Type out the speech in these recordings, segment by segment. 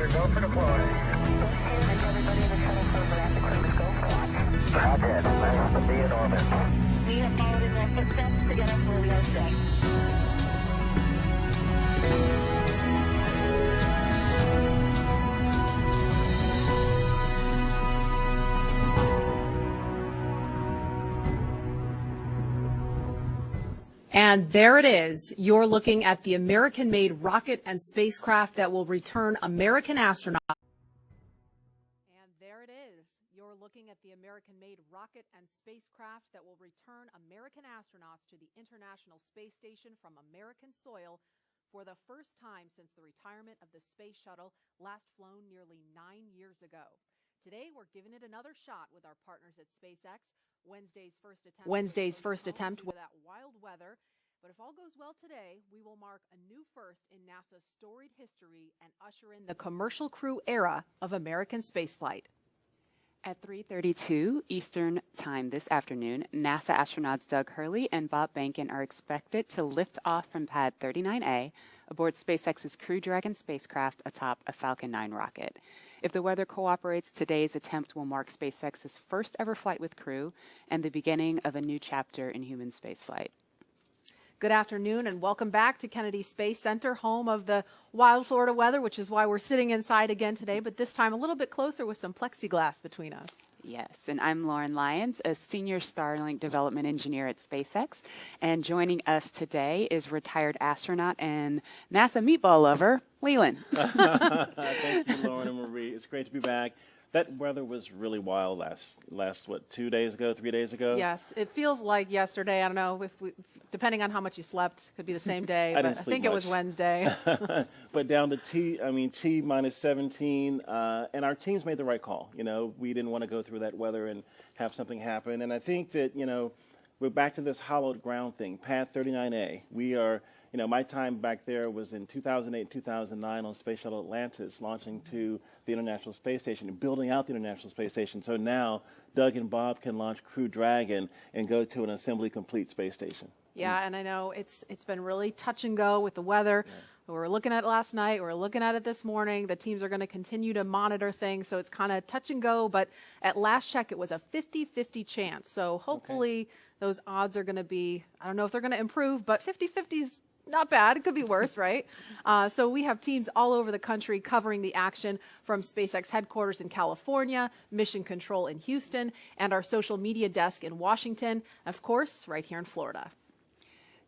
Roger, go for deploy. Everybody in the shuttle program, the crew is go for launch. Roger, nice to be in orbit. We have followed in their footsteps to get us where we are today. And there it is. You're looking at the American-made rocket and spacecraft that will return American astronauts. And there it is. You're looking at the American-made rocket and spacecraft that will return American astronauts to the International Space Station from American soil for the first time since the retirement of the space shuttle, last flown nearly 9 years ago. Today, we're giving it another shot with our partners at SpaceX. Wednesday's first attempt with that wild weather. But if all goes well today, we will mark a new first in NASA's storied history and usher in the commercial crew era of American spaceflight. At 3:32 Eastern Time this afternoon, NASA astronauts Doug Hurley and Bob Behnken are expected to lift off from Pad 39A aboard SpaceX's Crew Dragon spacecraft atop a Falcon 9 rocket. If the weather cooperates, today's attempt will mark SpaceX's first ever flight with crew and the beginning of a new chapter in human spaceflight. Good afternoon and welcome back to Kennedy Space Center, home of the wild Florida weather, which is why we're sitting inside again today, but this time a little bit closer with some plexiglass between us. Yes, and I'm Lauren Lyons, a senior Starlink development engineer at SpaceX, and joining us today is retired astronaut and NASA meatball lover, Leland. Thank you, Lauren and Marie. It's great to be back. That weather was really wild last 2 days ago, 3 days ago? Yes, it feels like yesterday. I don't know if depending on how much you slept, could be the same day. I think it was Wednesday. But down to T minus 17, and our teams made the right call. You know, we didn't want to go through that weather and have something happen. And I think that, you know, we're back to this hallowed ground thing, Pad 39A. We are, you know, my time back there was in 2008, 2009 on Space Shuttle Atlantis, launching to the International Space Station and building out the International Space Station. So now Doug and Bob can launch Crew Dragon and go to an assembly-complete space station. Yeah, and I know it's been really touch and go with the weather. Yeah. We were looking at it last night. We're looking at it this morning. The teams are going to continue to monitor things, so it's kind of touch and go. But at last check, it was a 50-50 chance. So hopefully those odds are going to be, I don't know if they're going to improve, but 50-50 is not bad. It could be worse, right? So we have teams all over the country covering the action from SpaceX headquarters in California, Mission Control in Houston, and our social media desk in Washington, of course, right here in Florida.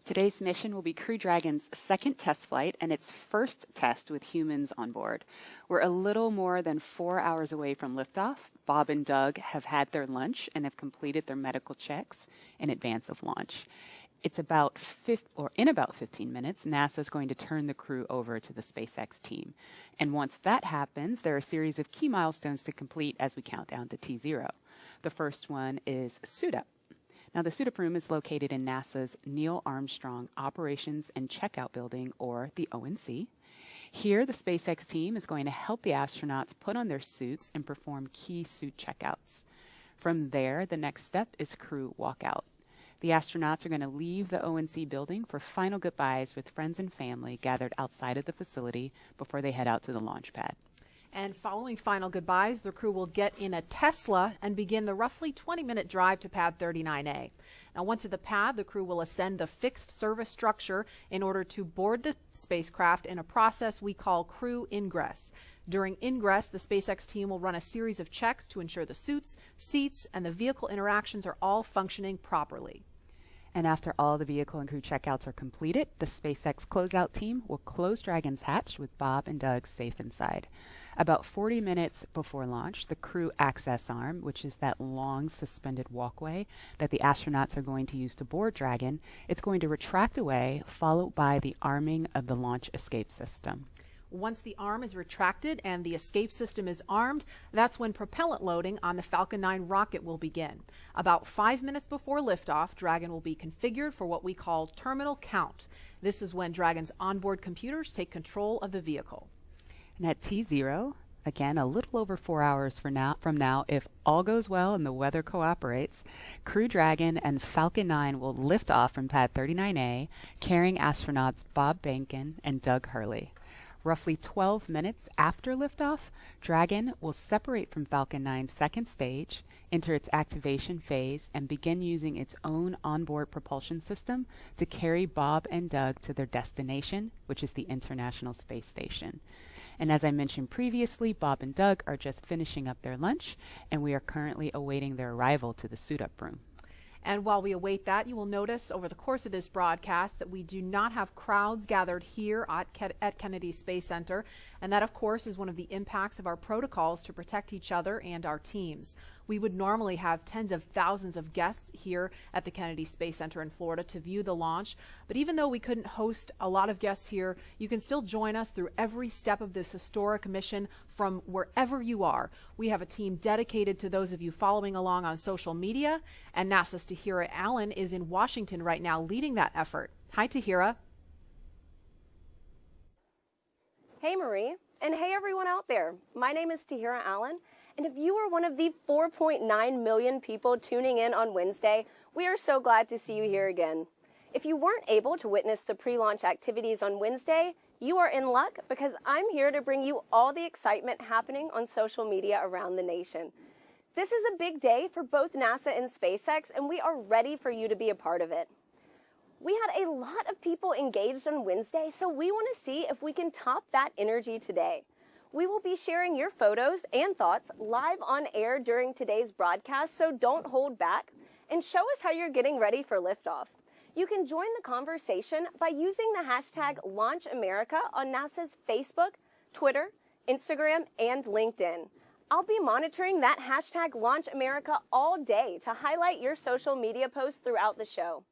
Today's mission will be Crew Dragon's second test flight and its first test with humans on board. We're a little more than 4 hours away from liftoff. Bob and Doug have had their lunch and have completed their medical checks in advance of launch. In about 15 minutes, NASA is going to turn the crew over to the SpaceX team. And once that happens, there are a series of key milestones to complete as we count down to T0. The first one is suit up. Now, the suit-up room is located in NASA's Neil Armstrong Operations and Checkout Building, or the ONC. Here, the SpaceX team is going to help the astronauts put on their suits and perform key suit checkouts. From there, the next step is crew walkout. The astronauts are going to leave the ONC building for final goodbyes with friends and family gathered outside of the facility before they head out to the launch pad. And following final goodbyes, the crew will get in a Tesla and begin the roughly 20-minute drive to Pad 39A. Now, once at the pad, the crew will ascend the fixed service structure in order to board the spacecraft in a process we call crew ingress. During ingress, the SpaceX team will run a series of checks to ensure the suits, seats, and the vehicle interactions are all functioning properly. And after all the vehicle and crew checkouts are completed, the SpaceX closeout team will close Dragon's hatch with Bob and Doug safe inside. About 40 minutes before launch, the crew access arm, which is that long suspended walkway that the astronauts are going to use to board Dragon, it's going to retract away, followed by the arming of the launch escape system. Once the arm is retracted and the escape system is armed, that's when propellant loading on the Falcon 9 rocket will begin. About 5 minutes before liftoff, Dragon will be configured for what we call terminal count. This is when Dragon's onboard computers take control of the vehicle. And at T0, again, a little over 4 hours from now, if all goes well and the weather cooperates, Crew Dragon and Falcon 9 will lift off from Pad 39A, carrying astronauts Bob Behnken and Doug Hurley. Roughly 12 minutes after liftoff, Dragon will separate from Falcon 9's second stage, enter its activation phase, and begin using its own onboard propulsion system to carry Bob and Doug to their destination, which is the International Space Station. And as I mentioned previously, Bob and Doug are just finishing up their lunch, and we are currently awaiting their arrival to the suit-up room. And while we await that, you will notice over the course of this broadcast that we do not have crowds gathered here at Kennedy Space Center. And that, of course, is one of the impacts of our protocols to protect each other and our teams. We would normally have tens of thousands of guests here at the Kennedy Space Center in Florida to view the launch. But even though we couldn't host a lot of guests here, you can still join us through every step of this historic mission from wherever you are. We have a team dedicated to those of you following along on social media, and NASA's Tahira Allen is in Washington right now leading that effort. Hi, Tahira. Hey, Marie, and hey, everyone out there. My name is Tahira Allen, and if you are one of the 4.9 million people tuning in on Wednesday, we are so glad to see you here again. If you weren't able to witness the pre-launch activities on Wednesday, you are in luck because I'm here to bring you all the excitement happening on social media around the nation. This is a big day for both NASA and SpaceX, and we are ready for you to be a part of it. We had a lot of people engaged on Wednesday, so we want to see if we can top that energy today. We will be sharing your photos and thoughts live on air during today's broadcast, so don't hold back and show us how you're getting ready for liftoff. You can join the conversation by using the hashtag LaunchAmerica on NASA's Facebook, Twitter, Instagram, and LinkedIn. I'll be monitoring that hashtag LaunchAmerica all day to highlight your social media posts throughout the show.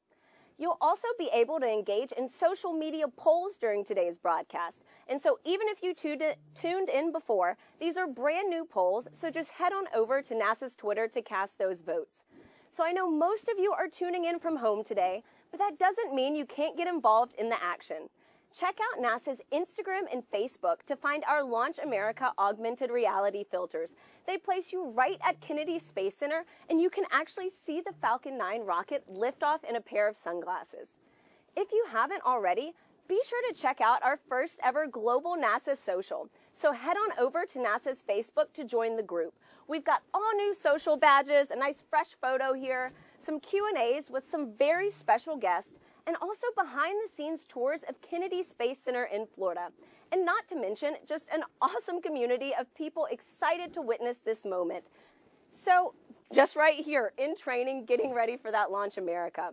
You'll also be able to engage in social media polls during today's broadcast. And so even if you tuned in before, these are brand new polls, so just head on over to NASA's Twitter to cast those votes. So I know most of you are tuning in from home today, but that doesn't mean you can't get involved in the action. Check out NASA's Instagram and Facebook to find our Launch America augmented reality filters. They place you right at Kennedy Space Center, and you can actually see the Falcon 9 rocket lift off in a pair of sunglasses. If you haven't already, be sure to check out our first ever global NASA social. So head on over to NASA's Facebook to join the group. We've got all new social badges, a nice fresh photo here, some Q&As with some very special guests, and also behind-the-scenes tours of Kennedy Space Center in Florida. And not to mention, just an awesome community of people excited to witness this moment. So, just right here, in training, getting ready for that Launch America.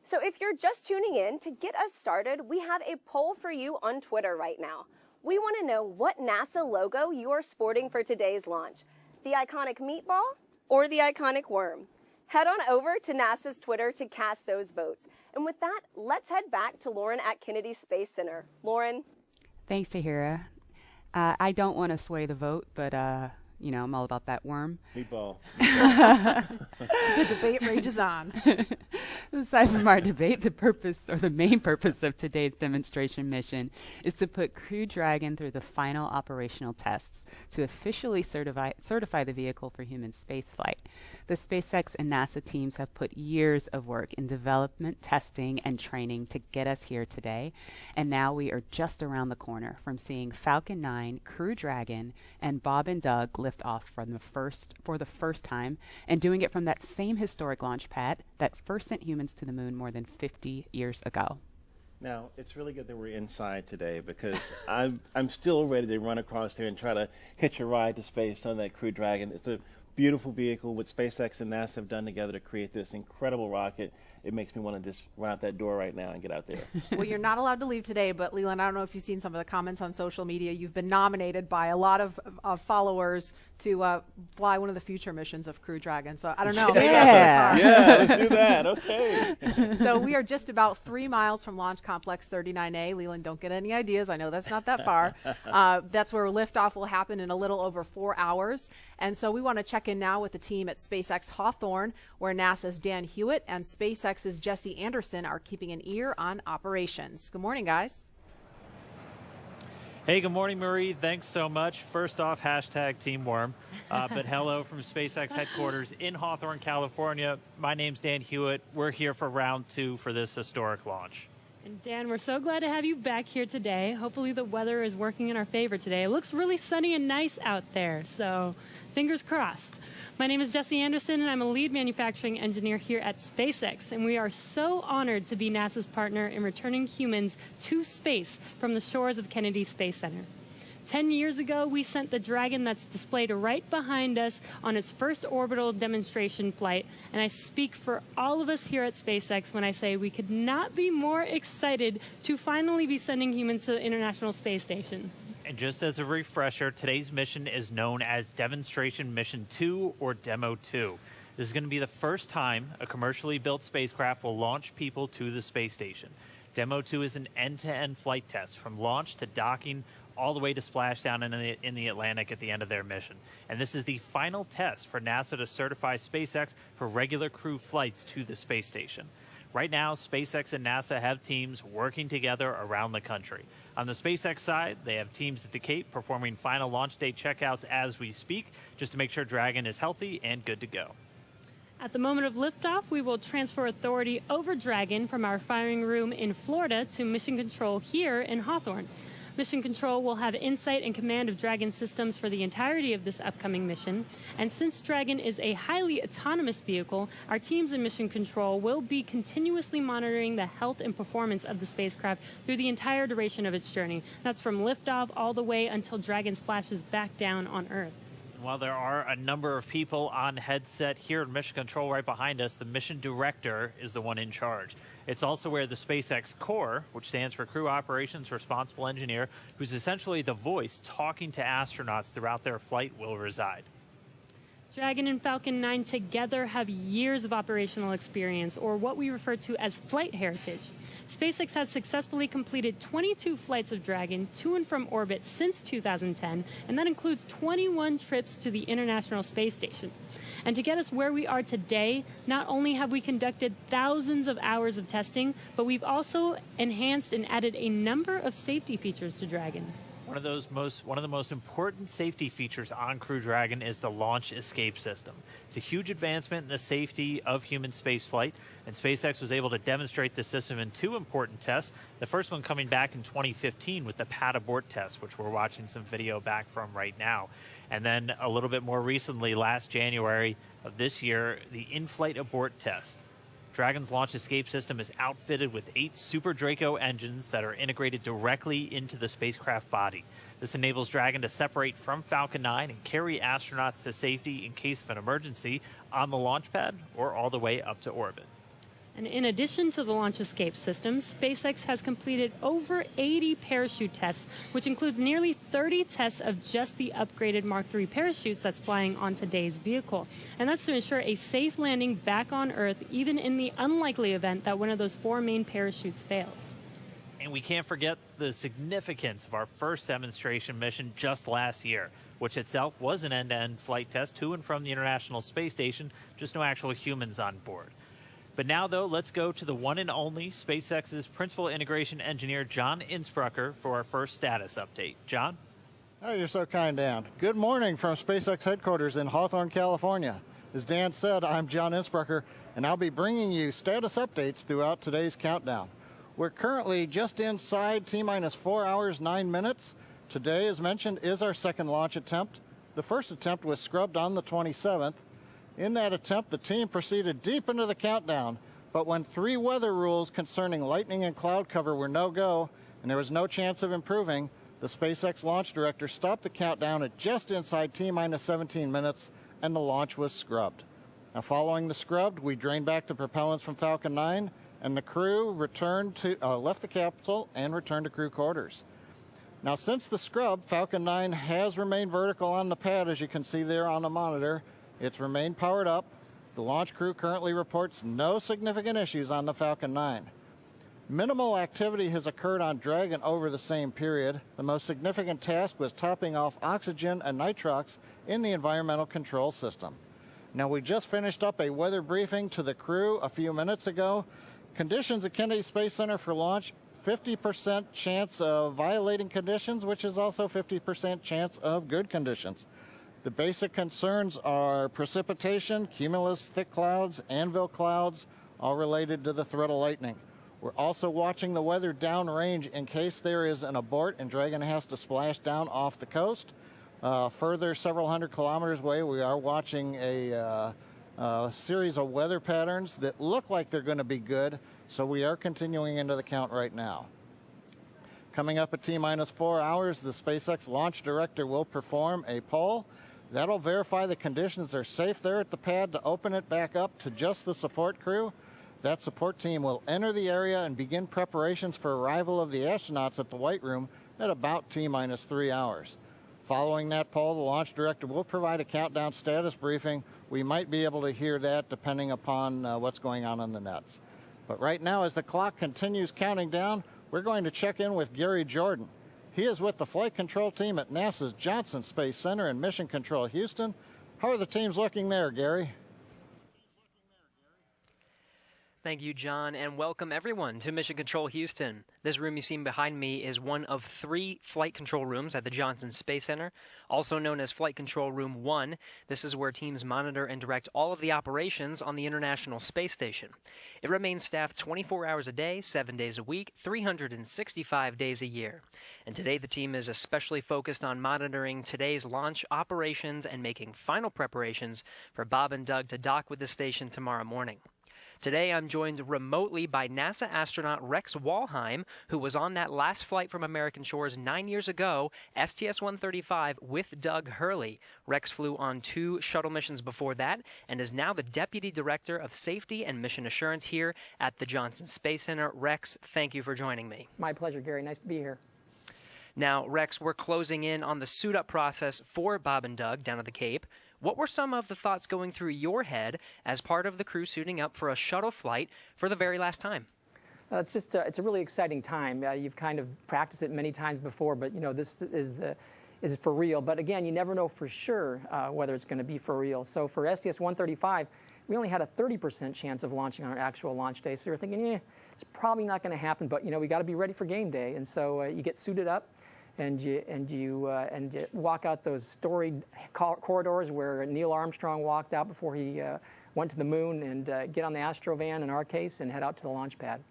So if you're just tuning in, to get us started, we have a poll for you on Twitter right now. We want to know what NASA logo you are sporting for today's launch. The iconic meatball or the iconic worm? Head on over to NASA's Twitter to cast those votes. And with that, let's head back to Lauren at Kennedy Space Center. Lauren? Thanks, Tahira. I don't want to sway the vote, but, you know, I'm all about that worm. Meatball. The debate rages on. Aside from our debate, the purpose or the main purpose of today's demonstration mission is to put Crew Dragon through the final operational tests to officially certify the vehicle for human spaceflight. The SpaceX and NASA teams have put years of work in development, testing, and training to get us here today, and now we are just around the corner from seeing Falcon 9, Crew Dragon, and Bob and Doug lift off for the first time, and doing it from that same historic launch pad that first sent humans to the moon more than 50 years ago. Now, it's really good that we're inside today because I'm still ready to run across there and try to hitch a ride to space on that Crew Dragon. It's a beautiful vehicle what SpaceX and NASA have done together to create this incredible rocket. It makes me want to just run out that door right now and get out there. Well, you're not allowed to leave today, but Leland, I don't know if you've seen some of the comments on social media. You've been nominated by a lot of followers to fly one of the future missions of Crew Dragon. So I don't know. Yeah, let's do that. Okay. So we are just about 3 miles from Launch Complex 39A. Leland, don't get any ideas. I know that's not that far. That's where liftoff will happen in a little over 4 hours. And so we want to check in now with the team at SpaceX Hawthorne, where NASA's Dan Hewitt and SpaceX's Jesse Anderson are keeping an ear on operations. Good morning, guys. Hey, good morning, Marie. Thanks so much. First off, hashtag Team Worm. But hello from SpaceX headquarters in Hawthorne, California. My name's Dan Hewitt. We're here for round 2 for this historic launch. And Dan, we're so glad to have you back here today. Hopefully the weather is working in our favor today. It looks really sunny and nice out there, so fingers crossed. My name is Jessie Anderson, and I'm a lead manufacturing engineer here at SpaceX, and we are so honored to be NASA's partner in returning humans to space from the shores of Kennedy Space Center. 10 years ago, we sent the Dragon that's displayed right behind us on its first orbital demonstration flight. And I speak for all of us here at SpaceX when I say we could not be more excited to finally be sending humans to the International Space Station. And just as a refresher, today's mission is known as Demonstration Mission 2 or Demo 2. This is going to be the first time a commercially built spacecraft will launch people to the space station. Demo 2 is an end-to-end flight test from launch to docking all the way to splashdown in the Atlantic at the end of their mission. And this is the final test for NASA to certify SpaceX for regular crew flights to the space station. Right now, SpaceX and NASA have teams working together around the country. On the SpaceX side, they have teams at the Cape performing final launch day checkouts as we speak, just to make sure Dragon is healthy and good to go. At the moment of liftoff, we will transfer authority over Dragon from our firing room in Florida to Mission Control here in Hawthorne. Mission Control will have insight and command of Dragon systems for the entirety of this upcoming mission. And since Dragon is a highly autonomous vehicle, our teams in Mission Control will be continuously monitoring the health and performance of the spacecraft through the entire duration of its journey. That's from liftoff all the way until Dragon splashes back down on Earth. While there are a number of people on headset here in Mission Control right behind us, the mission director is the one in charge. It's also where the SpaceX Core, which stands for Crew Operations Responsible Engineer, who's essentially the voice talking to astronauts throughout their flight, will reside. Dragon and Falcon 9 together have years of operational experience, or what we refer to as flight heritage. SpaceX has successfully completed 22 flights of Dragon to and from orbit since 2010, and that includes 21 trips to the International Space Station. And to get us where we are today, not only have we conducted thousands of hours of testing, but we've also enhanced and added a number of safety features to Dragon. One of the most important safety features on Crew Dragon is the launch escape system. It's a huge advancement in the safety of human spaceflight, and SpaceX was able to demonstrate the system in two important tests. The first one coming back in 2015 with the pad abort test, which we're watching some video back from right now. And then a little bit more recently, last January of this year, the in-flight abort test. Dragon's launch escape system is outfitted with 8 Super Draco engines that are integrated directly into the spacecraft body. This enables Dragon to separate from Falcon 9 and carry astronauts to safety in case of an emergency on the launch pad or all the way up to orbit. And in addition to the launch escape system, SpaceX has completed over 80 parachute tests, which includes nearly 30 tests of just the upgraded Mark III parachutes that's flying on today's vehicle. And that's to ensure a safe landing back on Earth, even in the unlikely event that one of those 4 main parachutes fails. And we can't forget the significance of our first demonstration mission just last year, which itself was an end-to-end flight test to and from the International Space Station, just no actual humans on board. But now, though, let's go to the one and only SpaceX's Principal Integration Engineer, John Insprucker, for our first status update. John? Oh, you're so kind, Dan. Good morning from SpaceX headquarters in Hawthorne, California. As Dan said, I'm John Insprucker, and I'll be bringing you status updates throughout today's countdown. We're currently just inside T-minus 4 hours, 9 minutes. Today, as mentioned, is our second launch attempt. The first attempt was scrubbed on the 27th. In that attempt, the team proceeded deep into the countdown, but when 3 weather rules concerning lightning and cloud cover were no-go, and there was no chance of improving, the SpaceX launch director stopped the countdown at just inside T-minus 17 minutes, and the launch was scrubbed. Now, following the scrub, we drained back the propellants from Falcon 9, and the crew left the capsule and returned to crew quarters. Now, since the scrub, Falcon 9 has remained vertical on the pad, as you can see there on the monitor. It's remained powered up. The launch crew currently reports no significant issues on the Falcon 9. Minimal activity has occurred on Dragon over the same period. The most significant task was topping off oxygen and nitrox in the environmental control system. Now, we just finished up a weather briefing to the crew a few minutes ago. Conditions at Kennedy Space Center for launch, 50% chance of violating conditions, which is also 50% chance of good conditions. The basic concerns are precipitation, cumulus thick clouds, anvil clouds, all related to the threat of lightning. We're also watching the weather downrange in case there is an abort and Dragon has to splash down off the coast. Further, several hundred kilometers away, we are watching a series of weather patterns that look like they're going to be good, so we are continuing into the count right now. Coming up at T-minus 4 hours, the SpaceX launch director will perform a poll. That'll verify the conditions are safe there at the pad to open it back up to just the support crew. That support team will enter the area and begin preparations for arrival of the astronauts at the White Room at about T-minus 3 hours. Following that poll, the launch director will provide a countdown status briefing. We might be able to hear that depending upon what's going on the nets. But right now, as the clock continues counting down, we're going to check in with Gary Jordan. He is with the flight control team at NASA's Johnson Space Center in Mission Control, Houston. How are the teams looking there, Gary? Thank you, John, and welcome everyone to Mission Control Houston. This room you see behind me is one of 3 flight control rooms at the Johnson Space Center, also known as Flight Control Room 1. This is where teams monitor and direct all of the operations on the International Space Station. It remains staffed 24 hours a day, 7 days a week, 365 days a year. And today the team is especially focused on monitoring today's launch operations and making final preparations for Bob and Doug to dock with the station tomorrow morning. Today, I'm joined remotely by NASA astronaut Rex Walheim, who was on that last flight from American shores 9 years ago, STS-135, with Doug Hurley. Rex flew on 2 shuttle missions before that and is now the Deputy Director of Safety and Mission Assurance here at the Johnson Space Center. Rex, thank you for joining me. My pleasure, Gary. Nice to be here. Now, Rex, we're closing in on the suit-up process for Bob and Doug down at the Cape. What were some of the thoughts going through your head as part of the crew suiting up for a shuttle flight for the very last time? It's a really exciting time. You've kind of practiced it many times before, but this is for real. But again, you never know for sure whether it's going to be for real. So for STS-135, we only had a 30% chance of launching on our actual launch day. So you're thinking, it's probably not going to happen. But we got to be ready for game day, and so you get suited up. And you walk out those storied corridors where Neil Armstrong walked out before he went to the moon, and get on the Astrovan in our case and head out to the launch pad.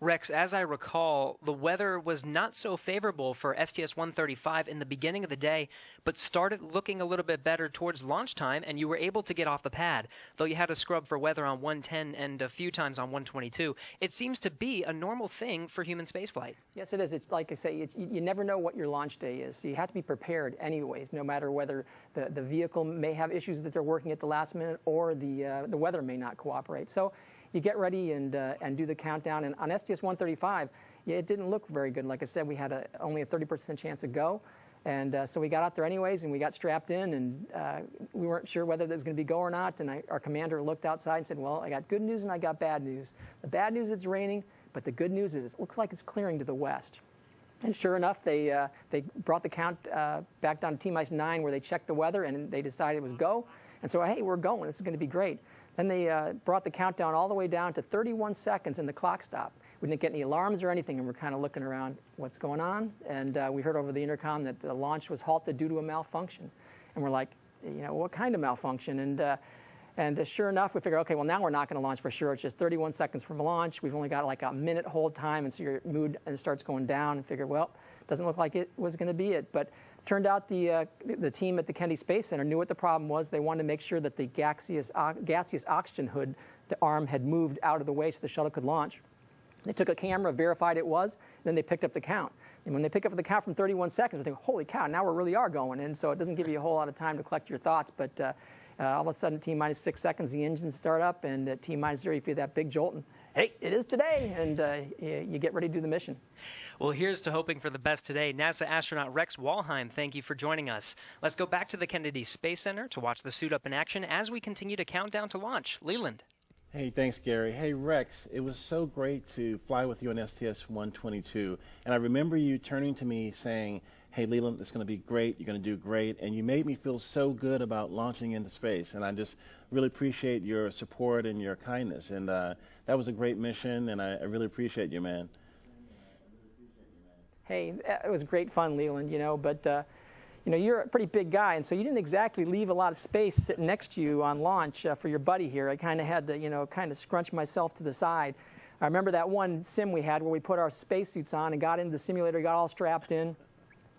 Rex, as I recall, the weather was not so favorable for STS-135 in the beginning of the day, but started looking a little bit better towards launch time, and you were able to get off the pad, though you had to scrub for weather on 110 and a few times on 122. It seems to be a normal thing for human spaceflight. Yes, it is. It's like I say, you never know what your launch day is, so you have to be prepared anyways, no matter whether the vehicle may have issues that they're working at the last minute or the weather may not cooperate. So you get ready and do the countdown. And on STS-135, it didn't look very good. Like I said, we had only a 30% chance of go. And so we got out there anyways, and we got strapped in, and we weren't sure whether there was going to be go or not. And our commander looked outside and said, well, I got good news and I got bad news. The bad news is it's raining, but the good news is it looks like it's clearing to the west. And sure enough, they brought the count back down to T-9, where they checked the weather, and they decided it was go. And so, hey, we're going. This is going to be great. Then they brought the countdown all the way down to 31 seconds, and the clock stopped. We didn't get any alarms or anything, and we're kind of looking around, what's going on? And we heard over the intercom that the launch was halted due to a malfunction. And we're like, what kind of malfunction? And sure enough, we figured, okay, well, now we're not going to launch for sure. It's just 31 seconds from launch. We've only got like a minute hold time, and so your mood starts going down, and figured, well, doesn't look like it was going to be it. But turned out the team at the Kennedy Space Center knew what the problem was. They wanted to make sure that the gaseous oxygen hood, the arm, had moved out of the way so the shuttle could launch. They took a camera, verified it was, then they picked up the count. And when they pick up the count from 31 seconds, they think, holy cow, now we really are going. And so it doesn't give you a whole lot of time to collect your thoughts. But all of a sudden, T-minus 6 seconds, the engines start up, and at T-minus 0, you feel that big jolt. And, hey, it is today, and you get ready to do the mission. Well, here's to hoping for the best today. NASA astronaut Rex Walheim, thank you for joining us. Let's go back to the Kennedy Space Center to watch the suit up in action as we continue to count down to launch. Leland. Hey, thanks, Gary. Hey, Rex, it was so great to fly with you on STS-122. And I remember you turning to me saying, hey, Leland, it's going to be great. You're going to do great. And you made me feel so good about launching into space. And I just really appreciate your support and your kindness. And that was a great mission, and I really appreciate you, man. Hey, it was great fun, Leland, but you're a pretty big guy, and so you didn't exactly leave a lot of space sitting next to you on launch for your buddy here. I kind of had to, kind of scrunch myself to the side. I remember that one sim we had where we put our spacesuits on and got into the simulator, got all strapped in.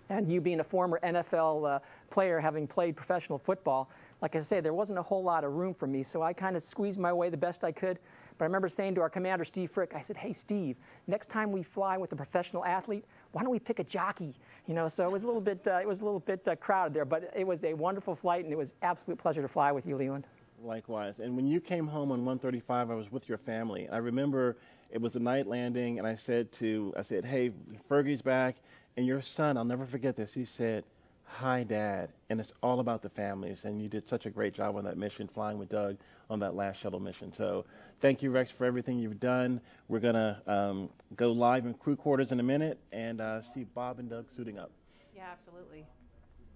And you being a former NFL player, having played professional football, like I say, there wasn't a whole lot of room for me, so I kind of squeezed my way the best I could. But I remember saying to our commander, Steve Frick, I said, hey, Steve, next time we fly with a professional athlete, why don't we pick a jockey? You know, so it was a little bit, crowded there, but it was a wonderful flight, and it was an absolute pleasure to fly with you, Leland. Likewise. And when you came home on 135, I was with your family. I remember it was a night landing, and I said, hey, Fergie's back, and your son, I'll never forget this, he said, hi, Dad. And it's all about the families, and you did such a great job on that mission, flying with Doug on that last shuttle mission. So thank you, Rex, for everything you've done. We're going to go live in crew quarters in a minute and see Bob and Doug suiting up. Yeah, absolutely.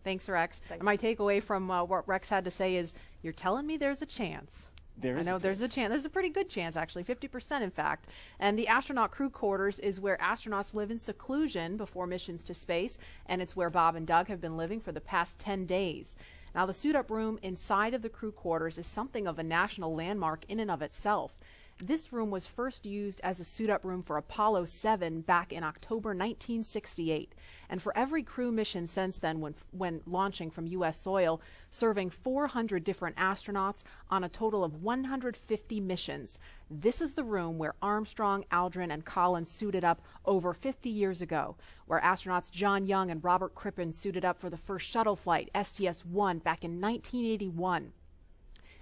Thanks, Rex. And my takeaway from what Rex had to say is, you're telling me there's a chance. There's a chance. There's a pretty good chance, actually, 50% in fact. And the astronaut crew quarters is where astronauts live in seclusion before missions to space, and it's where Bob and Doug have been living for the past 10 days. Now, the suit-up room inside of the crew quarters is something of a national landmark in and of itself. This room was first used as a suit-up room for Apollo 7 back in October 1968. And for every crew mission since then, when launching from U.S. soil, serving 400 different astronauts on a total of 150 missions. This is the room where Armstrong, Aldrin, and Collins suited up over 50 years ago, where astronauts John Young and Robert Crippen suited up for the first shuttle flight, STS-1, back in 1981.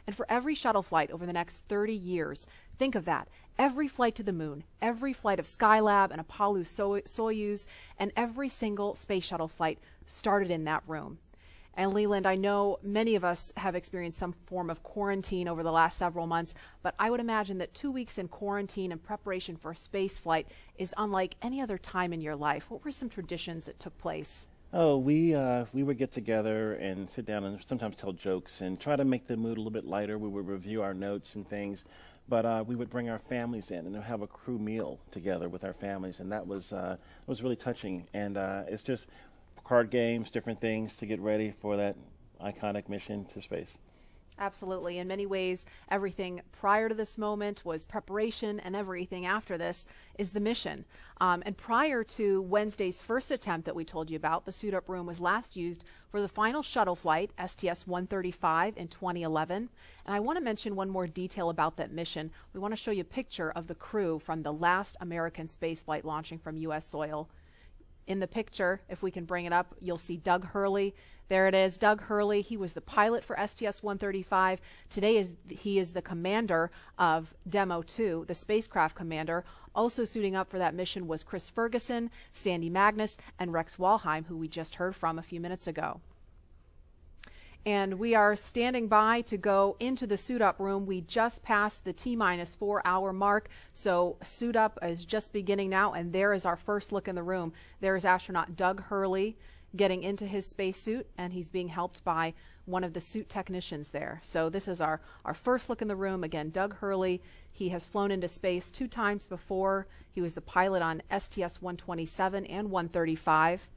And for every shuttle flight over the next 30 years, think of that. Every flight to the moon, every flight of Skylab and Apollo Soyuz, and every single space shuttle flight started in that room. And Leland, I know many of us have experienced some form of quarantine over the last several months, but I would imagine that 2 weeks in quarantine in preparation for a space flight is unlike any other time in your life. What were some traditions that took place? Oh, we would get together and sit down and sometimes tell jokes and try to make the mood a little bit lighter. We would review our notes and things, but we would bring our families in and have a crew meal together with our families, and that was really touching. And it's just card games, different things to get ready for that iconic mission to space. Absolutely. In many ways, everything prior to this moment was preparation, and everything after this is the mission. And prior to Wednesday's first attempt that we told you about, the suit-up room was last used for the final shuttle flight, STS-135, in 2011. And I want to mention one more detail about that mission. We want to show you a picture of the crew from the last American spaceflight launching from U.S. soil. In the picture, if we can bring it up, you'll see Doug Hurley. There it is, Doug Hurley. He was the pilot for STS-135. Today he is the commander of Demo 2, the spacecraft commander. Also suiting up for that mission was Chris Ferguson, Sandy Magnus, and Rex Walheim, who we just heard from a few minutes ago. And we are standing by to go into the suit-up room. We just passed the T-minus 4-hour mark, so suit-up is just beginning now, and there is our first look in the room. There is astronaut Doug Hurley getting into his spacesuit, and he's being helped by one of the suit technicians there. So this is our first look in the room. Again, Doug Hurley, he has flown into space 2 times before. He was the pilot on STS-127 and 135.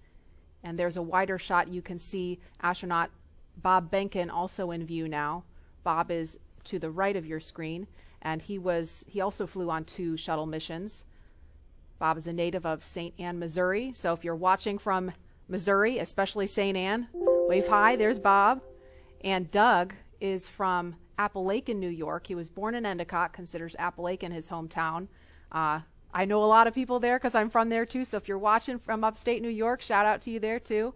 And there's a wider shot. You can see astronaut Bob Behnken also in view now. Bob is to the right of your screen, and he also flew on 2 shuttle missions. Bob is a native of St. Anne, Missouri. So if you're watching from Missouri, especially St. Anne, wave hi, there's Bob. And Doug is from Appalachian, New York. He was born in Endicott, considers Appalachian his hometown. I know a lot of people there because I'm from there too, so if you're watching from upstate New York, shout out to you there too.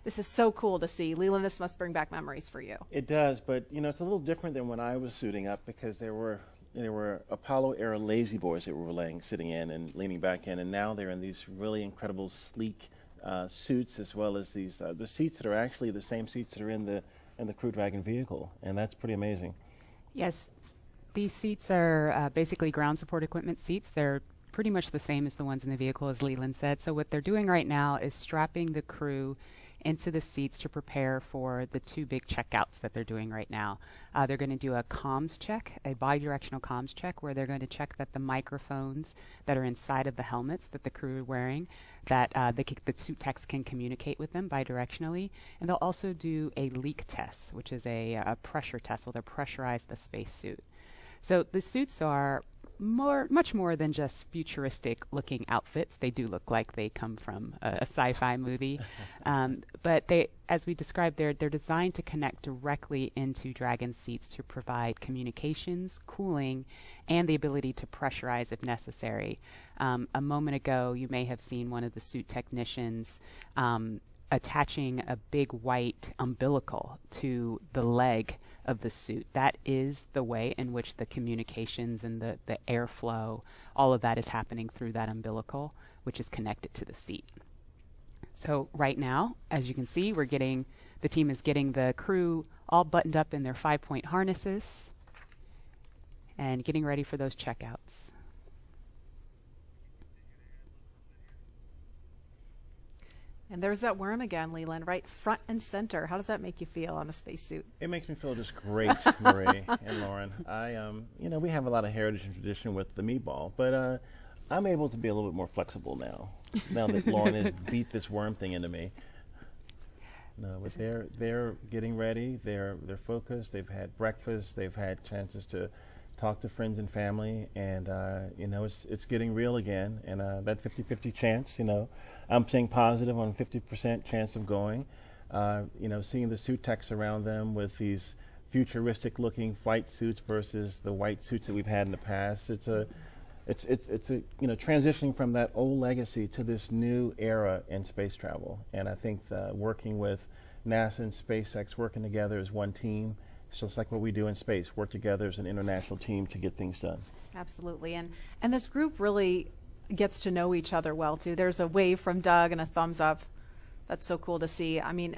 This is so cool to see. Leland, this must bring back memories for you. It does, but you know, it's a little different than when I was suiting up, because there were Apollo-era lazy boys that were sitting in and leaning back in, and now they're in these really incredible, sleek suits, as well as these the seats that are actually the same seats that are in the Crew Dragon vehicle, and that's pretty amazing. Yes, these seats are basically ground support equipment seats. They're pretty much the same as the ones in the vehicle, as Leland said. So what they're doing right now is strapping the crew into the seats to prepare for the 2 big checkouts that they're doing right now. They're going to do a comms check, a bidirectional comms check, where they're going to check that the microphones that are inside of the helmets that the crew are wearing, that the suit techs can communicate with them bidirectionally. And they'll also do a leak test, which is a pressure test where they'll pressurize the spacesuit. So the suits are much more than just futuristic-looking outfits. They do look like they come from a sci-fi movie, but they, as we described, they're designed to connect directly into Dragon seats to provide communications, cooling, and the ability to pressurize if necessary. A moment ago, you may have seen one of the suit technicians attaching a big white umbilical to the leg of the suit. That is the way in which the communications and the airflow, all of that is happening through that umbilical, which is connected to the seat. So right now, as you can see, the team is getting the crew all buttoned up in their 5-point harnesses and getting ready for those checkouts. And there's that worm again, Leland, right front and center. How does that make you feel on a spacesuit? It makes me feel just great, Marie and Lauren. We have a lot of heritage and tradition with the meatball, but I'm able to be a little bit more flexible now that Lauren has beat this worm thing into me. No, but they're getting ready. They're focused. They've had breakfast. They've had chances to talk to friends and family, and it's getting real again. And that 50-50 chance, I'm seeing positive on 50% chance of going. Seeing the suit techs around them with these futuristic-looking flight suits versus the white suits that we've had in the past. It's transitioning from that old legacy to this new era in space travel. And I think working with NASA and SpaceX, working together as one team, it's just like what we do in space, work together as an international team to get things done. Absolutely. And this group really gets to know each other well, too. There's a wave from Doug and a thumbs up. That's so cool to see. I mean,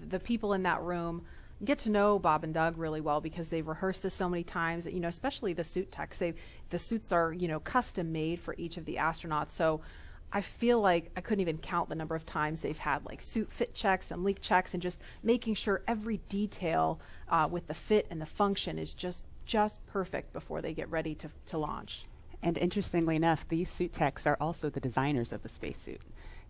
the people in that room get to know Bob and Doug really well because they've rehearsed this so many times, especially the suit techs. The suits are, custom made for each of the astronauts. So I feel like I couldn't even count the number of times they've had like suit fit checks and leak checks and just making sure every detail with the fit and the function is just perfect before they get ready to launch. And interestingly enough, these suit techs are also the designers of the spacesuit.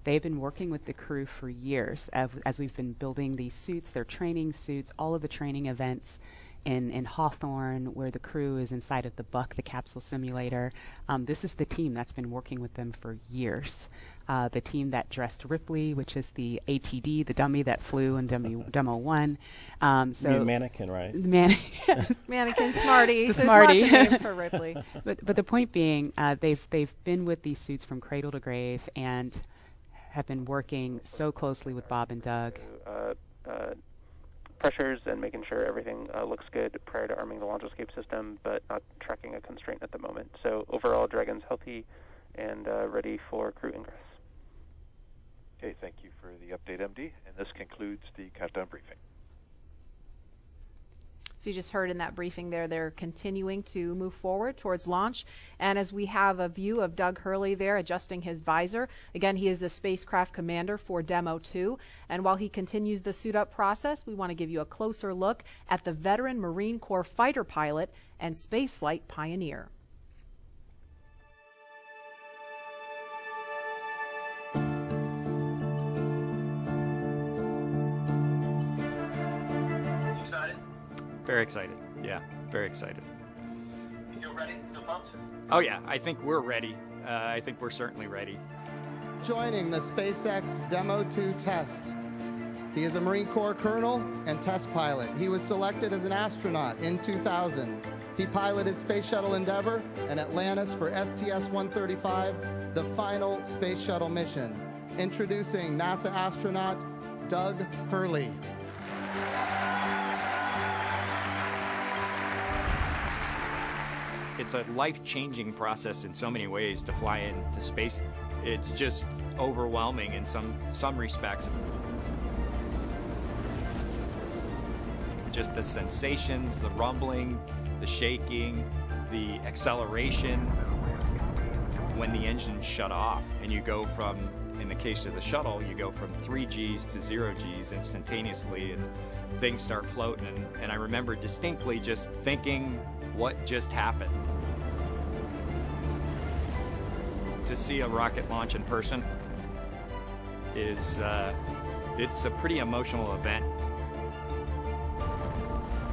They've been working with the crew for years as we've been building these suits, their training suits, all of the training events in Hawthorne, where the crew is inside of the Buck, the capsule simulator. This is the team that's been working with them for years. The team that dressed Ripley, which is the ATD, the dummy that flew in Demo 1. Mannequin, right? Mannequin, Smarty. The Smarty. There's lots of names for Ripley. But the point being, they've been with these suits from cradle to grave and have been working so closely with Bob and Doug. Pressures and making sure everything looks good prior to arming the launch escape system, but not tracking a constraint at the moment. So overall, Dragon's healthy and ready for crew ingress. Okay, thank you for the update, MD. And this concludes the countdown briefing. So you just heard in that briefing there, they're continuing to move forward towards launch. And as we have a view of Doug Hurley there adjusting his visor, again, he is the spacecraft commander for Demo 2. And while he continues the suit up process, we want to give you a closer look at the veteran Marine Corps fighter pilot and spaceflight pioneer. Very excited. Yeah, very excited. You feel ready? Still pumped? Oh yeah, I think we're ready. I think we're certainly ready. Joining the SpaceX Demo 2 test. He is a Marine Corps colonel and test pilot. He was selected as an astronaut in 2000. He piloted Space Shuttle Endeavour and Atlantis for STS-135, the final space shuttle mission. Introducing NASA astronaut Doug Hurley. It's a life-changing process in so many ways to fly into space. It's just overwhelming in some respects. Just the sensations, the rumbling, the shaking, the acceleration. When the engines shut off and you go from, in the case of the shuttle, you go from 3 Gs to 0 Gs instantaneously and things start floating. And I remember distinctly just thinking, what just happened? To see a rocket launch in person is, it's a pretty emotional event.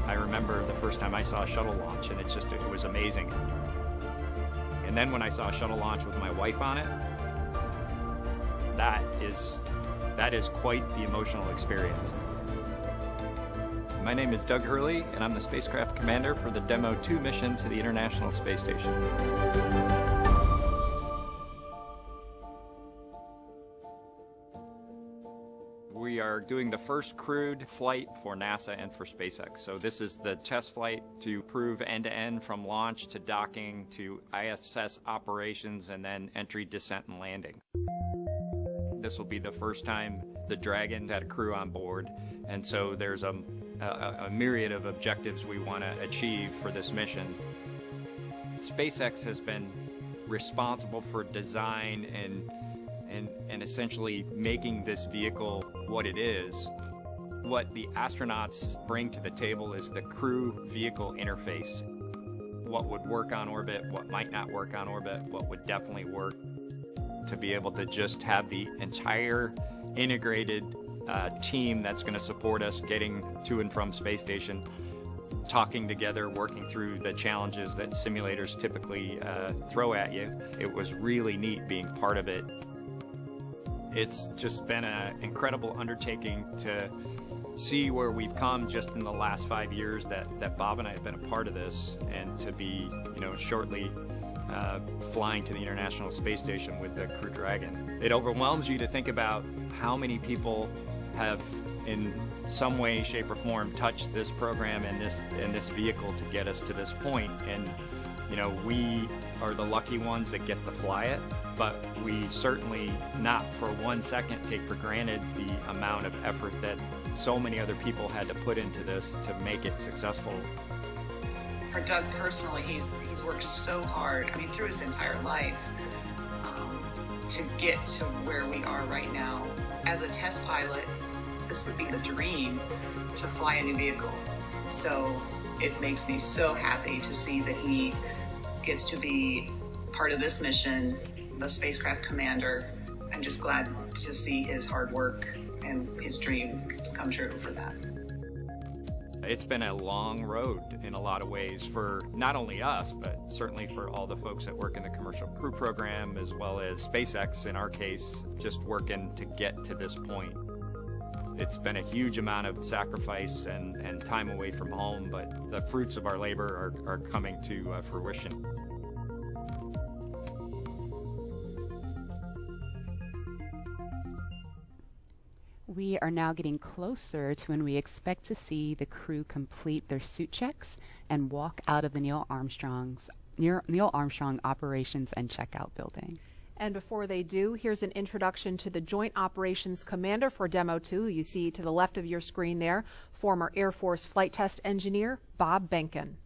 I remember the first time I saw a shuttle launch and it was amazing. And then when I saw a shuttle launch with my wife on it, that is quite the emotional experience. My name is Doug Hurley, and I'm the spacecraft commander for the Demo 2 mission to the International Space Station. We are doing the first crewed flight for NASA and for SpaceX. So this is the test flight to prove end-to-end from launch to docking to ISS operations and then entry, descent, and landing. This will be the first time the Dragon had a crew on board, and so there's a myriad of objectives we want to achieve for this mission. SpaceX has been responsible for design and essentially making this vehicle what it is. What the astronauts bring to the table is the crew-vehicle interface. What would work on orbit, what might not work on orbit, what would definitely work. To be able to just have the entire integrated team that's going to support us getting to and from space station, talking together, working through the challenges that simulators typically throw at you. It was really neat being part of it. It's just been an incredible undertaking to see where we've come just in the last 5 years that Bob and I have been a part of this, and to be, shortly flying to the International Space Station with the Crew Dragon. It overwhelms you to think about how many people have, in some way, shape, or form, touched this program and this vehicle to get us to this point. And we are the lucky ones that get to fly it, but we certainly not for 1 second take for granted the amount of effort that so many other people had to put into this to make it successful. For Doug personally, he's worked so hard, through his entire life, to get to where we are right now. As a test pilot, this would be the dream to fly a new vehicle. So it makes me so happy to see that he gets to be part of this mission, the spacecraft commander. I'm just glad to see his hard work and his dreams come true for that. It's been a long road in a lot of ways for not only us, but certainly for all the folks that work in the commercial crew program, as well as SpaceX, in our case, just working to get to this point. It's been a huge amount of sacrifice and time away from home, but the fruits of our labor are coming to fruition. We are now getting closer to when we expect to see the crew complete their suit checks and walk out of the Neil Armstrong Operations and Checkout building. And before they do, here's an introduction to the Joint Operations Commander for Demo 2. You see to the left of your screen there, former Air Force flight test engineer Bob Behnken.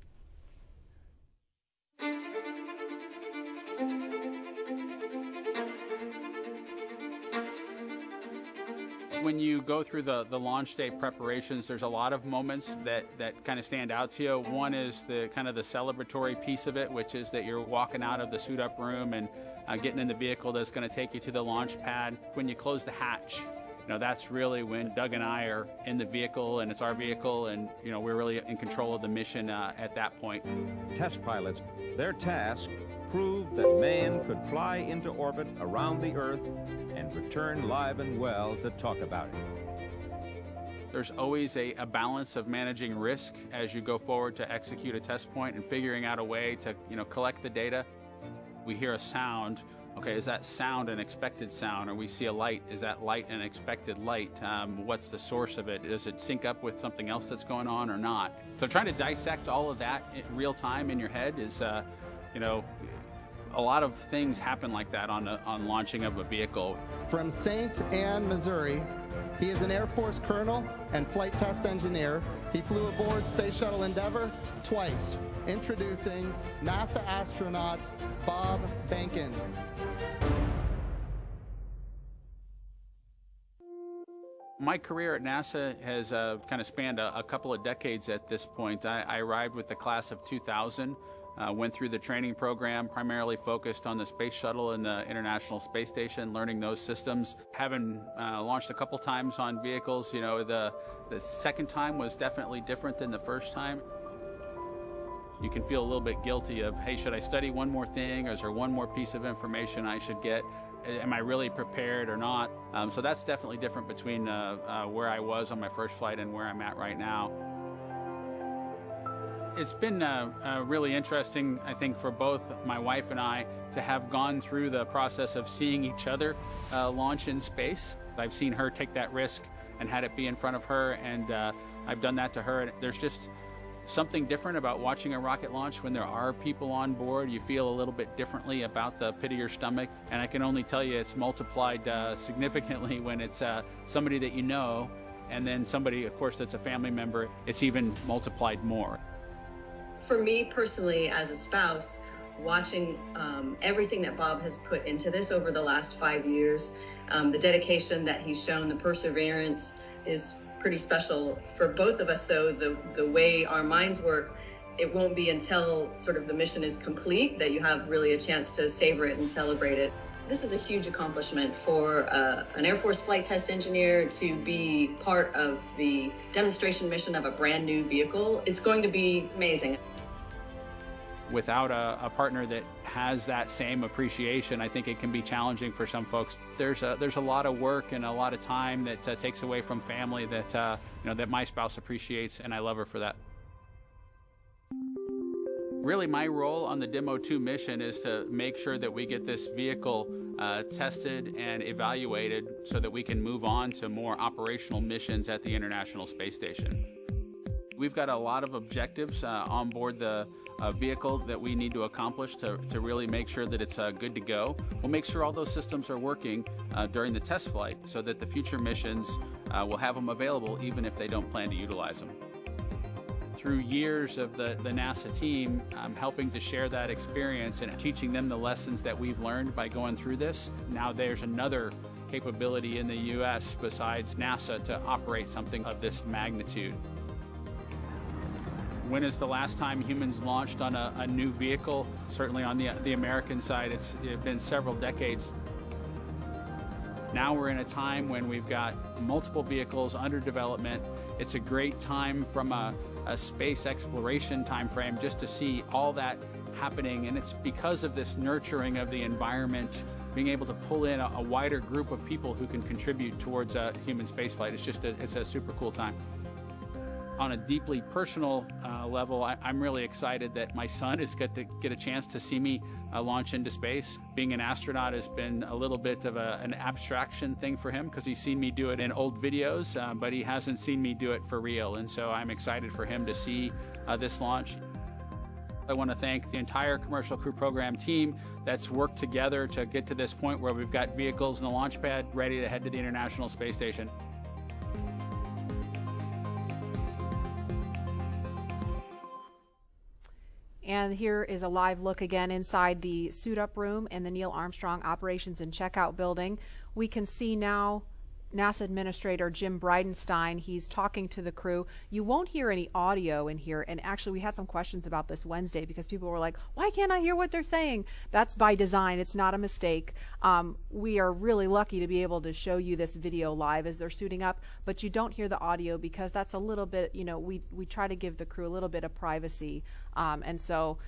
When you go through the launch day preparations, there's a lot of moments that kind of stand out to you. One is the kind of the celebratory piece of it, which is that you're walking out of the suit up room and getting in the vehicle that's going to take you to the launch pad. When you close the hatch, that's really when Doug and I are in the vehicle, and it's our vehicle, and we're really in control of the mission at that point. Test pilots, their task proved that man could fly into orbit around the Earth and return live and well to talk about it. There's always a balance of managing risk as you go forward to execute a test point and figuring out a way to collect the data. We hear a sound. Okay, is that sound an expected sound? Or we see a light, is that light an expected light? What's the source of it? Does it sync up with something else that's going on or not? So trying to dissect all of that in real time in your head is, a lot of things happen like that on launching of a vehicle. From St. Anne, Missouri, he is an Air Force colonel and flight test engineer. He flew aboard Space Shuttle Endeavour twice. Introducing NASA astronaut Bob Behnken. My career at NASA has kind of spanned a couple of decades at this point. I arrived with the class of 2000. Went through the training program, primarily focused on the space shuttle and the International Space Station, learning those systems. Having launched a couple times on vehicles, the second time was definitely different than the first time. you can feel a little bit guilty of, hey, should I study one more thing, or is there one more piece of information I should get? Am I really prepared or not? So that's definitely different between where I was on my first flight and where I'm at right now. It's been really interesting, I think, for both my wife and I to have gone through the process of seeing each other launch in space. I've seen her take that risk and had it be in front of her, and I've done that to her. And there's just something different about watching a rocket launch when there are people on board. You feel a little bit differently about the pit of your stomach, and I can only tell you it's multiplied significantly when it's somebody that you know, and then somebody, of course, that's a family member. It's even multiplied more. For me personally, as a spouse, watching everything that Bob has put into this over the last 5 years, the dedication that he's shown, the perseverance is pretty special. For both of us, though, the way our minds work, it won't be until sort of the mission is complete that you have really a chance to savor it and celebrate it. This is a huge accomplishment for an Air Force flight test engineer to be part of the demonstration mission of a brand new vehicle. It's going to be amazing. Without a partner that has that same appreciation, I think it can be challenging for some folks. There's a lot of work and a lot of time that takes away from family that that my spouse appreciates, and I love her for that. Really, my role on the Demo 2 mission is to make sure that we get this vehicle tested and evaluated so that we can move on to more operational missions at the International Space Station. We've got a lot of objectives on board the vehicle that we need to accomplish to really make sure that it's good to go. We'll make sure all those systems are working during the test flight so that the future missions will have them available even if they don't plan to utilize them. Through years of the NASA team, I'm helping to share that experience and teaching them the lessons that we've learned by going through this. Now there's another capability in the U.S. besides NASA to operate something of this magnitude. When is the last time humans launched on a new vehicle? Certainly on the American side, it's been several decades. Now we're in a time when we've got multiple vehicles under development. It's a great time from a space exploration time frame just to see all that happening, and it's because of this nurturing of the environment, being able to pull in a wider group of people who can contribute towards human spaceflight. It's a super cool time. On a deeply personal level, I'm really excited that my son is going to get a chance to see me launch into space. Being an astronaut has been a little bit of an abstraction thing for him because he's seen me do it in old videos, but he hasn't seen me do it for real. And so I'm excited for him to see this launch. I want to thank the entire Commercial Crew Program team that's worked together to get to this point where we've got vehicles in the launch pad ready to head to the International Space Station. And here is a live look again inside the suit-up room in the Neil Armstrong Operations and Checkout Building. We can see now NASA Administrator Jim Bridenstine. He's talking to the crew. You won't hear any audio in here, and actually we had some questions about this Wednesday because people were like, why can't I hear what they're saying? That's by design. It's not a mistake. We are really lucky to be able to show you this video live as they're suiting up, but you don't hear the audio because that's a little bit, we try to give the crew a little bit of privacy, and so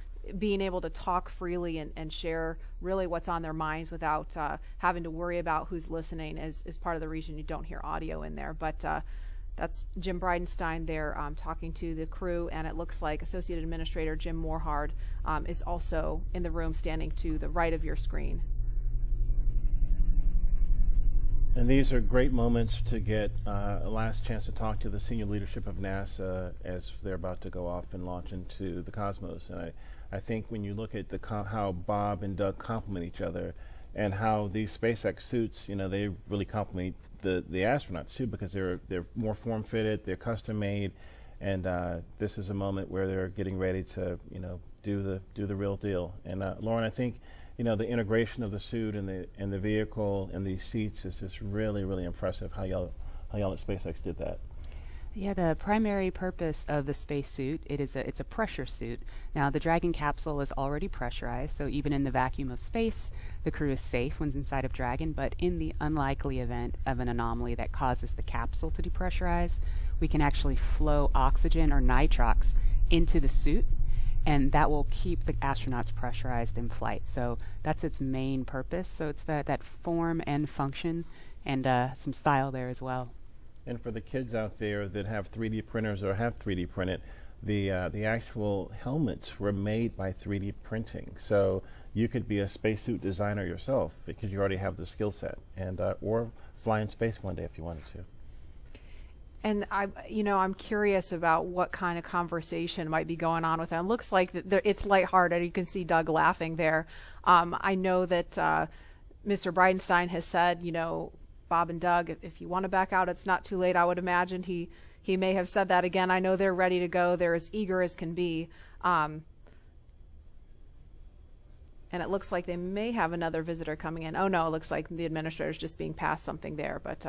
being able to talk freely and share really what's on their minds without having to worry about who's listening is part of the reason you don't hear audio in there. But that's Jim Bridenstine there talking to the crew, and it looks like Associate Administrator Jim Morhard is also in the room standing to the right of your screen. And these are great moments to get a last chance to talk to the senior leadership of NASA as they're about to go off and launch into the cosmos. And I think when you look at how Bob and Doug complement each other and how these SpaceX suits, they really complement the astronauts too, because they're more form-fitted, they're custom-made, and this is a moment where they're getting ready to, do the real deal. And Lauren, I think, the integration of the suit and the vehicle and these seats is just really, really impressive how y'all at SpaceX did that. Yeah, the primary purpose of the spacesuit, it's a pressure suit. Now, the Dragon capsule is already pressurized, so even in the vacuum of space, the crew is safe when inside of Dragon, but in the unlikely event of an anomaly that causes the capsule to depressurize, we can actually flow oxygen or nitrox into the suit, and that will keep the astronauts pressurized in flight. So that's its main purpose. So it's that form and function, and some style there as well. And for the kids out there that have 3D printers or have 3D printed, the actual helmets were made by 3D printing. So you could be a spacesuit designer yourself because you already have the skill set, and or fly in space one day if you wanted to. And I'm curious about what kind of conversation might be going on with them. Looks like it's lighthearted. You can see Doug laughing there. I know that Mr. Bridenstine has said, Bob and Doug, if you want to back out, it's not too late. I would imagine he may have said that again. I know they're ready to go. They're as eager as can be. And it looks like they may have another visitor coming in. Oh, no, it looks like the administrator's just being passed something there. But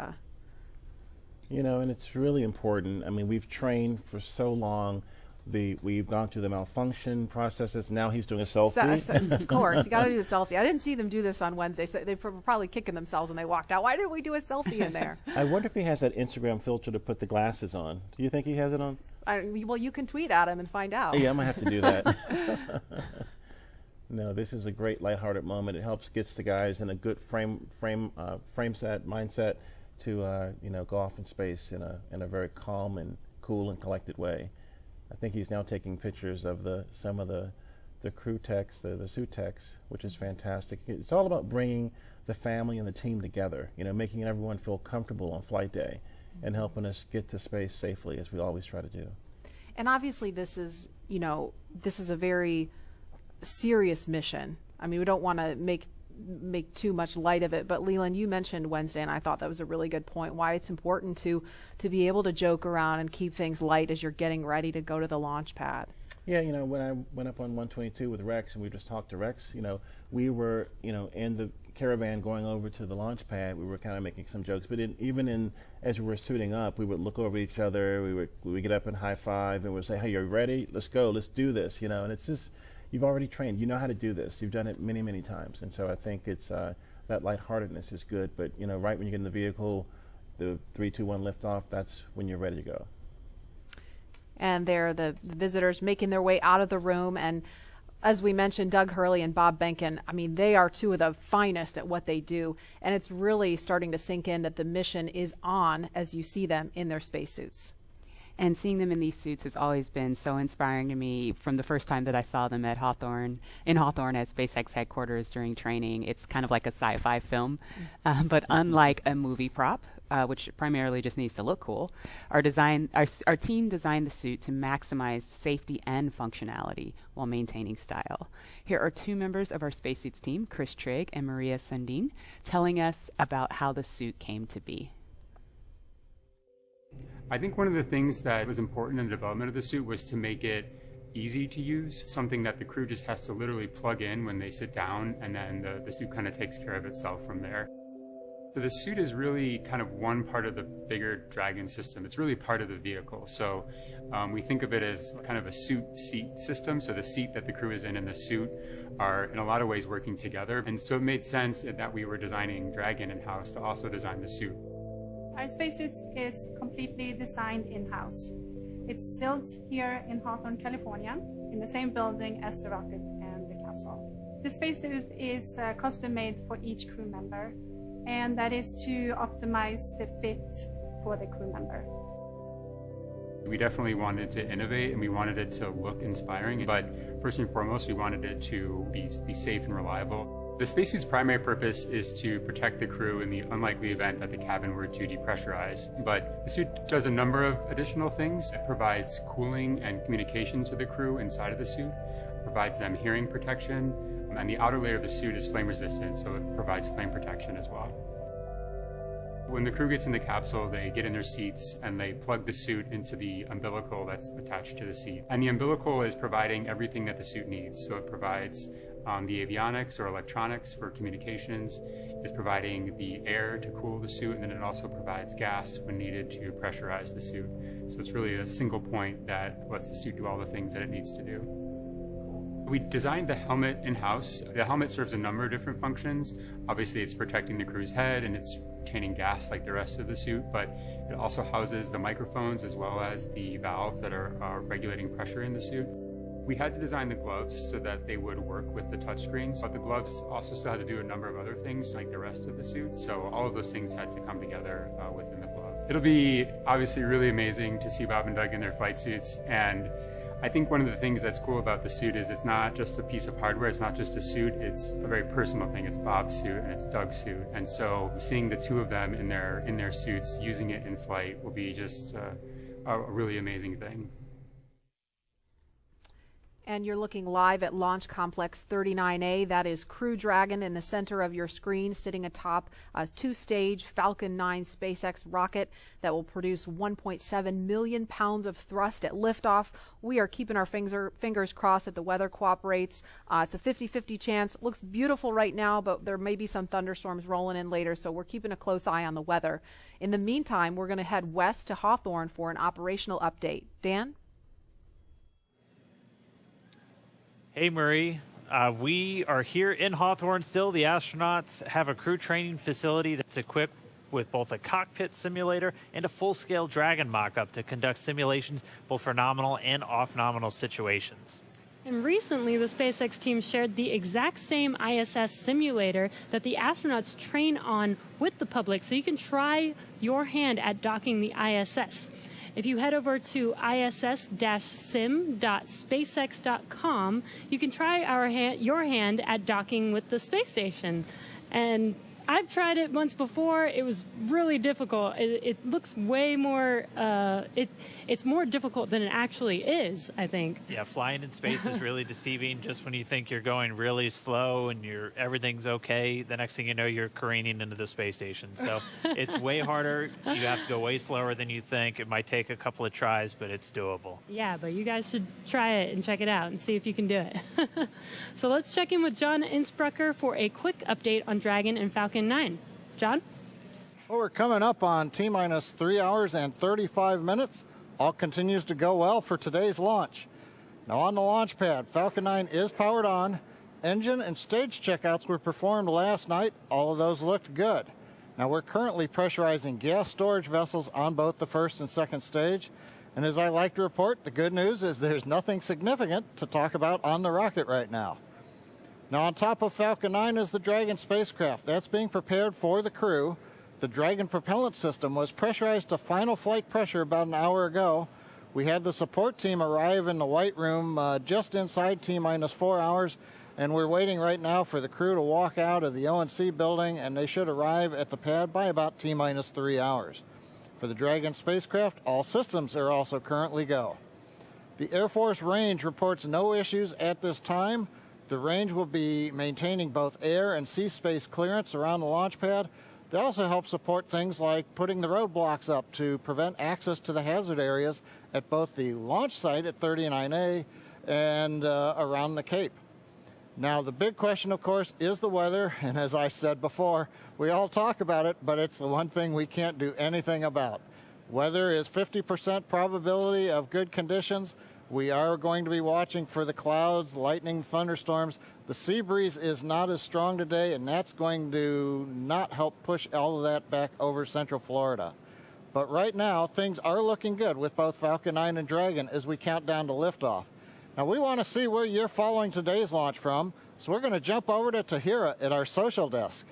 and it's really important. I mean, we've trained for so long. We've gone through the malfunction processes. Now he's doing a selfie. Of course, you got to do the selfie. I didn't see them do this on Wednesday, so they were probably kicking themselves when they walked out. Why didn't we do a selfie in there? I wonder if he has that Instagram filter to put the glasses on. Do you think he has it on? Well, you can tweet at him and find out. Yeah, I'm going to have to do that. No, this is a great lighthearted moment. It gets the guys in a good mindset to go off in space in a very calm and cool and collected way. I think he's now taking pictures of some of the crew techs, the suit techs, which is fantastic. It's all about bringing the family and the team together, making everyone feel comfortable on flight day and helping us get to space safely, as we always try to do. And obviously this is a very serious mission. I mean, we don't want to make too much light of it, but Leland, you mentioned Wednesday, and I thought that was a really good point, why it's important to be able to joke around and keep things light as you're getting ready to go to the launch pad. Yeah, when I went up on 122 with Rex and we just talked to Rex, we were, in the caravan going over to the launch pad, we were kind of making some jokes, but as we were suiting up, we would look over each other, we would get up and high five, and we'd say, hey, you're ready? Let's go, let's do this, and it's just, you've already trained. You know how to do this. You've done it many, many times. And so I think it's that lightheartedness is good. But, right when you get in the vehicle, the 3, 2, 1 liftoff, that's when you're ready to go. And there are the visitors making their way out of the room. And as we mentioned, Doug Hurley and Bob Behnken, I mean, they are two of the finest at what they do. And it's really starting to sink in that the mission is on as you see them in their spacesuits. And seeing them in these suits has always been so inspiring to me from the first time that I saw them at Hawthorne at SpaceX headquarters during training. It's kind of like a sci-fi film, but unlike a movie prop, which primarily just needs to look cool, our team designed the suit to maximize safety and functionality while maintaining style. Here are two members of our spacesuits team, Chris Trigg and Maria Sundin, telling us about how the suit came to be. I think one of the things that was important in the development of the suit was to make it easy to use, something that the crew just has to literally plug in when they sit down, and then the suit kind of takes care of itself from there. So the suit is really kind of one part of the bigger Dragon system. It's really part of the vehicle. So we think of it as kind of a suit-seat system. So the seat that the crew is in and the suit are in a lot of ways working together. And so it made sense that we were designing Dragon in-house to also design the suit. Our spacesuits is completely designed in-house. It's built here in Hawthorne, California, in the same building as the rocket and the capsule. The spacesuit is custom made for each crew member, and that is to optimize the fit for the crew member. We definitely wanted to innovate, and we wanted it to look inspiring, but first and foremost, we wanted it to be safe and reliable. The spacesuit's primary purpose is to protect the crew in the unlikely event that the cabin were to depressurize. But the suit does a number of additional things. It provides cooling and communication to the crew inside of the suit, provides them hearing protection, and the outer layer of the suit is flame resistant, so it provides flame protection as well. When the crew gets in the capsule, they get in their seats and they plug the suit into the umbilical that's attached to the seat. And the umbilical is providing everything that the suit needs. So it provides the avionics or electronics for communications, is providing the air to cool the suit, and then it also provides gas when needed to pressurize the suit. So it's really a single point that lets the suit do all the things that it needs to do. We designed the helmet in-house. The helmet serves a number of different functions. Obviously, it's protecting the crew's head and it's retaining gas like the rest of the suit, but it also houses the microphones as well as the valves that are regulating pressure in the suit. We had to design the gloves so that they would work with the touchscreens, but the gloves also still had to do a number of other things like the rest of the suit. So all of those things had to come together within the glove. It'll be obviously really amazing to see Bob and Doug in their flight suits, and I think one of the things that's cool about the suit is it's not just a piece of hardware, it's not just a suit, it's a very personal thing. It's Bob's suit and it's Doug's suit. And so seeing the two of them in their suits using it in flight will be just a really amazing thing. And you're looking live at Launch Complex 39A. That is Crew Dragon in the center of your screen, sitting atop a two-stage Falcon 9 SpaceX rocket that will produce 1.7 million pounds of thrust at liftoff. We are keeping our fingers crossed that the weather cooperates. It's a 50-50 chance. It looks beautiful right now, but there may be some thunderstorms rolling in later, so we're keeping a close eye on the weather. In the meantime, we're going to head west to Hawthorne for an operational update. Dan? Hey, Marie. We are here in Hawthorne still. The astronauts have a crew training facility that's equipped with both a cockpit simulator and a full-scale Dragon mock-up to conduct simulations both for nominal and off-nominal situations. And recently, the SpaceX team shared the exact same ISS simulator that the astronauts train on with the public, so you can try your hand at docking the ISS. If you head over to iss-sim.spacex.com, you can try your hand at docking with the space station. And I've tried it once before. It was really difficult. It looks way more, it's more difficult than it actually is, I think. Yeah, flying in space is really deceiving. Just when you think you're going really slow and everything's okay, the next thing you know, you're careening into the space station. So it's way harder. You have to go way slower than you think. It might take a couple of tries, but it's doable. Yeah, but you guys should try it and check it out and see if you can do it. So let's check in with John Innsbrucker for a quick update on Dragon and Falcon 9. John? Well, we're coming up on T-minus 3 hours and 35 minutes. All continues to go well for today's launch. Now on the launch pad, Falcon 9 is powered on. Engine and stage checkouts were performed last night. All of those looked good. Now we're currently pressurizing gas storage vessels on both the first and second stage. And as I like to report, the good news is there's nothing significant to talk about on the rocket right now. Now on top of Falcon 9 is the Dragon spacecraft. That's being prepared for the crew. The Dragon propellant system was pressurized to final flight pressure about an hour ago. We had the support team arrive in the White Room just inside T-minus 4 hours, and we're waiting right now for the crew to walk out of the O&C building, and they should arrive at the pad by about T-minus 3 hours. For the Dragon spacecraft, all systems are also currently go. The Air Force range reports no issues at this time. The range will be maintaining both air and sea space clearance around the launch pad. They also help support things like putting the roadblocks up to prevent access to the hazard areas at both the launch site at 39A and around the Cape. Now, the big question, of course, is the weather. And as I said before, we all talk about it, but it's the one thing we can't do anything about. Weather is 50% probability of good conditions. We are going to be watching for the clouds, lightning, thunderstorms. The sea breeze is not as strong today, and that's going to not help push all of that back over Central Florida. But right now, things are looking good with both Falcon 9 and Dragon as we count down to liftoff. Now, we want to see where you're following today's launch from, so we're going to jump over to Tahira at our social desk.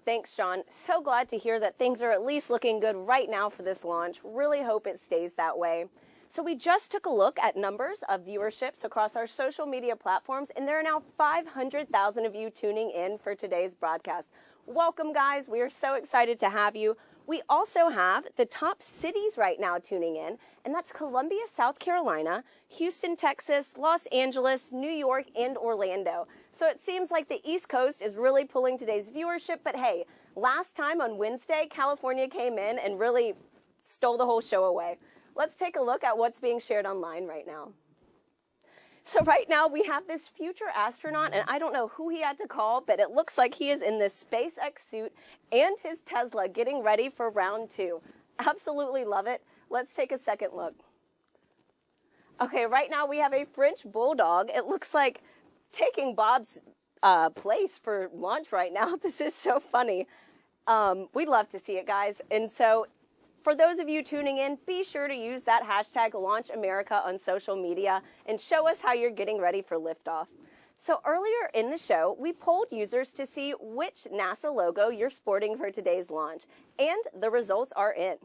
Thanks, John. So glad to hear that things are at least looking good right now for this launch. Really hope it stays that way. So we just took a look at numbers of viewerships across our social media platforms, and there are now 500,000 of you tuning in for today's broadcast. Welcome, guys. We are so excited to have you. We also have the top cities right now tuning in, and that's Columbia, South Carolina, Houston, Texas, Los Angeles, New York, and Orlando. So it seems like the East Coast is really pulling today's viewership, but hey, last time on Wednesday, California came in and really stole the whole show away. Let's take a look at what's being shared online right now. So right now we have this future astronaut, and I don't know who he had to call, but it looks like he is in this SpaceX suit and his Tesla getting ready for round 2. Absolutely love it. Let's take a second look. Okay, right now we have a French bulldog. It looks like taking Bob's place for launch right now. This is so funny. We'd love to see it, guys. And so for those of you tuning in, be sure to use that hashtag #LaunchAmerica on social media and show us how you're getting ready for liftoff. So earlier in the show, we polled users to see which NASA logo you're sporting for today's launch, and the results are in.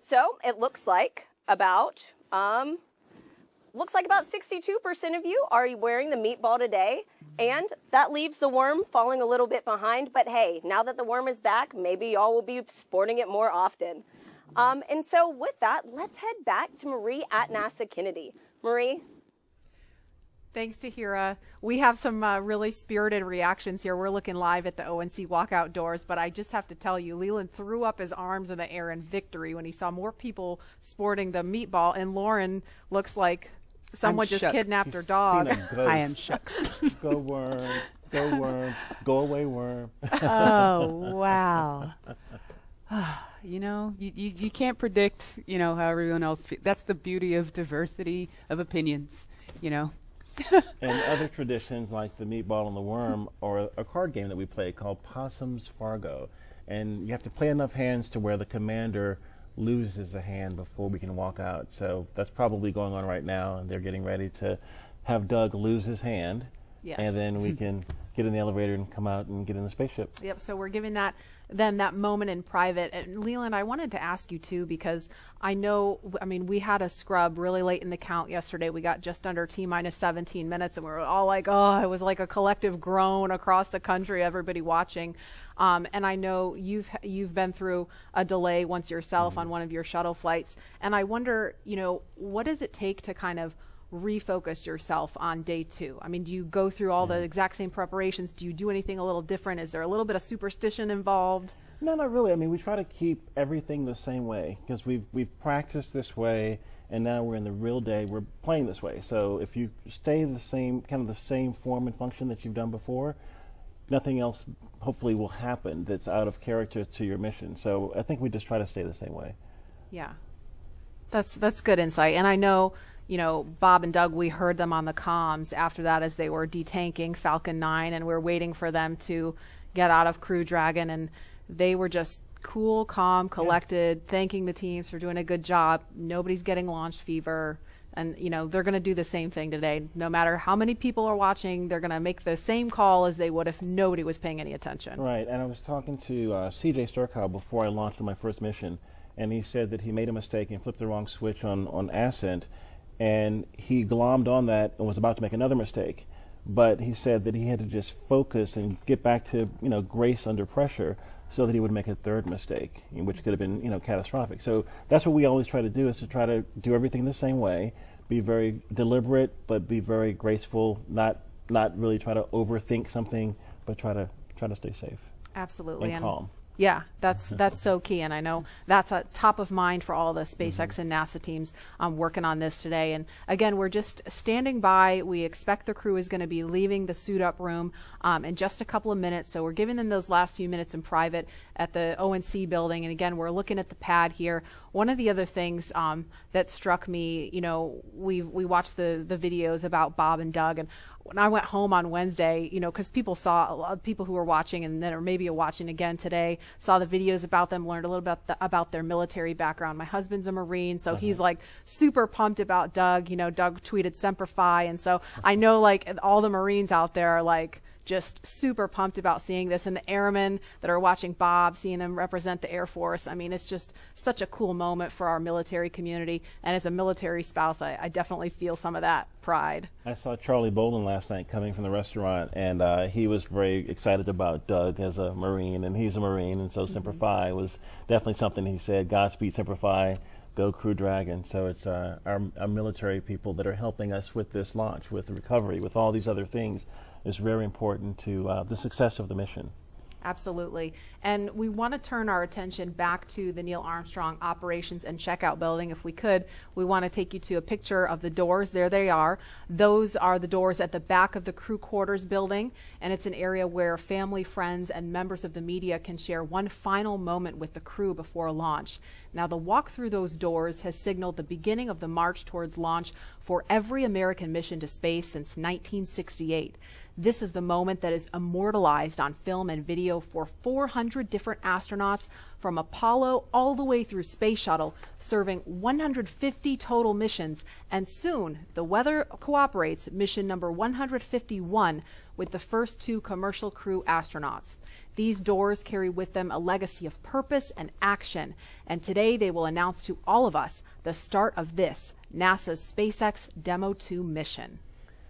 So it looks like about 62% of you are wearing the meatball today, and that leaves the worm falling a little bit behind. But hey, now that the worm is back, maybe y'all will be sporting it more often. And so with that, let's head back to Marie at NASA Kennedy. Marie? Thanks, Tahira. We have some really spirited reactions here. We're looking live at the ONC walkout doors, but I just have to tell you, Leland threw up his arms in the air in victory when he saw more people sporting the meatball, and Lauren looks like someone just kidnapped her dog. I am shook. Go worm, go worm, go away worm. Oh, wow. You know, you can't predict, you know, how everyone else feels. That's the beauty of diversity of opinions, you know. And other traditions like the meatball and the worm, or a card game that we play called Possum's Fargo. And you have to play enough hands to where the commander loses a hand before we can walk out. So that's probably going on right now, and they're getting ready to have Doug lose his hand. Yes. And then we can get in the elevator and come out and get in the spaceship. Yep, so we're giving them that moment in private. And Leland, I wanted to ask you too, because I know, I mean, we had a scrub really late in the count yesterday. We got just under T-minus 17 minutes, and we were all like, oh, it was like a collective groan across the country, everybody watching. And I know you've been through a delay once yourself on one of your shuttle flights. And I wonder, you know, what does it take to kind of refocus yourself on day 2? I mean, do you go through all the exact same preparations? Do you do anything a little different? Is there a little bit of superstition involved? No, not really. I mean, we try to keep everything the same way because we've practiced this way, and now we're in the real day. We're playing this way. So if you stay the same, kind of the same form and function that you've done before, nothing else hopefully will happen that's out of character to your mission. So I think we just try to stay the same way. Yeah, that's good insight. And I know, you know, Bob and Doug, we heard them on the comms after that as they were detanking Falcon 9, and we're waiting for them to get out of Crew Dragon, and they were just cool, calm, collected, thanking the teams for doing a good job. Nobody's getting launch fever, and, you know, they're going to do the same thing today. No matter how many people are watching, they're going to make the same call as they would if nobody was paying any attention. Right, and I was talking to CJ Sturcow before I launched on my first mission, and he said that he made a mistake and flipped the wrong switch on Ascent, and he glommed on that and was about to make another mistake. But he said that he had to just focus and get back to, you know, grace under pressure so that he would make a third mistake, which could have been, you know, catastrophic. So that's what we always try to do, is to try to do everything the same way, be very deliberate, but be very graceful, not really try to overthink something, but try to stay safe. Absolutely. And calm. Yeah, that's so key, and I know that's a top of mind for all the SpaceX and NASA teams working on this today. And again, we're just standing by. We expect the crew is going to be leaving the suit-up room in just a couple of minutes, so we're giving them those last few minutes in private at the ONC building. And again, we're looking at the pad here. One of the other things that struck me, you know, we watched the videos about Bob and Doug, and when I went home on Wednesday, you know, because people saw, a lot of people who were watching and then, or maybe watching again today, saw the videos about them, learned a little bit about their military background. My husband's a Marine, so he's like super pumped about Doug. You know, Doug tweeted Semper Fi, and so I know like all the Marines out there are like just super pumped about seeing this, and the airmen that are watching Bob, seeing them represent the Air Force. I mean, it's just such a cool moment for our military community, and as a military spouse, I definitely feel some of that pride. I saw Charlie Bolden last night coming from the restaurant, and he was very excited about Doug as a Marine, and he's a Marine, and so Semper Fi was definitely something he said. Godspeed Semper Fi, go Crew Dragon. So it's our military people that are helping us with this launch, with the recovery, with all these other things, is very important to the success of the mission. Absolutely. And we want to turn our attention back to the Neil Armstrong Operations and Checkout Building. If we could, we want to take you to a picture of the doors. There they are. Those are the doors at the back of the crew quarters building, and it's an area where family, friends, and members of the media can share one final moment with the crew before launch. Now, the walk through those doors has signaled the beginning of the march towards launch for every American mission to space since 1968. This is the moment that is immortalized on film and video for 400 different astronauts from Apollo all the way through Space Shuttle, serving 150 total missions, and soon, if the weather cooperates, mission number 151 with the first 2 commercial crew astronauts. These doors carry with them a legacy of purpose and action, and today they will announce to all of us the start of this, NASA's SpaceX Demo 2 mission.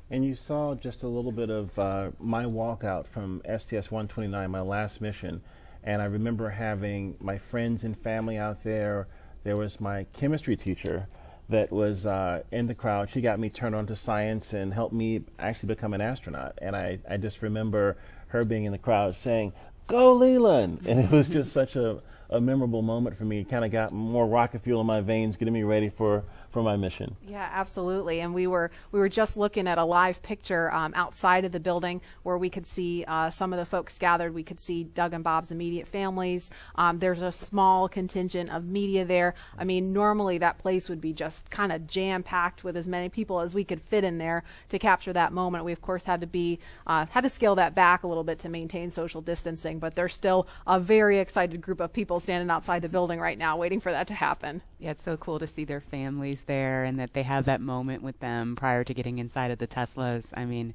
And you saw just a little bit of my walkout from STS-129, my last mission. And I remember having my friends and family out there. There was my chemistry teacher that was in the crowd. She got me turned on to science and helped me actually become an astronaut. And I just remember her being in the crowd saying, "Go Leland!" And it was just such a memorable moment for me. It kind of got more rocket fuel in my veins, getting me ready for my mission. Yeah, absolutely. And we were just looking at a live picture outside of the building where we could see some of the folks gathered. We could see Doug and Bob's immediate families. There's a small contingent of media there. I mean, normally that place would be just kind of jam-packed with as many people as we could fit in there to capture that moment. We, of course, had to scale that back a little bit to maintain social distancing, but there's still a very excited group of people standing outside the building right now waiting for that to happen. Yeah, it's so cool to see their families there and that they have that moment with them prior to getting inside of the Teslas. I mean,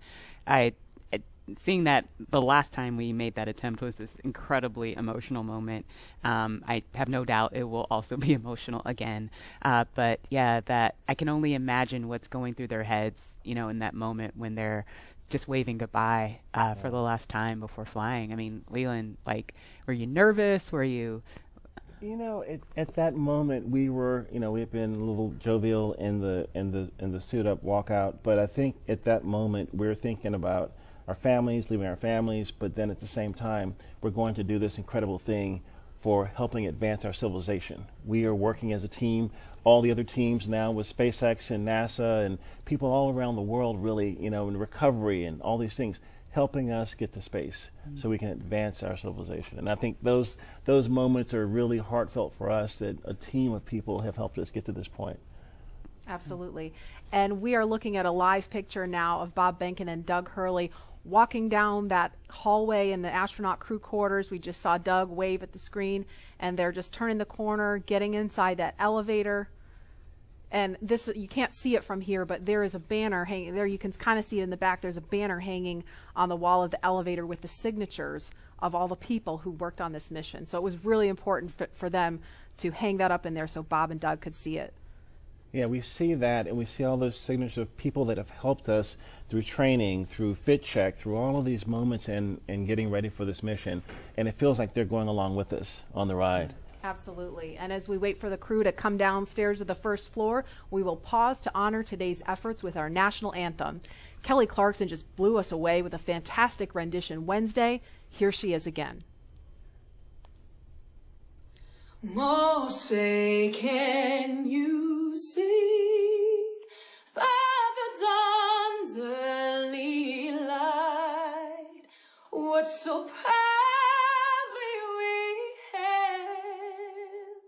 seeing that the last time we made that attempt was this incredibly emotional moment. I have no doubt it will also be emotional again. But yeah, that I can only imagine what's going through their heads, you know, in that moment when they're just waving goodbye for the last time before flying. I mean, Leland, like, were you nervous? Were you? You know, at that moment we were, you know, we had been a little jovial in the suit up walkout, but I think at that moment we were thinking about our families, leaving our families, but then at the same time we're going to do this incredible thing for helping advance our civilization. We are working as a team, all the other teams now with SpaceX and NASA and people all around the world really, you know, in recovery and all these things, helping us get to space so we can advance our civilization. And I think those moments are really heartfelt for us, that a team of people have helped us get to this point. Absolutely. And we are looking at a live picture now of Bob Behnken and Doug Hurley walking down that hallway in the astronaut crew quarters. We just saw Doug wave at the screen, and they're just turning the corner, getting inside that elevator. And this, you can't see it from here, but there is a banner hanging there. You can kind of see it in the back. There's a banner hanging on the wall of the elevator with the signatures of all the people who worked on this mission. So it was really important for them to hang that up in there so Bob and Doug could see it. Yeah, we see that, and we see all those signatures of people that have helped us through training, through fit check, through all of these moments and getting ready for this mission. And it feels like they're going along with us on the ride. Absolutely. And as we wait for the crew to come downstairs to the first floor, we will pause to honor today's efforts with our national anthem. Kelly Clarkson just blew us away with a fantastic rendition Wednesday. Here she is again. Say, can you see by the dawn's early light what so proudly we hailed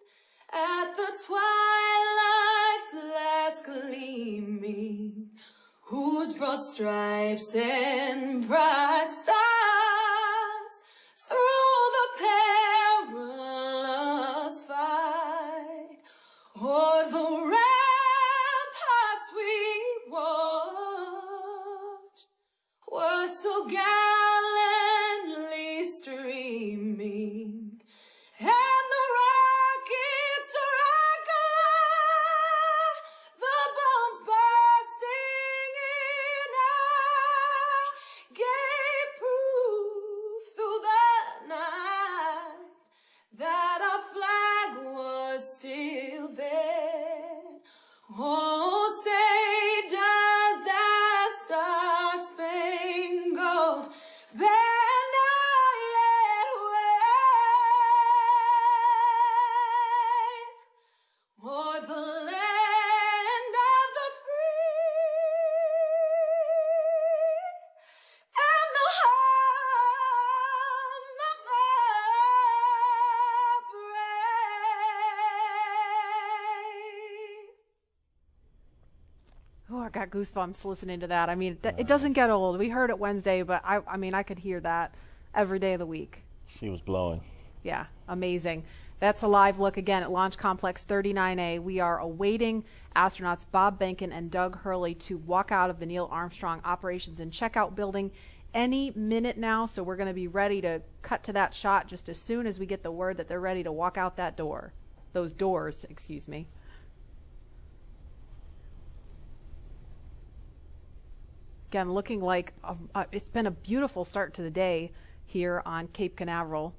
at the twilight's last gleaming, whose broad stripes and bright stars through the perilous fight o'er the ramparts we watched were so gallantly streaming, and the rockets regular, the bombs bursting in our gate. I got goosebumps listening to that. I mean, it doesn't get old. We heard it Wednesday, but I mean, I could hear that every day of the week. She was blowing. Yeah, amazing. That's a live look again at Launch Complex 39A. We are awaiting astronauts Bob Behnken and Doug Hurley to walk out of the Neil Armstrong Operations and Checkout building any minute now. So we're going to be ready to cut to that shot just as soon as we get the word that they're ready to walk out that door. Those doors, excuse me. Again, looking like it's been a beautiful start to the day here on Cape Canaveral.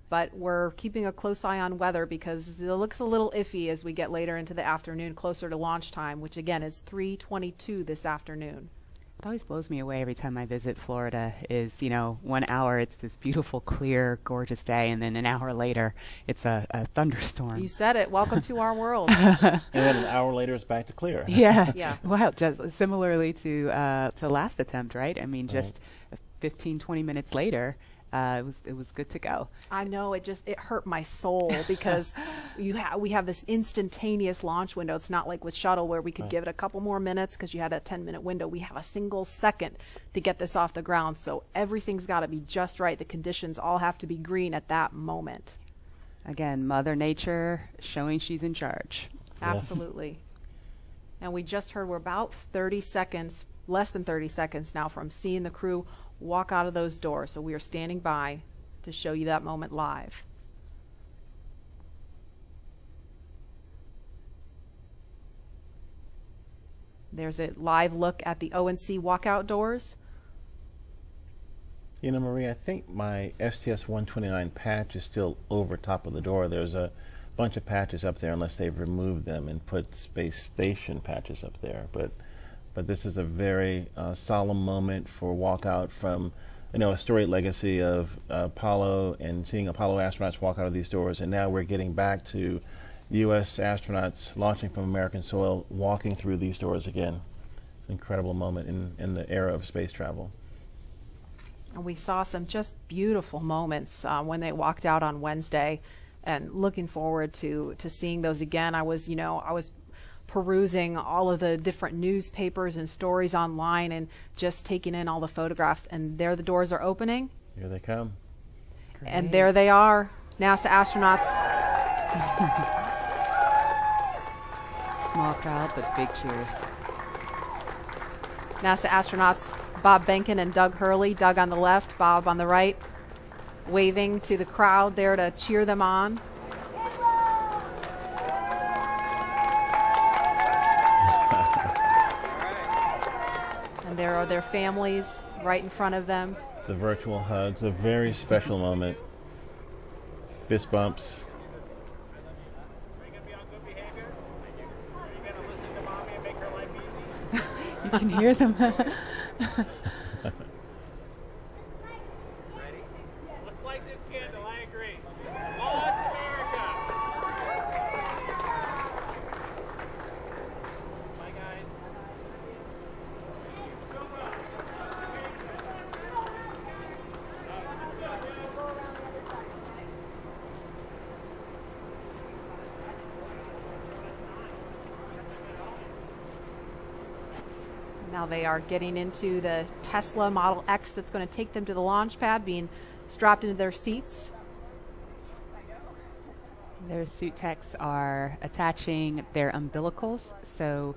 But we're keeping a close eye on weather because it looks a little iffy as we get later into the afternoon, closer to launch time, which again is 3:22 this afternoon. It always blows me away every time I visit Florida is, 1 hour it's this beautiful, clear, gorgeous day, and then an hour later it's a thunderstorm. You said it. Welcome to our world. And then an hour later it's back to clear. Yeah. Yeah. Wow. Just similarly to last attempt, right? I mean, just 15, 20 minutes later, it was good to go. I know, it hurt my soul because we have this instantaneous launch window. It's not like with shuttle where we could give it a couple more minutes because you had a 10-minute window. We have a single second to get this off the ground, so everything's got to be just right. The conditions all have to be green at that moment. Again, Mother Nature showing she's in charge. Absolutely. And we just heard we're about 30 seconds, less than 30 seconds now from seeing the crew walk out of those doors. So we are standing by to show you that moment live. There's a live look at the O&C walkout doors. You know, Marie, I think my STS-129 patch is still over top of the door. There's a bunch of patches up there unless they've removed them and put space station patches up there. But this is a very solemn moment for walkout from, a storied legacy of Apollo and seeing Apollo astronauts walk out of these doors. And now we're getting back to U.S. astronauts launching from American soil, walking through these doors again. It's an incredible moment in the era of space travel. And we saw some just beautiful moments when they walked out on Wednesday, and looking forward to seeing those again. I was perusing all of the different newspapers and stories online and just taking in all the photographs, and there the doors are opening. Here they come. Great. And there they are, NASA astronauts. Small crowd, but big cheers. NASA astronauts Bob Behnken and Doug Hurley, Doug on the left, Bob on the right, waving to the crowd there to cheer them on. And there are their families right in front of them. The virtual hugs, a very special moment. Fist bumps. You can hear them. Let's light this candle, I agree. Launch America! Bye, guys. Now they are getting into the Tesla Model X that's going to take them to the launch pad, being strapped into their seats. Their suit techs are attaching their umbilicals, so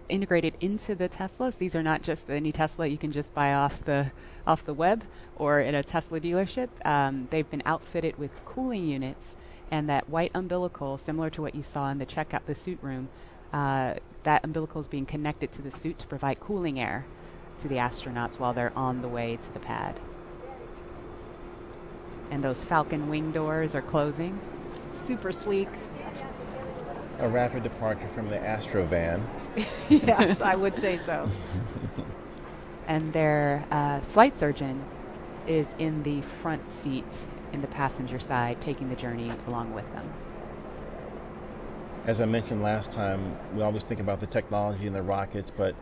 integrated into the Teslas. These are not just any Tesla you can just buy off the web or in a Tesla dealership. They've been outfitted with cooling units, and that white umbilical, similar to what you saw in the suit room, that umbilical is being connected to the suit to provide cooling air to the astronauts while they're on the way to the pad. And those Falcon wing doors are closing. Super sleek. A rapid departure from the Astro van. Yes, I would say so. And their flight surgeon is in the front seat in the passenger side, taking the journey along with them. As I mentioned last time, we always think about the technology and the rockets, but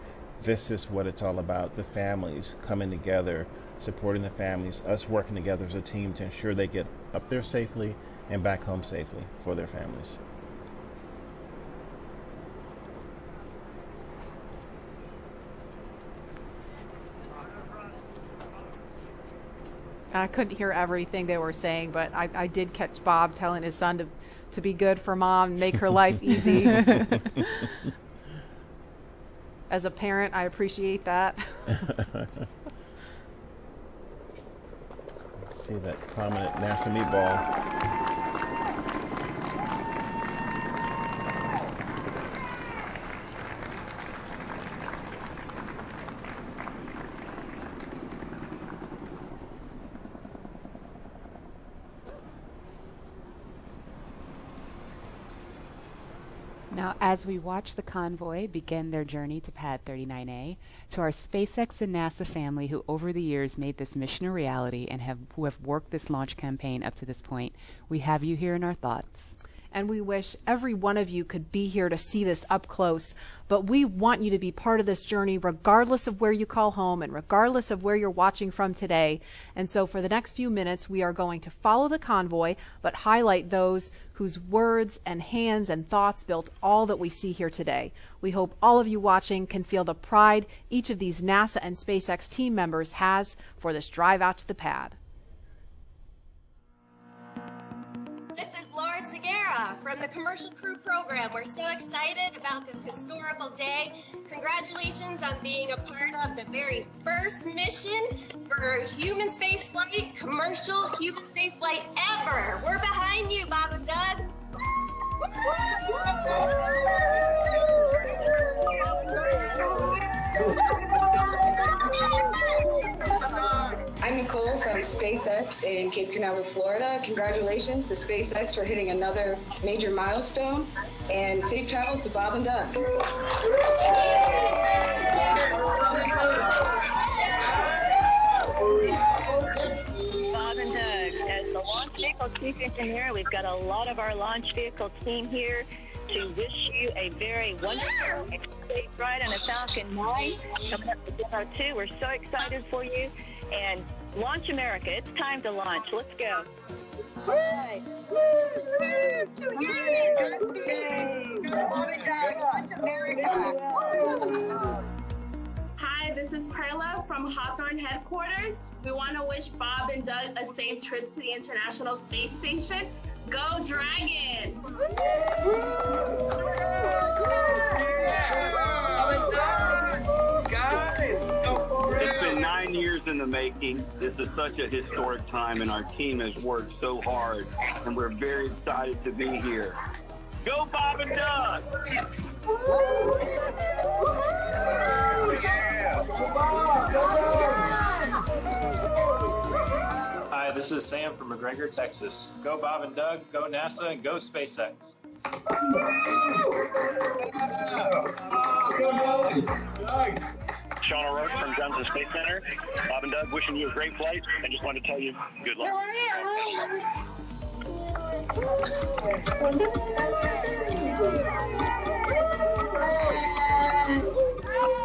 this is what it's all about. The families coming together, supporting the families, us working together as a team to ensure they get up there safely and back home safely for their families. I couldn't hear everything they were saying, but I did catch Bob telling his son to be good for Mom and make her life easy. As a parent, I appreciate that. Let's see that prominent NASA meatball. Now, as we watch the convoy begin their journey to Pad 39A, to our SpaceX and NASA family who over the years made this mission a reality and who have worked this launch campaign up to this point, we have you here in our thoughts. And we wish every one of you could be here to see this up close. But we want you to be part of this journey regardless of where you call home and regardless of where you're watching from today. And so for the next few minutes, we are going to follow the convoy, but highlight those whose words and hands and thoughts built all that we see here today. We hope all of you watching can feel the pride each of these NASA and SpaceX team members has for this drive out to the pad. This is Laura Segura from the Commercial Crew Program. We're so excited about this historical day. Congratulations on being a part of the very first mission for human spaceflight, commercial human spaceflight ever. We're behind you, Bob and Doug. I'm Nicole from SpaceX in Cape Canaveral, Florida. Congratulations to SpaceX for hitting another major milestone, and safe travels to Bob and Doug. Bob and Doug, as the launch vehicle chief engineer, we've got a lot of our launch vehicle team here to wish you a very wonderful safe ride on a Falcon 9 coming up to Demo 2. We're so excited for you. And launch America. It's time to launch. Let's go. Right. Hi, this is Perla from Hawthorne headquarters. We want to wish Bob and Doug a safe trip to the International Space Station. Go Dragon! It's been 9 years in the making. This is such a historic time, and our team has worked so hard, and we're very excited to be here. Go Bob and Doug! Hi, this is Sam from McGregor, Texas. Go Bob and Doug, go NASA, and go SpaceX. Sean O'Rourke from Johnson Space Center. Bob and Doug, wishing you a great flight. I just wanted to tell you good luck.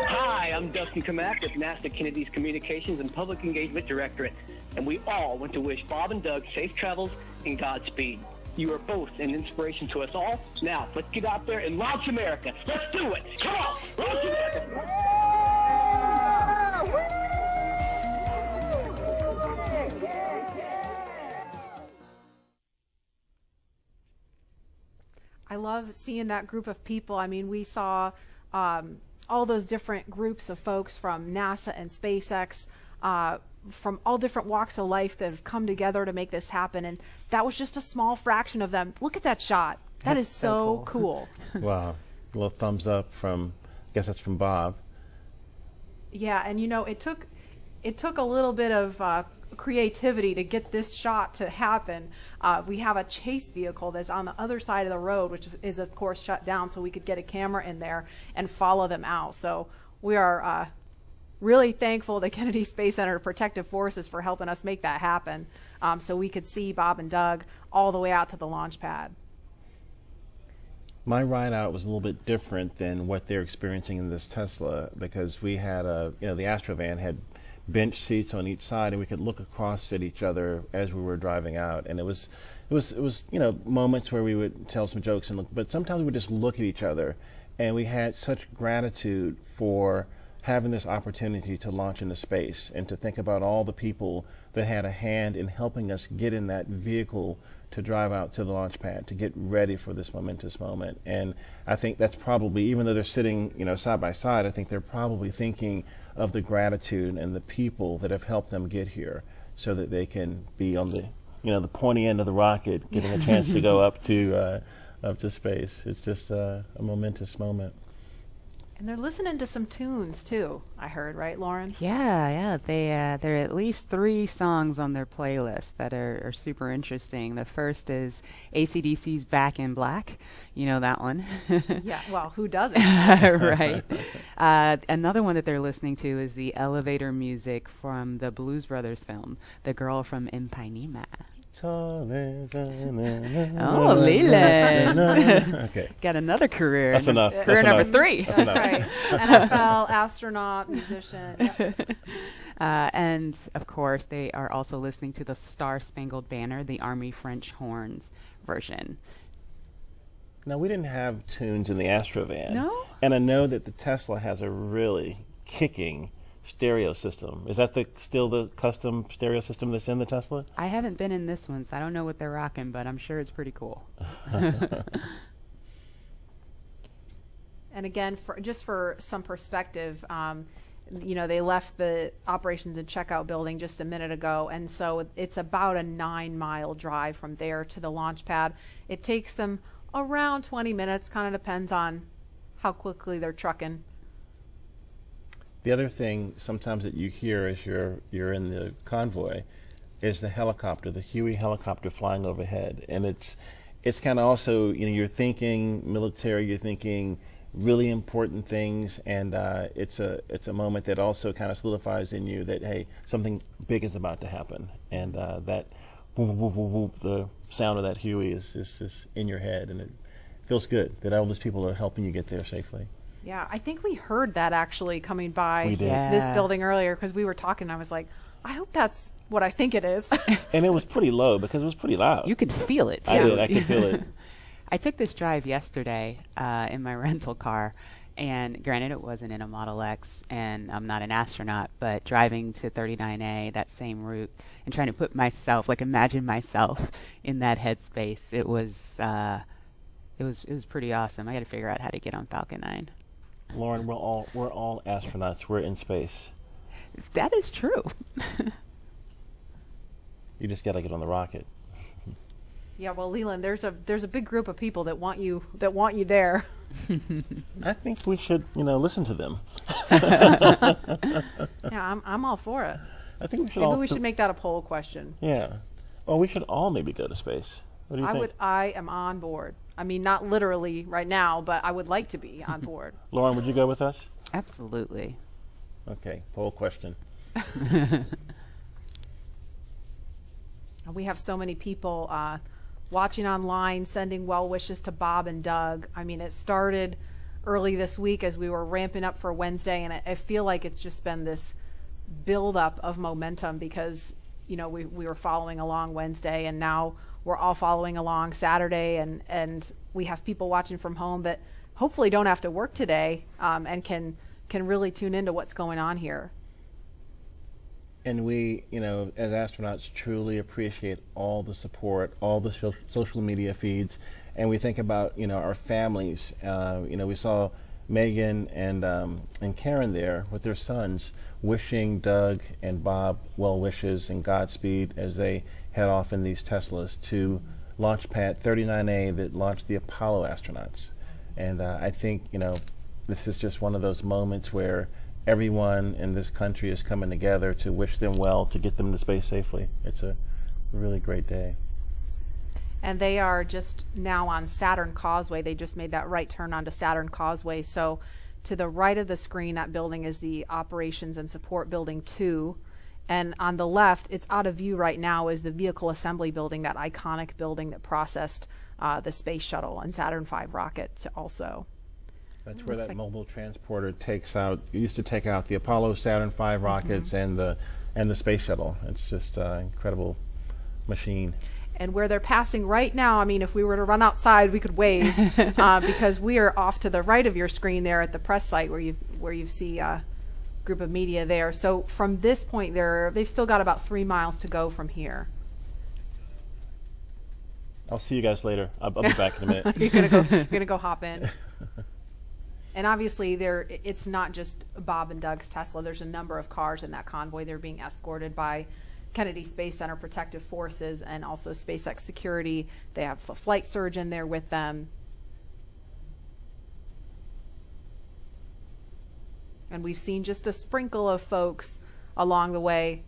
Hi, I'm Dustin Kamak with NASA Kennedy's Communications and Public Engagement Directorate, and we all want to wish Bob and Doug safe travels and Godspeed. You are both an inspiration to us all. Now, let's get out there and launch America. Let's do it. Come on, launch America. I love seeing that group of people. I mean, we saw all those different groups of folks from NASA and SpaceX, from all different walks of life that have come together to make this happen. And that was just a small fraction of them. Look at that shot. That's so cool. Wow. A little thumbs up from, I guess that's from Bob. Yeah, and you know, it took a little bit of creativity to get this shot to happen. We have a chase vehicle that's on the other side of the road, which is of course shut down, so we could get a camera in there and follow them out. So we are really thankful to Kennedy Space Center Protective Forces for helping us make that happen, so we could see Bob and Doug all the way out to the launch pad. My ride out was a little bit different than what they're experiencing in this Tesla, because we had the Astrovan had bench seats on each side, and we could look across at each other as we were driving out. And it was moments where we would tell some jokes and look, but sometimes we would just look at each other, and we had such gratitude for having this opportunity to launch into space and to think about all the people that had a hand in helping us get in that vehicle to drive out to the launch pad to get ready for this momentous moment. And I think that's probably, even though they're sitting, side by side, I think they're probably thinking of the gratitude and the people that have helped them get here so that they can be on the, the pointy end of the rocket, getting a chance to go up to space. It's just a momentous moment. And they're listening to some tunes too, I heard, right, Lauren? Yeah. There are at least 3 songs on their playlist that are super interesting. The first is AC/DC's Back in Black. You know that one. Yeah, well, who doesn't? Right. Another one that they're listening to is the elevator music from the Blues Brothers film, The Girl from Ipanema. Oh, Leland. Okay. Got another career. That's enough. Career number 3. That's right. NFL, astronaut, musician. Yep. And, of course, they are also listening to the Star Spangled Banner, the Army French Horns version. Now, we didn't have tunes in the Astrovan. No? And I know that the Tesla has a really kicking stereo system. Is that still the custom stereo system that's in the Tesla? I haven't been in this one, so I don't know what they're rocking, but I'm sure it's pretty cool. And again, just for some perspective, they left the operations and checkout building just a minute ago, and so it's about a 9-mile drive from there to the launch pad. It takes them around 20 minutes, kind of depends on how quickly they're trucking. The other thing sometimes that you hear as you're in the convoy is the helicopter, the Huey helicopter flying overhead. And it's kind of also, you're thinking military, you're thinking really important things, and it's a moment that also kind of solidifies in you that, hey, something big is about to happen. And that whoop, whoop, whoop, whoop, the sound of that Huey is in your head, and it feels good that all those people are helping you get there safely. Yeah, I think we heard that actually coming by this building earlier because we were talking. And I was like, I hope that's what I think it is. And it was pretty low because it was pretty loud. You could feel it, too. I did. I could feel it. I took this drive yesterday in my rental car, and granted it wasn't in a Model X, and I'm not an astronaut, but driving to 39A, that same route, and trying to put myself, imagine myself in that headspace, it was pretty awesome. I got to figure out how to get on Falcon 9. Lauren, we're all astronauts. We're in space. That is true. You just got to get on the rocket. Yeah, well, Leland, there's a big group of people that want you there. I think we should, listen to them. Yeah, I'm all for it. I think we should. Maybe we should make that a poll question. Yeah. Well, we should all maybe go to space. What do you think? I am on board. I mean, not literally right now, but I would like to be on board. Lauren, would you go with us? Absolutely. Okay, poll question. We have so many people watching online, sending well wishes to Bob and Doug. I mean, it started early this week as we were ramping up for Wednesday, and I feel like it's just been this buildup of momentum because, we were following along Wednesday, and now we're all following along Saturday, and we have people watching from home that hopefully don't have to work today and can really tune into what's going on here. And we, as astronauts, truly appreciate all the support, all the social media feeds, and we think about, our families. We saw Megan and Karen there with their sons, wishing Doug and Bob well wishes and Godspeed as they head off in these Teslas to launch pad 39A that launched the Apollo astronauts. And I think, this is just one of those moments where everyone in this country is coming together to wish them well, to get them to space safely. It's a really great day. And they are just now on Saturn Causeway. They just made that right turn onto Saturn Causeway. So to the right of the screen, that building is the Operations and Support Building 2. And on the left, it's out of view right now, is the Vehicle Assembly Building, that iconic building that processed the Space Shuttle and Saturn V rocket also. That's where that mobile transporter used to take out the Apollo, Saturn V rockets and the Space Shuttle. It's just an incredible machine. And where they're passing right now, I mean, if we were to run outside, we could wave because we are off to the right of your screen there at the press site where you see group of media there. So from this point they've still got about 3 miles to go from here. I'll see you guys later. I'll be back in a minute. You're gonna go hop in. And obviously it's not just Bob and Doug's Tesla. There's a number of cars in that convoy. They're being escorted by Kennedy Space Center Protective Forces and also SpaceX security. They have a flight surgeon there with them. And we've seen just a sprinkle of folks along the way.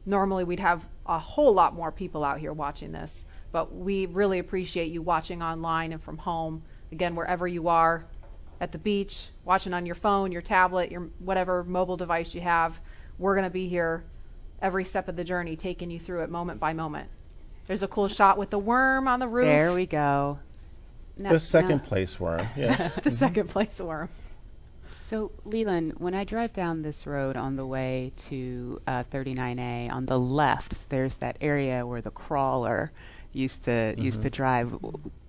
Normally we'd have a whole lot more people out here watching this, but we really appreciate you watching online and from home. Again, wherever you are, at the beach, watching on your phone, your tablet, your whatever mobile device you have, we're going to be here every step of the journey, taking you through it moment by moment. There's a cool shot with the worm on the roof. There we go. The second place worm, yes. The second place worm. So, Leland, when I drive down this road on the way to 39A, on the left, there's that area where the crawler used to drive.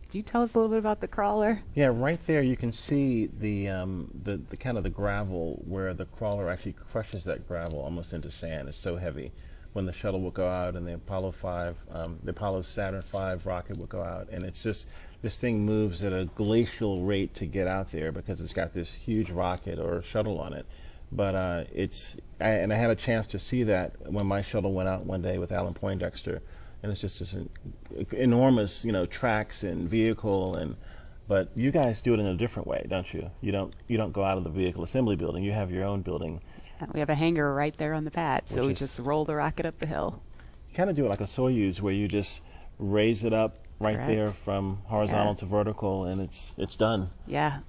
Can you tell us a little bit about the crawler? Yeah, right there you can see the kind of the gravel where the crawler actually crushes that gravel almost into sand. It's so heavy. When the shuttle will go out and the Apollo Saturn V rocket will go out, and it's just, this thing moves at a glacial rate to get out there because it's got this huge rocket or shuttle on it. But I had a chance to see that when my shuttle went out one day with Alan Poindexter. And it's just this enormous, tracks and vehicle, but you guys do it in a different way, don't you? You don't go out of the vehicle assembly building. You have your own building. Yeah, we have a hangar right there on the pad, so we just roll the rocket up the hill. You kind of do it like a Soyuz, where you just raise it up right there from horizontal to vertical, and it's done. Yeah.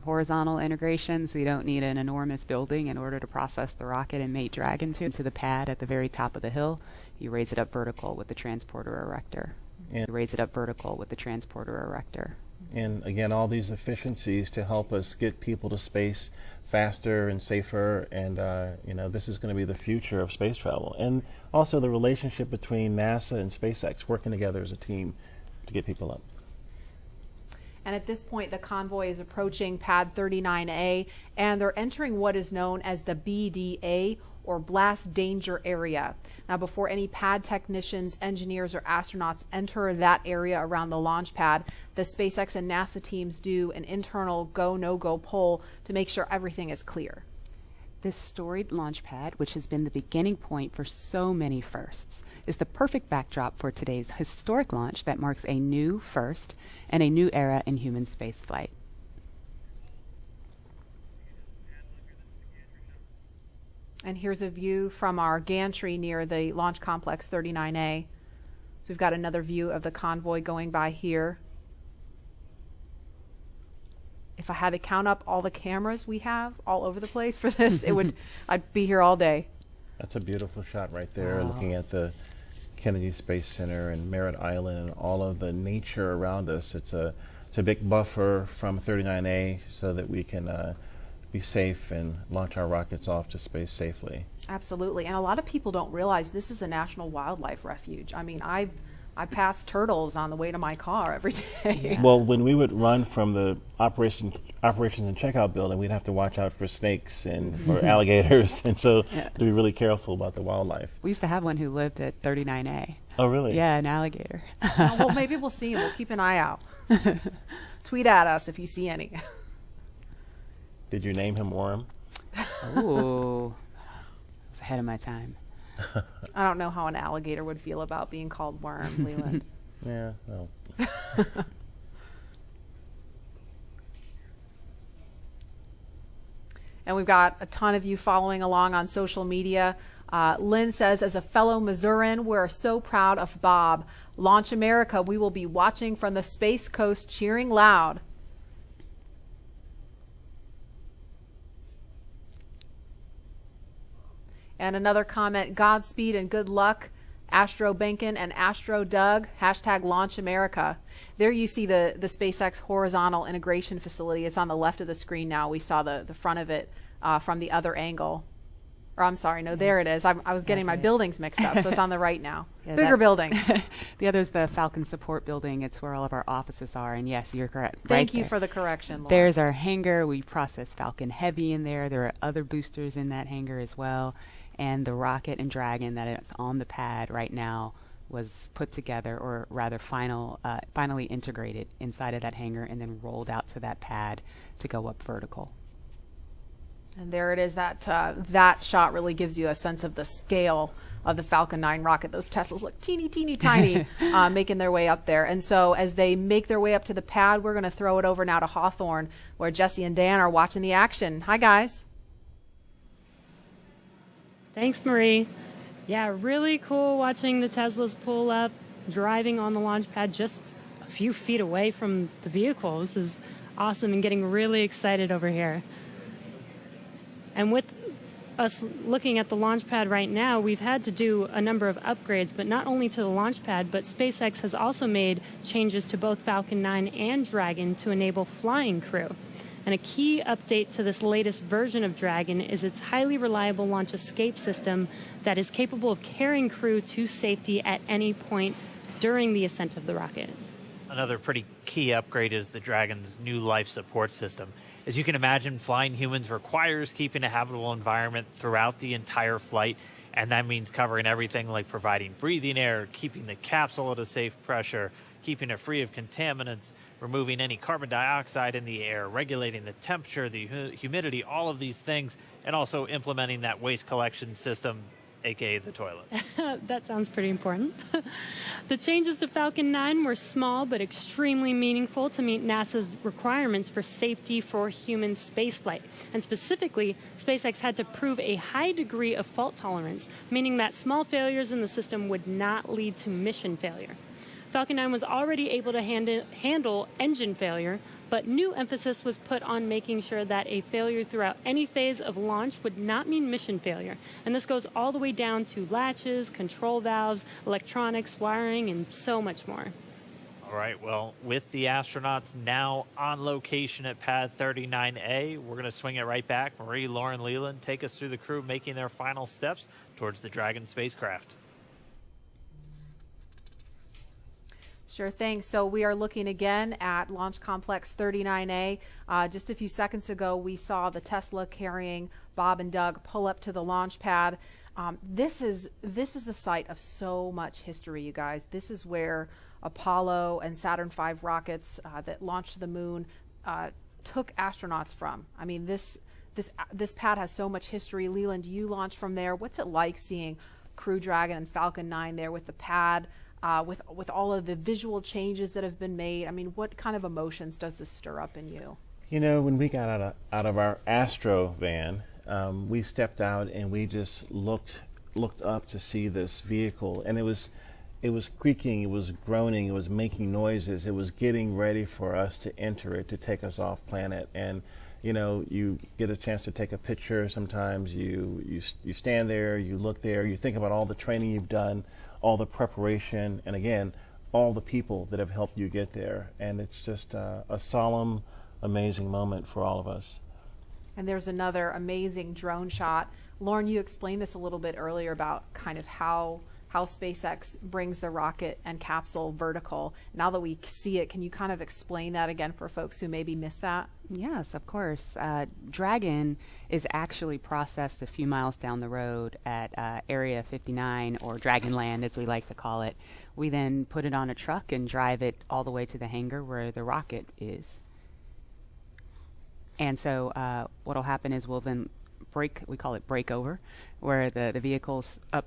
Horizontal integration, so you don't need an enormous building in order to process the rocket and mate Dragon to the pad at the very top of the hill. You raise it up vertical with the transporter erector. You raise it up vertical with the transporter erector. And again, all these efficiencies to help us get people to space faster and safer, and this is going to be the future of space travel. And also the relationship between NASA and SpaceX, working together as a team to get people up. And at this point, the convoy is approaching pad 39A, and they're entering what is known as the BDA, or blast danger area. Now, before any pad technicians, engineers, or astronauts enter that area around the launch pad, the SpaceX and NASA teams do an internal go, no-go poll to make sure everything is clear. This storied launch pad, which has been the beginning point for so many firsts, is the perfect backdrop for today's historic launch that marks a new first and a new era in human spaceflight. And here's a view from our gantry near the Launch Complex 39A. So we've got another view of the convoy going by here. If I had to count up all the cameras we have all over the place for this, I'd be here all day. That's a beautiful shot right there, looking at the Kennedy Space Center and Merritt Island and all of the nature around us. It's a big buffer from 39A so that we can be safe and launch our rockets off to space safely. Absolutely. And a lot of people don't realize this is a national wildlife refuge. I mean, I pass turtles on the way to my car every day. Well, when we would run from the operations and checkout building, we'd have to watch out for snakes and for alligators, and so to be really careful about the wildlife. We used to have one who lived at 39A. Oh, really? Yeah, an alligator. Well, maybe we'll see him. We'll keep an eye out. Tweet at us if you see any. Did you name him Worm? Ooh, I was ahead of my time. I don't know how an alligator would feel about being called Worm, Leland. Yeah, well. And we've got a ton of you following along on social media. Lynn says, as a fellow Missourian, we're so proud of Bob. Launch America, we will be watching from the Space Coast, cheering loud. And another comment, Godspeed and good luck, Astro Behnken and Astro Doug, hashtag Launch America. There you see the SpaceX horizontal integration facility. It's on the left of the screen now. We saw the front of it from the other angle. Or I'm sorry, no, there it is. I was getting my buildings mixed up, so it's on the right now. Yeah, Bigger building. The other is the Falcon Support Building. It's where all of our offices are. And yes, you're correct. Thank right you there. for the correction, Laura. There's our hangar. We process Falcon Heavy in there. There are other boosters in that hangar as well. And the rocket and Dragon that is on the pad right now was put together, or rather finally integrated inside of that hangar and then rolled out to that pad to go up vertical. And there it is. That shot really gives you a sense of the scale of the Falcon 9 rocket. Those Teslas look teeny, teeny, tiny, making their way up there. And so as they make their way up to the pad, we're going to throw it over now to Hawthorne, where Jesse and Dan are watching the action. Hi, guys. Thanks, Marie. Yeah, really cool watching the Teslas pull up, driving on the launch pad just a few feet away from the vehicle. This is awesome and getting really excited over here. And with us looking at the launch pad right now, we've had to do a number of upgrades, but not only to the launch pad, but SpaceX has also made changes to both Falcon 9 and Dragon to enable flying crew. And a key update to this latest version of Dragon is its highly reliable launch escape system that is capable of carrying crew to safety at any point during the ascent of the rocket. Another pretty key upgrade is the Dragon's new life support system. As you can imagine, flying humans requires keeping a habitable environment throughout the entire flight, and that means covering everything like providing breathing air, keeping the capsule at a safe pressure, keeping it free of contaminants, removing any carbon dioxide in the air, regulating the temperature, the humidity, all of these things, and also implementing that waste collection system, aka the toilet. That sounds pretty important. The changes to Falcon 9 were small but extremely meaningful to meet NASA's requirements for safety for human spaceflight. And specifically, SpaceX had to prove a high degree of fault tolerance, meaning that small failures in the system would not lead to mission failure. Falcon 9 was already able to handle engine failure, but new emphasis was put on making sure that a failure throughout any phase of launch would not mean mission failure. And this goes all the way down to latches, control valves, electronics, wiring, and so much more. All right, well, with the astronauts now on location at Pad 39A, we're going to swing it right back. Marie, Lauren, Leland, take us through the crew making their final steps towards the Dragon spacecraft. Sure thing. So we are looking again at Launch Complex 39A. Just a few seconds ago, we saw the Tesla carrying Bob and Doug pull up to the launch pad. This is the site of so much history, you guys. This is where Apollo and Saturn V rockets that launched to the moon took astronauts from. I mean, this pad has so much history. Leland, you launched from there. What's it like seeing Crew Dragon and Falcon 9 there with the pad? With all of the visual changes that have been made, I mean, what kind of emotions does this stir up in you? You know, when we got out of our Astro van, we stepped out and we just looked up to see this vehicle, and it was creaking, it was groaning, it was making noises, it was getting ready for us to enter it, to take us off planet. And you know, you get a chance to take a picture. Sometimes you stand there, you look there, you think about all the training you've done, all the preparation, and again, all the people that have helped you get there. And it's just a solemn, amazing moment for all of us. And there's another amazing drone shot. Lauren, you explained this a little bit earlier about kind of how SpaceX brings the rocket and capsule vertical. Now that we see it, can you kind of explain that again for folks who maybe missed that? Yes, of course. Dragon is actually processed a few miles down the road at Area 59, or Dragonland as we like to call it. We then put it on a truck and drive it all the way to the hangar where the rocket is. And so what will happen is we'll then we call it break over, where the vehicle's up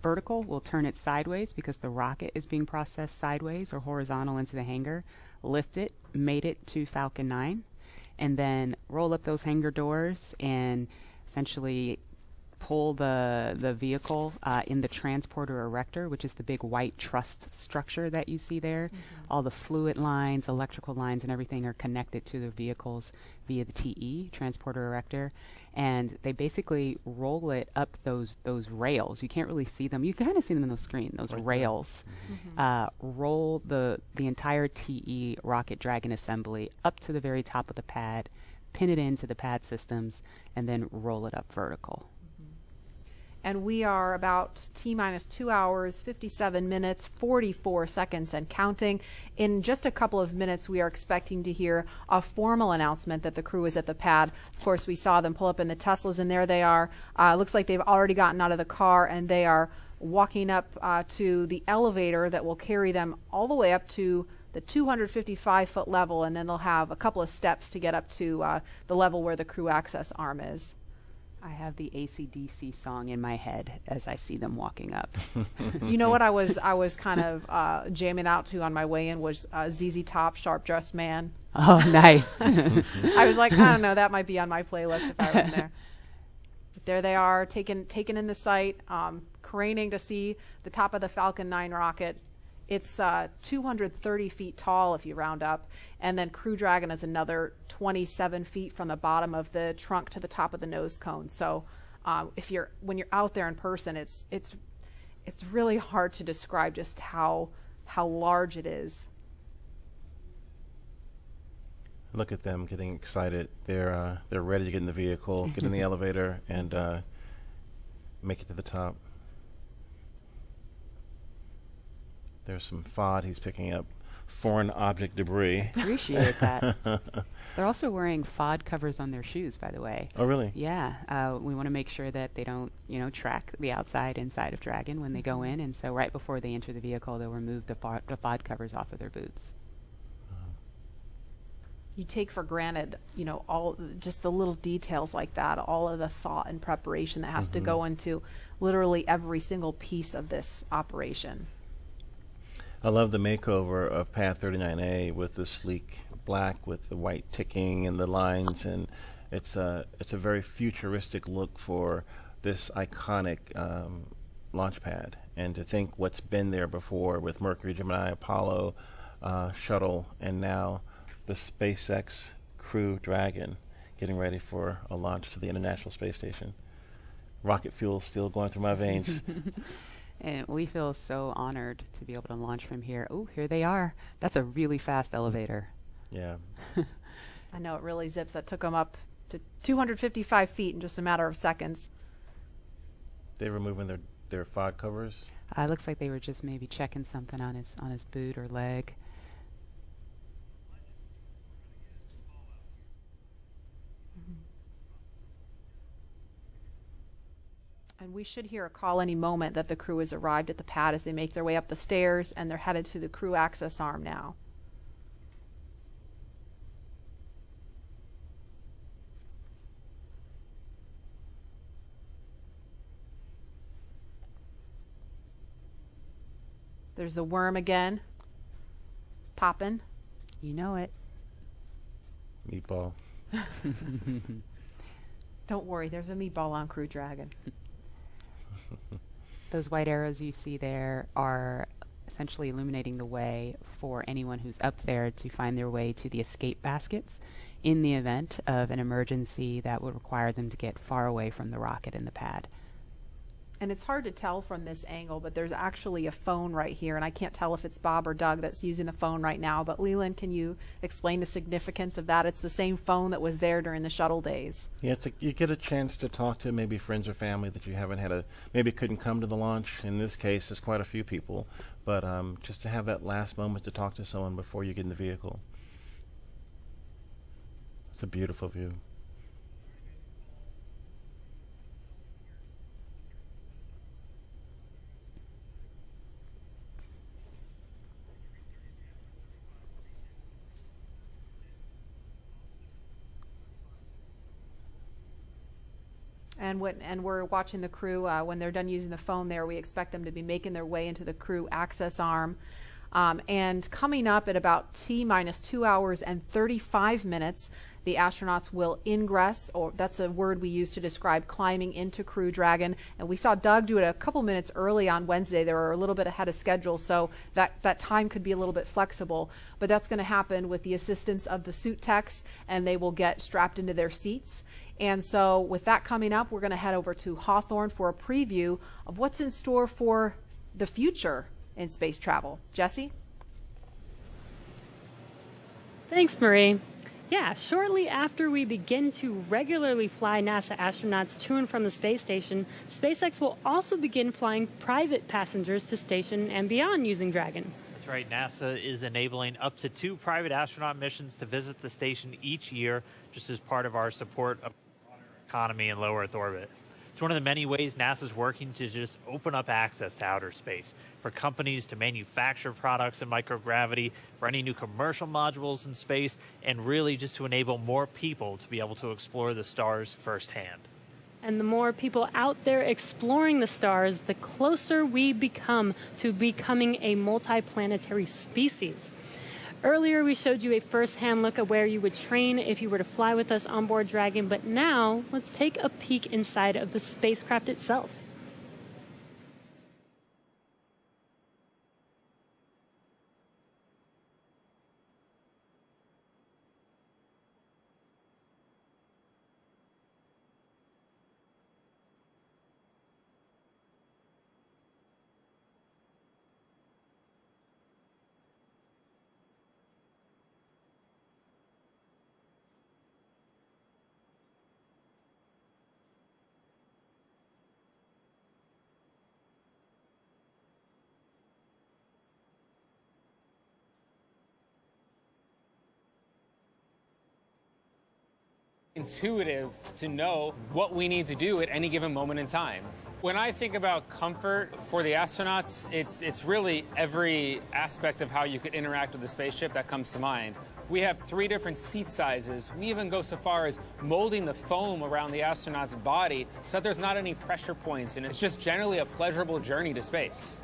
vertical, we'll turn it sideways because the rocket is being processed sideways or horizontal into the hangar, lift it, mate it to Falcon 9, and then roll up those hangar doors and essentially pull the vehicle in the transporter erector, which is the big white truss structure that you see there. Mm-hmm. All the fluid lines, electrical lines, and everything are connected to the vehicles via the TE, transporter erector. And they basically roll it up those rails. You can't really see them. You kind of see them in the screen, those rails. Mm-hmm. Roll the entire TE rocket Dragon assembly up to the very top of the pad, pin it into the pad systems, and then roll it up vertical. and we are about T-minus 2 hours, 57 minutes, 44 seconds and counting. In just a couple of minutes, we are expecting to hear a formal announcement that the crew is at the pad. Of course, we saw them pull up in the Teslas, and there they are. Looks like they've already gotten out of the car, and they are walking up to the elevator that will carry them all the way up to the 255-foot level, and then they'll have a couple of steps to get up to the level where the crew access arm is. I have the AC/DC song in my head as I see them walking up. You know what I was kind of jamming out to on my way in was ZZ Top, Sharp Dressed Man. Oh, nice. I was like, I don't know, that might be on my playlist if I were in there. But there they are, taken in the sight, craning to see the top of the Falcon 9 rocket. It's 230 feet tall if you round up, and then Crew Dragon is another 27 feet from the bottom of the trunk to the top of the nose cone. So when you're out there in person, it's really hard to describe just how large it is. Look at them getting excited. They're ready to get in the vehicle, get in the elevator, and make it to the top. There's some FOD. He's picking up foreign object debris. Appreciate that. They're also wearing FOD covers on their shoes, by the way. Oh, really? Yeah. We want to make sure that they don't, track the inside of Dragon when they go in. And so right before they enter the vehicle, they'll remove the FOD covers off of their boots. You take for granted, all just the little details like that, all of the thought and preparation that has to go into literally every single piece of this operation. I love the makeover of Pad 39A with the sleek black with the white ticking and the lines, and it's a very futuristic look for this iconic launch pad. And to think what's been there before with Mercury, Gemini, Apollo, shuttle, and now the SpaceX Crew Dragon getting ready for a launch to the International Space Station. Rocket fuel still going through my veins. And we feel so honored to be able to launch from here. Oh, here they are. That's a really fast elevator. Yeah. I know, it really zips. That took them up to 255 feet in just a matter of seconds. They were removing their FOD covers? Looks like they were just maybe checking something on his boot or leg. And we should hear a call any moment that the crew has arrived at the pad as they make their way up the stairs, and they're headed to the crew access arm now. There's the worm again, popping. You know it. Meatball. Don't worry, there's a meatball on Crew Dragon. Those white arrows you see there are essentially illuminating the way for anyone who's up there to find their way to the escape baskets in the event of an emergency that would require them to get far away from the rocket and the pad. And it's hard to tell from this angle, but there's actually a phone right here, and I can't tell if it's Bob or Doug that's using a phone right now. But Leland, can you explain the significance of that? It's the same phone that was there during the shuttle days. Yeah, you get a chance to talk to maybe friends or family that you haven't had maybe couldn't come to the launch. In this case, it's quite a few people. But just to have that last moment to talk to someone before you get in the vehicle. It's a beautiful view. And we're watching the crew when they're done using the phone there. We expect them to be making their way into the crew access arm. And coming up at about T-minus 2 hours and 35 minutes, the astronauts will ingress, or that's a word we use to describe climbing into Crew Dragon. And we saw Doug do it a couple minutes early on Wednesday. They were a little bit ahead of schedule, so that time could be a little bit flexible. But that's going to happen with the assistance of the suit techs, and they will get strapped into their seats. And so with that coming up, we're going to head over to Hawthorne for a preview of what's in store for the future in space travel. Jesse? Thanks, Marie. Yeah, shortly after we begin to regularly fly NASA astronauts to and from the space station, SpaceX will also begin flying private passengers to station and beyond using Dragon. That's right. NASA is enabling up to 2 private astronaut missions to visit the station each year, just as part of our support of the economy in low Earth orbit. It's one of the many ways NASA's working to just open up access to outer space for companies to manufacture products in microgravity, for any new commercial modules in space, and really just to enable more people to be able to explore the stars firsthand. And the more people out there exploring the stars, the closer we become to becoming a multiplanetary species. Earlier, we showed you a first-hand look at where you would train if you were to fly with us on board Dragon, but now let's take a peek inside of the spacecraft itself. Intuitive to know what we need to do at any given moment in time. When I think about comfort for the astronauts, it's really every aspect of how you could interact with the spaceship that comes to mind. We have 3 different seat sizes. We even go so far as molding the foam around the astronaut's body so that there's not any pressure points, and it's just generally a pleasurable journey to space.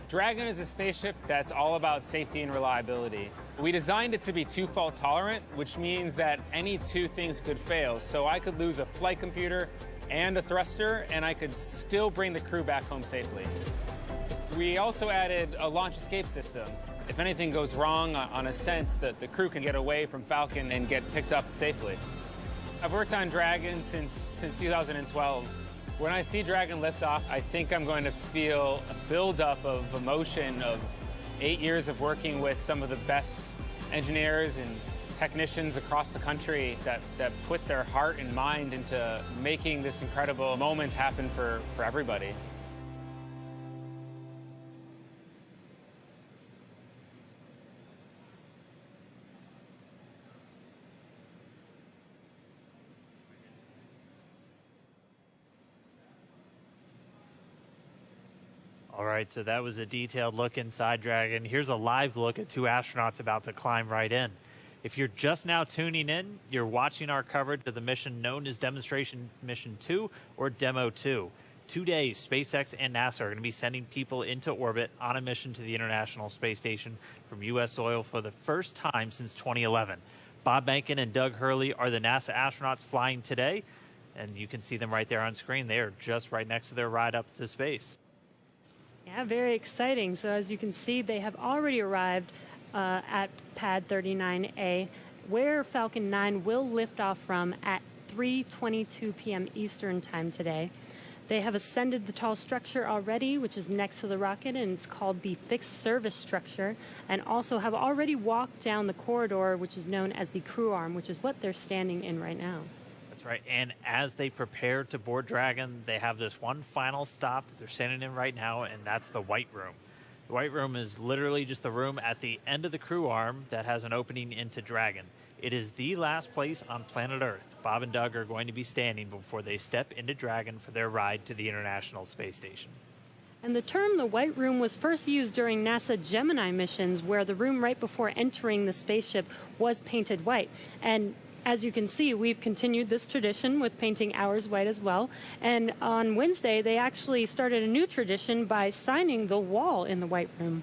Dragon is a spaceship that's all about safety and reliability. We designed it to be 2 fault tolerant, which means that any 2 things could fail. So I could lose a flight computer and a thruster, and I could still bring the crew back home safely. We also added a launch escape system. If anything goes wrong on ascent, the crew can get away from Falcon and get picked up safely. I've worked on Dragon since 2012. When I see Dragon lift off, I think I'm going to feel a buildup of emotion of 8 years of working with some of the best engineers and technicians across the country that put their heart and mind into making this incredible moment happen for everybody. All right, so that was a detailed look inside Dragon. Here's a live look at 2 astronauts about to climb right in. If you're just now tuning in, you're watching our coverage of the mission known as Demonstration Mission 2 or Demo 2. 2 days, SpaceX and NASA are going to be sending people into orbit on a mission to the International Space Station from U.S. soil for the first time since 2011. Bob Behnken and Doug Hurley are the NASA astronauts flying today, and you can see them right there on screen. They are just right next to their ride up to space. Yeah, very exciting. So as you can see, they have already arrived at pad 39A, where Falcon 9 will lift off from at 3:22 p.m. Eastern time today. They have ascended the tall structure already, which is next to the rocket, and it's called the fixed service structure, and also have already walked down the corridor, which is known as the crew arm, which is what they're standing in right now. That's right. And as they prepare to board Dragon, they have this one final stop that they're standing in right now, and that's the White Room. The White Room is literally just the room at the end of the crew arm that has an opening into Dragon. It is the last place on planet Earth Bob and Doug are going to be standing before they step into Dragon for their ride to the International Space Station. And the term the White Room was first used during NASA Gemini missions, where the room right before entering the spaceship was painted white. And as you can see, we've continued this tradition with painting ours white as well. And on Wednesday, they actually started a new tradition by signing the wall in the White Room.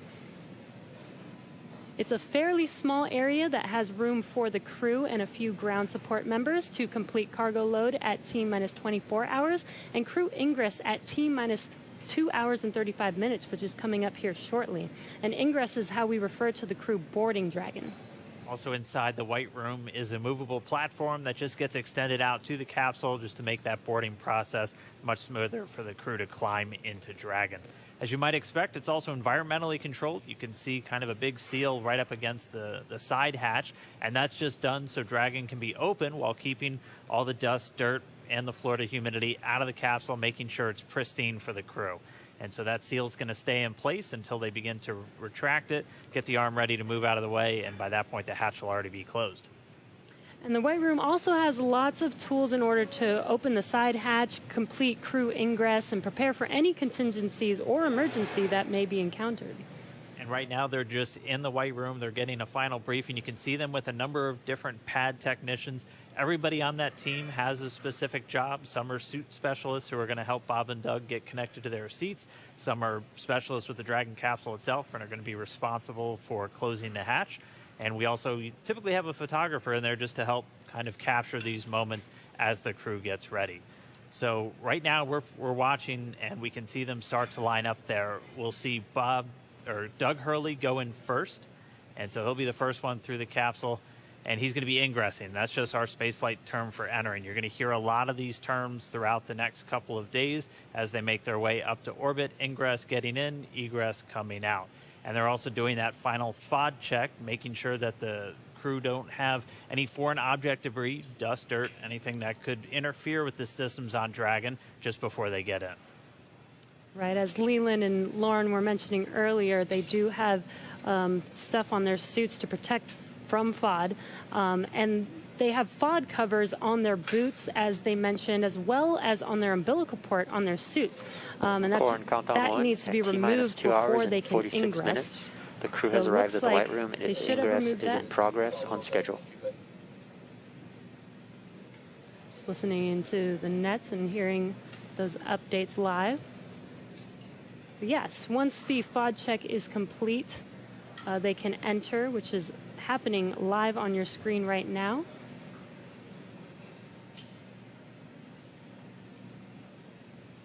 It's a fairly small area that has room for the crew and a few ground support members to complete cargo load at T-minus 24 hours and crew ingress at T-minus 2 hours and 35 minutes, which is coming up here shortly. And ingress is how we refer to the crew boarding Dragon. Also inside the White Room is a movable platform that just gets extended out to the capsule just to make that boarding process much smoother for the crew to climb into Dragon. As you might expect, it's also environmentally controlled. You can see kind of a big seal right up against the side hatch, and that's just done so Dragon can be open while keeping all the dust, dirt, and the Florida humidity out of the capsule, making sure it's pristine for the crew. And so that seal is going to stay in place until they begin to retract it, get the arm ready to move out of the way, and by that point the hatch will already be closed. And the White Room also has lots of tools in order to open the side hatch, complete crew ingress, and prepare for any contingencies or emergency that may be encountered. And right now they're just in the White Room. They're getting a final briefing. You can see them with a number of different pad technicians. Everybody on that team has a specific job. Some are suit specialists who are going to help Bob and Doug get connected to their seats. Some are specialists with the Dragon capsule itself and are going to be responsible for closing the hatch. And we also typically have a photographer in there just to help kind of capture these moments as the crew gets ready. So right now we're watching, and we can see them start to line up there. We'll see Doug Hurley go in first, and so he'll be the first one through the capsule, and he's going to be ingressing. That's just our spaceflight term for entering. You're going to hear a lot of these terms throughout the next couple of days as they make their way up to orbit. Ingress getting in, egress coming out. And they're also doing that final FOD check, making sure that the crew don't have any foreign object debris, dust, dirt, anything that could interfere with the systems on Dragon just before they get in. Right, as Leland and Lauren were mentioning earlier, they do have stuff on their suits to protect from FOD, and they have FOD covers on their boots, as they mentioned, as well as on their umbilical port on their suits. And that needs to be removed before they can ingress. The crew has arrived at the White Room, and its ingress is in progress on schedule. Just listening into the nets and hearing those updates live. But yes, once the FOD check is complete, they can enter, which is happening live on your screen right now.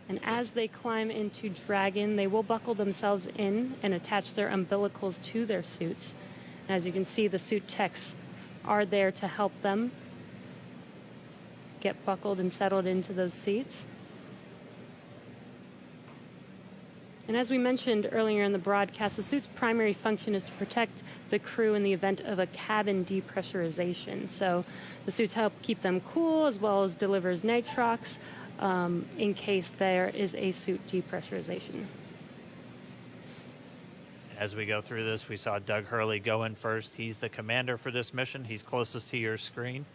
And as they climb into Dragon, they will buckle themselves in and attach their umbilicals to their suits. And as you can see, the suit techs are there to help them get buckled and settled into those seats. And as we mentioned earlier in the broadcast, the suit's primary function is to protect the crew in the event of a cabin depressurization. So the suits help keep them cool, as well as delivers nitrox in case there is a suit depressurization. As we go through this, we saw Doug Hurley go in first. He's the commander for this mission. He's closest to your screen.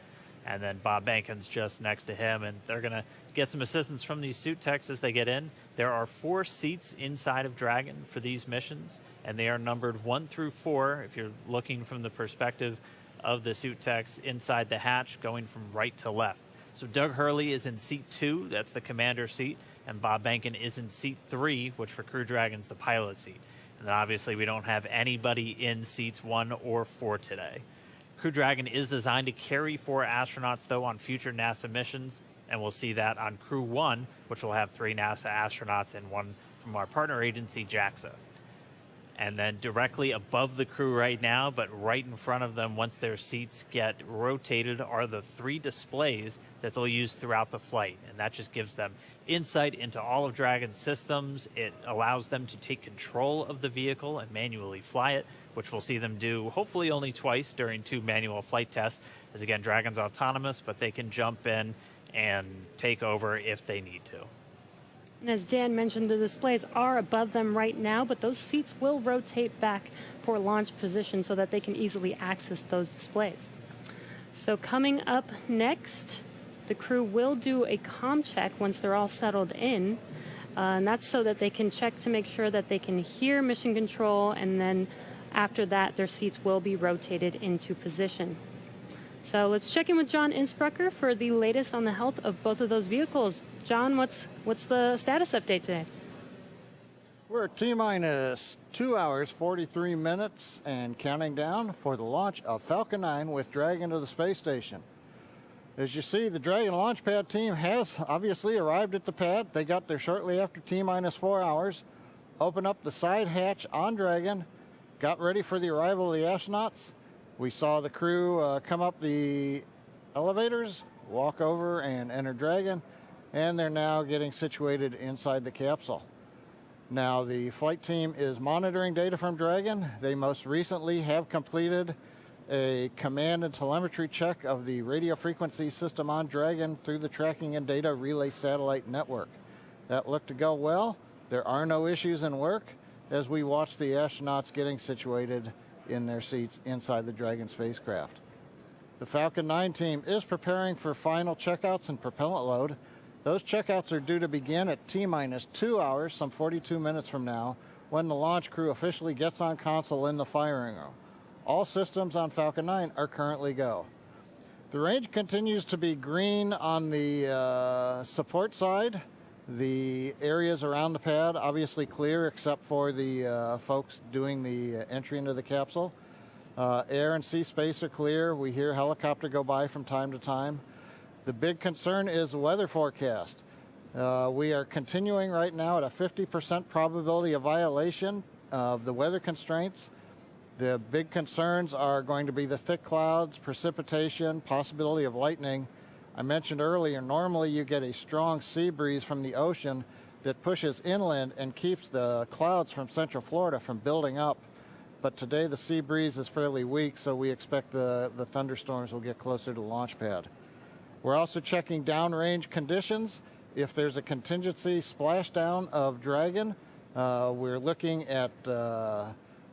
And then Bob Behnken's just next to him, and they're going to get some assistance from these suit techs as they get in. There are 4 seats inside of Dragon for these missions, and they are numbered 1 through 4 if you're looking from the perspective of the suit techs inside the hatch, going from right to left. So Doug Hurley is in seat 2, that's the commander seat, and Bob Behnken is in seat 3, which for Crew Dragon's the pilot seat. And then obviously we don't have anybody in seats 1 or 4 today. Crew Dragon is designed to carry 4 astronauts, though, on future NASA missions, and we'll see that on Crew 1, which will have 3 NASA astronauts and 1 from our partner agency, JAXA. And then directly above the crew right now, but right in front of them, once their seats get rotated, are the 3 displays that they'll use throughout the flight. And that just gives them insight into all of Dragon's systems. It allows them to take control of the vehicle and manually fly it, which we'll see them do hopefully only twice during 2 manual flight tests. As again, Dragon's autonomous, but they can jump in and take over if they need to. And as Dan mentioned, the displays are above them right now, but those seats will rotate back for launch position so that they can easily access those displays. So coming up next, the crew will do a comm check once they're all settled in. And that's so that they can check to make sure that they can hear mission control, and then after that, their seats will be rotated into position. So let's check in with John Innsbrucker for the latest on the health of both of those vehicles. John, what's the status update today? We're at T-minus 2 hours, 43 minutes, and counting down for the launch of Falcon 9 with Dragon to the space station. As you see, the Dragon launch pad team has obviously arrived at the pad. They got there shortly after T-minus 4 hours, opened up the side hatch on Dragon, got ready for the arrival of the astronauts. We saw the crew come up the elevators, walk over and enter Dragon, and they're now getting situated inside the capsule. Now, the flight team is monitoring data from Dragon. They most recently have completed a command and telemetry check of the radio frequency system on Dragon through the tracking and data relay satellite network. That looked to go well. There are no issues in work as we watch the astronauts getting situated in their seats inside the Dragon spacecraft. The Falcon 9 team is preparing for final checkouts and propellant load. Those checkouts are due to begin at T-minus 2 hours, some 42 minutes from now, when the launch crew officially gets on console in the firing room. All systems on Falcon 9 are currently go. The range continues to be green on the support side. The areas around the pad obviously clear except for the folks doing the entry into the capsule. Air and sea space are clear. We hear helicopter go by from time to time. The big concern is the weather forecast. We are continuing right now at a 50% probability of violation of the weather constraints. The big concerns are going to be the thick clouds, precipitation, possibility of lightning. I mentioned earlier, normally you get a strong sea breeze from the ocean that pushes inland and keeps the clouds from Central Florida from building up. But today the sea breeze is fairly weak, so we expect the thunderstorms will get closer to the launch pad. We're also checking downrange conditions. If there's a contingency splashdown of Dragon, we're looking at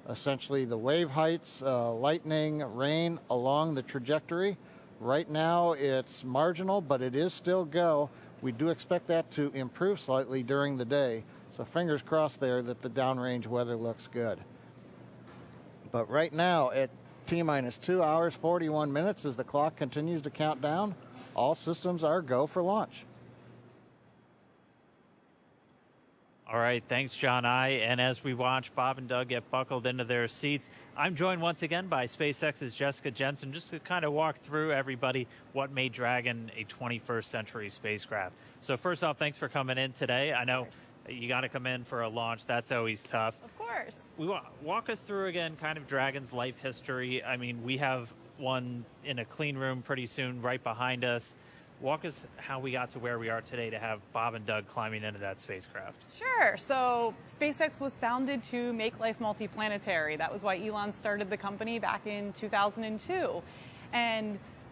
essentially the wave heights, lightning, rain along the trajectory. Right now it's marginal, but it is still go. We do expect that to improve slightly during the day. So fingers crossed there that the downrange weather looks good. But right now at T-minus 2 hours, 41 minutes as the clock continues to count down, all systems are go for launch. All right, thanks, John I. And as we watch Bob and Doug get buckled into their seats, I'm joined once again by SpaceX's Jessica Jensen, just to kind of walk through everybody what made Dragon a 21st century spacecraft. So first off, thanks for coming in today. I know you got to come in for a launch. That's always tough. Of course. Walk us through again kind of Dragon's life history. I mean, we have one in a clean room pretty soon right behind us. Walk us how we got to where we are today to have Bob and Doug climbing into that spacecraft. Sure. So SpaceX was founded to make life multiplanetary. That was why Elon started the company back in 2002.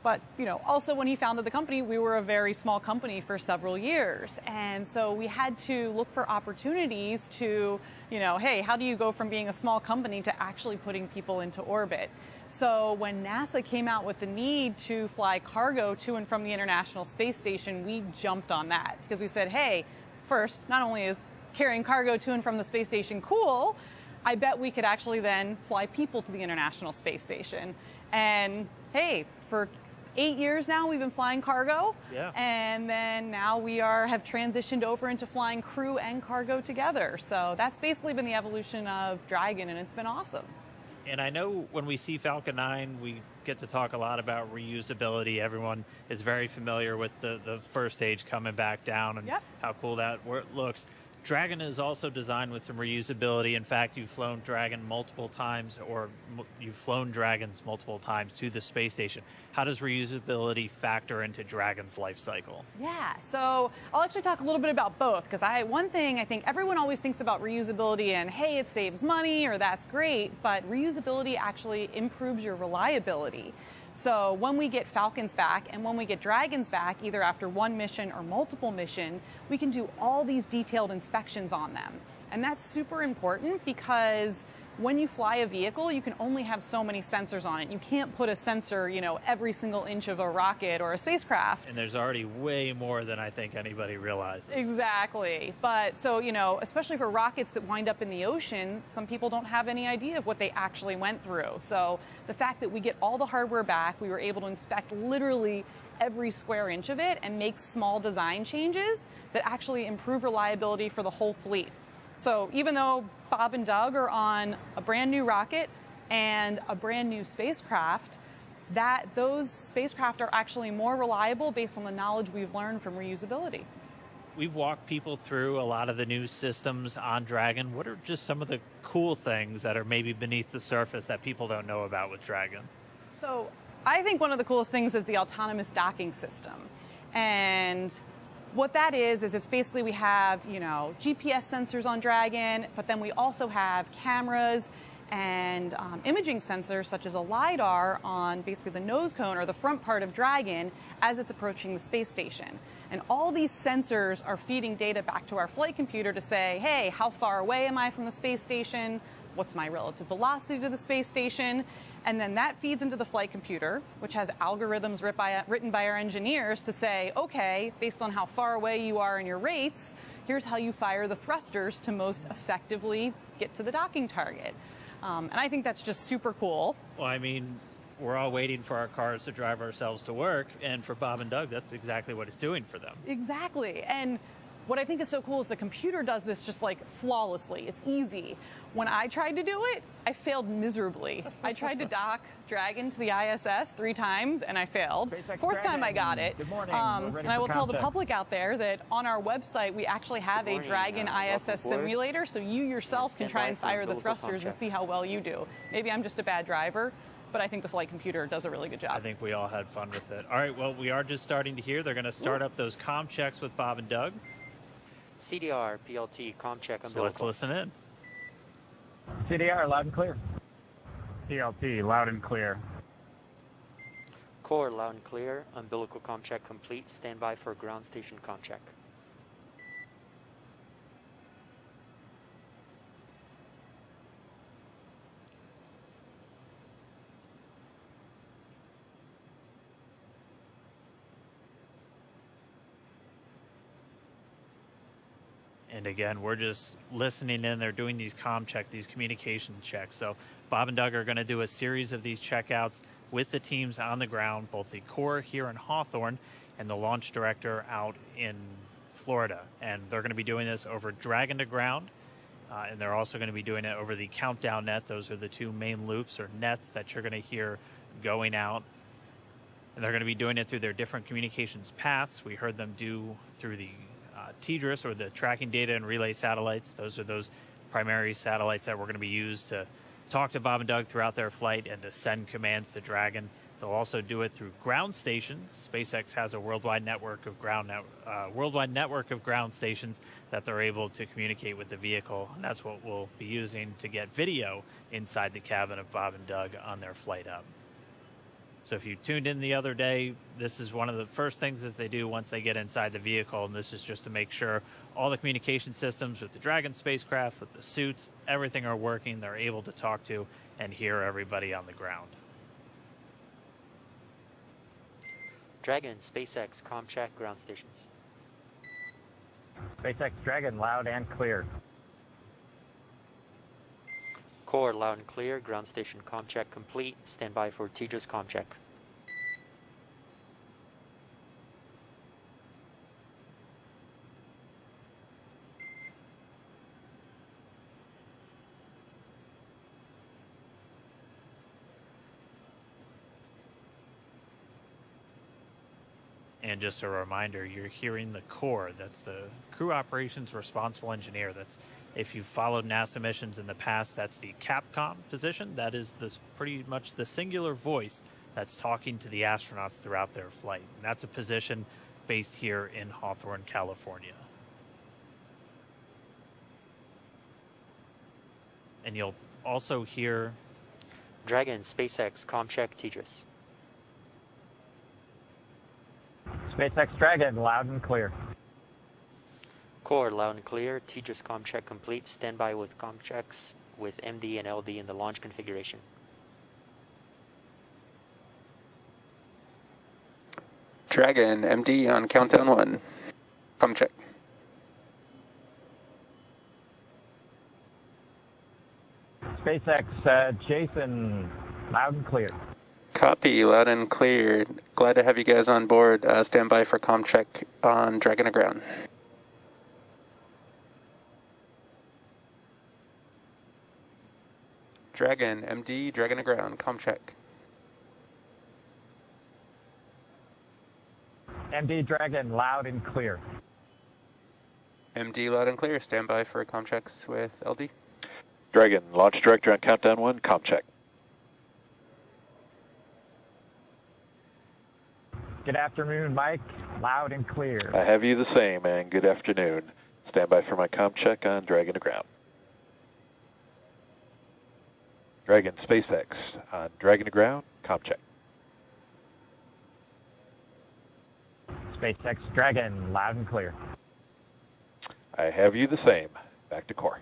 But, you know, also when he founded the company, we were a very small company for several years. And so we had to look for opportunities to, you know, hey, how do you go from being a small company to actually putting people into orbit? So when NASA came out with the need to fly cargo to and from the International Space Station, we jumped on that because we said, hey, first, not only is carrying cargo to and from the space station cool, I bet we could actually then fly people to the International Space Station. And hey, for 8 years now we've been flying cargo, and then now we have transitioned over into flying crew and cargo together. So that's basically been the evolution of Dragon, and it's been awesome. And I know when we see Falcon 9, we get to talk a lot about reusability. Everyone is very familiar with the first stage coming back down and how cool that looks. Dragon is also designed with some reusability. In fact, you've flown Dragon multiple times, or you've flown Dragons multiple times to the space station. How does reusability factor into Dragon's life cycle? Yeah, so I'll actually talk a little bit about both, because one thing I think everyone always thinks about reusability and, hey, it saves money, or that's great, but reusability actually improves your reliability. So when we get Falcons back and when we get Dragons back, either after one mission or multiple mission, we can do all these detailed inspections on them. And that's super important because when you fly a vehicle, you can only have so many sensors on it. You can't put a sensor, you know, every single inch of a rocket or a spacecraft. And there's already way more than I think anybody realizes. Exactly. But so, you know, especially for rockets that wind up in the ocean, some people don't have any idea of what they actually went through. So the fact that we get all the hardware back, we were able to inspect literally every square inch of it and make small design changes that actually improve reliability for the whole fleet. So even though Bob and Doug are on a brand new rocket and a brand new spacecraft, those spacecraft are actually more reliable based on the knowledge we've learned from reusability. We've walked people through a lot of the new systems on Dragon. What are just some of the cool things that are maybe beneath the surface that people don't know about with Dragon? So I think one of the coolest things is the autonomous docking system. And What that is it's basically we have, GPS sensors on Dragon, but then we also have cameras and imaging sensors such as a LiDAR on basically the nose cone or the front part of Dragon as it's approaching the space station. And all these sensors are feeding data back to our flight computer to say, hey, how far away am I from the space station? What's my relative velocity to the space station? And then that feeds into the flight computer, which has algorithms written by our engineers to say, okay, based on how far away you are in your rates, here's how you fire the thrusters to most effectively get to the docking target. And I think that's just super cool. Well, I mean, we're all waiting for our cars to drive ourselves to work, and for Bob and Doug, that's exactly what it's doing for them. Exactly. And what I think is so cool is the computer does this just like flawlessly. It's easy. When I tried to do it, I failed miserably. I tried to dock Dragon to the ISS 3 times and I failed. Fourth time I got it. Good morning. And I will tell the public out there that on our website we actually have a Dragon ISS simulator, so you yourself can try and fire the thrusters and see how well you do. Maybe I'm just a bad driver, but I think the flight computer does a really good job. I think we all had fun with it. All right, well, we are just starting to hear. They're going to start up those comm checks with Bob and Doug. CDR, PLT, comm check, so let's listen in. CDR, loud and clear. PLT, loud and clear. Core, loud and clear. Umbilical comm check complete. Stand by for ground station comm check. And again, we're just listening in. They're doing these comm checks, these communication checks. So Bob and Doug are going to do a series of these checkouts with the teams on the ground, both the Corps here in Hawthorne and the launch director out in Florida. And they're going to be doing this over Dragon to ground. And they're also going to be doing it over the countdown net. Those are the 2 main loops or nets that you're going to hear going out. And they're going to be doing it through their different communications paths. We heard them do through the TDRS, or the tracking data and relay satellites. Those are those primary satellites that we're going to be used to talk to Bob and Doug throughout their flight and to send commands to Dragon. They'll also do it through ground stations. SpaceX has a worldwide network of ground stations that they're able to communicate with the vehicle, and that's what we'll be using to get video inside the cabin of Bob and Doug on their flight up. So if you tuned in the other day, this is one of the first things that they do once they get inside the vehicle, and this is just to make sure all the communication systems with the Dragon spacecraft, with the suits, everything are working. They're able to talk to and hear everybody on the ground. Dragon, SpaceX, comm check, ground stations. SpaceX Dragon, loud and clear. Core, loud and clear. Ground station comm check complete. Stand by for TDRS comm check. And just a reminder, you're hearing the Corps. That's the Crew Operations Responsible Engineer. That's, if you've followed NASA missions in the past, that's the CAPCOM position. That is pretty much the singular voice that's talking to the astronauts throughout their flight. And that's a position based here in Hawthorne, California. And you'll also hear Dragon, SpaceX, comm check, TDRS. SpaceX Dragon, loud and clear. Core, loud and clear. TDRS comm check complete. Stand by with comm checks with MD and LD in the launch configuration. Dragon, MD on countdown 1. Comm check. SpaceX Jason, loud and clear. Copy, loud and clear. Glad to have you guys on board. Stand by for comm check on Dragon to ground. Dragon, MD, Dragon to ground. Comm check. MD Dragon, loud and clear. MD, loud and clear. Stand by for comm checks with LD. Dragon, launch director on countdown 1. Comm check. Good afternoon, Mike. Loud and clear. I have you the same, and good afternoon. Stand by for my comm check on Dragon to ground. Dragon, SpaceX on Dragon to ground, comm check. SpaceX Dragon, loud and clear. I have you the same. Back to core.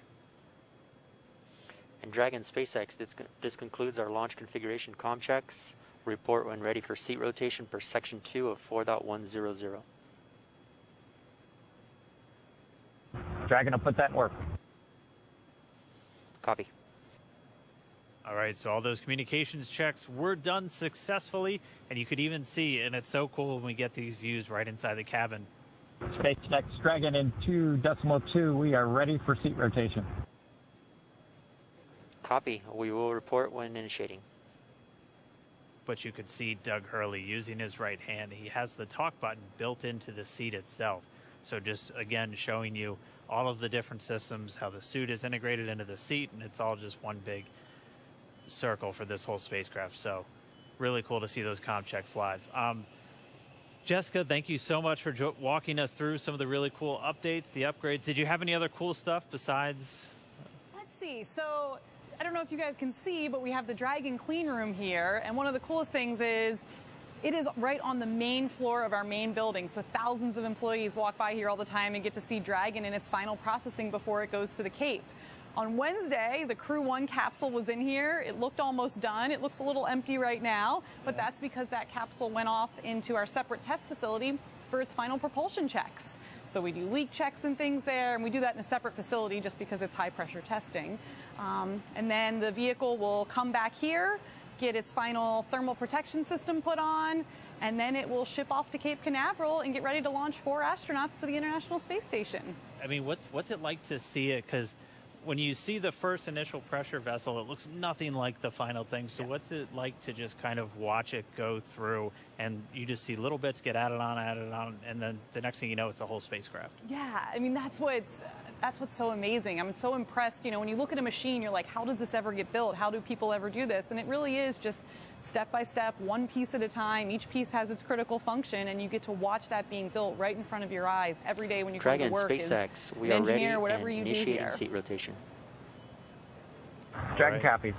And Dragon, SpaceX, this concludes our launch configuration comm checks. Report when ready for seat rotation per section 2 of 4.100. Dragon will put that in work. Copy. All right, so all those communications checks were done successfully, and you could even see, and it's so cool when we get these views right inside the cabin. SpaceX Dragon in 2.2, we are ready for seat rotation. Copy. We will report when initiating. But you could see Doug Hurley using his right hand. He has the talk button built into the seat itself. So just, again, showing you all of the different systems, how the suit is integrated into the seat, and it's all just one big circle for this whole spacecraft. So really cool to see those comm checks live. Jessica, thank you so much for walking us through some of the really cool updates, the upgrades. Did you have any other cool stuff besides? Let's see. So I don't know if you guys can see, but we have the Dragon clean room here. And one of the coolest things is it is right on the main floor of our main building. So thousands of employees walk by here all the time and get to see Dragon in its final processing before it goes to the Cape. On Wednesday, the Crew 1 capsule was in here. It looked almost done. It looks a little empty right now, but that's because that capsule went off into our separate test facility for its final propulsion checks. So we do leak checks and things there, and we do that in a separate facility just because it's high pressure testing. And then the vehicle will come back here, get its final thermal protection system put on, and then it will ship off to Cape Canaveral and get ready to launch 4 astronauts to the International Space Station. I mean, what's it like to see it? Because when you see the first initial pressure vessel, it looks nothing like the final thing. So what's it like to just kind of watch it go through, and you just see little bits get added on, and then the next thing you know, it's a whole spacecraft? Yeah, I mean, that's what's so amazing. I'm so impressed. You know, when you look at a machine, you're like, how does this ever get built? How do people ever do this? And it really is just step by step, one piece at a time. Each piece has its critical function, and you get to watch that being built right in front of your eyes every day when you come to work. Dragon, SpaceX, we are ready and initiating seat rotation. Dragon copies.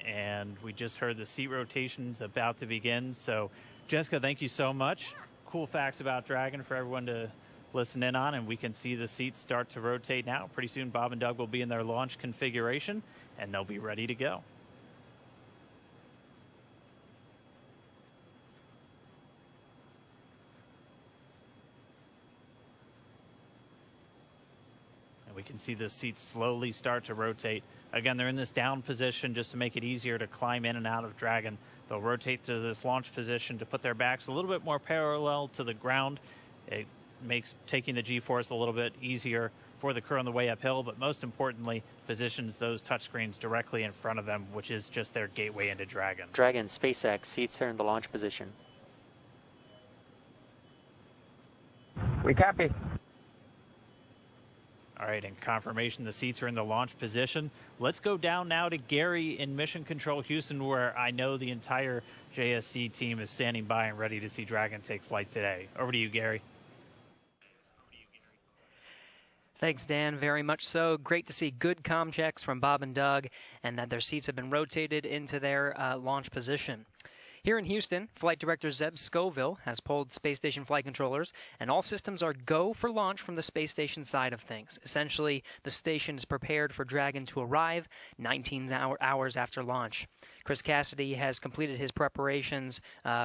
And we just heard the seat rotation's about to begin. So, Jessica, thank you so much. Cool facts about Dragon for everyone to listen in on, and we can see the seats start to rotate now. Pretty soon, Bob and Doug will be in their launch configuration, and they'll be ready to go. And we can see the seats slowly start to rotate. Again, they're in this down position just to make it easier to climb in and out of Dragon. They'll rotate to this launch position to put their backs a little bit more parallel to the ground. It makes taking the G-force a little bit easier for the crew on the way uphill, but most importantly, positions those touchscreens directly in front of them, which is just their gateway into Dragon. Dragon, SpaceX, seats are in the launch position. We copy. All right, and confirmation the seats are in the launch position. Let's go down now to Gary in Mission Control Houston, where I know the entire JSC team is standing by and ready to see Dragon take flight today. Over to you, Gary. Thanks, Dan. Very much so. Great to see good comm checks from Bob and Doug, and that their seats have been rotated into their launch position. Here in Houston, Flight Director Zeb Scoville has pulled space station flight controllers, and all systems are go for launch from the space station side of things. Essentially, the station is prepared for Dragon to arrive 19 hours after launch. Chris Cassidy has completed his preparations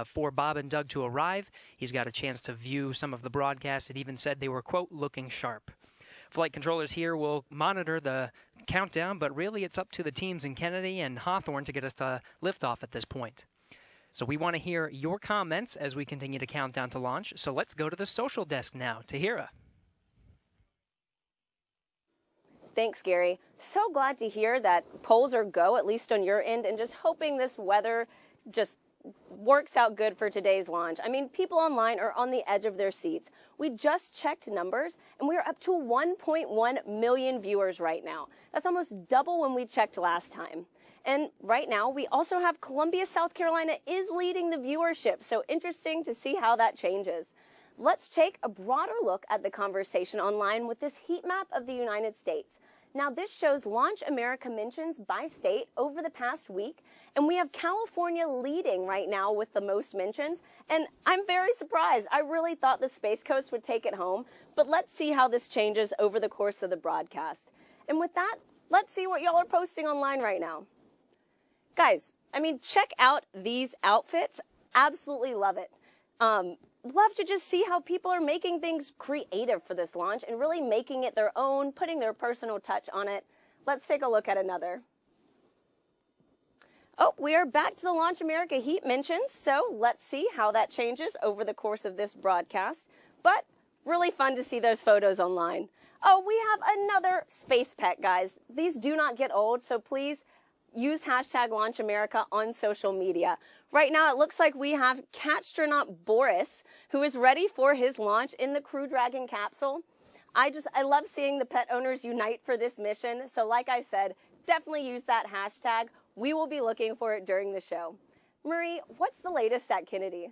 for Bob and Doug to arrive. He's got a chance to view some of the broadcasts. It even said they were, quote, looking sharp. Flight controllers here will monitor the countdown, but really it's up to the teams in Kennedy and Hawthorne to get us to liftoff at this point. So we want to hear your comments as we continue to count down to launch. So let's go to the social desk now. Tahira. Thanks, Gary. So glad to hear that polls are go, at least on your end, and just hoping this weather just works out good for today's launch. I mean, people online are on the edge of their seats. We just checked numbers, and we are up to 1.1 million viewers right now. That's almost double when we checked last time. And right now, we also have Columbia, South Carolina is leading the viewership, so interesting to see how that changes. Let's take a broader look at the conversation online with this heat map of the United States. Now, this shows Launch America mentions by state over the past week, and we have California leading right now with the most mentions, and I'm very surprised. I really thought the Space Coast would take it home, but let's see how this changes over the course of the broadcast. And with that, let's see what y'all are posting online right now. Guys, I mean, check out these outfits. Absolutely love it. Love to just see how people are making things creative for this launch and really making it their own, putting their personal touch on it. Let's take a look at another. Oh, we are back to the Launch America heat mentions, so let's see how that changes over the course of this broadcast. But really fun to see those photos online. Oh, we have another space pet, guys. These do not get old, so please use hashtag Launch America on social media. Right now, it looks like we have Catstronaut Boris, who is ready for his launch in the Crew Dragon capsule. I love seeing the pet owners unite for this mission. So like I said, definitely use that hashtag. We will be looking for it during the show. Marie, what's the latest at Kennedy?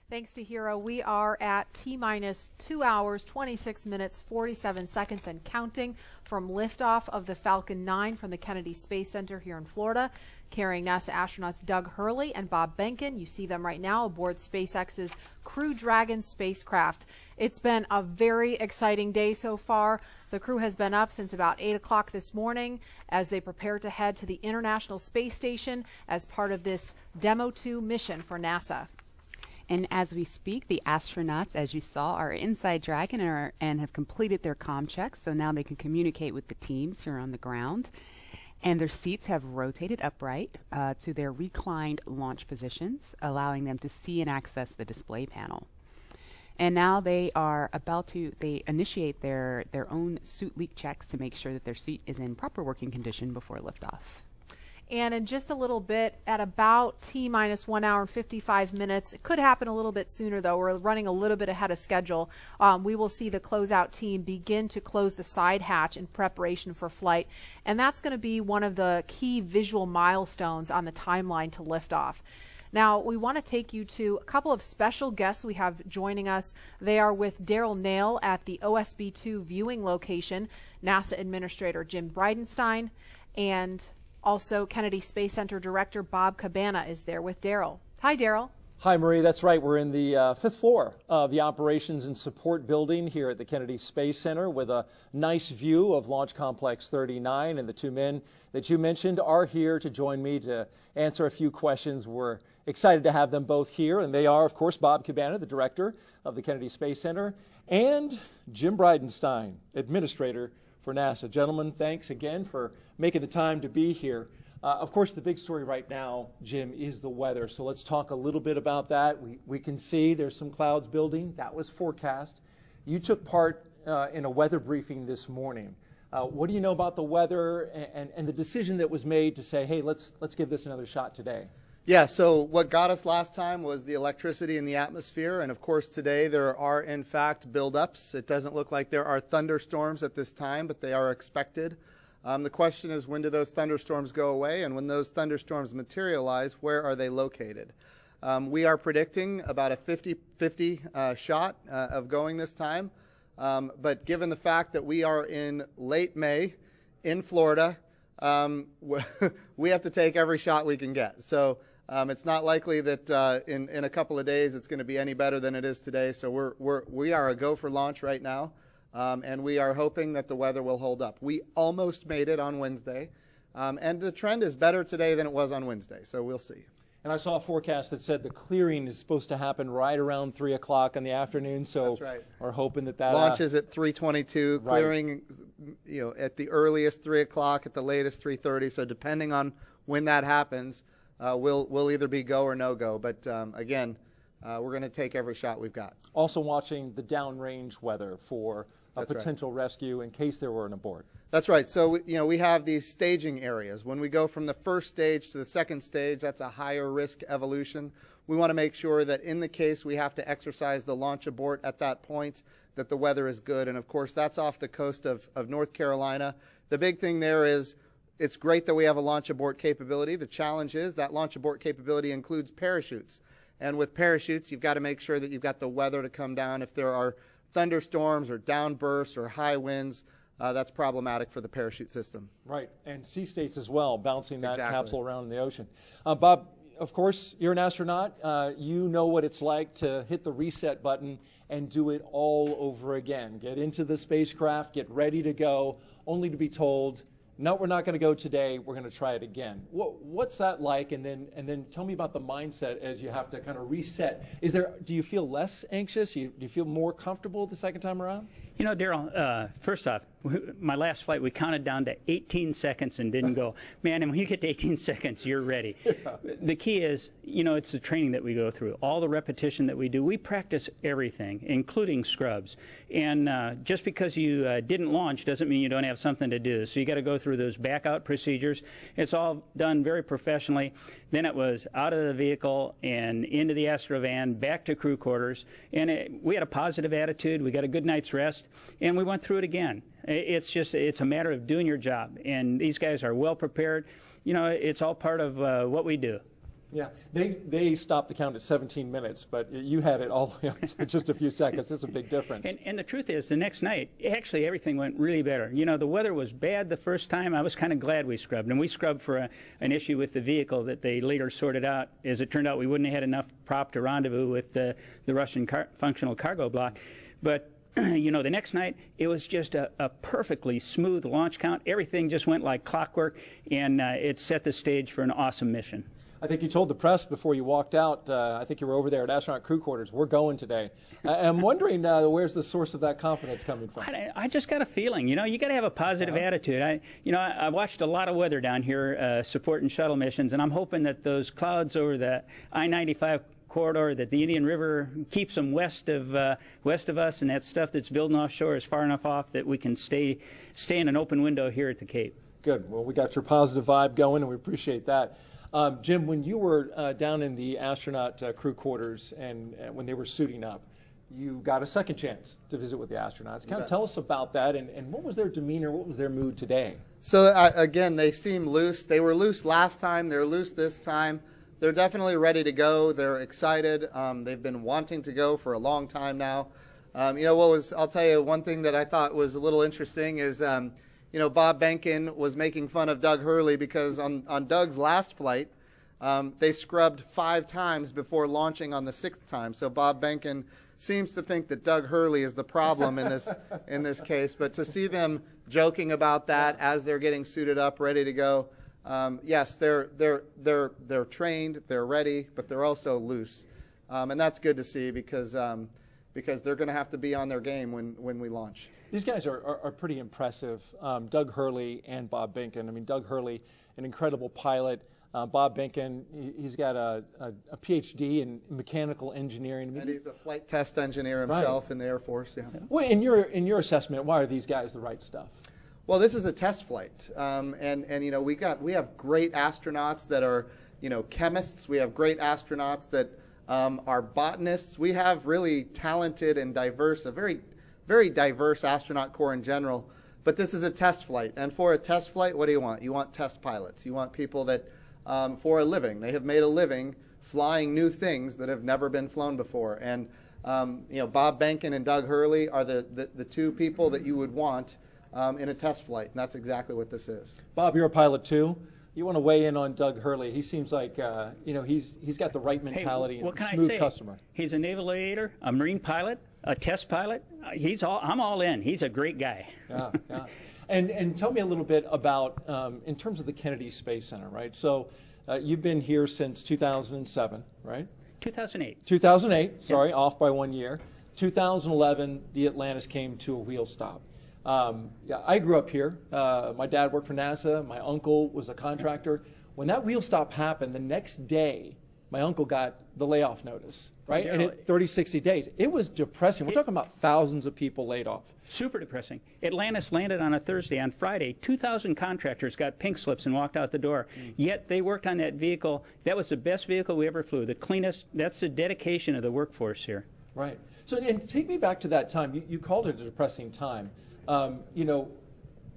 Thanks to Hero, we are at T-minus 2 hours, 26 minutes, 47 seconds and counting from liftoff of the Falcon 9 from the Kennedy Space Center here in Florida, carrying NASA astronauts Doug Hurley and Bob Behnken. You see them right now aboard SpaceX's Crew Dragon spacecraft. It's been a very exciting day so far. The crew has been up since about 8 o'clock this morning as they prepare to head to the International Space Station as part of this Demo 2 mission for NASA. And as we speak, the astronauts, as you saw, are inside Dragon and have completed their comm checks, so now they can communicate with the teams here on the ground. And their seats have rotated upright to their reclined launch positions, allowing them to see and access the display panel. And now they are about to initiate their own suit leak checks to make sure that their seat is in proper working condition before liftoff. And in just a little bit, at about T-minus 1 hour and 55 minutes, it could happen a little bit sooner, though. We're running a little bit ahead of schedule. We will see the closeout team begin to close the side hatch in preparation for flight. And that's going to be one of the key visual milestones on the timeline to liftoff. Now, we want to take you to a couple of special guests we have joining us. They are with Daryl Nail at the OSB-2 viewing location, NASA Administrator Jim Bridenstine, and also Kennedy Space Center Director Bob Cabana is there with Daryl. Hi, Daryl. Hi, Marie. That's right. We're in the 5th floor of the Operations and Support Building here at the Kennedy Space Center with a nice view of Launch Complex 39. And the two men that you mentioned are here to join me to answer a few questions. We're excited to have them both here. And they are, of course, Bob Cabana, the Director of the Kennedy Space Center, and Jim Bridenstine, Administrator for NASA. Gentlemen, thanks again for making the time to be here. Of course, the big story right now, Jim, is the weather. So let's talk a little bit about that. We can see there's some clouds building. That was forecast. You took part in a weather briefing this morning. What do you know about the weather and the decision that was made to say, hey, let's give this another shot today? Yeah, so what got us last time was the electricity in the atmosphere, and of course today there are in fact buildups. It doesn't look like there are thunderstorms at this time, but they are expected. The question is, when do those thunderstorms go away, and when those thunderstorms materialize, where are they located? We are predicting about a 50-50 shot of going this time, but given the fact that we are in late May in Florida, we have to take every shot we can get. So it's not likely that in a couple of days it's going to be any better than it is today. So we are a go for launch right now, and we are hoping that the weather will hold up. We almost made it on Wednesday, and the trend is better today than it was on Wednesday. So we'll see. And I saw a forecast that said the clearing is supposed to happen right around 3 o'clock in the afternoon. So that's right. We're hoping that launch is at 3:22, right. Clearing, at the earliest 3 o'clock, at the latest 3:30. So depending on when that happens, we'll either be go or no go. But again, we're going to take every shot we've got. Also watching the downrange weather for That's right. potential rescue in case there were an abort. That's right. So, we have these staging areas. When we go from the first stage to the second stage, that's a higher risk evolution. We want to make sure that in the case we have to exercise the launch abort at that point, that the weather is good. And of course, that's off the coast of North Carolina. The big thing there is it's great that we have a launch abort capability. The challenge is that launch abort capability includes parachutes. And with parachutes, you've got to make sure that you've got the weather to come down. If there are thunderstorms or downbursts or high winds, that's problematic for the parachute system. Right, and sea states as well, bouncing that Exactly. capsule around in the ocean. Bob, of course, you're an astronaut. You know what it's like to hit the reset button and do it all over again. Get into the spacecraft, get ready to go, only to be told, no, we're not going to go today. We're going to try it again. What's that like? And then tell me about the mindset as you have to kind of reset. Do you feel less anxious? Do you feel more comfortable the second time around? Darryl, first off, my last flight, we counted down to 18 seconds and didn't go, man, and when you get to 18 seconds, you're ready. Yeah. The key is, it's the training that we go through, all the repetition that we do. We practice everything, including scrubs. And just because you didn't launch doesn't mean you don't have something to do. So you got to go through those back-out procedures. It's all done very professionally. Then it was out of the vehicle and into the Astrovan, back to crew quarters. And we had a positive attitude. We got a good night's rest. And we went through it again. It's a matter of doing your job. And these guys are well prepared. It's all part of what we do. Yeah, they stopped the count at 17 minutes, but you had it all the way up to just a few seconds. That's a big difference. And the truth is, the next night, actually everything went really better. The weather was bad the first time. I was kind of glad we scrubbed. And we scrubbed for an issue with the vehicle that they later sorted out. As it turned out, we wouldn't have had enough prop to rendezvous with the Russian functional cargo block. But the next night, it was just a perfectly smooth launch count. Everything just went like clockwork, and it set the stage for an awesome mission. I think you told the press before you walked out, I think you were over there at astronaut crew quarters, we're going today. I'm wondering, where's the source of that confidence coming from? I just got a feeling, you got to have a positive attitude. I watched a lot of weather down here supporting shuttle missions, and I'm hoping that those clouds over the I-95 corridor, that the Indian River keeps them west of us, and that stuff that's building offshore is far enough off that we can stay in an open window here at the Cape. Good. Well, we got your positive vibe going, and we appreciate that. Jim, when you were down in the astronaut crew quarters and when they were suiting up, you got a second chance to visit with the astronauts. Kind of tell us about that, and what was their demeanor, what was their mood today? So, again, they seem loose. They were loose last time. They're loose this time. They're definitely ready to go. They're excited. They've been wanting to go for a long time now. I'll tell you one thing that I thought was a little interesting is, Bob Behnken was making fun of Doug Hurley because on Doug's last flight, they scrubbed 5 times before launching on the 6th time. So Bob Behnken seems to think that Doug Hurley is the problem in this case. But to see them joking about that as they're getting suited up, ready to go, yes, they're trained, they're ready, but they're also loose, and that's good to see because they're going to have to be on their game when we launch. These guys are pretty impressive, Doug Hurley and Bob Behnken. I mean, Doug Hurley, an incredible pilot. Bob Behnken, he's got a PhD in mechanical engineering. And he's a flight test engineer himself in the Air Force. Yeah. Well, in your assessment, why are these guys the right stuff? Well, this is a test flight, and we have great astronauts that are chemists. We have great astronauts that are botanists. We have really talented and diverse, a very very diverse astronaut corps in general, but this is a test flight. And for a test flight, what do you want? You want test pilots. You want people that, for a living, they have made a living flying new things that have never been flown before. And Bob Behnken and Doug Hurley are the 2 people that you would want in a test flight, and that's exactly what this is. Bob, you're a pilot too. You want to weigh in on Doug Hurley? He seems like he's got the right mentality and a smooth customer. He's a naval aviator, a marine pilot, a test pilot. I'm all in. He's a great guy. Yeah. And tell me a little bit about in terms of the Kennedy Space Center, right? So you've been here since 2007, right? 2008. 2008. Sorry, off by 1 year. 2011, the Atlantis came to a wheel stop. I grew up here. My dad worked for NASA. My uncle was a contractor. When that wheel stop happened, the next day, my uncle got the layoff notice, right? Oh, And it 30, 60 days. It was depressing. We're talking about thousands of people laid off. Super depressing. Atlantis landed on a Thursday. On Friday, 2,000 contractors got pink slips and walked out the door. Yet they worked on that vehicle. That was the best vehicle we ever flew, the cleanest. That's the dedication of the workforce here. Right. So, and take me back to that time. You called it a depressing time. You know,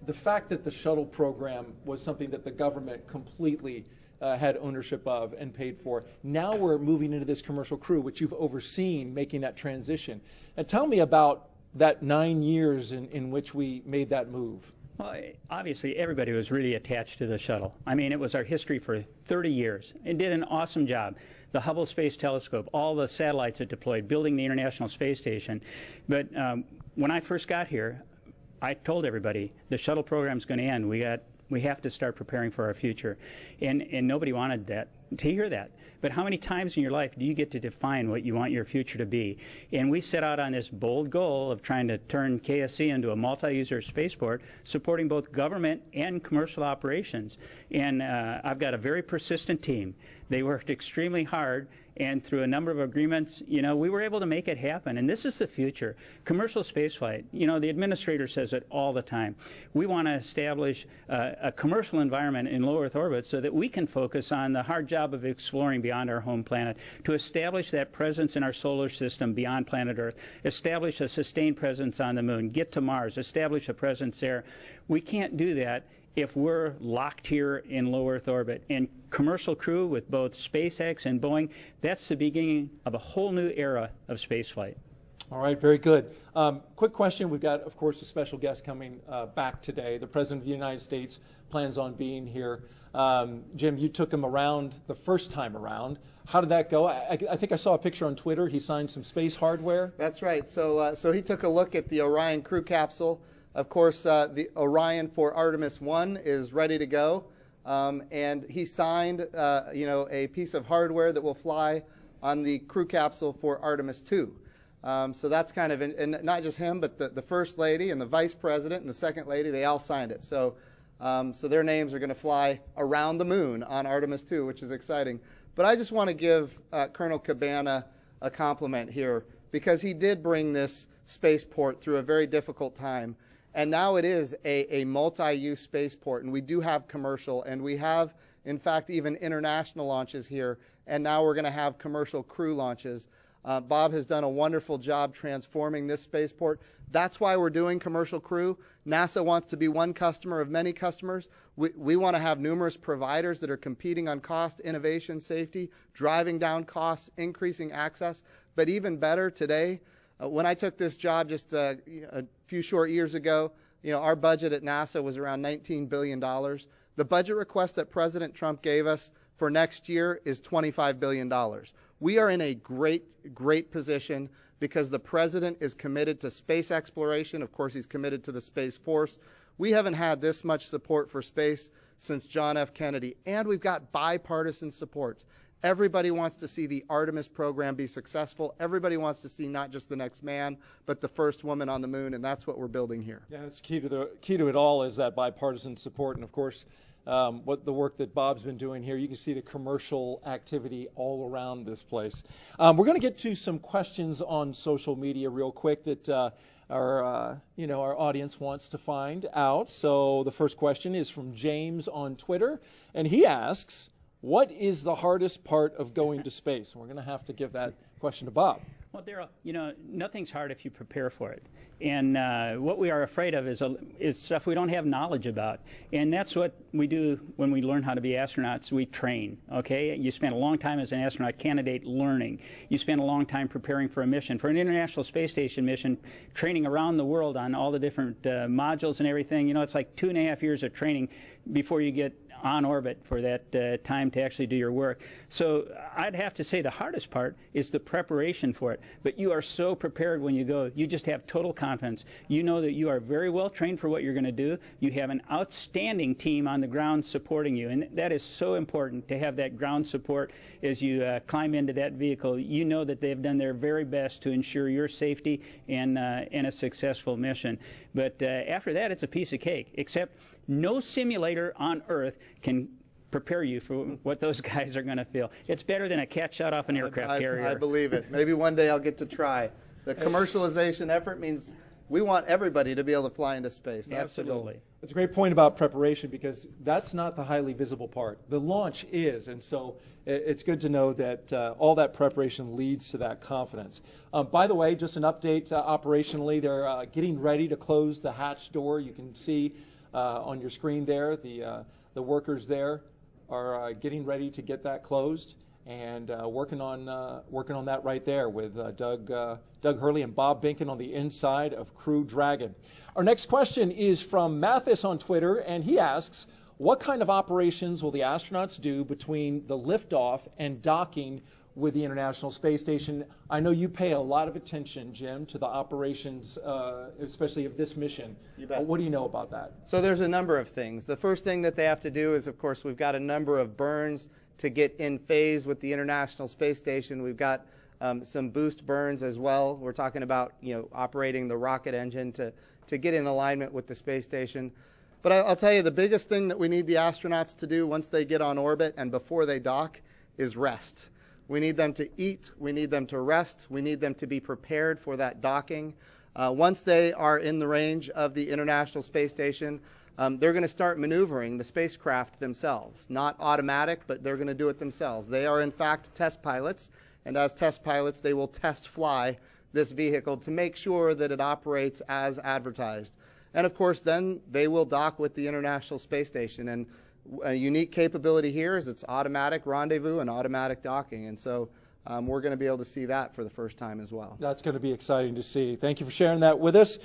the fact that the shuttle program was something that the government completely had ownership of and paid for. Now we're moving into this commercial crew, which you've overseen making that transition. And tell me about that 9 years in which we made that move. Well, obviously, everybody was really attached to the shuttle. I mean, it was our history for 30 years. It did an awesome job. The Hubble Space Telescope, all the satellites it deployed, building the International Space Station. But when I first got here, I told everybody the shuttle program's going to end. We have to start preparing for our future. And nobody wanted that, to hear that. But how many times in your life do you get to define what you want your future to be? And we set out on this bold goal of trying to turn KSC into a multi-user spaceport, supporting both government and commercial operations. And I've got a very persistent team. They worked extremely hard, and through a number of agreements, you know, we were able to make it happen. And this is the future. Commercial spaceflight, you know, the administrator says it all the time. We want to establish a commercial environment in low Earth orbit so that we can focus on the hard job of exploring beyond our home planet, to establish that presence in our solar system beyond planet Earth, establish a sustained presence on the moon, get to Mars, establish a presence there. We can't do that if we're locked here in low Earth orbit. And commercial crew with both SpaceX and Boeing, that's the beginning of a whole new era of spaceflight. All right, very good. Quick question. We've got, of course, a special guest coming back today. The President of the United States plans on being here. Jim, you took him around the first time around. How did that go? I think I saw a picture on Twitter. He signed some space hardware. That's right. So he took a look at the Orion crew capsule. Of course, the Orion for Artemis 1 is ready to go. And he signed, a piece of hardware that will fly on the crew capsule for Artemis 2. So that's kind of, and not just him, but the First Lady and the Vice President and the Second Lady, they all signed it. So their names are going to fly around the moon on Artemis 2, which is exciting. But I just want to give Colonel Cabana a compliment here, because he did bring this spaceport through a very difficult time. And now it is a multi-use spaceport, and we do have commercial, and we have, in fact, even international launches here, and now we're going to have commercial crew launches. Bob has done a wonderful job transforming this spaceport. That's why we're doing commercial crew. NASA wants to be one customer of many customers. We want to have numerous providers that are competing on cost, innovation, safety, driving down costs, increasing access. But even better today, when I took this job just a few short years ago, our budget at NASA was around $19 billion. The budget request that President Trump gave us for next year is $25 billion. We are in a great position because the president is committed to space exploration. Of course, he's committed to the Space Force. We haven't had this much support for space since John F. Kennedy, and we've got bipartisan support. Everybody wants to see the Artemis program be successful. Everybody wants to see not just the next man, but the first woman on the moon, and that's what we're building here. Yeah, it's key to it all is that bipartisan support, and of course, what the work that Bob's been doing here. You can see the commercial activity all around this place. We're going to get to some questions on social media real quick that our audience wants to find out. So the first question is from James on Twitter, and he asks, what is the hardest part of going to space? And we're going to have to give that question to Bob. Well, Daryl, nothing's hard if you prepare for it. And what we are afraid of is stuff we don't have knowledge about. And that's what we do when we learn how to be astronauts. We train, okay? You spend a long time as an astronaut candidate learning. You spend a long time preparing for a mission. For an International Space Station mission, training around the world on all the different modules and everything, it's like 2.5 years of training before you get on orbit for that time to actually do your work. So I'd have to say the hardest part is the preparation for it. But you are so prepared when you go. You just have total confidence. You know that you are very well trained for what you're going to do. You have an outstanding team on the ground supporting you. And that is so important to have that ground support as you climb into that vehicle. You know that they've done their very best to ensure your safety and a successful mission. But after that, it's a piece of cake, except no simulator on Earth can prepare you for what those guys are going to feel. It's better than a cat shot off an aircraft carrier. I believe it. Maybe one day I'll get to try. The commercialization effort means we want everybody to be able to fly into space. That's the goal. It's a great point about preparation, because that's not the highly visible part. The launch is, and so it's good to know that all that preparation leads to that confidence. By the way, just an update operationally, they're getting ready to close the hatch door. You can see on your screen there, the workers there are getting ready to get that closed, and working on that right there with Doug Hurley and Bob Behnken on the inside of Crew Dragon. Our next question is from Mathis on Twitter, and he asks, what kind of operations will the astronauts do between the liftoff and docking with the International Space Station? I know you pay a lot of attention, Jim, to the operations, especially of this mission. You bet. What do you know about that? So there's a number of things. The first thing that they have to do is, of course, we've got a number of burns to get in phase with the International Space Station. We've got some boost burns as well. We're talking about, operating the rocket engine to get in alignment with the space station. But I'll tell you, the biggest thing that we need the astronauts to do once they get on orbit and before they dock is rest. We need them to eat. We need them to rest. We need them to be prepared for that docking. Once they are in the range of the International Space Station, they're going to start maneuvering the spacecraft themselves. Not automatic, but they're going to do it themselves. They are, in fact, test pilots. And as test pilots, they will test fly this vehicle to make sure that it operates as advertised. And of course, then they will dock with the International Space Station. And a unique capability here is it's automatic rendezvous and automatic docking. And so we're going to be able to see that for the first time as well. That's going to be exciting to see. Thank you for sharing that with us.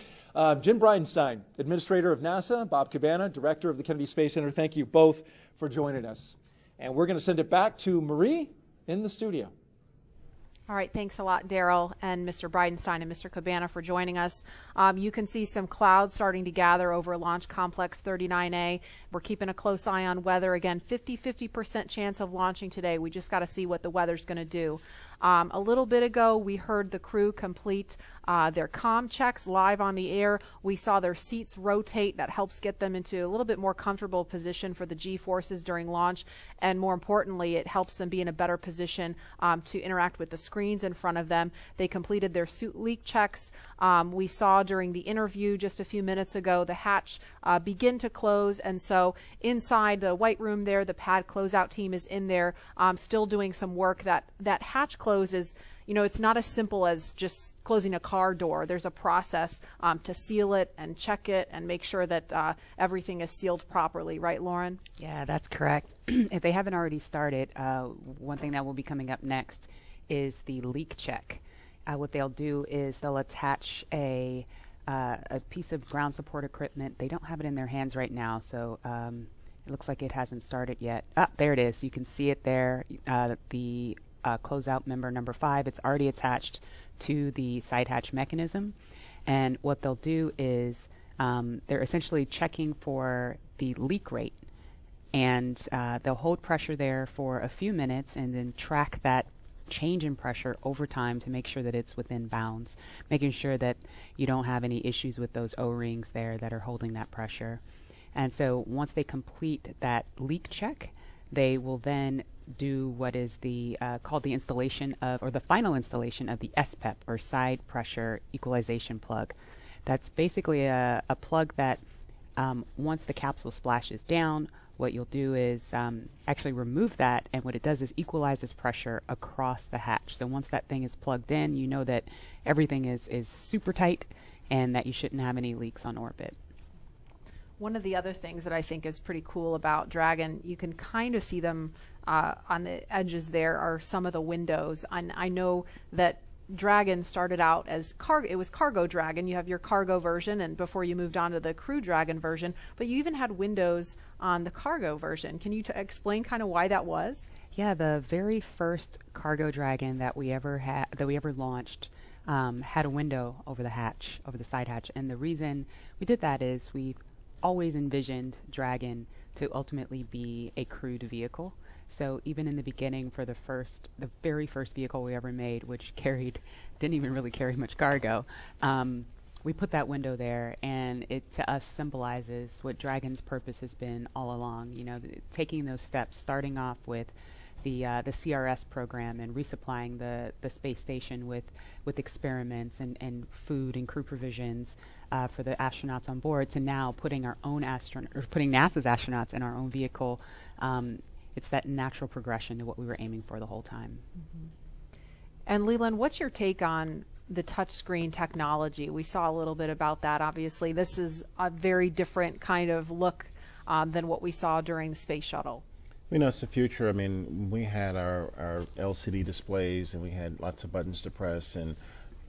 Jim Bridenstine, Administrator of NASA, Bob Cabana, Director of the Kennedy Space Center, thank you both for joining us. And we're going to send it back to Marie in the studio. All right, thanks a lot, Daryl and Mr. Bridenstine and Mr. Cabana for joining us. You can see some clouds starting to gather over Launch Complex 39A. We're keeping a close eye on weather. Again, 50% chance of launching today. We just got to see what the weather's going to do. A little bit ago, we heard the crew complete their comm checks live on the air. We saw their seats rotate. That helps get them into a little bit more comfortable position for the G-forces during launch. And more importantly, it helps them be in a better position to interact with the screens in front of them. They completed their suit leak checks. We saw during the interview just a few minutes ago the hatch begin to close. And so inside the white room there, the pad closeout team is in there still doing some work. That hatch closes, it's not as simple as just closing a car door. There's a process to seal it and check it and make sure that everything is sealed properly. Right, Lauren? Yeah, that's correct. If they haven't already started, one thing that will be coming up next is the leak check. What they'll do is they'll attach a piece of ground support equipment. They don't have it in their hands right now, so it looks like it hasn't started yet. There it is. You can see it there. The closeout member number 5, it's already attached to the side hatch mechanism. And what they'll do is they're essentially checking for the leak rate. And they'll hold pressure there for a few minutes and then track that change in pressure over time to make sure that it's within bounds, making sure that you don't have any issues with those O-rings there that are holding that pressure. And so once they complete that leak check, they will then do what is the called the installation of, or the final installation of the SPEP, or side pressure equalization plug. That's basically a plug that once the capsule splashes down, what you'll do is actually remove that, and what it does is equalizes pressure across the hatch. So once that thing is plugged in, you know that everything is super tight and that you shouldn't have any leaks on orbit. One of the other things that I think is pretty cool about Dragon, you can kind of see them on the edges there are some of the windows. And I know that Dragon started out as cargo. It was Cargo Dragon. You have your cargo version, and before you moved on to the Crew Dragon version, but you even had windows on the cargo version. Can you explain kind of why that was? Yeah, the very first Cargo Dragon that we ever launched had a window over the hatch, over the side hatch, and the reason we did that is we've always envisioned Dragon to ultimately be a crewed vehicle. So even in the beginning, for the very first vehicle we ever made, which didn't even really carry much cargo, we put that window there, and it to us symbolizes what Dragon's purpose has been all along. You know, taking those steps, starting off with the CRS program and resupplying the space station with experiments and food and crew provisions for the astronauts on board, to now putting our own putting NASA's astronauts in our own vehicle. It's that natural progression to what we were aiming for the whole time. Mm-hmm. And Leland, what's your take on the touchscreen technology? We saw a little bit about that. Obviously, this is a very different kind of look than what we saw during the space shuttle. You know, it's the future. I mean, we had our LCD displays, and we had lots of buttons to press, and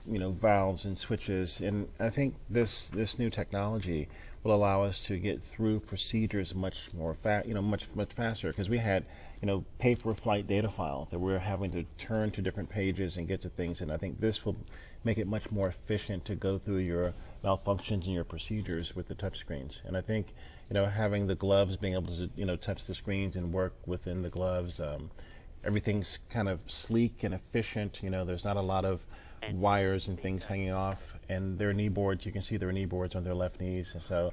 you know, valves and switches. And I think this new technology will allow us to get through procedures much more much faster, because we had, you know, paper flight data file that we're having to turn to different pages and get to things. And I think this will make it much more efficient to go through your malfunctions and your procedures with the touch screens. And I think, you know, having the gloves, being able to, you know, touch the screens and work within the gloves, everything's kind of sleek and efficient. You know, there's not a lot of wires and things hanging off, and their knee boards, you can see their knee boards on their left knees, and so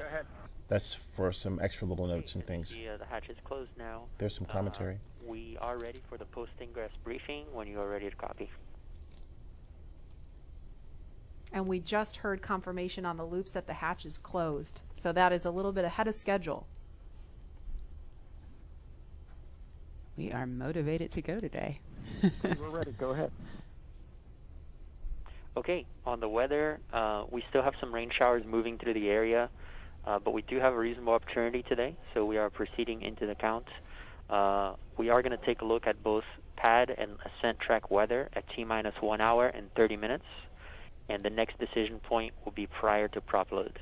that's for some extra little notes and things. The hatch is closed now. There's some commentary. We are ready for the post-ingress briefing when you are ready to copy. And we just heard confirmation on the loops that the hatch is closed, so that is a little bit ahead of schedule. We are motivated to go today. We're ready. Go ahead. Okay, on the weather, we still have some rain showers moving through the area, but we do have a reasonable opportunity today, so we are proceeding into the count. We are going to take a look at both pad and ascent track weather at T-minus 1 hour and 30 minutes, and the next decision point will be prior to prop load.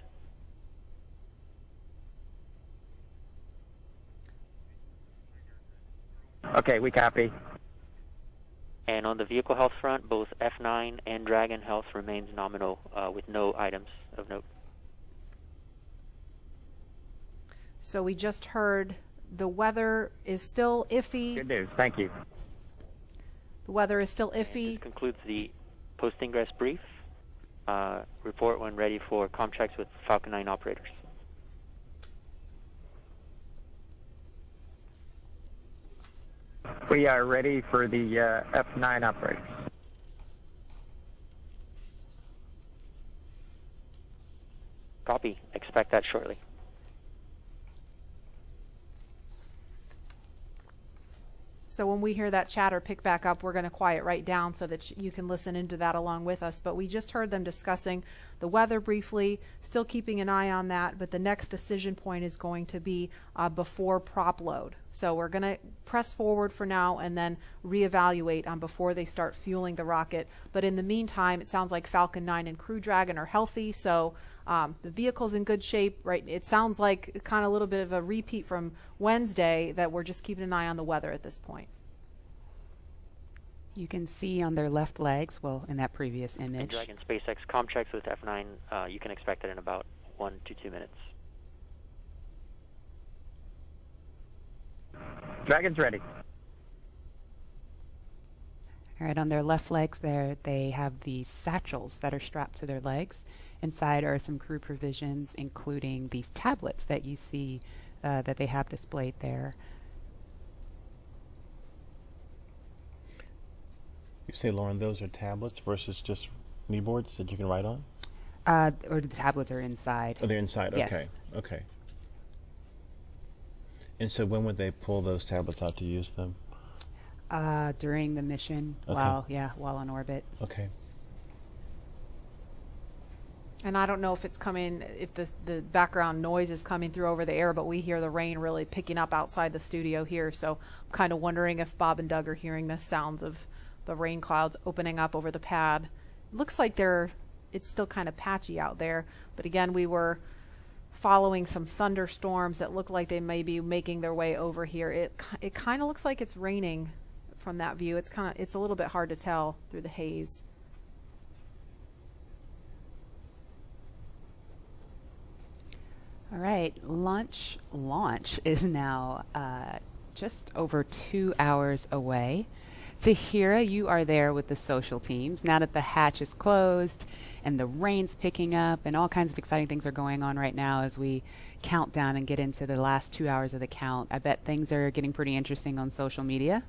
Okay, we copy. And on the vehicle health front, both F9 and Dragon health remains nominal with no items of note. So we just heard the weather is still iffy. Good news. Thank you. The weather is still iffy. This concludes the post-ingress brief. Report when ready for comm checks with Falcon 9 operators. We are ready for the F9 operators. Copy. Expect that shortly. So when we hear that chatter pick back up, we're going to quiet right down so that you can listen into that along with us. But we just heard them discussing the weather briefly, still keeping an eye on that, but the next decision point is going to be before prop load. So we're going to press forward for now and then reevaluate before they start fueling the rocket. But in the meantime, it sounds like Falcon 9 and Crew Dragon are healthy, so the vehicle's in good shape, right? It sounds like kind of a little bit of a repeat from Wednesday, that we're just keeping an eye on the weather at this point. You can see on their left legs, well, in that previous image. And Dragon SpaceX comm checks with F9, you can expect it in about 1 to 2 minutes. Dragon's ready. All right, on their left legs there, they have these satchels that are strapped to their legs. Inside are some crew provisions, including these tablets that you see that they have displayed there. You say, Lauren, those are tablets versus just kneeboards that you can write on? Or the tablets are inside. Oh, they're inside. Yes. Okay. Okay. And so when would they pull those tablets out to use them? During the mission, okay. while on orbit. Okay. And I don't know if it's coming, if the background noise is coming through over the air, but we hear the rain really picking up outside the studio here. So I'm kind of wondering if Bob and Doug are hearing the sounds of the rain clouds opening up over the pad. It looks like it's still kind of patchy out there. But again, we were following some thunderstorms that look like they may be making their way over here. It kind of looks like it's raining from that view. It's a little bit hard to tell through the haze. All right, launch is now just over 2 hours away. Tahira, you are there with the social teams. Now that the hatch is closed and the rain's picking up and all kinds of exciting things are going on right now as we count down and get into the last 2 hours of the count, I bet things are getting pretty interesting on social media.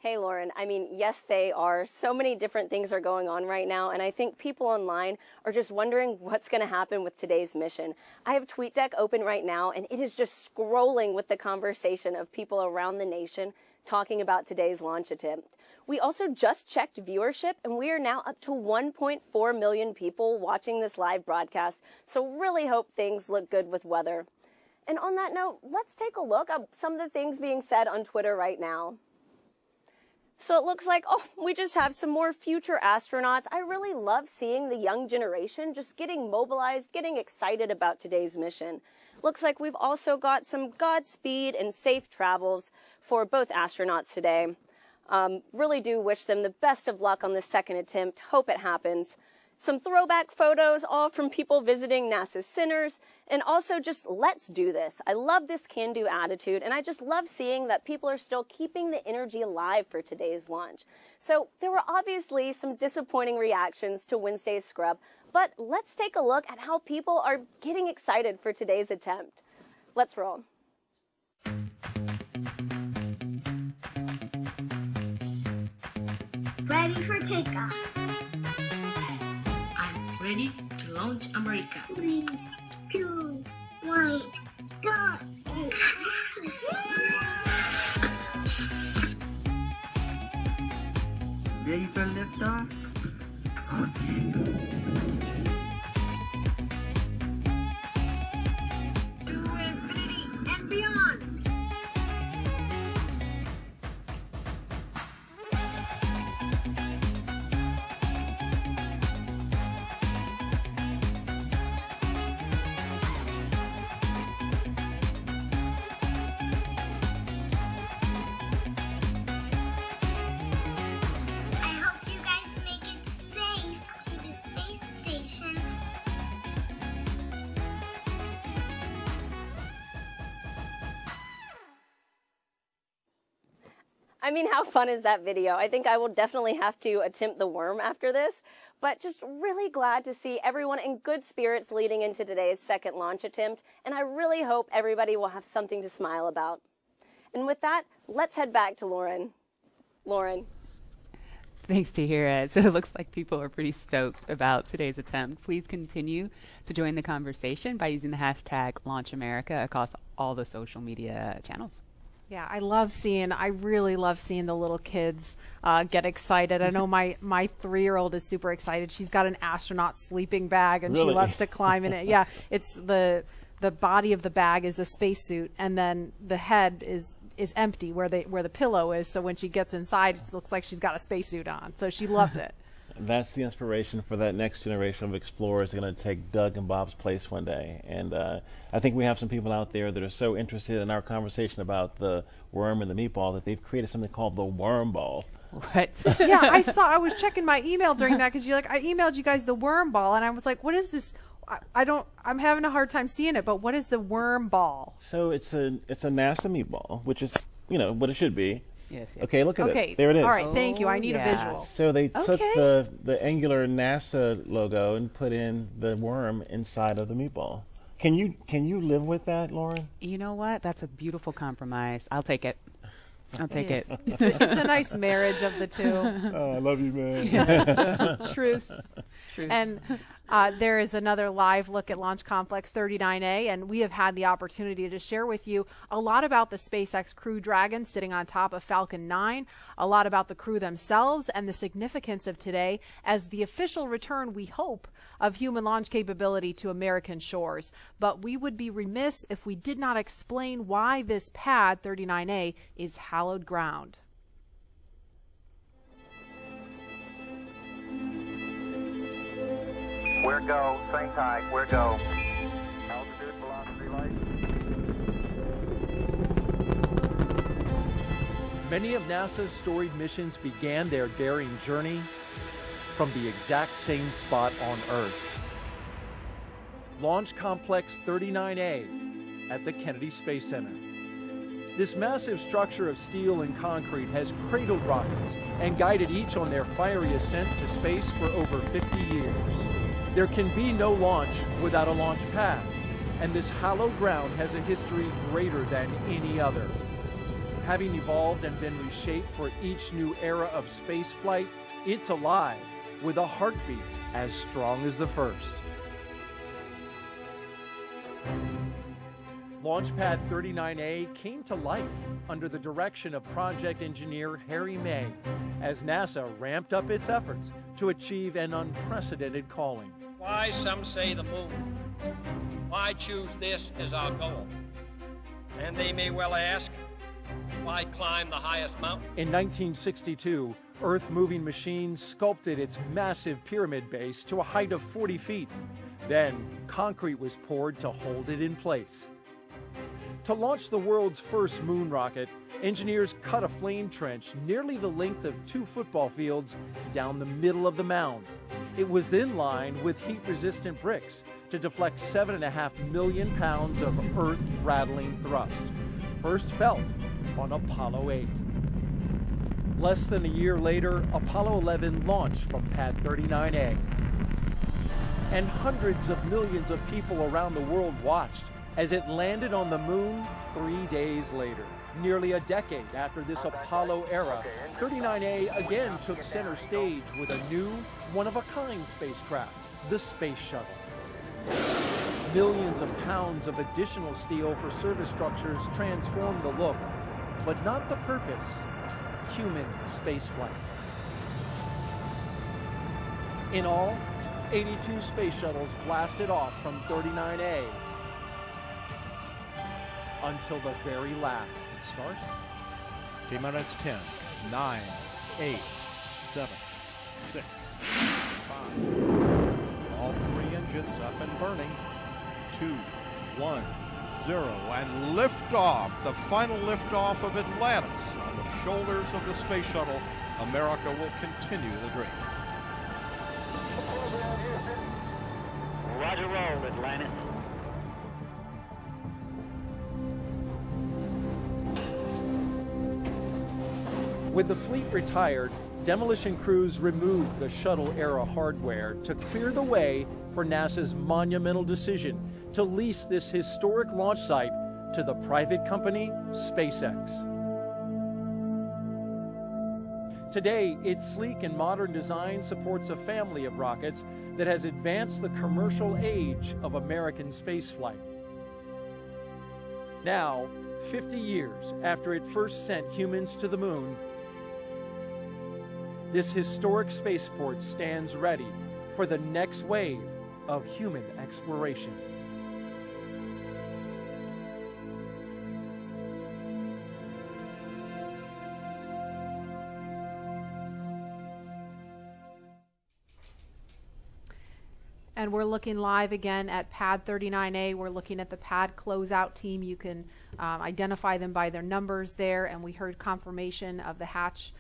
Hey, Lauren. I mean, yes, they are. So many different things are going on right now, and I think people online are just wondering what's going to happen with today's mission. I have TweetDeck open right now, and it is just scrolling with the conversation of people around the nation talking about today's launch attempt. We also just checked viewership, and we are now up to 1.4 million people watching this live broadcast, so really hope things look good with weather. And on that note, let's take a look at some of the things being said on Twitter right now. So it looks like, we just have some more future astronauts. I really love seeing the young generation just getting mobilized, getting excited about today's mission. Looks like we've also got some Godspeed and safe travels for both astronauts today. Really do wish them the best of luck on the second attempt. Hope it happens. Some throwback photos, all from people visiting NASA's centers, and also just let's do this. I love this can-do attitude, and I just love seeing that people are still keeping the energy alive for today's launch. So there were obviously some disappointing reactions to Wednesday's scrub, but let's take a look at how people are getting excited for today's attempt. Let's roll. Ready for takeoff. Ready to launch America. 3, 2, 1, go! Ready for liftoff? To infinity and beyond. I mean, how fun is that video? I think I will definitely have to attempt the worm after this, but just really glad to see everyone in good spirits leading into today's second launch attempt, and I really hope everybody will have something to smile about. And with that, let's head back to Lauren. Lauren. Thanks, Tahira. So it looks like people are pretty stoked about today's attempt. Please continue to join the conversation by using the hashtag LaunchAmerica across all the social media channels. Yeah, I really love seeing the little kids get excited. I know my 3-year-old is super excited. She's got an astronaut sleeping bag, and Really? she loves to climb in it. Yeah, it's the body of the bag is a spacesuit, and then the head is empty where the pillow is. So when she gets inside, it looks like she's got a spacesuit on. So she loves it. That's the inspiration for that next generation of explorers going to take Doug and Bob's place one day. And I think we have some people out there that are so interested in our conversation about the worm and the meatball that they've created something called the worm ball. What? Yeah, I was checking my email during that because I emailed you guys the worm ball, and I was like, what is this? I'm having a hard time seeing it, but what is the worm ball? So it's a NASA meatball, which is, what it should be. Yes. Okay, look at Okay, it. There it is. all right, thank you. I need a visual. So they took the angular NASA logo and put in the worm inside of the meatball. Can you live with that, Lauren? You know what? That's a beautiful compromise. I'll take it. I'll take it. It's a nice marriage of the two. Oh, I love you, man. Yeah, truth. And there is another live look at Launch Complex 39A, and we have had the opportunity to share with you a lot about the SpaceX Crew Dragon sitting on top of Falcon 9, a lot about the crew themselves and the significance of today as the official return, we hope, of human launch capability to American shores. But we would be remiss if we did not explain why this pad, 39A, is hallowed ground. We're go, swing tight, we're go. Altitude, velocity, light. Many of NASA's storied missions began their daring journey from the exact same spot on Earth. Launch Complex 39A at the Kennedy Space Center. This massive structure of steel and concrete has cradled rockets and guided each on their fiery ascent to space for over 50 years. There can be no launch without a launch pad, and this hallowed ground has a history greater than any other. Having evolved and been reshaped for each new era of spaceflight, it's alive with a heartbeat as strong as the first. Launchpad 39A came to life under the direction of project engineer Harry May as NASA ramped up its efforts to achieve an unprecedented calling. Why, some say the moon. Why choose this as our goal? And they may well ask, why climb the highest mountain? In 1962, Earth-moving machines sculpted its massive pyramid base to a height of 40 feet. Then, concrete was poured to hold it in place. To launch the world's first moon rocket, engineers cut a flame trench nearly the length of 2 football fields down the middle of the mound. It was then lined with heat-resistant bricks to deflect 7.5 million pounds of earth-rattling thrust, first felt on Apollo 8. Less than a year later, Apollo 11 launched from Pad 39A. And hundreds of millions of people around the world watched as it landed on the moon 3 days later. Nearly a decade after this Apollo era, 39A again took center stage with a new, one-of-a-kind spacecraft, the Space Shuttle. Millions of pounds of additional steel for surface structures transformed the look, but not the purpose: human spaceflight. In all, 82 space shuttles blasted off from 39A until the very last. Start. T-minus 10, 9, 8, 7, 6, 5. All 3 engines up and burning. 2, 1, 0, and liftoff. The final liftoff of Atlantis on the shoulders of the space shuttle. America will continue the dream. Roger, roll, Atlantis. With the fleet retired, demolition crews removed the shuttle-era hardware to clear the way for NASA's monumental decision to lease this historic launch site to the private company SpaceX. Today, its sleek and modern design supports a family of rockets that has advanced the commercial age of American spaceflight. Now, 50 years after it first sent humans to the moon, this historic spaceport stands ready for the next wave of human exploration. And we're looking live again at Pad 39A. We're looking at the pad closeout team. You can identify them by their numbers there, and we heard confirmation of the hatch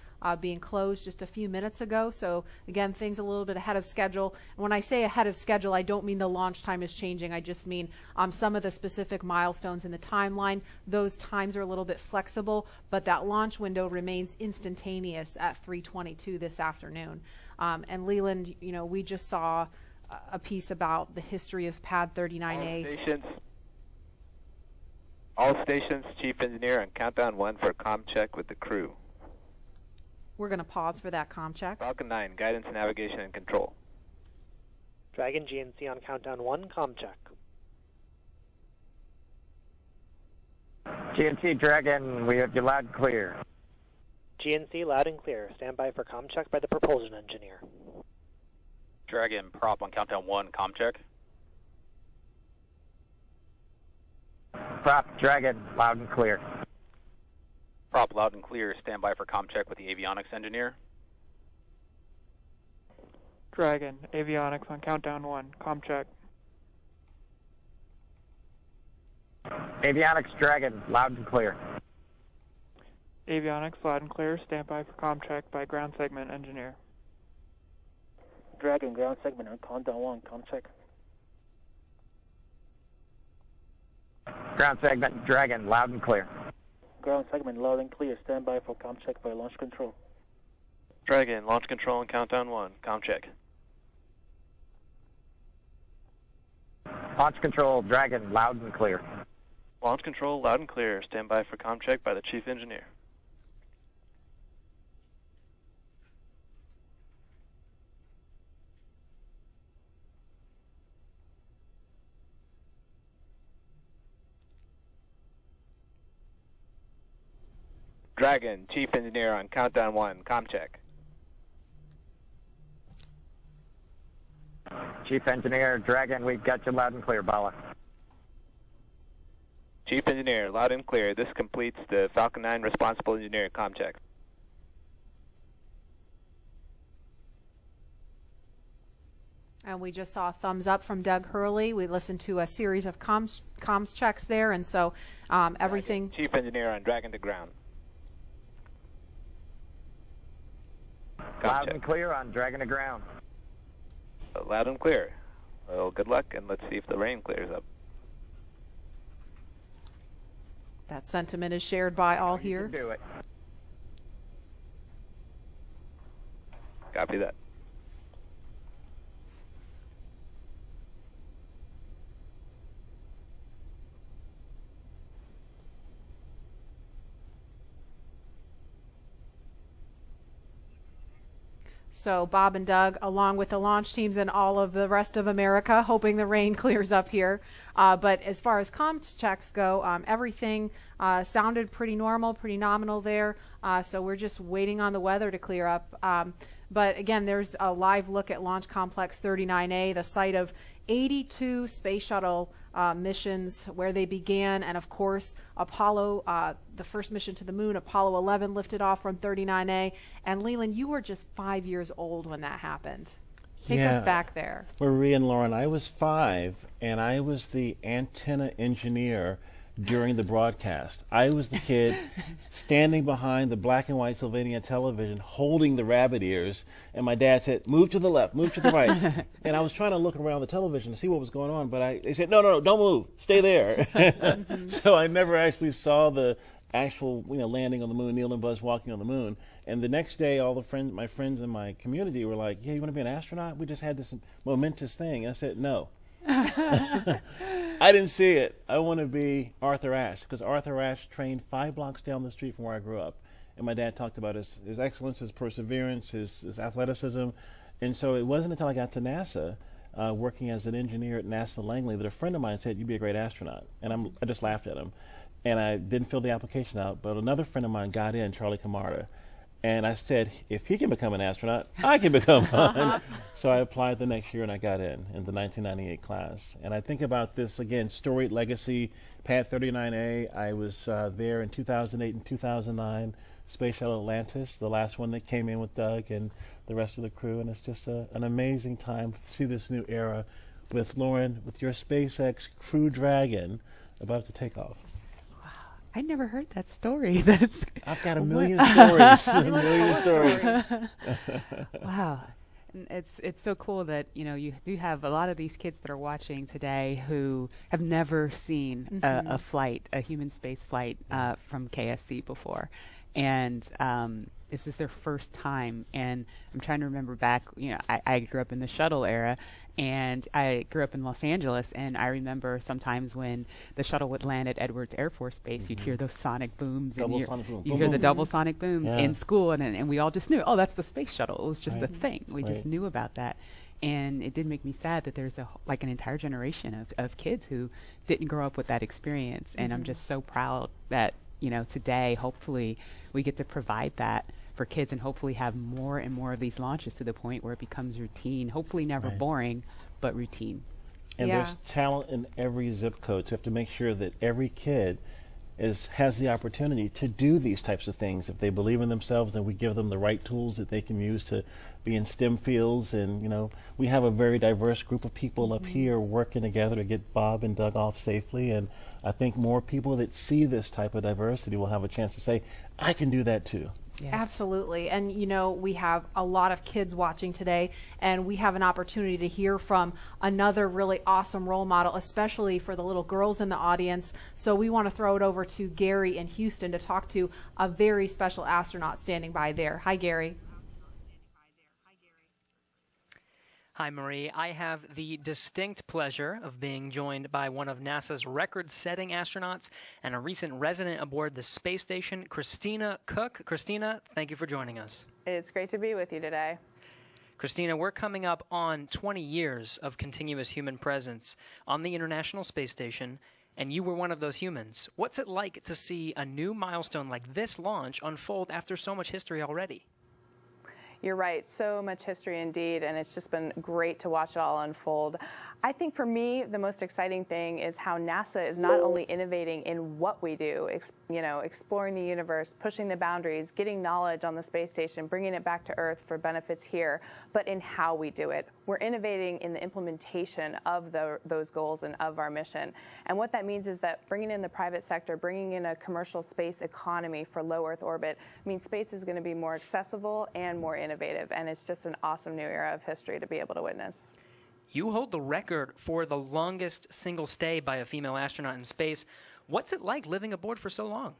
being closed just a few minutes ago. So again, things a little bit ahead of schedule. And when I say ahead of schedule, I don't mean the launch time is changing. I just mean some of the specific milestones in the timeline. Those times are a little bit flexible, but that launch window remains instantaneous at 3:22 this afternoon. And Leland, you know, we just saw a piece about the history of Pad 39A. All stations, Chief Engineer, on countdown 1 for comm check with the crew. We're going to pause for that comm check. Falcon 9, guidance, navigation, and control. Dragon GNC on countdown 1, comm check. GNC Dragon, we have you loud and clear. GNC loud and clear. Stand by for comm check by the propulsion engineer. Dragon prop on countdown 1, comm check. Prop Dragon, loud and clear. Prop loud and clear. Stand by for comm check with the avionics engineer. Dragon, avionics on countdown 1, comm check. Avionics Dragon, loud and clear. Avionics loud and clear. Stand by for comm check by ground segment engineer. Dragon, ground segment on countdown 1, comm check. Ground segment Dragon, loud and clear. Ground segment loud and clear. Stand by for com check by launch control. Dragon, launch control and countdown 1. Com check. Launch control, Dragon, loud and clear. Launch control, loud and clear. Stand by for com check by the chief engineer. Dragon, chief engineer on countdown 1. Com check. Chief engineer, Dragon, we've got you loud and clear, Bala. Chief engineer, loud and clear. This completes the Falcon 9 responsible engineering com check. And we just saw a thumbs up from Doug Hurley. We listened to a series of comms checks there, and so everything. Dragon, chief engineer on Dragon to ground. Loud and clear on Dragon to ground. Loud and clear. Well, good luck, and let's see if the rain clears up. That sentiment is shared by all You here. can do it. Copy that. So Bob and Doug, along with the launch teams and all of the rest of America, hoping the rain clears up here. But as far as comms checks go, everything sounded pretty normal, pretty nominal there. So we're just waiting on the weather to clear up. But again, there's a live look at Launch Complex 39A, the site of 82 space shuttle missions where they began, and of course Apollo, the first mission to the moon, Apollo 11 lifted off from 39A. And Leland, you were just 5 years old when that happened. Take us back there. Marie and Lauren, I was 5, and I was the antenna engineer during the broadcast. I was the kid standing behind the black and white Sylvania television holding the rabbit ears, and my dad said, move to the left, move to the right. And I was trying to look around the television to see what was going on, but they said, no, don't move, stay there. So I never actually saw the actual landing on the moon, Neil and Buzz walking on the moon. And the next day, all my friends in my community were like, yeah, you want to be an astronaut? We just had this momentous thing. And I said, no. I didn't see it. I want to be Arthur Ashe, because Arthur Ashe trained 5 blocks down the street from where I grew up. And my dad talked about his excellence, his perseverance, his athleticism. And so it wasn't until I got to NASA, working as an engineer at NASA Langley, that a friend of mine said, you'd be a great astronaut. And I just laughed at him. And I didn't fill the application out, but another friend of mine got in, Charlie Camarda. And I said, if he can become an astronaut, I can become one. So I applied the next year, and I got in the 1998 class. And I think about this, again, storied legacy, Pad 39A. I was there in 2008 and 2009, Space Shuttle Atlantis, the last one that came in with Doug and the rest of the crew. And it's just an amazing time to see this new era with Lauren, with your SpaceX Crew Dragon about to take off. I never heard that story. I've got a million stories. A million stories. Wow. And it's so cool that, you do have a lot of these kids that are watching today who have never seen a human space flight from KSC before. And this is their first time. And I'm trying to remember back, I grew up in the shuttle era, and I grew up in Los Angeles, and I remember sometimes when the shuttle would land at Edwards Air Force Base, you'd hear those sonic booms. You hear the double sonic booms in school, and we all just knew, oh, that's the space shuttle. It was just a thing. We just knew about that. And it did make me sad that there's an entire generation of kids who didn't grow up with that experience. And I'm just so proud that, today, hopefully, we get to provide that for kids and hopefully have more and more of these launches to the point where it becomes routine, hopefully never boring, but routine. And there's talent in every zip code, so you have to make sure that every kid has the opportunity to do these types of things. If they believe in themselves, then we give them the right tools that they can use to be in STEM fields. And, we have a very diverse group of people up here working together to get Bob and Doug off safely. And I think more people that see this type of diversity will have a chance to say, I can do that too. Yes. Absolutely. And, you know, we have a lot of kids watching today, and we have an opportunity to hear from another really awesome role model, especially for the little girls in the audience. So we want to throw it over to Gary in Houston to talk to a very special astronaut standing by there. Hi, Gary. Hi, Marie. I have the distinct pleasure of being joined by one of NASA's record-setting astronauts and a recent resident aboard the space station, Christina Cook. Christina, thank you for joining us. It's great to be with you today. Christina, we're coming up on 20 years of continuous human presence on the International Space Station, and you were one of those humans. What's it like to see a new milestone like this launch unfold after so much history already? You're right, so much history indeed, and it's just been great to watch it all unfold. I think for me, the most exciting thing is how NASA is not only innovating in what we do, exploring the universe, pushing the boundaries, getting knowledge on the space station, bringing it back to Earth for benefits here, but in how we do it. We're innovating in the implementation of those goals and of our mission. And what that means is that bringing in the private sector, bringing in a commercial space economy for low Earth orbit, means space is going to be more accessible and more innovative. And it's just an awesome new era of history to be able to witness. You hold the record for the longest single stay by a female astronaut in space. What's it like living aboard for so long?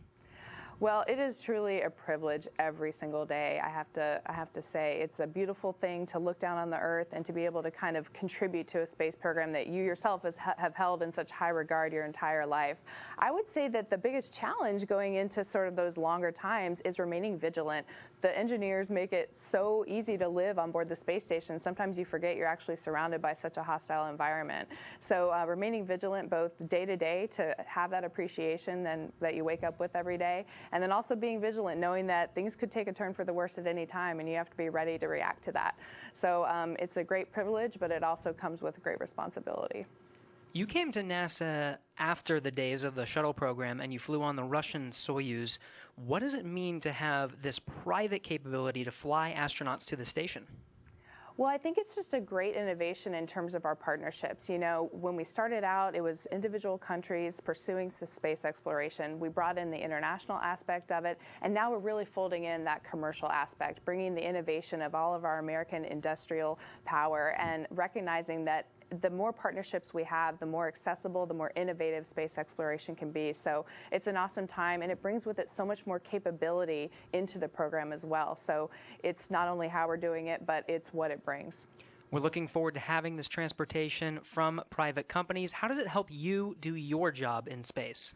Well, it is truly a privilege every single day. I have to say it's a beautiful thing to look down on the Earth and to be able to kind of contribute to a space program that you yourself have held in such high regard your entire life. I would say that the biggest challenge going into sort of those longer times is remaining vigilant. The engineers make it so easy to live on board the space station. Sometimes you forget you're actually surrounded by such a hostile environment. So remaining vigilant both day to day to have that appreciation that you wake up with every day, and then also being vigilant, knowing that things could take a turn for the worse at any time, and you have to be ready to react to that. So it's a great privilege, but it also comes with great responsibility. You came to NASA after the days of the shuttle program, and you flew on the Russian Soyuz. What does it mean to have this private capability to fly astronauts to the station? Well, I think it's just a great innovation in terms of our partnerships. You know, when we started out, it was individual countries pursuing space exploration. We brought in the international aspect of it, and now we're really folding in that commercial aspect, bringing the innovation of all of our American industrial power and recognizing that the more partnerships we have, the more accessible, the more innovative space exploration can be. So it's an awesome time, and it brings with it so much more capability into the program as well. So it's not only how we're doing it, but it's what it brings. We're looking forward to having this transportation from private companies. How does it help you do your job in space?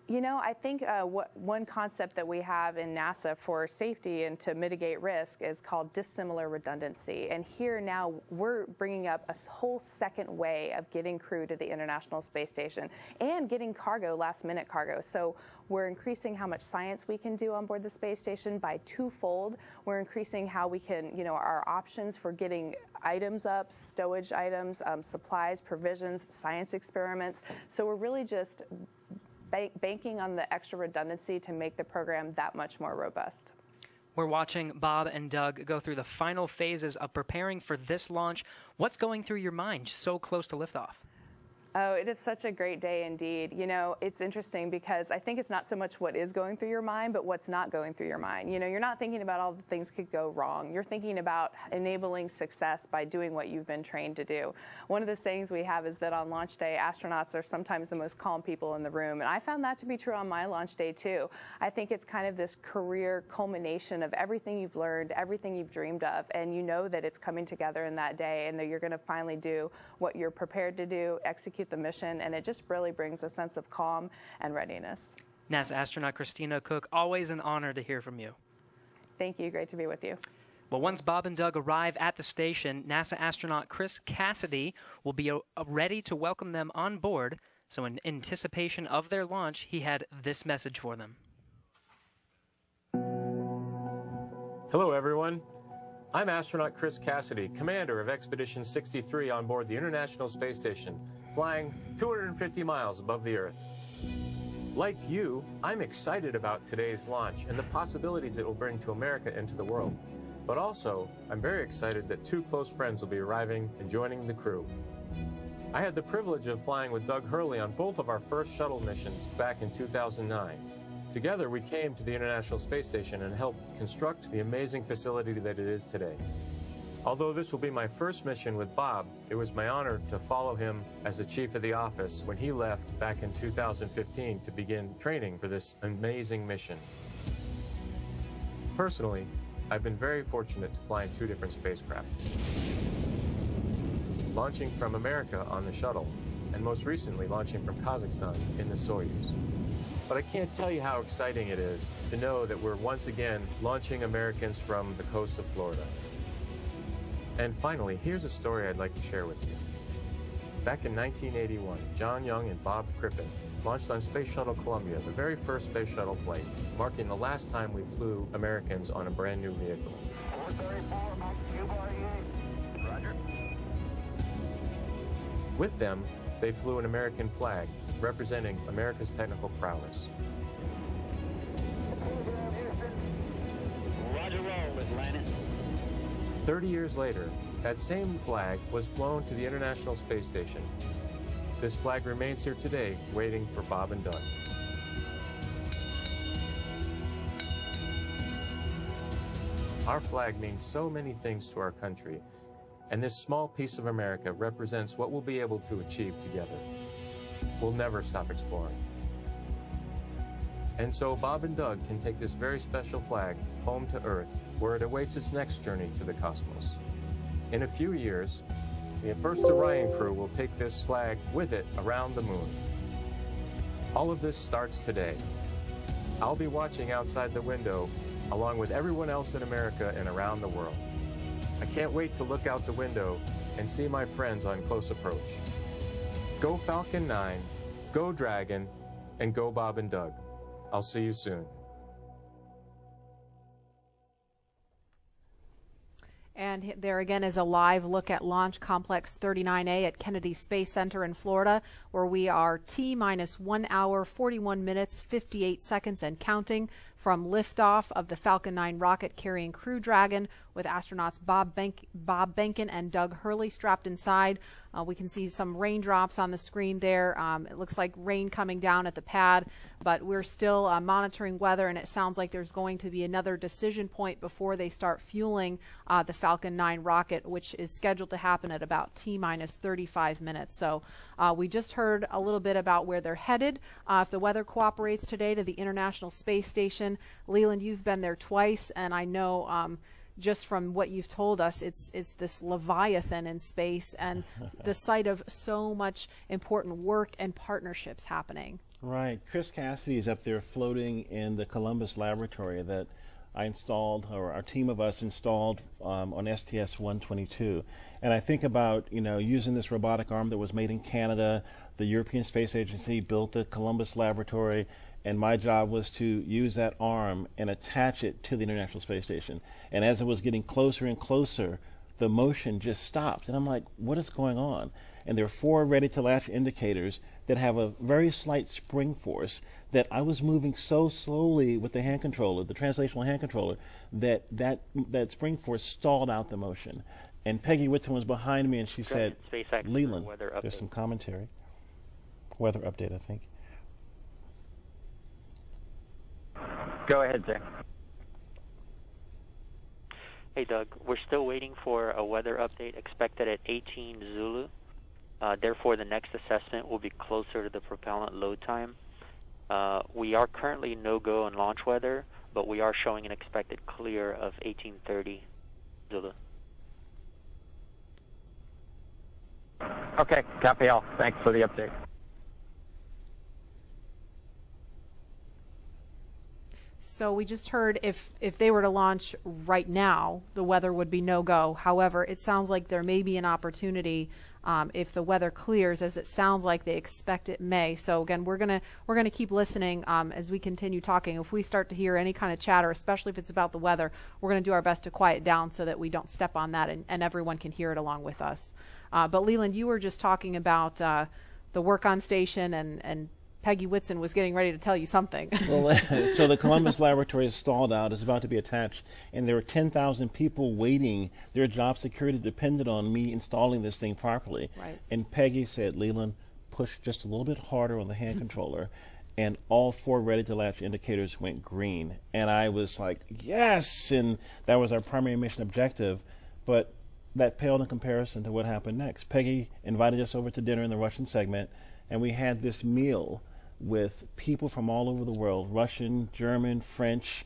You know, I think one concept that we have in NASA for safety and to mitigate risk is called dissimilar redundancy. And here now we're bringing up a whole second way of getting crew to the International Space Station and getting cargo, last-minute cargo. So we're increasing how much science we can do on board the space station by twofold. We're increasing how we can, our options for getting items up, stowage items, supplies, provisions, science experiments. So we're really just banking on the extra redundancy to make the program that much more robust. We're watching Bob and Doug go through the final phases of preparing for this launch. What's going through your mind so close to liftoff? Oh, it is such a great day indeed. You know, it's interesting because I think it's not so much what is going through your mind, but what's not going through your mind. You know, you're not thinking about all the things could go wrong. You're thinking about enabling success by doing what you've been trained to do. One of the sayings we have is that on launch day, astronauts are sometimes the most calm people in the room. And I found that to be true on my launch day too. I think it's kind of this career culmination of everything you've learned, everything you've dreamed of, and you know that it's coming together in that day and that you're going to finally do what you're prepared to do, execute the mission, and it just really brings a sense of calm and readiness. NASA astronaut Christina Cook, always an honor to hear from you. Thank you. Great to be with you. Well, once Bob and Doug arrive at the station, NASA astronaut Chris Cassidy will be ready to welcome them on board. So in anticipation of their launch, he had this message for them. Hello, everyone. I'm astronaut Chris Cassidy, commander of Expedition 63 on board the International Space Station, flying 250 miles above the Earth. Like you, I'm excited about today's launch and the possibilities it will bring to America and to the world. But also, I'm very excited that two close friends will be arriving and joining the crew. I had the privilege of flying with Doug Hurley on both of our first shuttle missions back in 2009. Together, we came to the International Space Station and helped construct the amazing facility that it is today. Although this will be my first mission with Bob, it was my honor to follow him as the chief of the office when he left back in 2015 to begin training for this amazing mission. Personally, I've been very fortunate to fly in 2 different spacecraft. Launching from America on the shuttle, and most recently launching from Kazakhstan in the Soyuz. But I can't tell you how exciting it is to know that we're once again launching Americans from the coast of Florida. And finally, here's a story I'd like to share with you. Back in 1981, John Young and Bob Crippen launched on Space Shuttle Columbia, the very first space shuttle flight, marking the last time we flew Americans on a brand new vehicle. 434, Max Q-48. Roger. With them, they flew an American flag, representing America's technical prowess. Roger roll, Atlanta. 30 years later, that same flag was flown to the International Space Station. This flag remains here today, waiting for Bob and Doug. Our flag means so many things to our country, and this small piece of America represents what we'll be able to achieve together. We'll never stop exploring. And so Bob and Doug can take this very special flag home to Earth, where it awaits its next journey to the cosmos. In a few years, the First Orion crew will take this flag with it around the moon. All of this starts today. I'll be watching outside the window along with everyone else in America and around the world. I can't wait to look out the window and see my friends on close approach. Go Falcon 9, go Dragon, and go Bob and Doug. I'll see you soon. And there again is a live look at Launch Complex 39A at Kennedy Space Center in Florida, where we are T-minus 1 hour, 41 minutes, 58 seconds and counting from liftoff of the Falcon 9 rocket carrying Crew Dragon with astronauts Bob Behnken and Doug Hurley strapped inside. We can see some raindrops on the screen there. It looks like rain coming down at the pad, but we're still monitoring weather, and it sounds like there's going to be another decision point before they start fueling the Falcon 9 rocket, which is scheduled to happen at about T-minus 35 minutes. So we just heard a little bit about where they're headed. If the weather cooperates today, to the International Space Station. Leland, you've been there twice, and I know just from what you've told us, it's this Leviathan in space and the site of so much important work and partnerships happening. Right. Chris Cassidy is up there floating in the Columbus laboratory that I installed, or our team of us installed on STS-122. And I think about, using this robotic arm that was made in Canada. The European Space Agency built the Columbus laboratory, and my job was to use that arm and attach it to the International Space Station. And as it was getting closer and closer, the motion just stopped. And I'm like, what is going on? And there are 4 ready-to-latch indicators that have a very slight spring force that I was moving so slowly with the hand controller, the translational hand controller, that spring force stalled out the motion. And Peggy Whitson was behind me, and she said, SpaceX Leland, weather there's update. some commentary. Weather update, I think. Go ahead, sir. Hey, Doug. We're still waiting for a weather update expected at 18 Zulu. Therefore, the next assessment will be closer to the propellant load time. We are currently no-go on launch weather, but we are showing an expected clear of 1830 Zulu. Okay, copy all. Thanks for the update. So we just heard if they were to launch right now, the weather would be no-go. However, it sounds like there may be an opportunity if the weather clears, as it sounds like they expect it may. So again, we're gonna keep listening as we continue talking. If we start to hear any kind of chatter, especially if it's about the weather, we're gonna do our best to quiet down so that we don't step on that and everyone can hear it along with us. But Leland, you were just talking about the work on station, and Peggy Whitson was getting ready to tell you something. Well, so the Columbus laboratory is stalled out. It's about to be attached, and there are 10,000 people waiting. Their job security depended on me installing this thing properly. Right. And Peggy said, Leland, push just a little bit harder on the hand controller. and all 4 ready-to-latch indicators went green. And I was like, yes! And that was our primary mission objective. But that paled in comparison to what happened next. Peggy invited us over to dinner in the Russian segment, and we had this meal with people from all over the world, Russian, German, French,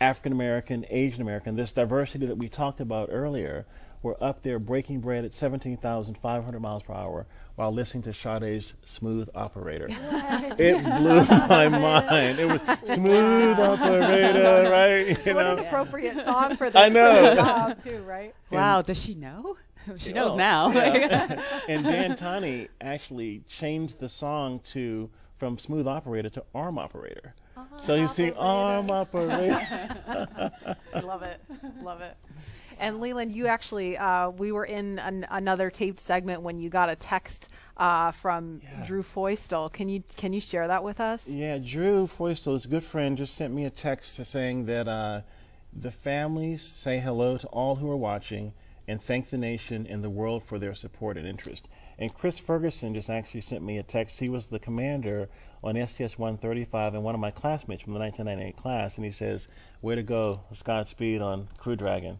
African American, Asian American. This diversity that we talked about earlier, were up there breaking bread at 17,500 miles per hour while listening to Sade's Smooth Operator. It blew my mind. It was Smooth Operator, right? What an appropriate song for this job, too, right? Wow, does she know? She knows now. Yeah. And Dan Tani actually changed the song from Smooth Operator to Arm Operator. So you see Arm Operator. I love it. Love it. And Leland, you actually, we were in another taped segment when you got a text from Drew Foystel. Can you share that with us? Yeah, Drew Foystel, his good friend, just sent me a text saying that the families say hello to all who are watching and thank the nation and the world for their support and interest. And Chris Ferguson just actually sent me a text. He was the commander on STS-135 and one of my classmates from the 1998 class, and he says, way to go, Godspeed on Crew Dragon.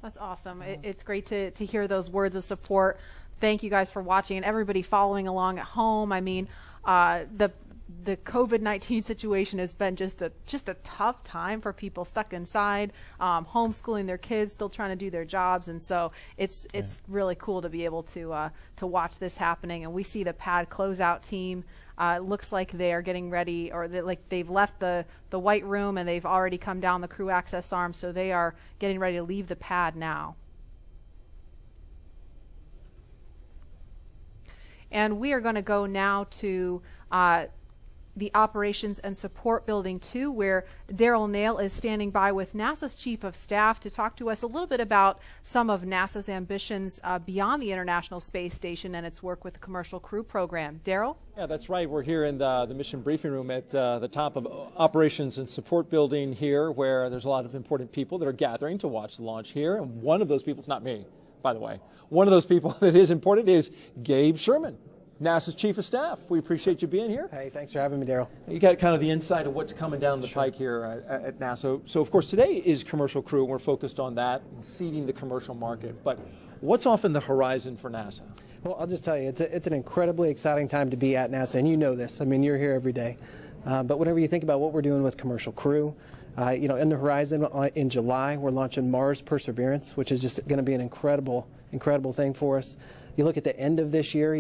That's awesome. It's great to hear those words of support. Thank you guys for watching and everybody following along at home. I mean, the COVID-19 situation has been just a tough time for people stuck inside, homeschooling their kids, still trying to do their jobs, and so it's really cool to be able to watch this happening. And we see the pad closeout team. It looks like they are getting ready, or they've left the white room and they've already come down the crew access arm, so they are getting ready to leave the pad now. And we are going to go now to the Operations and Support Building 2, where Daryl Nail is standing by with NASA's Chief of Staff to talk to us a little bit about some of NASA's ambitions beyond the International Space Station and its work with the Commercial Crew Program. Daryl? Yeah, that's right. We're here in the mission briefing room at the top of Operations and Support Building here, where there's a lot of important people that are gathering to watch the launch here. And one of those people, it's not me, by the way, one of those people that is important is Gabe Sherman, NASA's Chief of Staff. We appreciate you being here. Hey, thanks for having me, Daryl. You got kind of the insight of what's coming down the pike here at NASA. So, of course, today is Commercial Crew, and we're focused on that and seeding the commercial market. But what's off in the horizon for NASA? Well, I'll just tell you, it's an incredibly exciting time to be at NASA, and you know this. I mean, you're here every day. But whenever you think about what we're doing with Commercial Crew, in the horizon in July, we're launching Mars Perseverance, which is just going to be an incredible thing for us. You look at the end of this year,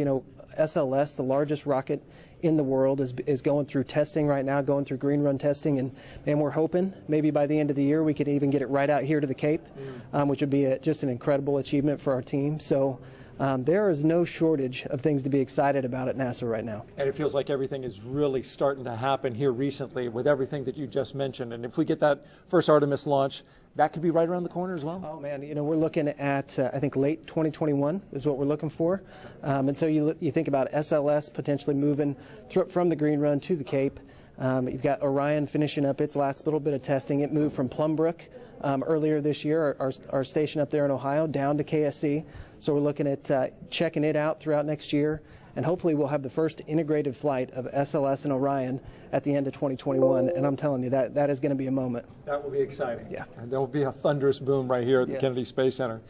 SLS, the largest rocket in the world, is going through testing right now, going through green run testing, and we're hoping maybe by the end of the year we could even get it right out here to the Cape, which would be just an incredible achievement for our team. So there is no shortage of things to be excited about at NASA right now. And it feels like everything is really starting to happen here recently with everything that you just mentioned. And if we get that first Artemis launch, that could be right around the corner as well. Oh man, we're looking at I think late 2021 is what we're looking for, and so you think about SLS potentially moving from the green run to the Cape. You've got Orion finishing up its last little bit of testing. It moved from Plumbrook earlier this year, our station up there in Ohio, down to KSC. So we're looking at checking it out throughout next year. And hopefully we'll have the first integrated flight of SLS and Orion at the end of 2021. And I'm telling you, that is going to be a moment. That will be exciting. Yeah. And there will be a thunderous boom right here at the Kennedy Space Center.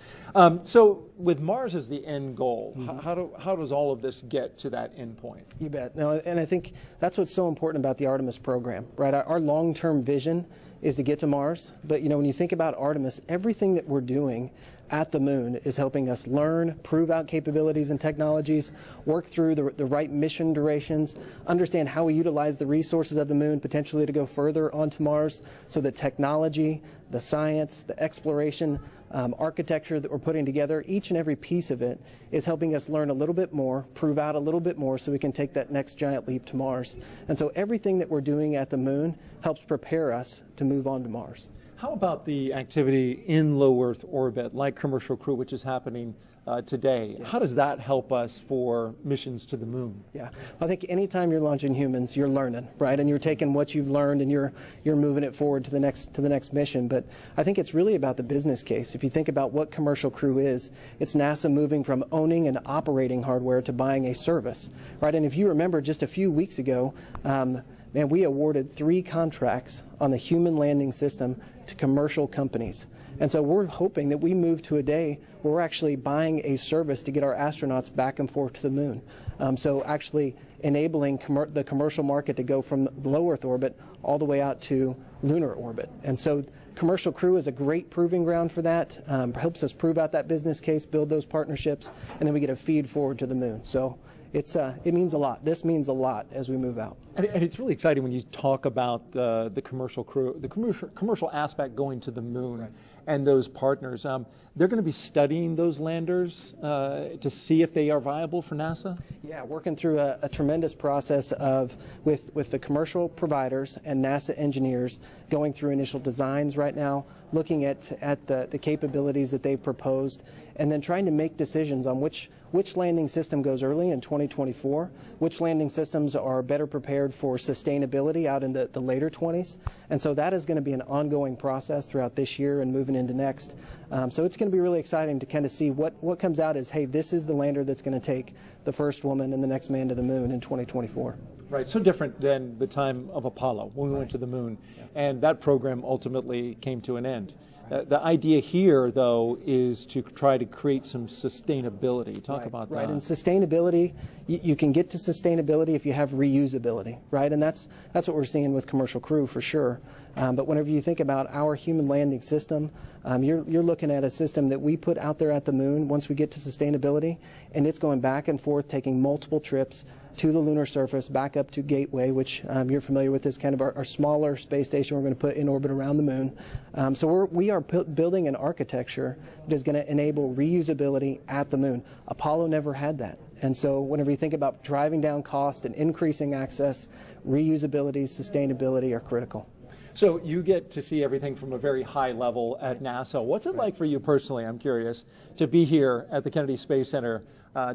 So with Mars as the end goal, how does all of this get to that end point? You bet. No, and I think that's what's so important about the Artemis program, right? Our long-term vision is to get to Mars. But, when you think about Artemis, everything that we're doing at the moon is helping us learn, prove out capabilities and technologies, work through the right mission durations, understand how we utilize the resources of the moon potentially to go further onto Mars, so the technology, the science, the exploration, architecture that we're putting together, each and every piece of it is helping us learn a little bit more, prove out a little bit more so we can take that next giant leap to Mars. And so everything that we're doing at the moon helps prepare us to move on to Mars. How about the activity in low Earth orbit, like Commercial Crew, which is happening today? How does that help us for missions to the moon? Yeah, I think anytime you're launching humans, you're learning, right? And you're taking what you've learned and you're moving it forward to the next mission. But I think it's really about the business case. If you think about what Commercial Crew is, it's NASA moving from owning and operating hardware to buying a service, right? And if you remember just a few weeks ago, man, we awarded 3 contracts on the human landing system to commercial companies. And so we're hoping that we move to a day where we're actually buying a service to get our astronauts back and forth to the moon. So actually enabling the commercial market to go from low Earth orbit all the way out to lunar orbit. And so Commercial Crew is a great proving ground for that. Helps us prove out that business case, build those partnerships, and then we get a feed forward to the moon. So it means a lot. This means a lot as we move out. And it's really exciting when you talk about the commercial crew, the commercial aspect going to the moon, right, and those partners. They're going to be studying those landers to see if they are viable for NASA? Yeah, working through a tremendous process with the commercial providers and NASA engineers, going through initial designs right now, looking at the capabilities that they've proposed, and then trying to make decisions on which landing system goes early in 2024, which landing systems are better prepared for sustainability out in the later 20s. And so that is going to be an ongoing process throughout this year and moving into next. So it's going to be really exciting to kind of see what comes out as, hey, this is the lander that's going to take the first woman and the next man to the moon in 2024. Right, so different than the time of Apollo when we went to the moon, and that program ultimately came to an end. The idea here, though, is to try to create some sustainability. Talk about that. Right, and sustainability, you can get to sustainability if you have reusability, right? And that's what we're seeing with Commercial Crew for sure. But whenever you think about our human landing system, you're looking at a system that we put out there at the moon once we get to sustainability, and it's going back and forth, taking multiple trips to the lunar surface, back up to Gateway, which you're familiar with, is kind of our smaller space station we're going to put in orbit around the moon. So we are building an architecture that is going to enable reusability at the moon. Apollo never had that. And so whenever you think about driving down cost and increasing access, reusability, sustainability are critical. So you get to see everything from a very high level at NASA. What's it like for you personally, I'm curious, to be here at the Kennedy Space Center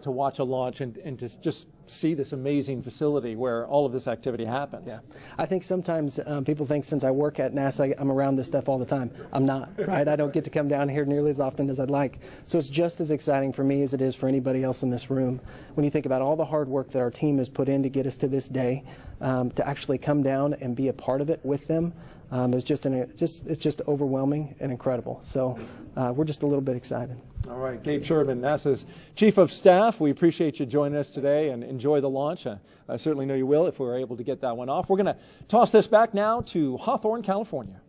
to watch a launch and to just see this amazing facility where all of this activity happens? Yeah, I think sometimes people think since I work at NASA, I'm around this stuff all the time. I'm not, right? I don't get to come down here nearly as often as I'd like. So it's just as exciting for me as it is for anybody else in this room. When you think about all the hard work that our team has put in to get us to this day, to actually come down and be a part of it with them, it's just overwhelming and incredible. So we're just a little bit excited. All right, Gabe Sherman, NASA's Chief of Staff. We appreciate you joining us today and enjoy the launch. I certainly know you will if we're able to get that one off. We're going to toss this back now to Hawthorne, California.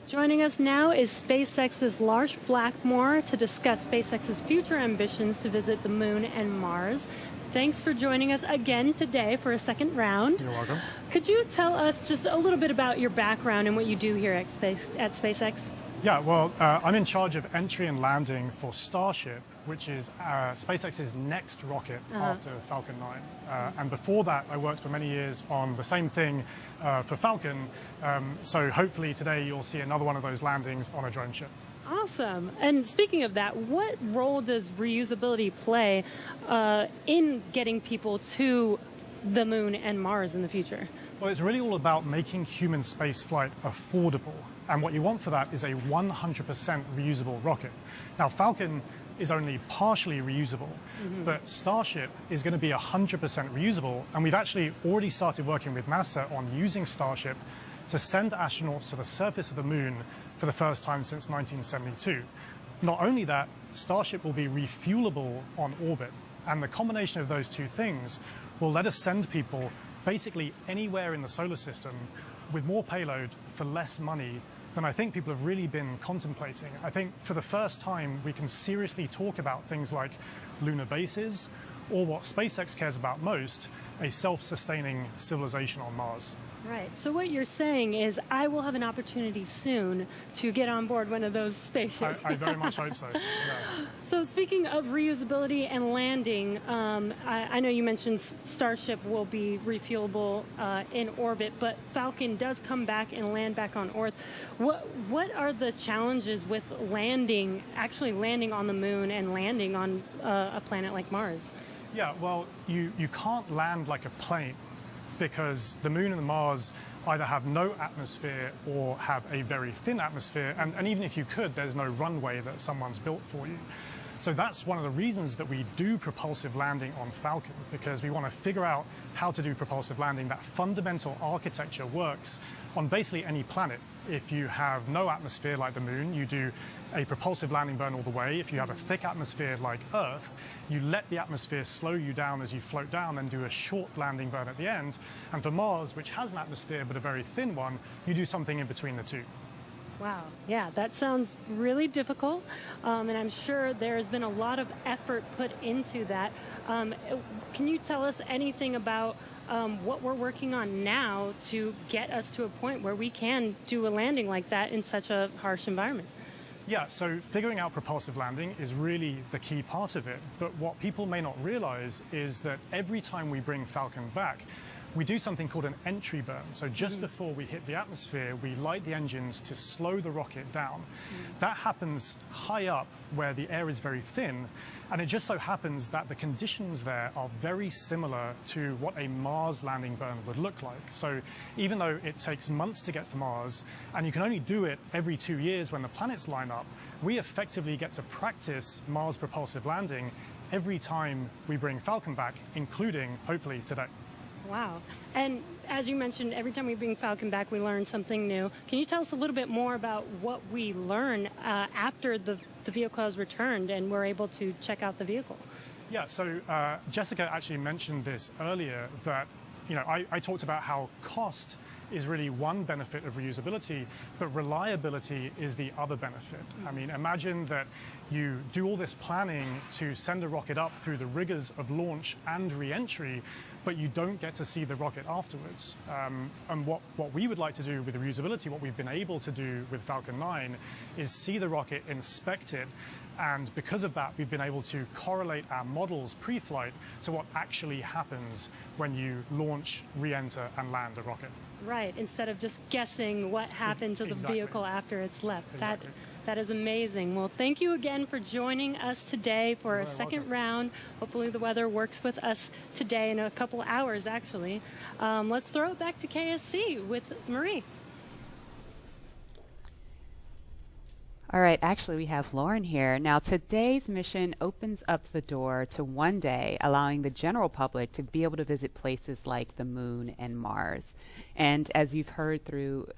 Joining us now is SpaceX's Lars Blackmore to discuss SpaceX's future ambitions to visit the moon and Mars. Thanks for joining us again today for a second round. You're welcome. Could you tell us just a little bit about your background and what you do here at SpaceX? Yeah, well, I'm in charge of entry and landing for Starship, which is SpaceX's next rocket after Falcon 9. And before that, I worked for many years on the same thing for Falcon. So hopefully today you'll see another one of those landings on a drone ship. Awesome. And speaking of that, what role does reusability play in getting people to the moon and Mars in the future? Well, it's really all about making human spaceflight affordable. And what you want for that is a 100% reusable rocket. Now, Falcon is only partially reusable, but Starship is going to be 100% reusable. And we've actually already started working with NASA on using Starship to send astronauts to the surface of the moon for the first time since 1972. Not only that, Starship will be refuelable on orbit, and the combination of those two things will let us send people basically anywhere in the solar system with more payload for less money than I think people have really been contemplating. I think for the first time we can seriously talk about things like lunar bases, or what SpaceX cares about most, a self-sustaining civilization on Mars. Right. So what you're saying is I will have an opportunity soon to get on board one of those spaceships. I very much hope so. Yeah. So speaking of reusability and landing, I know you mentioned Starship will be refuelable in orbit, but Falcon does come back and land back on Earth. What are the challenges with actually landing on the moon and landing on a planet like Mars? Yeah, well, you can't land like a plane, because the moon and the Mars either have no atmosphere or have a very thin atmosphere, and even if you could, there's no runway that someone's built for you. So that's one of the reasons that we do propulsive landing on Falcon, because we want to figure out how to do propulsive landing. That fundamental architecture works on basically any planet. If you have no atmosphere like the moon, you do a propulsive landing burn all the way. If you have a thick atmosphere like Earth, you let the atmosphere slow you down as you float down and do a short landing burn at the end. And for Mars, which has an atmosphere but a very thin one, you do something in between the two. Wow. Yeah, that sounds really difficult, and I'm sure there's been a lot of effort put into that. Can you tell us anything about what we're working on now to get us to a point where we can do a landing like that in such a harsh environment? Yeah, so figuring out propulsive landing is really the key part of it. But what people may not realize is that every time we bring Falcon back, we do something called an entry burn. So just before we hit the atmosphere, we light the engines to slow the rocket down. That happens high up where the air is very thin. And it just so happens that the conditions there are very similar to what a Mars landing burn would look like. So even though it takes months to get to Mars, and you can only do it every 2 years when the planets line up, we effectively get to practice Mars propulsive landing every time we bring Falcon back, including, hopefully, today. Wow. And as you mentioned, every time we bring Falcon back, we learn something new. Can you tell us a little bit more about what we learn after the vehicle has returned and we're able to check out the vehicle? Yeah, so Jessica actually mentioned this earlier, that I talked about how cost is really one benefit of reusability, but reliability is the other benefit. I mean, imagine that you do all this planning to send a rocket up through the rigors of launch and re-entry, but you don't get to see the rocket afterwards. And what we would like to do with the reusability, what we've been able to do with Falcon 9, is see the rocket, inspect it, and because of that, we've been able to correlate our models pre-flight to what actually happens when you launch, re-enter, and land a rocket. Right, instead of just guessing what happened to the vehicle after it's left. Exactly. That is amazing. Well, thank you again for joining us today for a second round. Hopefully the weather works with us today in a couple hours, actually. Let's throw it back to KSC with Marie. All right, actually we have Lauren here. Now today's mission opens up the door to one day allowing the general public to be able to visit places like the moon and Mars. And as you've heard through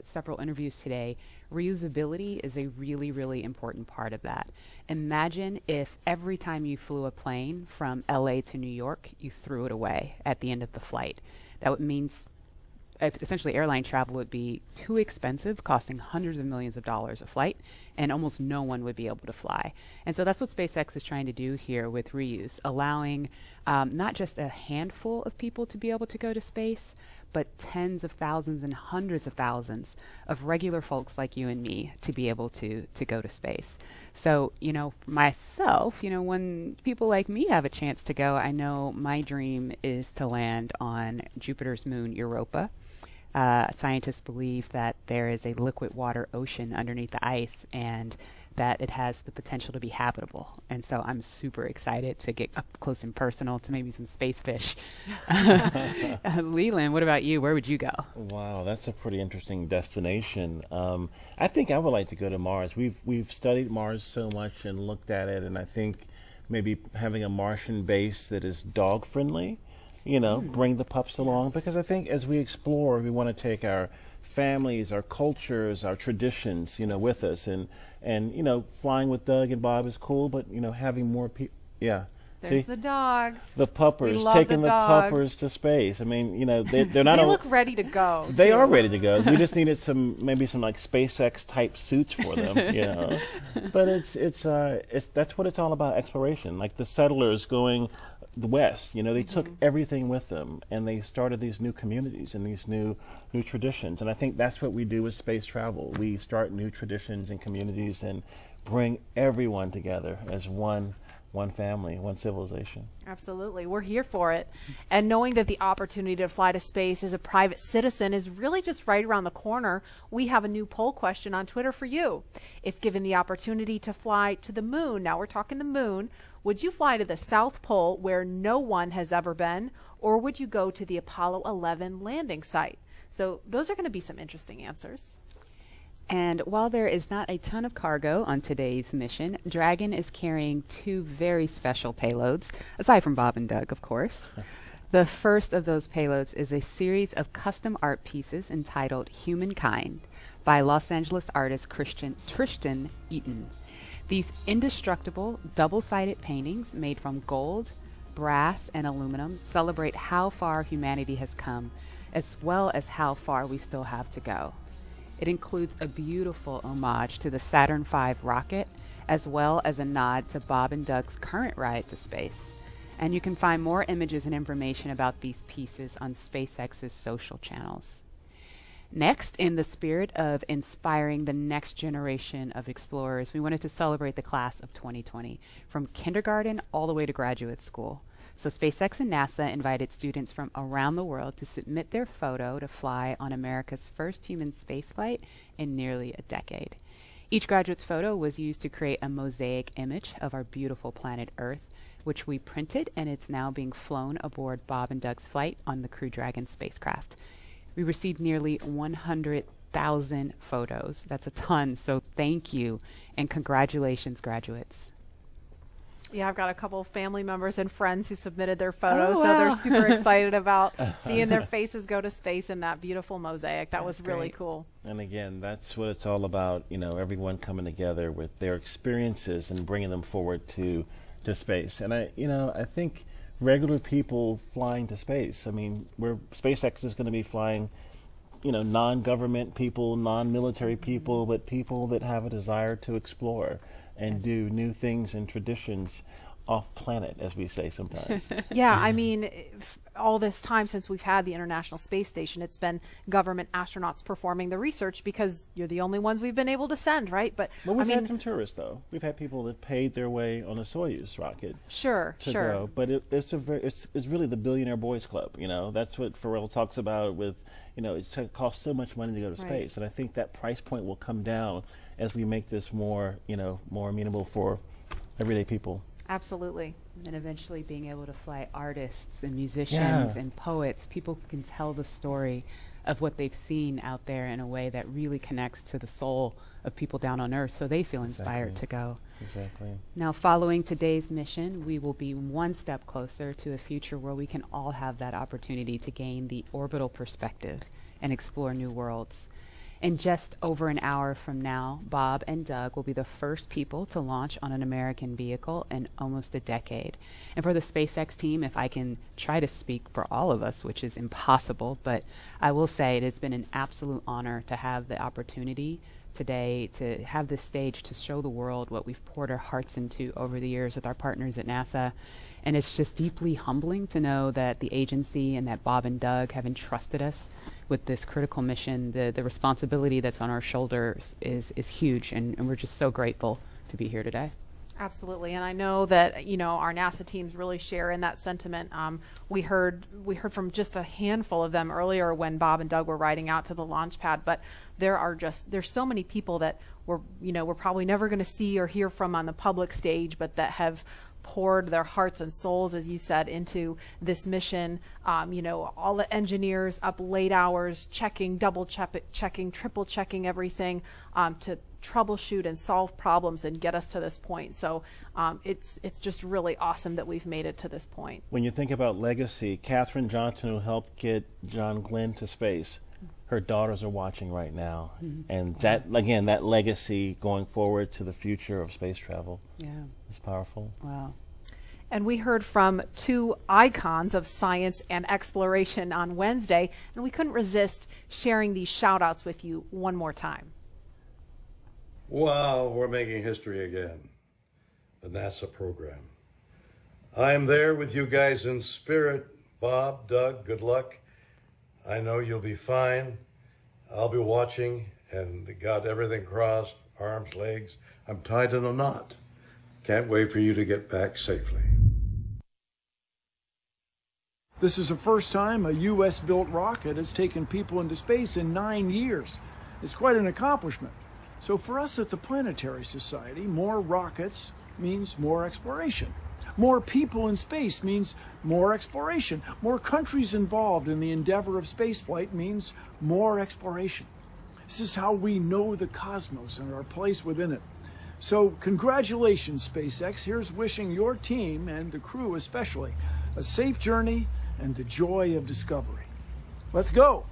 several interviews today, reusability is a really, really important part of that. Imagine if every time you flew a plane from LA to New York, you threw it away at the end of the flight. That means essentially airline travel would be too expensive, costing hundreds of millions of dollars a flight, and almost no one would be able to fly. And so that's what SpaceX is trying to do here with reuse, allowing not just a handful of people to be able to go to space, but tens of thousands and hundreds of thousands of regular folks like you and me to be able to go to space. So, myself, when people like me have a chance to go, I know my dream is to land on Jupiter's moon, Europa. Scientists believe that there is a liquid water ocean underneath the ice and that it has the potential to be habitable. And so I'm super excited to get up close and personal to maybe some space fish. Leland, what about you? Where would you go? Wow, that's a pretty interesting destination. I think I would like to go to Mars. We've studied Mars so much and looked at it, and I think maybe having a Martian base that is dog friendly, bring the pups along, because I think as we explore, we want to take our families, our cultures, our traditions, with us, and flying with Doug and Bob is cool, but having more people, There's the dogs. The puppers, taking the puppers to space. I mean, they're not. They look ready to go. They are ready to go. We just needed maybe some like SpaceX type suits for them, But it's that's what it's all about, exploration. Like the settlers going west, they took everything with them, and they started these new communities and these new traditions. And I think that's what we do with space travel. We start new traditions and communities and bring everyone together as one family, one civilization. Absolutely. We're here for it. And knowing that the opportunity to fly to space as a private citizen is really just right around the corner, we have a new poll question on Twitter for you. If given the opportunity to fly to the moon, now we're talking the moon, would you fly to the South Pole where no one has ever been, or would you go to the Apollo 11 landing site? So those are going to be some interesting answers. And while there is not a ton of cargo on today's mission, Dragon is carrying 2 very special payloads, aside from Bob and Doug, of course. The first of those payloads is a series of custom art pieces entitled Humankind by Los Angeles artist Tristan Eaton. These indestructible, double-sided paintings made from gold, brass, and aluminum celebrate how far humanity has come, as well as how far we still have to go. It includes a beautiful homage to the Saturn V rocket, as well as a nod to Bob and Doug's current ride to space. And you can find more images and information about these pieces on SpaceX's social channels. Next, in the spirit of inspiring the next generation of explorers, we wanted to celebrate the class of 2020, from kindergarten all the way to graduate school. So SpaceX and NASA invited students from around the world to submit their photo to fly on America's first human spaceflight in nearly a decade. Each graduate's photo was used to create a mosaic image of our beautiful planet Earth, which we printed, and it's now being flown aboard Bob and Doug's flight on the Crew Dragon spacecraft. We received nearly 100,000 photos. That's a ton, so thank you, and congratulations, graduates. Yeah, I've got a couple of family members and friends who submitted their photos, so they're super excited about seeing their faces go to space in that beautiful mosaic. That was really cool. And again, that's what it's all about, you know, everyone coming together with their experiences and bringing them forward to space. And I think regular people flying to space, I mean, SpaceX is going to be flying, you know, non-government people, non-military people, but people that have a desire to explore and do new things and traditions off planet, as we say sometimes. Yeah, I mean, all this time since we've had the International Space Station, it's been government astronauts performing the research because you're the only ones we've been able to send, right? But well, we've had some tourists, though. We've had people that paid their way on a Soyuz rocket. Sure. Go. But it's really the billionaire boys club. You know, that's what Pharrell talks about with, you know, it costs so much money to go to space, and I think that price point will come down as we make this more, you know, more amenable for everyday people. Absolutely. And eventually being able to fly artists and musicians and poets, people who can tell the story of what they've seen out there in a way that really connects to the soul of people down on Earth, so they feel inspired to go. Exactly. Now, following today's mission, we will be one step closer to a future where we can all have that opportunity to gain the orbital perspective and explore new worlds. In just over an hour from now, Bob and Doug will be the first people to launch on an American vehicle in almost a decade. And for the SpaceX team, if I can try to speak for all of us, which is impossible, but I will say it has been an absolute honor to have the opportunity today to have this stage to show the world what we've poured our hearts into over the years with our partners at NASA. And it's just deeply humbling to know that the agency and that Bob and Doug have entrusted us with this critical mission. The responsibility that's on our shoulders is huge, and we're just so grateful to be here today. Absolutely, and I know that, you know, our NASA teams really share in that sentiment. We heard from just a handful of them earlier when Bob and Doug were riding out to the launch pad, but there's so many people that we're probably never going to see or hear from on the public stage, but that have poured their hearts and souls, as you said, into this mission. All the engineers up late hours checking, double checking, triple checking everything to troubleshoot and solve problems and get us to this point. So it's just really awesome that we've made it to this point. When you think about legacy, Katherine Johnson, who helped get John Glenn to space, her daughters are watching right now. And that legacy going forward to the future of space travel is powerful. Wow. And we heard from two icons of science and exploration on Wednesday, and we couldn't resist sharing these shout outs with you one more time. Wow, we're making history again. The NASA program. I'm there with you guys in spirit. Bob, Doug, good luck. I know you'll be fine. I'll be watching and got everything crossed, arms, legs. I'm tied in a knot. Can't wait for you to get back safely. This is the first time a U.S.-built rocket has taken people into space in 9 years. It's quite an accomplishment. So for us at the Planetary Society, more rockets means more exploration. More people in space means more exploration. More countries involved in the endeavor of spaceflight means more exploration. This is how we know the cosmos and our place within it. So congratulations, SpaceX. Here's wishing your team, and the crew especially, a safe journey and the joy of discovery. Let's go.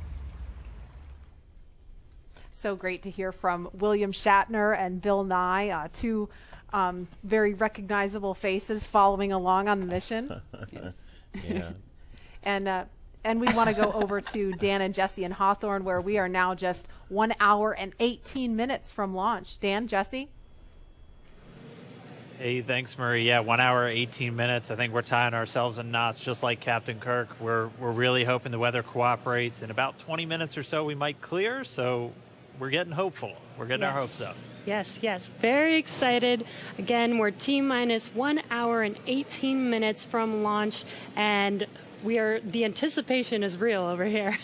So great to hear from William Shatner and Bill Nye, two very recognizable faces following along on the mission. Yeah. And we want to go over to Dan and Jesse in Hawthorne, where we are now just 1 hour and 18 minutes from launch. Dan, Jesse? Hey, thanks, Marie. Yeah, 1 hour, 18 minutes. I think we're tying ourselves in knots, just like Captain Kirk. We're really hoping the weather cooperates. In about 20 minutes or so, we might clear. So we're getting hopeful. We're getting our hopes up. Yes, yes. Very excited. Again, we're T-minus 1 hour and 18 minutes from launch, and the anticipation is real over here.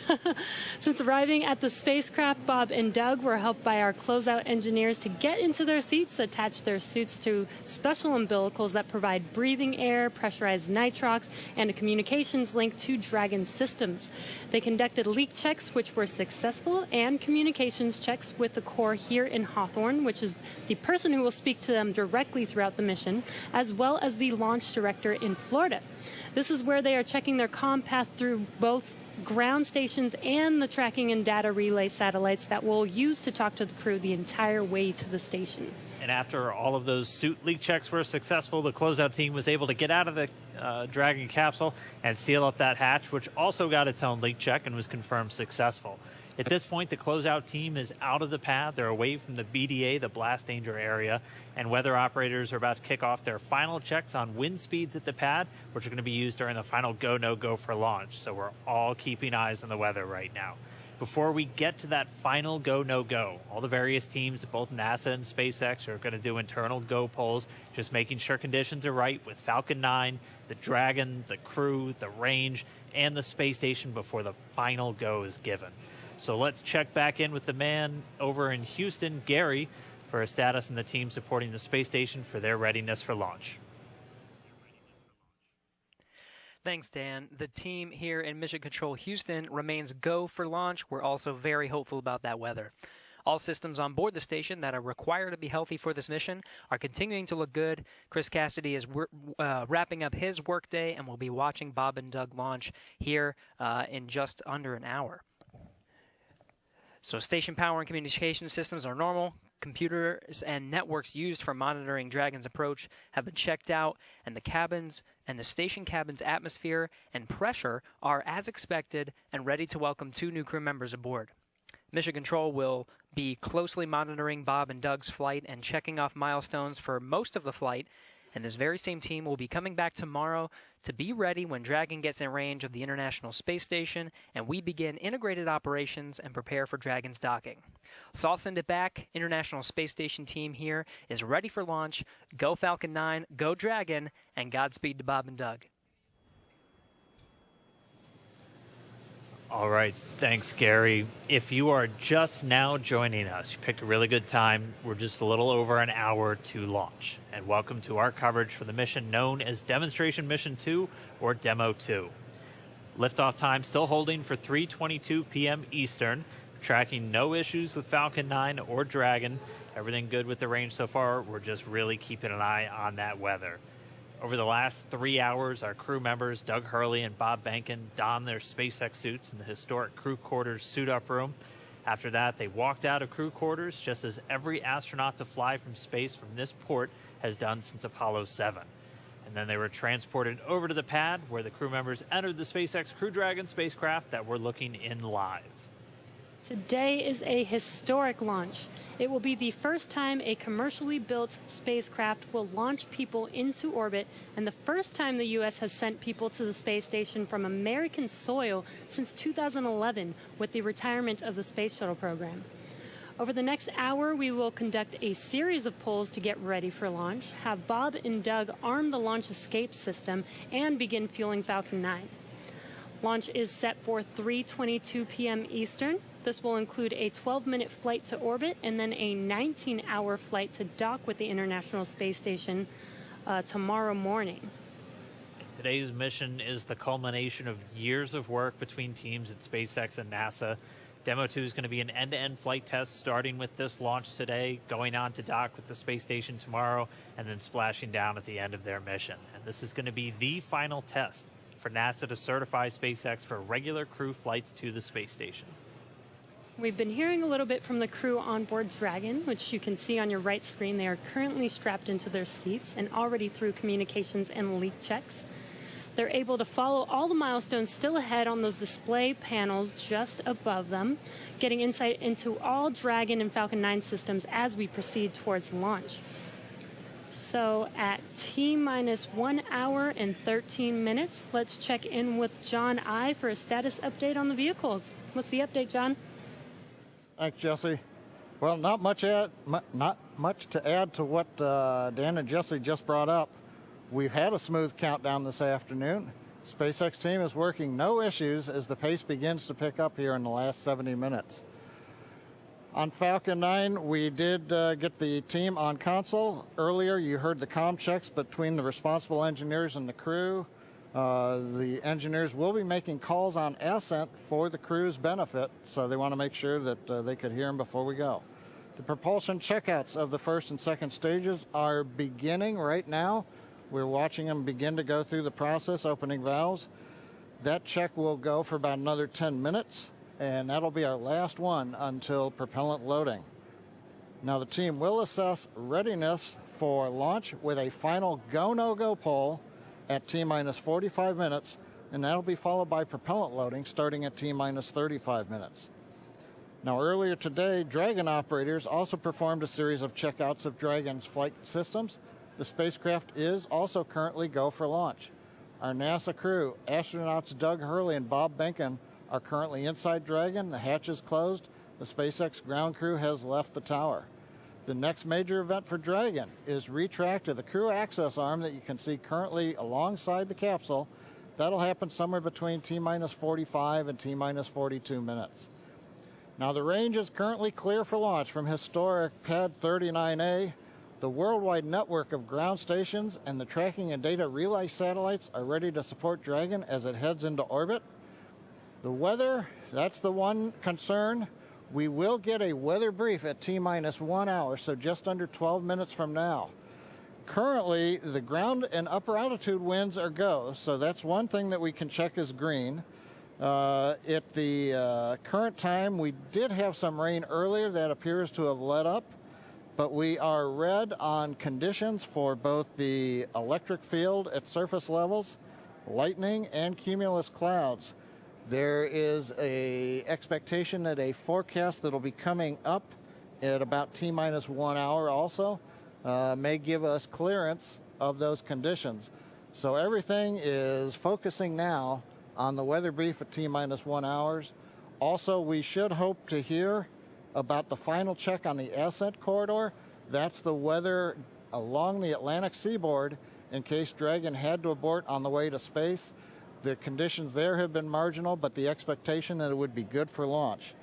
Since arriving at the spacecraft, Bob and Doug were helped by our closeout engineers to get into their seats, attach their suits to special umbilicals that provide breathing air, pressurized nitrox, and a communications link to Dragon systems. They conducted leak checks, which were successful, and communications checks with the Corps here in Hawthorne, which is the person who will speak to them directly throughout the mission, as well as the launch director in Florida. This is where they are checking their comm path through both ground stations and the tracking and data relay satellites that we'll use to talk to the crew the entire way to the station. And after all of those suit leak checks were successful, the closeout team was able to get out of the Dragon capsule and seal up that hatch, which also got its own leak check and was confirmed successful. At this point, the closeout team is out of the pad. They're away from the BDA, the blast danger area, and weather operators are about to kick off their final checks on wind speeds at the pad, which are going to be used during the final go, no-go for launch. So we're all keeping eyes on the weather right now. Before we get to that final go, no-go, all the various teams at both NASA and SpaceX are going to do internal go polls, just making sure conditions are right with Falcon 9, the Dragon, the crew, the range, and the space station before the final go is given. So let's check back in with the man over in Houston, Gary, for a status and the team supporting the space station for their readiness for launch. Thanks, Dan. The team here in Mission Control Houston remains go for launch. We're also very hopeful about that weather. All systems on board the station that are required to be healthy for this mission are continuing to look good. Chris Cassidy is wrapping up his workday, and we'll be watching Bob and Doug launch here in just under an hour. So station power and communication systems are normal. Computers and networks used for monitoring Dragon's approach have been checked out, and the cabins and the station cabin's atmosphere and pressure are as expected and ready to welcome 2 new crew members aboard. Mission Control will be closely monitoring Bob and Doug's flight and checking off milestones for most of the flight, and this very same team will be coming back tomorrow to be ready when Dragon gets in range of the International Space Station and we begin integrated operations and prepare for Dragon's docking. So I'll send it back. International Space Station team here is ready for launch. Go Falcon 9, go Dragon, and Godspeed to Bob and Doug. All right, thanks, Gary. If you are just now joining us, you picked a really good time. We're just a little over an hour to launch. And welcome to our coverage for the mission known as Demonstration Mission 2 or Demo 2. Liftoff time still holding for 3:22 p.m. Eastern. Tracking no issues with Falcon 9 or Dragon. Everything good with the range so far. We're just really keeping an eye on that weather. Over the last 3 hours, our crew members, Doug Hurley and Bob Behnken, donned their SpaceX suits in the historic crew quarters suit-up room. After that, they walked out of crew quarters, just as every astronaut to fly from space from this port has done since Apollo 7. And then they were transported over to the pad, where the crew members entered the SpaceX Crew Dragon spacecraft that we're looking in live. Today is a historic launch. It will be the first time a commercially built spacecraft will launch people into orbit, and the first time the U.S. has sent people to the space station from American soil since 2011 with the retirement of the Space Shuttle program. Over the next hour, we will conduct a series of polls to get ready for launch, have Bob and Doug arm the launch escape system, and begin fueling Falcon 9. Launch is set for 3:22 p.m. Eastern. This will include a 12-minute flight to orbit and then a 19-hour flight to dock with the International Space Station tomorrow morning. Today's mission is the culmination of years of work between teams at SpaceX and NASA. Demo 2 is going to be an end-to-end flight test starting with this launch today, going on to dock with the space station tomorrow, and then splashing down at the end of their mission. And this is going to be the final test for NASA to certify SpaceX for regular crew flights to the space station. We've been hearing a little bit from the crew on board Dragon, which you can see on your right screen. They are currently strapped into their seats and already through communications and leak checks. They're able to follow all the milestones still ahead on those display panels just above them, getting insight into all Dragon and Falcon 9 systems as we proceed towards launch. So at T-minus 1 hour and 13 minutes, let's check in with John I for a status update on the vehicles. What's the update, John? Thanks, Jesse. Well, not much to add to what Dan and Jesse just brought up. We've had a smooth countdown this afternoon. SpaceX team is working no issues as the pace begins to pick up here in the last 70 minutes. On Falcon 9, we did get the team on console. Earlier, you heard the comm checks between the responsible engineers and the crew. The engineers will be making calls on ascent for the crew's benefit, so they want to make sure that they could hear them before we go. The propulsion checkouts of the first and second stages are beginning right now. We're watching them begin to go through the process, opening valves. That check will go for about another 10 minutes, and that'll be our last one until propellant loading. Now the team will assess readiness for launch with a final go-no-go poll at T-minus 45 minutes, and that'll be followed by propellant loading starting at T-minus 35 minutes. Now earlier today, Dragon operators also performed a series of checkouts of Dragon's flight systems. The spacecraft is also currently go for launch. Our NASA crew, astronauts Doug Hurley and Bob Behnken, are currently inside Dragon. The hatch is closed. The SpaceX ground crew has left the tower. The next major event for Dragon is retract to the crew access arm that you can see currently alongside the capsule. That'll happen somewhere between T-minus 45 and T-minus 42 minutes. Now the range is currently clear for launch from historic Pad 39A. The worldwide network of ground stations and the tracking and data relay satellites are ready to support Dragon as it heads into orbit. The weather, that's the one concern. We will get a weather brief at T-minus 1 hour, so just under 12 minutes from now. Currently, the ground and upper altitude winds are go, so that's one thing that we can check as green. At the current time, we did have some rain earlier that appears to have let up, but we are red on conditions for both the electric field at surface levels, lightning, and cumulus clouds. There is an expectation that a forecast that will be coming up at about T-minus 1 hour also may give us clearance of those conditions. So everything is focusing now on the weather brief at T-minus 1 hours. Also, we should hope to hear about the final check on the ascent corridor. That's the weather along the Atlantic seaboard in case Dragon had to abort on the way to space. The conditions there have been marginal, but the expectation that it would be good for launch.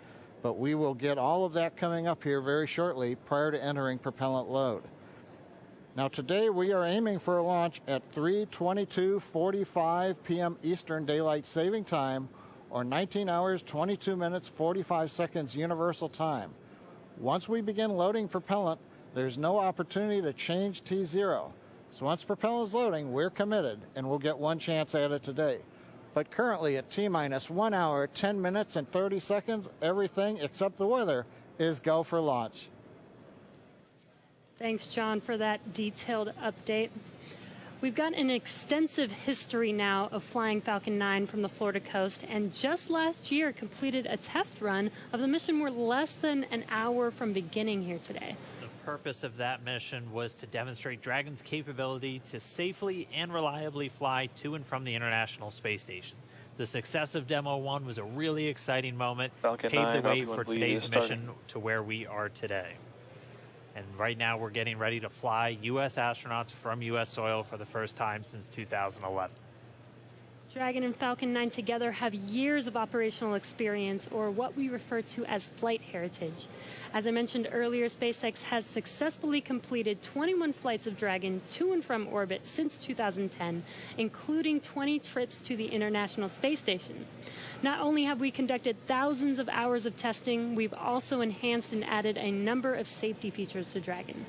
But we will get all of that coming up here very shortly prior to entering propellant load. Now today we are aiming for a launch at 3:22:45 p.m. Eastern Daylight Saving Time, or 19 hours, 22 minutes, 45 seconds Universal Time. Once we begin loading propellant, there's no opportunity to change T0. So once propellant is loading, we're committed, and we'll get one chance at it today. But currently at T-minus 1 hour, 10 minutes, and 30 seconds, everything except the weather is go for launch. Thanks, John, for that detailed update. We've got an extensive history now of flying Falcon 9 from the Florida coast, and just last year completed a test run of the mission. We're less than an hour from beginning here today. The purpose of that mission was to demonstrate Dragon's capability to safely and reliably fly to and from the International Space Station. The success of Demo 1 was a really exciting moment, Falcon paved 9, the way Falcon for 1, today's please, mission to where we are today. And right now we're getting ready to fly U.S. astronauts from U.S. soil for the first time since 2011. Dragon and Falcon 9 together have years of operational experience, or what we refer to as flight heritage. As I mentioned earlier, SpaceX has successfully completed 21 flights of Dragon to and from orbit since 2010, including 20 trips to the International Space Station. Not only have we conducted thousands of hours of testing, we've also enhanced and added a number of safety features to Dragon.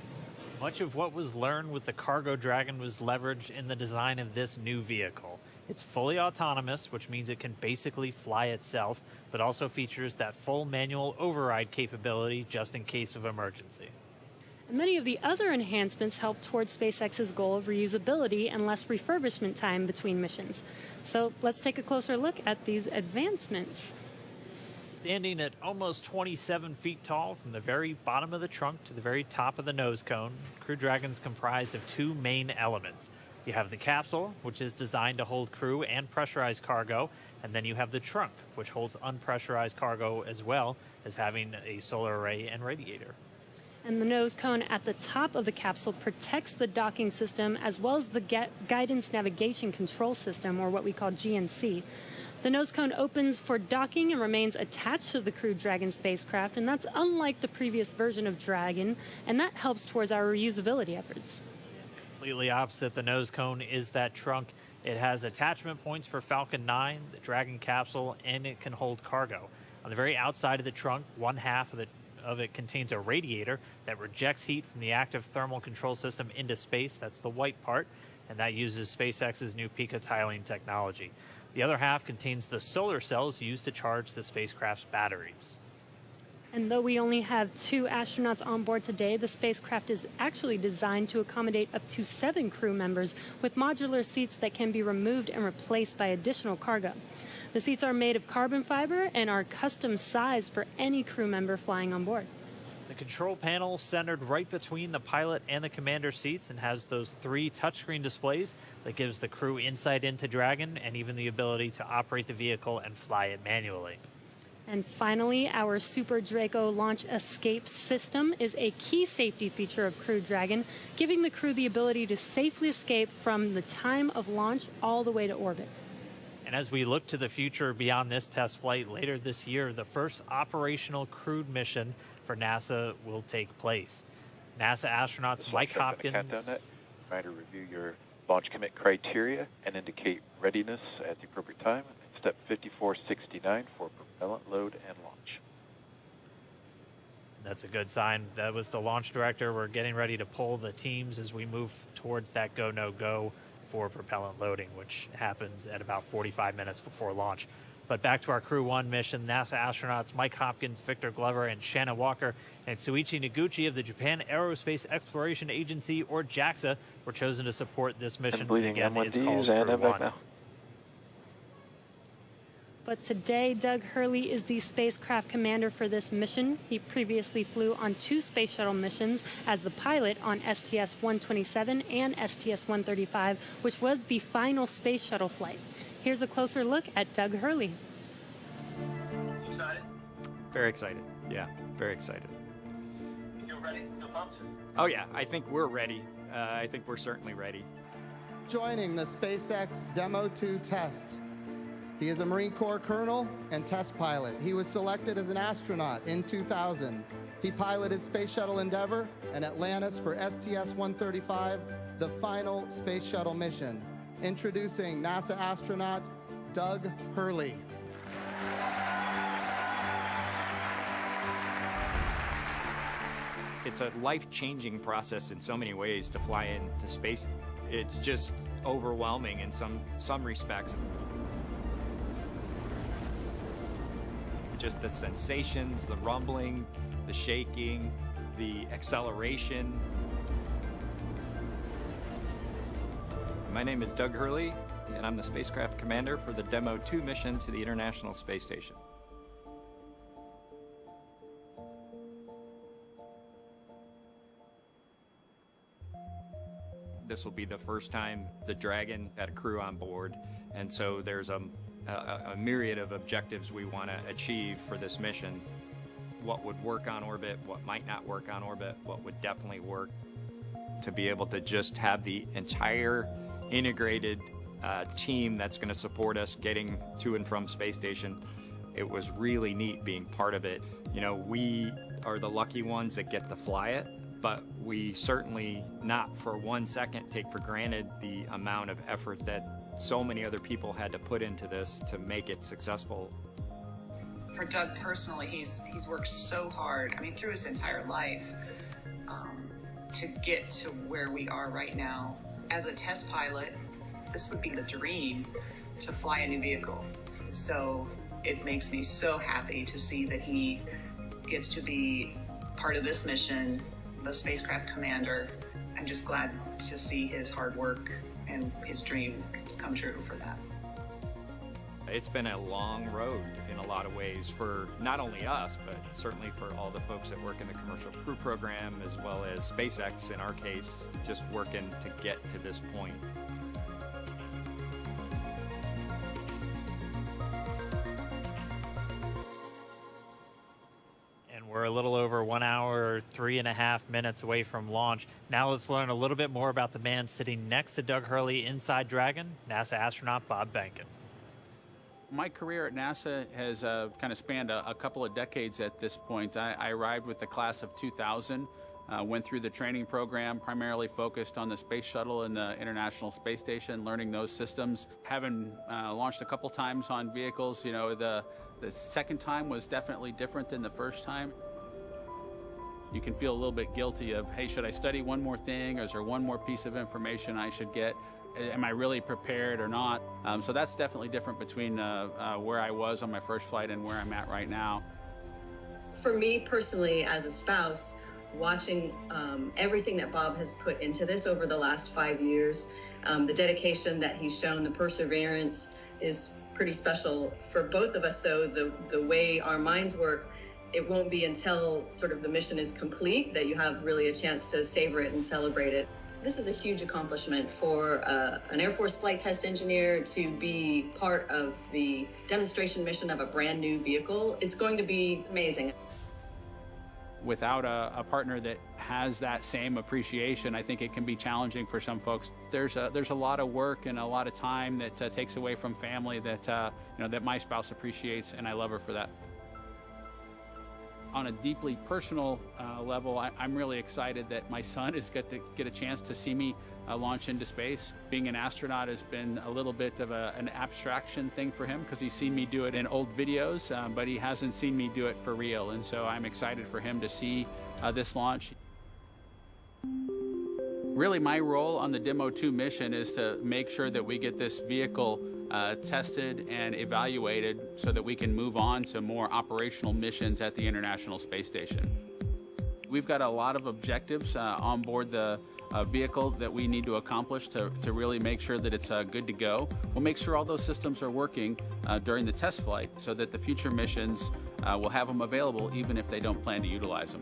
Much of what was learned with the Cargo Dragon was leveraged in the design of this new vehicle. It's fully autonomous, which means it can basically fly itself, but also features that full manual override capability just in case of emergency. And many of the other enhancements help towards SpaceX's goal of reusability and less refurbishment time between missions. So let's take a closer look at these advancements. Standing at almost 27 feet tall from the very bottom of the trunk to the very top of the nose cone, Crew Dragon's comprised of two main elements. You have the capsule, which is designed to hold crew and pressurized cargo, and then you have the trunk, which holds unpressurized cargo as well as having a solar array and radiator. And the nose cone at the top of the capsule protects the docking system as well as the guidance navigation control system, or what we call GNC. The nose cone opens for docking and remains attached to the Crew Dragon spacecraft, and that's unlike the previous version of Dragon, and that helps towards our reusability efforts. Completely opposite the nose cone is that trunk. It has attachment points for Falcon 9, the Dragon capsule, and it can hold cargo. On the very outside of the trunk, one half of it contains a radiator that rejects heat from the active thermal control system into space. That's the white part, and that uses SpaceX's new picotiling technology. The other half contains the solar cells used to charge the spacecraft's batteries. And though we only have 2 astronauts on board today, the spacecraft is actually designed to accommodate up to 7 crew members with modular seats that can be removed and replaced by additional cargo. The seats are made of carbon fiber and are custom sized for any crew member flying on board. The control panel centered right between the pilot and the commander seats and has those 3 touchscreen displays that gives the crew insight into Dragon and even the ability to operate the vehicle and fly it manually. And finally, our Super Draco launch escape system is a key safety feature of Crew Dragon, giving the crew the ability to safely escape from the time of launch all the way to orbit. And as we look to the future beyond this test flight later this year, the first operational crewed mission for NASA will take place. NASA astronauts Mike Hopkins. Try to review your launch commit criteria and indicate readiness at the appropriate time. Step 5469 for propellant load and launch. That's a good sign. That was the launch director. We're getting ready to pull the teams as we move towards that go, no go for propellant loading, which happens at about 45 minutes before launch. But back to our Crew 1 mission, NASA astronauts Mike Hopkins, Victor Glover, and Shannon Walker, and Suichi Noguchi of the Japan Aerospace Exploration Agency, or JAXA, were chosen to support this mission. Again, it's called Crew 1. But today, Doug Hurley is the spacecraft commander for this mission. He previously flew on 2 space shuttle missions as the pilot on STS-127 and STS-135, which was the final space shuttle flight. Here's a closer look at Doug Hurley. Excited? Very excited. Yeah, very excited. You feel ready? Feel pumped? Oh yeah, I think we're ready. I think we're certainly ready. Joining the SpaceX Demo 2 test. He is a Marine Corps colonel and test pilot. He was selected as an astronaut in 2000. He piloted Space Shuttle Endeavour and Atlantis for STS-135, the final space shuttle mission. Introducing NASA astronaut Doug Hurley. It's a life-changing process in so many ways to fly into space. It's just overwhelming in some respects. Just the sensations, the rumbling, the shaking, the acceleration. My name is Doug Hurley, and I'm the spacecraft commander for the Demo 2 mission to the International Space Station. This will be the first time the Dragon had a crew on board, and so there's a myriad of objectives we want to achieve for this mission. What would work on orbit, what might not work on orbit, what would definitely work. To be able to just have the entire integrated team that's going to support us getting to and from space station. It was really neat being part of it. You know, we are the lucky ones that get to fly it, but we certainly not for 1 second take for granted the amount of effort that so many other people had to put into this to make it successful. For Doug personally, he's worked so hard, I mean, through his entire life, to get to where we are right now. As a test pilot, this would be the dream to fly a new vehicle. So it makes me so happy to see that he gets to be part of this mission, the spacecraft commander. I'm just glad to see his hard work and his dreams come true for that. It's been a long road in a lot of ways for not only us, but certainly for all the folks that work in the Commercial Crew Program, as well as SpaceX in our case, just working to get to this point. We're a little over 1 hour, 3.5 minutes away from launch. Now let's learn a little bit more about the man sitting next to Doug Hurley inside Dragon, NASA astronaut Bob Behnken. My career at NASA has kind of spanned a couple of decades at this point. I arrived with the class of 2000, went through the training program, primarily focused on the Space Shuttle and the International Space Station, learning those systems. Having launched a couple times on vehicles, you know, the second time was definitely different than the first time. You can feel a little bit guilty of, hey, should I study one more thing, or is there one more piece of information I should get? Am I really prepared or not? So that's definitely different between where I was on my first flight and where I'm at right now. For me personally, as a spouse, watching everything that Bob has put into this over the last 5 years, the dedication that he's shown, the perseverance is pretty special. For both of us, though, the way our minds work, it won't be until sort of the mission is complete that you have really a chance to savor it and celebrate it. This is a huge accomplishment for an Air Force flight test engineer to be part of the demonstration mission of a brand new vehicle. It's going to be amazing. Without a partner that has that same appreciation, I think it can be challenging for some folks. There's a lot of work and a lot of time that takes away from family that that my spouse appreciates, and I love her for that. On a deeply personal level, I'm really excited that my son is get a chance to see me launch into space. Being an astronaut has been a little bit of an abstraction thing for him because he's seen me do it in old videos, but he hasn't seen me do it for real. And so I'm excited for him to see this launch. Really, my role on the Demo 2 mission is to make sure that we get this vehicle tested and evaluated so that we can move on to more operational missions at the International Space Station. We've got a lot of objectives on board the vehicle that we need to accomplish to really make sure that it's good to go. We'll make sure all those systems are working during the test flight so that the future missions will have them available even if they don't plan to utilize them.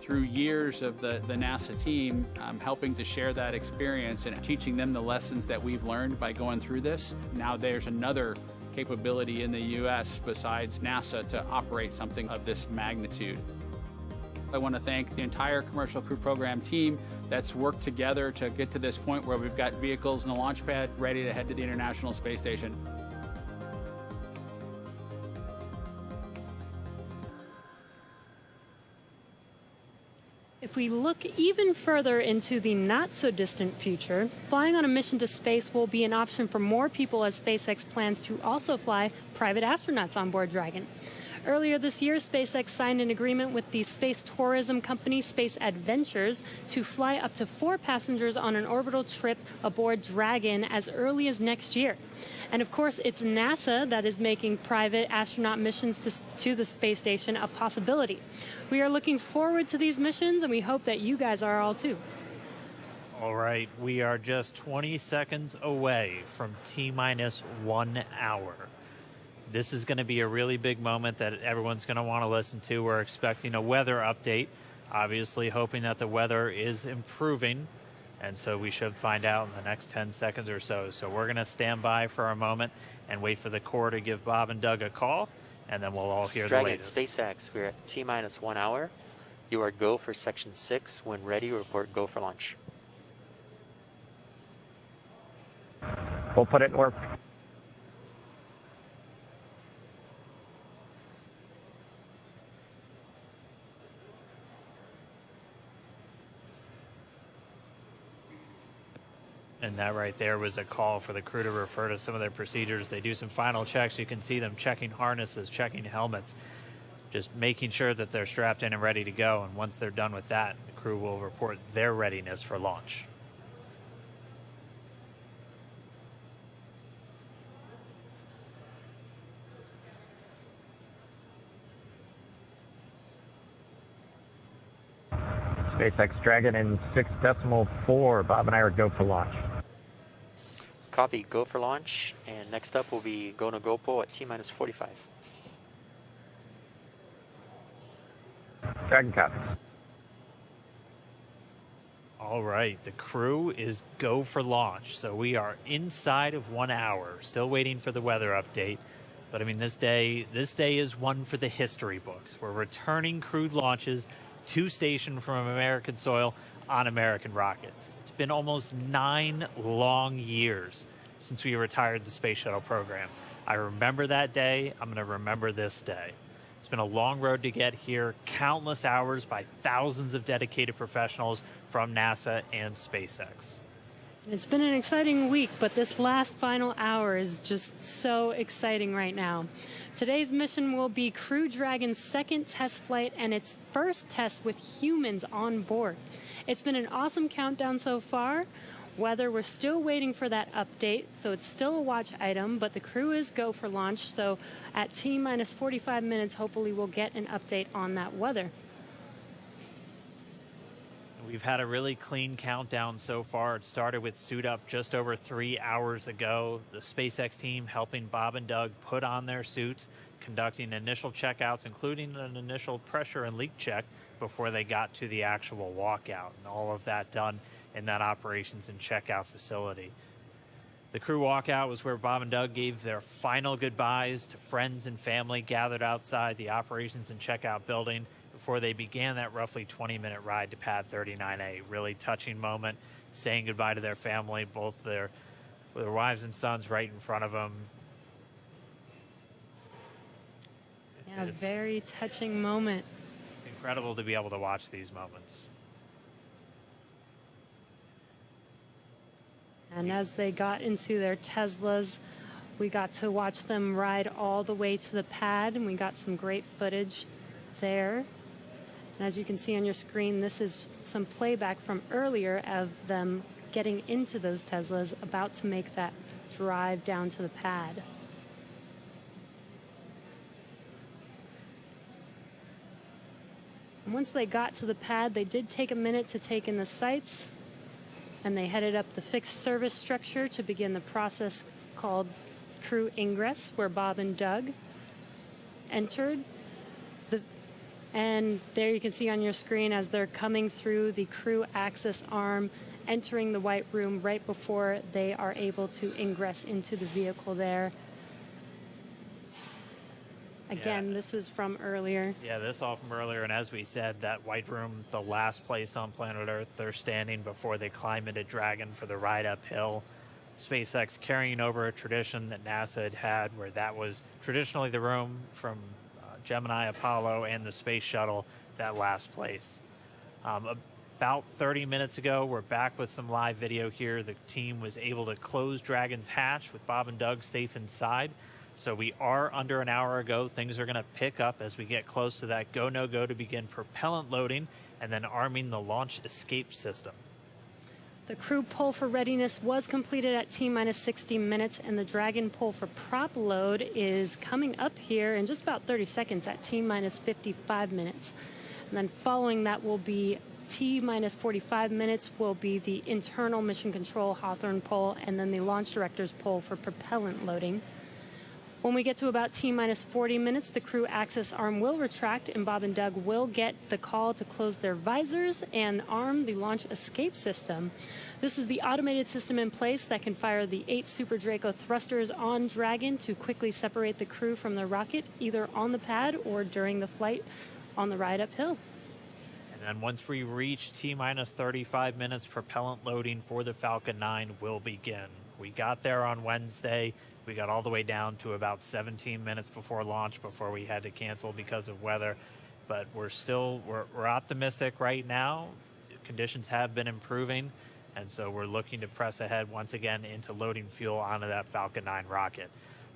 Through years of the NASA team, helping to share that experience and teaching them the lessons that we've learned by going through this. Now there's another capability in the U.S. besides NASA to operate something of this magnitude. I want to thank the entire Commercial Crew Program team that's worked together to get to this point where we've got vehicles and a launch pad ready to head to the International Space Station. If we look even further into the not-so-distant future, flying on a mission to space will be an option for more people as SpaceX plans to also fly private astronauts on board Dragon. Earlier this year, SpaceX signed an agreement with the space tourism company Space Adventures to fly up to 4 passengers on an orbital trip aboard Dragon as early as next year. And of course, it's NASA that is making private astronaut missions to the space station a possibility. We are looking forward to these missions, and we hope that you guys are all too. All right, we are just 20 seconds away from T-minus 1 hour. This is going to be a really big moment that everyone's going to want to listen to. We're expecting a weather update, obviously hoping that the weather is improving. And so we should find out in the next 10 seconds or so. So we're going to stand by for a moment and wait for the Corps to give Bob and Doug a call, and then we'll all hear the latest. SpaceX, we're at T-minus 1 hour. You are go for Section 6. When ready, report go for launch. We'll put it in work. And that right there was a call for the crew to refer to some of their procedures. They do some final checks. You can see them checking harnesses, checking helmets, just making sure that they're strapped in and ready to go. And once they're done with that, the crew will report their readiness for launch. SpaceX Dragon in 6.4. Bob and I are go for launch. Copy, go for launch. And next up will be go no GoPro at T-minus 45. Dragon copies. All right, the crew is go for launch. So we are inside of 1 hour, still waiting for the weather update. But I mean, this day is one for the history books. We're returning crewed launches to station from American soil on American rockets. It's been almost 9 long years since we retired the space shuttle program. I remember that day. I'm going to remember this day. It's been a long road to get here, countless hours by thousands of dedicated professionals from NASA and SpaceX. It's been an exciting week, but this last final hour is just so exciting right now. Today's mission will be Crew Dragon's second test flight and its first test with humans on board. It's been an awesome countdown so far. Weather, we're still waiting for that update, so it's still a watch item, but the crew is go for launch, so at T-minus 45 minutes, hopefully we'll get an update on that weather. We've had a really clean countdown so far. It started with suit up just over 3 hours ago. The SpaceX team helping Bob and Doug put on their suits, conducting initial checkouts, including an initial pressure and leak check before they got to the actual walkout. And all of that done in that operations and checkout facility. The crew walkout was where Bob and Doug gave their final goodbyes to friends and family gathered outside the operations and checkout building before they began that roughly 20-minute ride to pad 39A. Really touching moment, saying goodbye to their family, both their wives and sons right in front of them. Yeah, a very touching moment. It's incredible to be able to watch these moments. And as they got into their Teslas, we got to watch them ride all the way to the pad, and we got some great footage there. And as you can see on your screen, this is some playback from earlier of them getting into those Teslas, about to make that drive down to the pad. And once they got to the pad, they did take a minute to take in the sights, and they headed up the fixed service structure to begin the process called crew ingress, where Bob and Doug entered. And there you can see on your screen as they're coming through the crew access arm, entering the white room right before they are able to ingress into the vehicle there. Again, This was from earlier. Yeah, this all from earlier. And as we said, that white room, the last place on planet Earth they're standing before they climb into Dragon for the ride uphill. SpaceX carrying over a tradition that NASA had where that was traditionally the room from Gemini, Apollo, and the space shuttle, that last place. About 30 minutes ago, we're back with some live video here. The team was able to close Dragon's hatch with Bob and Doug safe inside. So we are under an hour ago. Things are going to pick up as we get close to that go, no go to begin propellant loading and then arming the launch escape system. The crew pull for readiness was completed at T-minus 60 minutes, and the Dragon pull for prop load is coming up here in just about 30 seconds at T-minus 55 minutes. And then following that will be T-minus 45 minutes will be the internal mission control Hawthorne pull, and then the launch director's pull for propellant loading. When we get to about T-minus 40 minutes, the crew access arm will retract, and Bob and Doug will get the call to close their visors and arm the launch escape system. This is the automated system in place that can fire the 8 Super Draco thrusters on Dragon to quickly separate the crew from the rocket, either on the pad or during the flight on the ride uphill. And then once we reach T-minus 35 minutes, propellant loading for the Falcon 9 will begin. We got there on Wednesday. We got all the way down to about 17 minutes before launch before we had to cancel because of weather. But we're optimistic right now. Conditions have been improving, and so we're looking to press ahead once again into loading fuel onto that Falcon 9 rocket.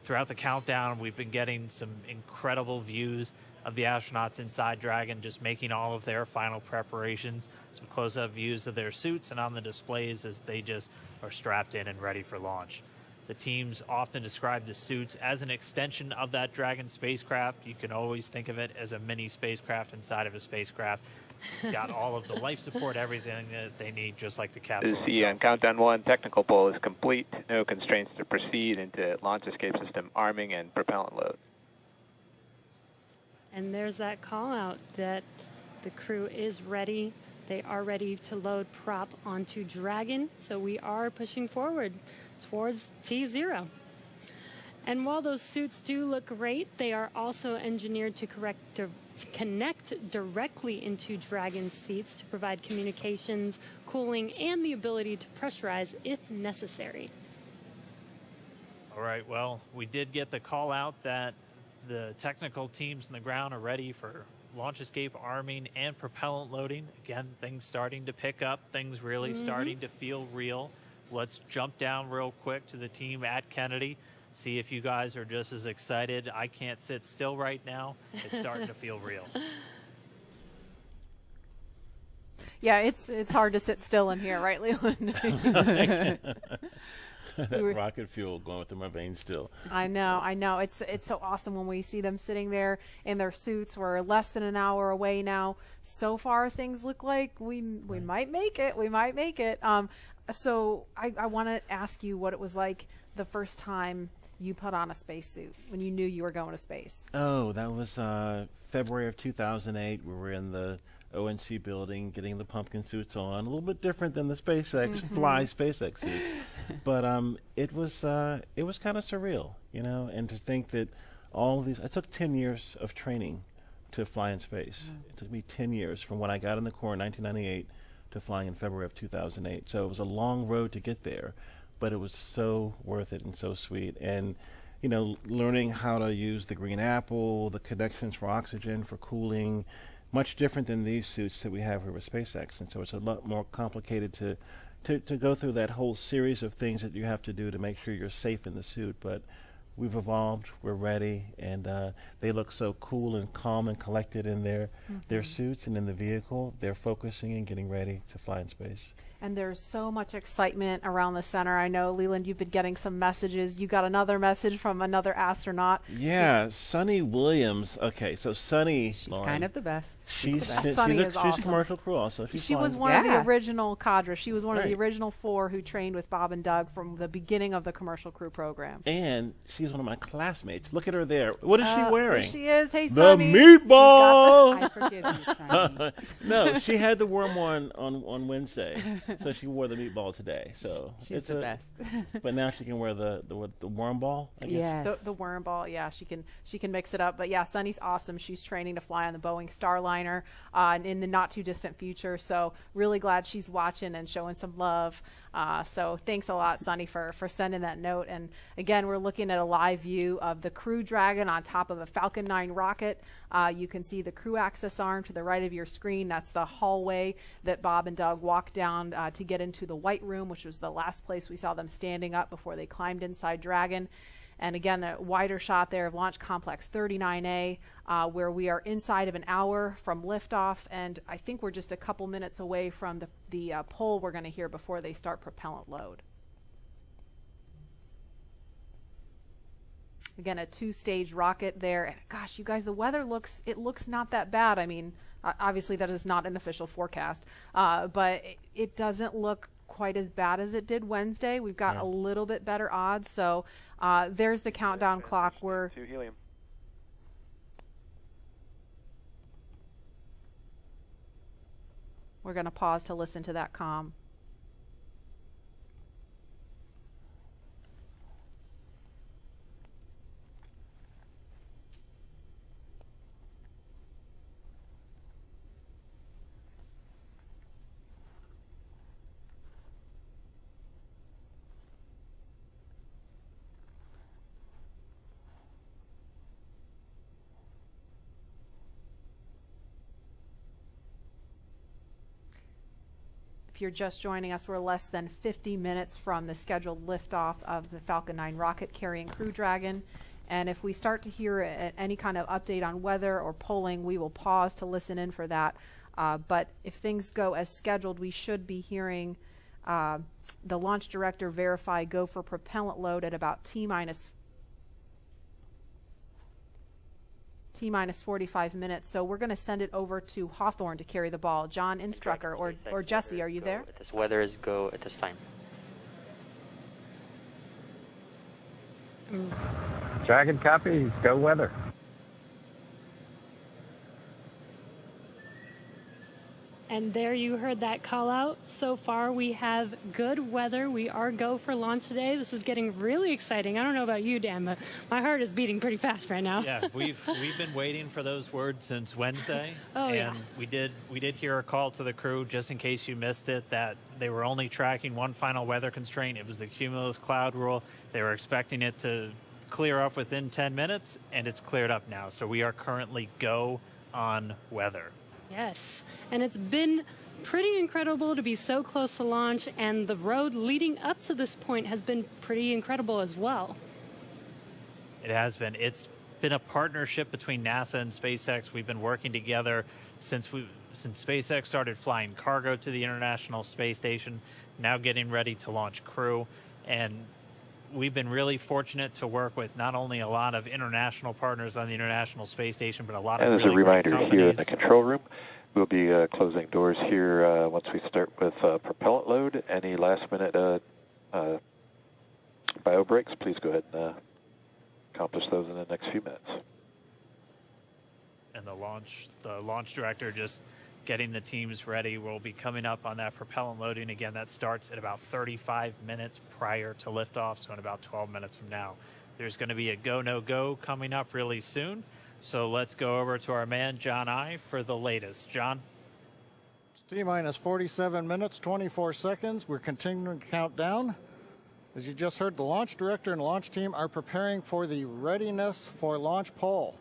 Throughout the countdown, we've been getting some incredible views of the astronauts inside Dragon, just making all of their final preparations, some close-up views of their suits and on the displays as they just are strapped in and ready for launch. The teams often describe the suits as an extension of that Dragon spacecraft. You can always think of it as a mini spacecraft inside of a spacecraft. It's got all of the life support, everything that they need, just like the capsule. The on countdown 1, technical poll is complete. No constraints to proceed into launch escape system arming and propellant load. And there's that call out that the crew is ready. They are ready to load prop onto Dragon. So we are pushing forward towards T0. And while those suits do look great, they are also engineered to connect directly into Dragon's seats to provide communications, cooling, and the ability to pressurize if necessary. All right, well, we did get the call out that the technical teams on the ground are ready for launch escape arming and propellant loading. Again, things starting to pick up, things really starting to feel real. Let's jump down real quick to the team at Kennedy, see if you guys are just as excited. I can't sit still right now. It's starting to feel real. Yeah, it's hard to sit still in here, right, Leland? Rocket fuel going through my veins still. I know. It's so awesome when we see them sitting there in their suits. We're less than an hour away now. So far, things look like we might make it. We might make it. So I want to ask you what it was like the first time you put on a spacesuit when you knew you were going to space. Oh, that was February of 2008. We were in the ONC building getting the pumpkin suits on. A little bit different than the SpaceX fly SpaceX suits, but it was kind of surreal, you know. And to think that all these, it took 10 years of training to fly in space. It took me 10 years from when I got in the Corps in 1998 to flying in February of 2008. So it was a long road to get there, but it was so worth it and so sweet. And you know, learning how to use the green apple, the connections for oxygen, for cooling, much different than these suits that we have here with SpaceX. And so it's a lot more complicated to go through that whole series of things that you have to do to make sure you're safe in the suit. But we've evolved, we're ready, and they look so cool and calm and collected in their suits and in the vehicle. They're focusing and getting ready to fly in space. And there's so much excitement around the center. I know, Leland, you've been getting some messages. You got another message from another astronaut. Yeah, Sunny Williams. Okay, so Sunny, she's kind of the best. She's awesome. commercial crew also. She was one of the original cadre. She was one of the original 4 who trained with Bob and Doug from the beginning of the commercial crew program. And she's one of my classmates. Look at her there. What is she wearing? There she is. Hey, the Sunny. Meatball. I forgive you, Sunny. No, she had the worm one on Wednesday. So she wore the meatball today. So she's it's the best. But now she can wear the worm ball, I guess. Yes. The worm ball, yeah, she can mix it up. But yeah, Sunny's awesome. She's training to fly on the Boeing Starliner in the not too distant future. So really glad she's watching and showing some love. So thanks a lot, Sunny, for sending that note. And again, we're looking at a live view of the Crew Dragon on top of a Falcon 9 rocket. You can see the crew access arm to the right of your screen. That's the hallway that Bob and Doug walked down to get into the White Room, which was the last place we saw them standing up before they climbed inside Dragon. And again, the wider shot there of Launch Complex 39A, where we are inside of an hour from liftoff, and I think we're just a couple minutes away from the poll we're going to hear before they start propellant load. Again, a 2-stage rocket there, and gosh, you guys, the weather looks not that bad. I mean, obviously that is not an official forecast, but it doesn't look quite as bad as it did Wednesday. We've got a little bit better odds. So there's the countdown clock. We're going to pause to listen to that comm. you're just joining us, we're less than 50 minutes from the scheduled liftoff of the Falcon 9 rocket carrying Crew Dragon. And if we start to hear any kind of update on weather or polling, we will pause to listen in for that. But if things go as scheduled, we should be hearing the launch director verify go for propellant load at about T-minus 45 minutes. So we're going to send it over to Hawthorne to carry the ball. John Instrucker or Jesse, are you there? This weather is go at this time. Dragon copy, go weather. And there you heard that call out. So far we have good weather. We are go for launch today. This is getting really exciting. I don't know about you, Dan, but my heart is beating pretty fast right now. Yeah, we've been waiting for those words since Wednesday. Oh, and yeah. we did hear a call to the crew, just in case you missed it, that they were only tracking one final weather constraint. It was the cumulus cloud rule. They were expecting it to clear up within 10 minutes, and it's cleared up now. So we are currently go on weather. Yes, and it's been pretty incredible to be so close to launch, and the road leading up to this point has been pretty incredible as well. It has been. It's been a partnership between NASA and SpaceX. We've been working together since SpaceX started flying cargo to the International Space Station, now getting ready to launch crew. And we've been really fortunate to work with not only a lot of international partners on the International Space Station, but a lot of And as really a reminder, great here in companies. the control room, we'll be closing doors here once we start with propellant load. Any last-minute bio breaks, please go ahead and accomplish those in the next few minutes. And the launch director just getting the teams ready. We'll be coming up on that propellant loading again. That starts at about 35 minutes prior to liftoff, so in about 12 minutes from now. There's going to be a go, no go coming up really soon. So let's go over to our man, John I, for the latest. John? It's T-minus 47 minutes, 24 seconds. We're continuing to count down. As you just heard, the launch director and launch team are preparing for the readiness for launch poll.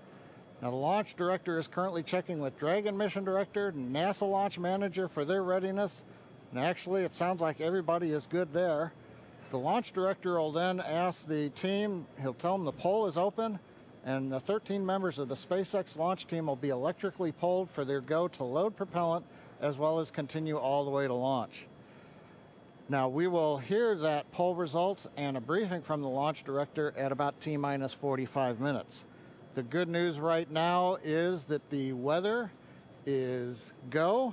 Now, the launch director is currently checking with Dragon mission director and NASA launch manager for their readiness. And actually, it sounds like everybody is good there. The launch director will then ask the team, he'll tell them the poll is open, and the 13 members of the SpaceX launch team will be electrically polled for their go to load propellant, as well as continue all the way to launch. Now, we will hear that poll results and a briefing from the launch director at about T-minus 45 minutes. The good news right now is that the weather is go.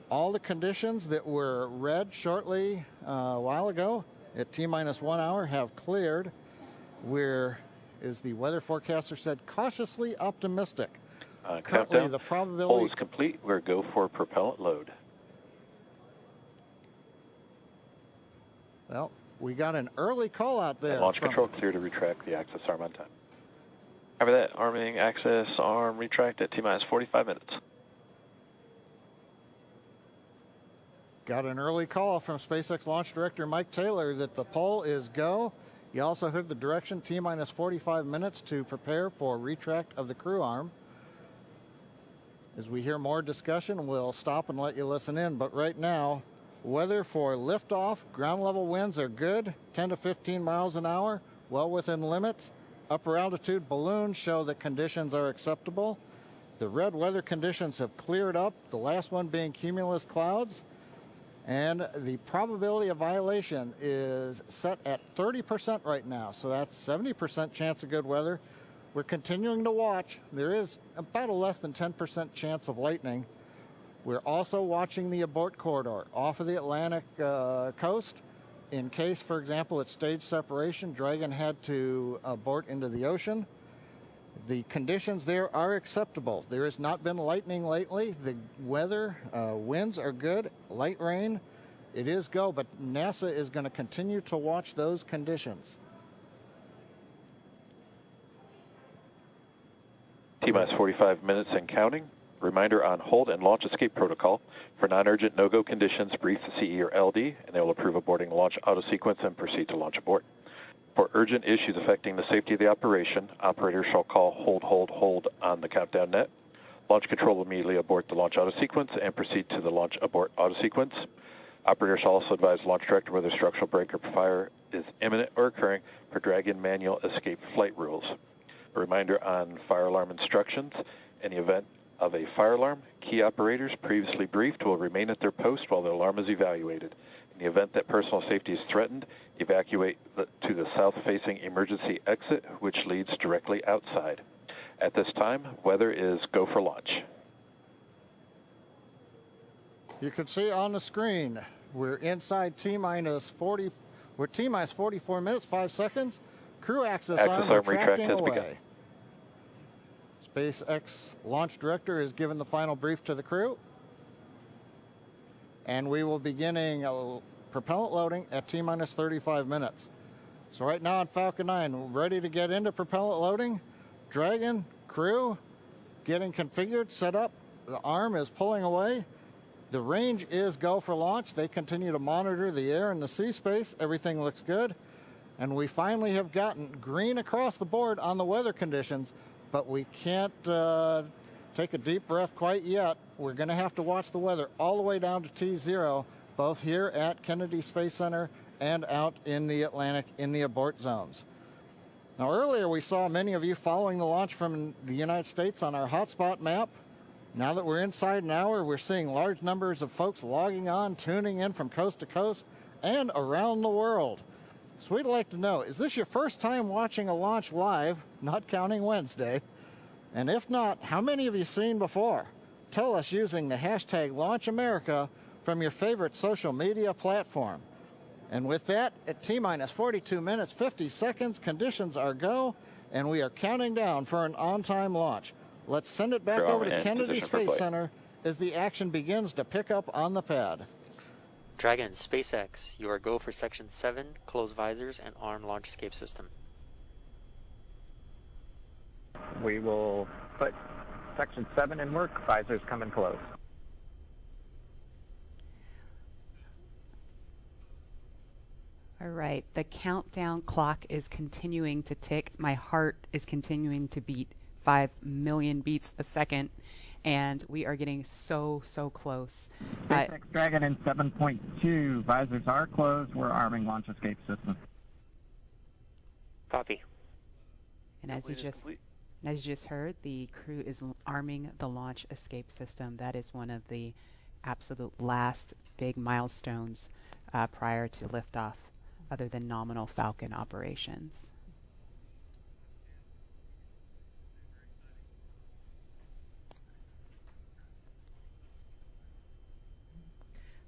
All the conditions that were read shortly a while ago at T-minus 1 hour have cleared. We're, as the weather forecaster said, cautiously optimistic. Currently, Countdown. the probability... Poll is complete. We're go for propellant load. Well, we got an early call out there. And launch control clear to retract the access arm on time. After that, arming access arm retract at T-minus 45 minutes. Got an early call from SpaceX launch director Mike Taylor that the poll is go. You also heard the direction T-minus 45 minutes to prepare for retract of the crew arm. As we hear more discussion, we'll stop and let you listen in. But right now, weather for liftoff, ground level winds are good, 10 to 15 miles an hour, well within limits. Upper altitude balloons show that conditions are acceptable. The red weather conditions have cleared up, the last one being cumulus clouds. And the probability of violation is set at 30% right now, so that's 70% chance of good weather. We're continuing to watch. There is about a less than 10% chance of lightning. We're also watching the abort corridor off of the Atlantic coast. In case, for example, at stage separation, Dragon had to abort into the ocean. The conditions there are acceptable. There has not been lightning lately. The weather, winds are good, light rain. It is go, but NASA is going to continue to watch those conditions. T-minus 45 minutes and counting. Reminder on hold and launch escape protocol. For non-urgent no-go conditions, brief the CE or LD, and they will approve aborting launch auto-sequence and proceed to launch abort. For urgent issues affecting the safety of the operation, operators shall call hold on the countdown net. Launch control will immediately abort the launch auto-sequence and proceed to the launch abort auto-sequence. Operators shall also advise launch director whether structural break or fire is imminent or occurring per Dragon manual escape flight rules. A reminder on fire alarm instructions. In the event of a fire alarm, key operators previously briefed will remain at their post while the alarm is evaluated. In the event that personal safety is threatened, evacuate to the south-facing emergency exit, which leads directly outside. At this time, weather is go for launch. You can see on the screen, we're inside T-minus 40, we're T-minus 44 minutes, 5 seconds. Crew access arm retracting away. SpaceX launch director is giving the final brief to the crew. And we will be beginning propellant loading at T-minus 35 minutes. So right now on Falcon 9, we're ready to get into propellant loading. Dragon, crew, getting configured, set up. The arm is pulling away. The range is go for launch. They continue to monitor the air and the sea space. Everything looks good. And we finally have gotten green across the board on the weather conditions, but we can't take a deep breath quite yet. We're going to have to watch the weather all the way down to T0, both here at Kennedy Space Center and out in the Atlantic in the abort zones. Now, earlier we saw many of you following the launch from the United States on our hotspot map. Now that we're inside an hour, we're seeing large numbers of folks logging on, tuning in from coast to coast and around the world. So we'd like to know, is this your first time watching a launch live, not counting Wednesday? And if not, how many have you seen before? Tell us using the hashtag LaunchAmerica from your favorite social media platform. And with that, at T-minus 42 minutes, 50 seconds, conditions are go, and we are counting down for an on-time launch. Let's send it back over to Kennedy Space Center as the action begins to pick up on the pad. Dragon, SpaceX, you are go for Section 7, close visors, and arm launch escape system. We will put Section 7 in work, visors come in close. All right, the countdown clock is continuing to tick. My heart is continuing to beat 5 million beats a second, and we are getting so close. SpaceX Dragon in 7.2, visors are closed. We're arming launch escape system. Copy. And as you just heard, the crew is arming the launch escape system. That is one of the absolute last big milestones prior to liftoff, other than nominal Falcon operations.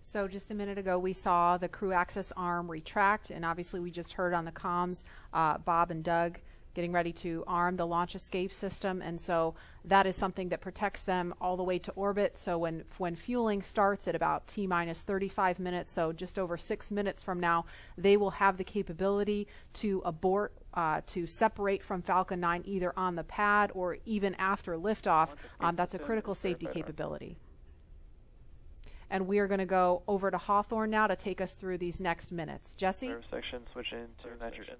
So just a minute ago, we saw the crew access arm retract, and obviously we just heard on the comms Bob and Doug getting ready to arm the launch escape system, and so that is something that protects them all the way to orbit. So when fueling starts at about T-minus 35 minutes, so just over 6 minutes from now, they will have the capability to abort, to separate from Falcon 9 either on the pad or even after liftoff. That's a critical safety capability. And we are going to go over to Hawthorne now to take us through these next minutes. Jesse? Section, switch into nitrogen.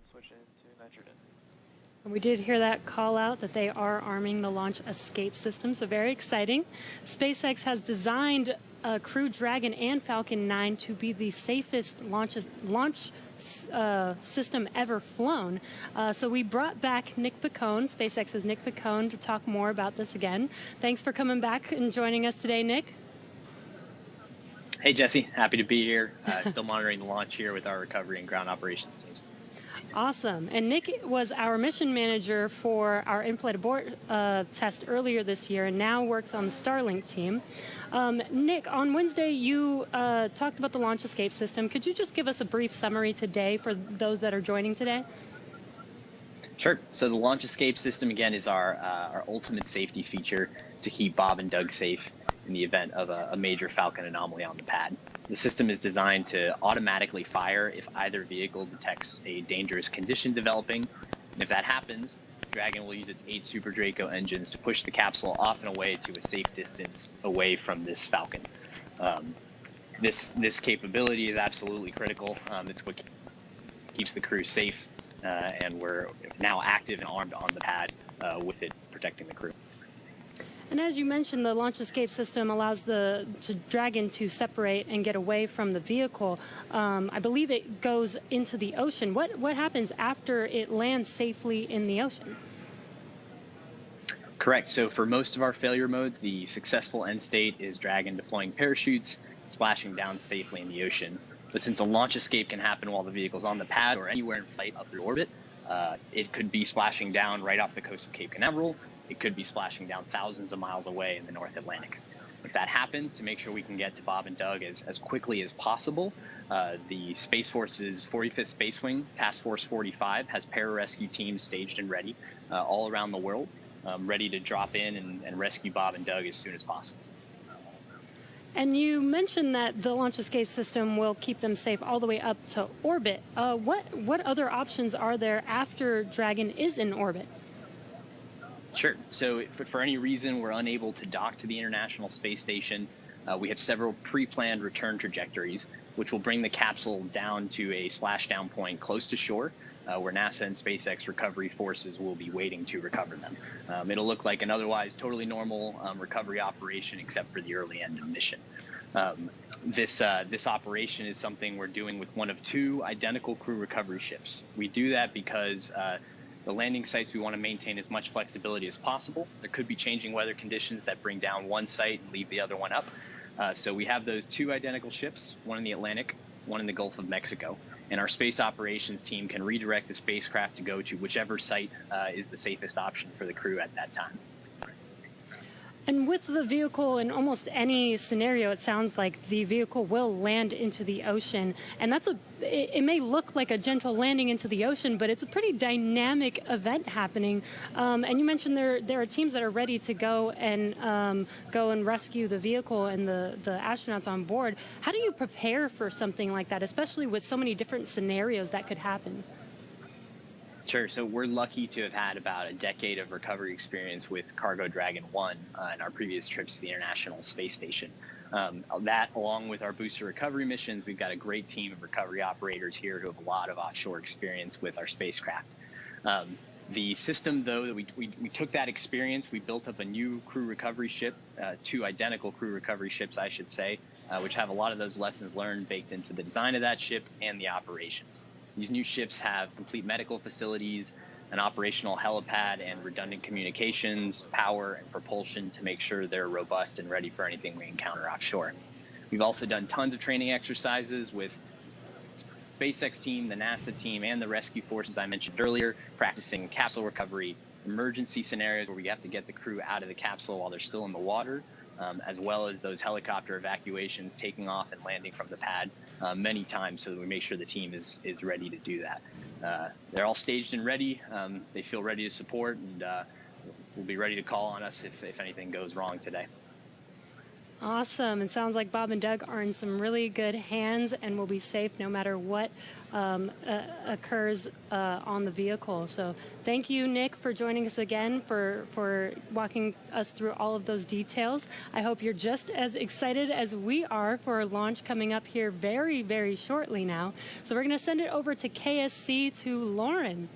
And we did hear that call out that they are arming the launch escape system, so very exciting. SpaceX has designed Crew Dragon and Falcon 9 to be the safest launch system ever flown. So we brought back Nick Piccone, SpaceX's Nick Piccone, to talk more about this again. Thanks for coming back and joining us today, Nick. Hey, Jesse. Happy to be here. Still monitoring the launch here with our recovery and ground operations teams. Awesome. And Nick was our mission manager for our in-flight abort test earlier this year and now works on the Starlink team. Nick, on Wednesday, you talked about the launch escape system. Could you just give us a brief summary today for those that are joining today? Sure. So the launch escape system, again, is our ultimate safety feature to keep Bob and Doug safe in the event of a major Falcon anomaly on the pad. The system is designed to automatically fire if either vehicle detects a dangerous condition developing. And if that happens, Dragon will use its 8 Super Draco engines to push the capsule off and away to a safe distance away from this Falcon. This capability is absolutely critical. It's what keeps the crew safe, and we're now active and armed on the pad with it protecting the crew. And as you mentioned, the launch escape system allows the Dragon to separate and get away from the vehicle. I believe it goes into the ocean. What happens after it lands safely in the ocean? Correct. So for most of our failure modes, the successful end state is Dragon deploying parachutes, splashing down safely in the ocean. But since a launch escape can happen while the vehicle's on the pad or anywhere in flight up through orbit, it could be splashing down right off the coast of Cape Canaveral. It could be splashing down thousands of miles away in the North Atlantic. If that happens, to make sure we can get to Bob and Doug as quickly as possible, the Space Force's 45th Space Wing, Task Force 45, has pararescue teams staged and ready all around the world, ready to drop in and rescue Bob and Doug as soon as possible. And you mentioned that the launch escape system will keep them safe all the way up to orbit. What other options are there after Dragon is in orbit? Sure. So if for any reason we're unable to dock to the International Space Station, we have several pre-planned return trajectories, which will bring the capsule down to a splashdown point close to shore, where NASA and SpaceX recovery forces will be waiting to recover them. It'll look like an otherwise totally normal recovery operation, except for the early end of mission. This operation is something we're doing with one of two identical crew recovery ships. We do that because the landing sites, we want to maintain as much flexibility as possible. There could be changing weather conditions that bring down one site and leave the other one up. So we have those two identical ships, one in the Atlantic, one in the Gulf of Mexico. And our space operations team can redirect the spacecraft to go to whichever site is the safest option for the crew at that time. And with the vehicle, in almost any scenario, it sounds like the vehicle will land into the ocean. And it may look like a gentle landing into the ocean, but it's a pretty dynamic event happening. And you mentioned there are teams that are ready to go and rescue the vehicle and the astronauts on board. How do you prepare for something like that, especially with so many different scenarios that could happen? Sure. So we're lucky to have had about a decade of recovery experience with Cargo Dragon 1 in our previous trips to the International Space Station. That, along with our booster recovery missions, we've got a great team of recovery operators here who have a lot of offshore experience with our spacecraft. The system, though, that we took that experience, we built up a new crew recovery ship, two identical crew recovery ships, I should say, which have a lot of those lessons learned baked into the design of that ship and the operations. These new ships have complete medical facilities, an operational helipad, and redundant communications, power, and propulsion to make sure they're robust and ready for anything we encounter offshore. We've also done tons of training exercises with the SpaceX team, the NASA team, and the rescue forces I mentioned earlier, practicing capsule recovery, emergency scenarios where we have to get the crew out of the capsule while they're still in the water, as well as those helicopter evacuations, taking off and landing from the pad many times so that we make sure the team is ready to do that. They're all staged and ready. They feel ready to support, and will be ready to call on us if anything goes wrong today. Awesome. It sounds like Bob and Doug are in some really good hands and will be safe no matter what occurs on the vehicle. So thank you, Nick, for joining us again, for walking us through all of those details. I hope you're just as excited as we are for a launch coming up here very, very shortly now. So we're going to send it over to KSC to Lauren.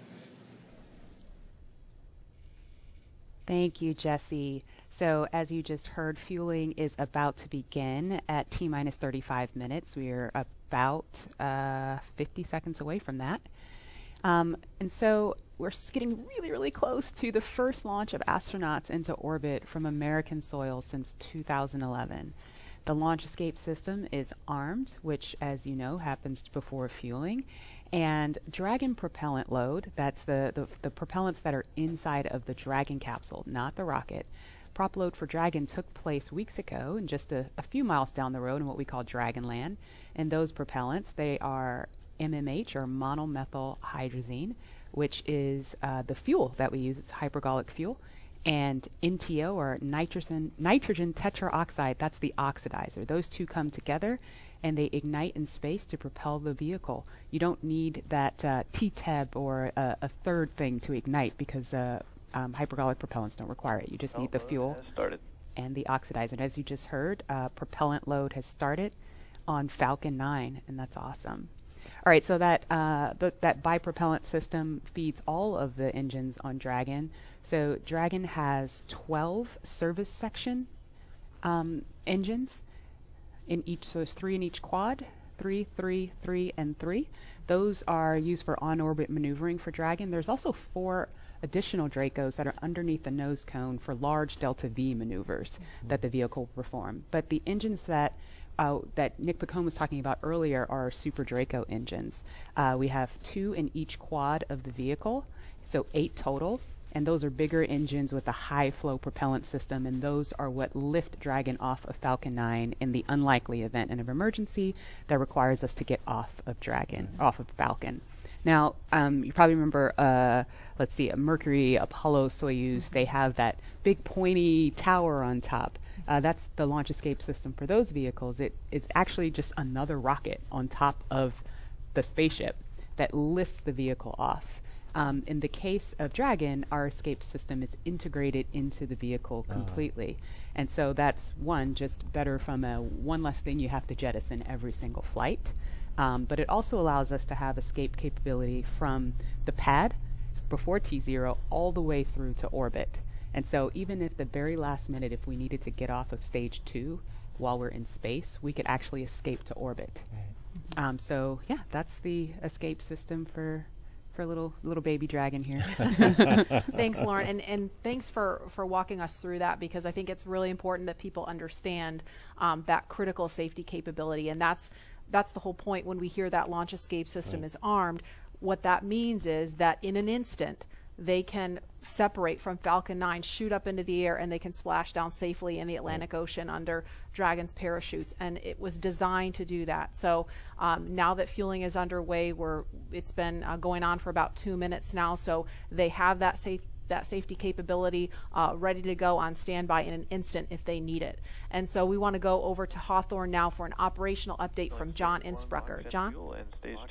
Thank you, Jesse. So as you just heard, fueling is about to begin at T-minus 35 minutes. We are about 50 seconds away from that. And so we're getting really, really close to the first launch of astronauts into orbit from American soil since 2011. The launch escape system is armed, which, as you know, happens before fueling. And Dragon propellant load, that's the propellants that are inside of the Dragon capsule, not the rocket. Prop load for Dragon took place weeks ago and just a few miles down the road in what we call Dragonland. And those propellants, they are MMH, or monomethyl hydrazine, which is the fuel that we use. It's hypergolic fuel. And NTO, or nitrogen tetraoxide, that's the oxidizer. Those two come together and they ignite in space to propel the vehicle. You don't need that TTEB or a third thing to ignite because hypergolic propellants don't require it. You just need the fuel and the oxidizer. And as you just heard, propellant load has started on Falcon 9, and that's awesome. All right, so that that bipropellant system feeds all of the engines on Dragon. So Dragon has 12 service section engines in each. So there's 3 in each quad, 3, 3, 3, and 3. Those are used for on-orbit maneuvering for Dragon. There's also 4 additional Dracos that are underneath the nose cone for large delta V maneuvers that the vehicle will perform. But the engines that Nick Picone was talking about earlier are Super Draco engines. We have 2 in each quad of the vehicle, so 8 total. And those are bigger engines with a high flow propellant system, and those are what lift Dragon off of Falcon 9 in the unlikely event of emergency that requires us to get off of Dragon, off of Falcon. Now, you probably remember, let's see, Mercury, Apollo, Soyuz, they have that big pointy tower on top. That's the launch escape system for those vehicles. It's actually just another rocket on top of the spaceship that lifts the vehicle off. In the case of Dragon, our escape system is integrated into the vehicle completely. And so that's just better from one less thing you have to jettison every single flight. But it also allows us to have escape capability from the pad before T0 all the way through to orbit. And so even if the very last minute, if we needed to get off of stage 2 while we're in space, we could actually escape to orbit. So yeah, that's the escape system for little baby Dragon here. Thanks, Lauren, and thanks for walking us through that, because I think it's really important that people understand that critical safety capability, and that's the whole point when we hear that launch escape system is armed. What that means is that in an instant they can separate from Falcon 9, shoot up into the air, and they can splash down safely in the Atlantic Ocean under Dragon's parachutes. And it was designed to do that. So now that fueling is underway, it's been going on for about 2 minutes now. So they have that safety capability ready to go on standby in an instant if they need it. And so we want to go over to Hawthorne now for an operational update from John Innsbrucker. John?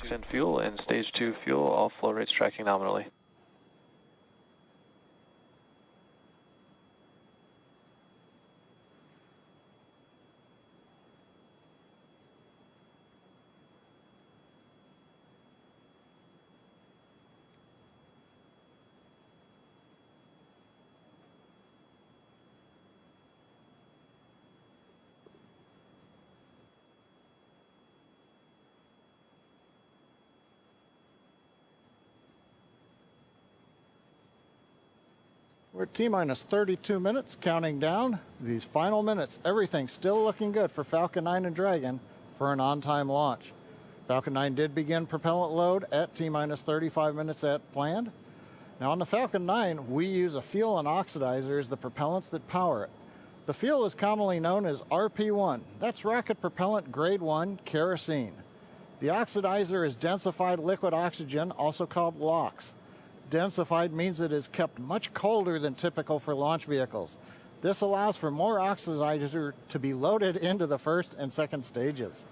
Send fuel and stage 2 fuel, all flow rates tracking nominally. We're at T-minus 32 minutes, counting down. These final minutes, everything's still looking good for Falcon 9 and Dragon for an on-time launch. Falcon 9 did begin propellant load at T-minus 35 minutes at planned. Now on the Falcon 9, we use a fuel and oxidizer as the propellants that power it. The fuel is commonly known as RP1. That's rocket propellant grade 1 kerosene. The oxidizer is densified liquid oxygen, also called LOX. Densified means it is kept much colder than typical for launch vehicles. This allows for more oxidizer to be loaded into the first and second stages.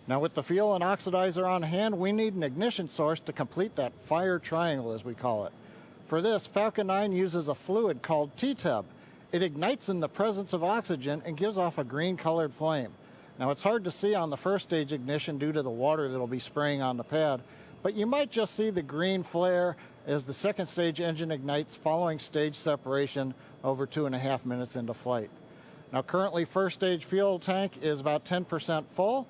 Now with the fuel and oxidizer on hand, we need an ignition source to complete that fire triangle, as we call it. For this, Falcon 9 uses a fluid called T-Tub. It ignites in the presence of oxygen and gives off a green-colored flame. Now it's hard to see on the first stage ignition due to the water that will be spraying on the pad, but you might just see the green flare as the second stage engine ignites following stage separation over 2.5 minutes into flight. Now currently first stage fuel tank is about 10% full.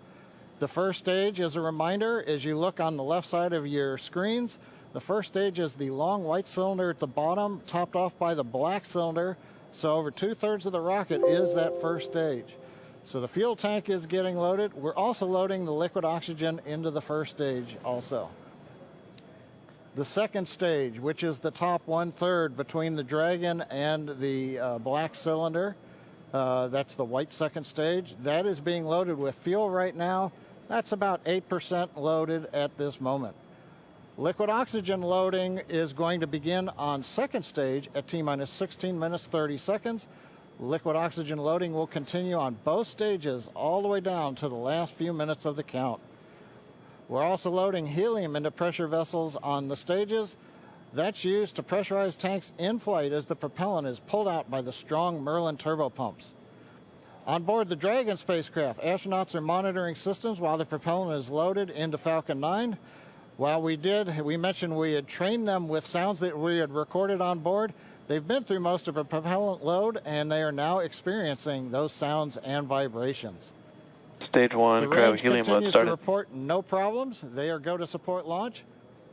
The first stage, as a reminder, as you look on the left side of your screens, the first stage is the long white cylinder at the bottom, topped off by the black cylinder. So over 2/3 of the rocket is that first stage. So the fuel tank is getting loaded. We're also loading the liquid oxygen into the first stage also. The second stage, which is the top 1/3 between the Dragon and the black cylinder, that's the white second stage, that is being loaded with fuel right now. That's about 8% loaded at this moment. Liquid oxygen loading is going to begin on second stage at T-minus 16 minutes 30 seconds. Liquid oxygen loading will continue on both stages all the way down to the last few minutes of the count. We're also loading helium into pressure vessels on the stages. That's used to pressurize tanks in flight as the propellant is pulled out by the strong Merlin turbopumps. On board the Dragon spacecraft, astronauts are monitoring systems while the propellant is loaded into Falcon 9. While we mentioned we had trained them with sounds that we had recorded on board. They've been through most of a propellant load, and they are now experiencing those sounds and vibrations. Stage 1, the cryo range helium load continues started. to report no problems. They are go to support launch.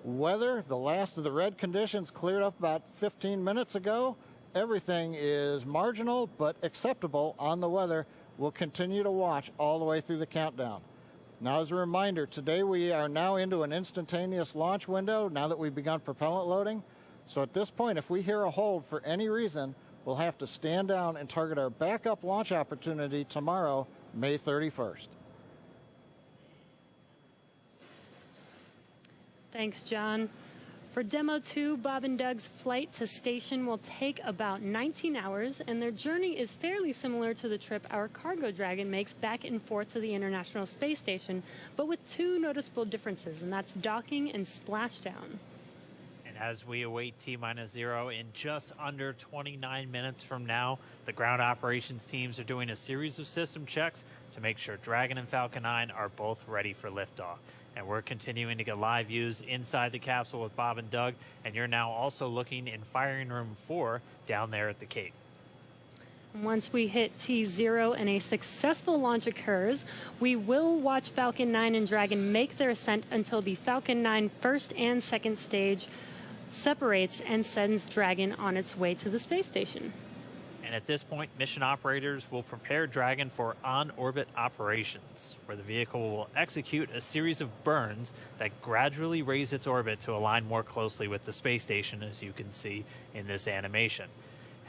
Weather, the last of the red conditions cleared up about 15 minutes ago. Everything is marginal but acceptable on the weather. We'll continue to watch all the way through the countdown. Now, as a reminder, today we are now into an instantaneous launch window now that we've begun propellant loading. So at this point, if we hear a hold for any reason, we'll have to stand down and target our backup launch opportunity tomorrow, May 31st. Thanks, John. For Demo 2, Bob and Doug's flight to station will take about 19 hours, and their journey is fairly similar to the trip our Cargo Dragon makes back and forth to the International Space Station, but with two noticeable differences, and that's docking and splashdown. And as we await T-0 in just under 29 minutes from now, the ground operations teams are doing a series of system checks to make sure Dragon and Falcon 9 are both ready for liftoff. And we're continuing to get live views inside the capsule with Bob and Doug, and you're now also looking in firing room 4 down there at the Cape. Once we hit T0 and a successful launch occurs, we will watch Falcon 9 and Dragon make their ascent until the Falcon 9 first and second stage separates and sends Dragon on its way to the space station. And at this point, mission operators will prepare Dragon for on-orbit operations, where the vehicle will execute a series of burns that gradually raise its orbit to align more closely with the space station, as you can see in this animation.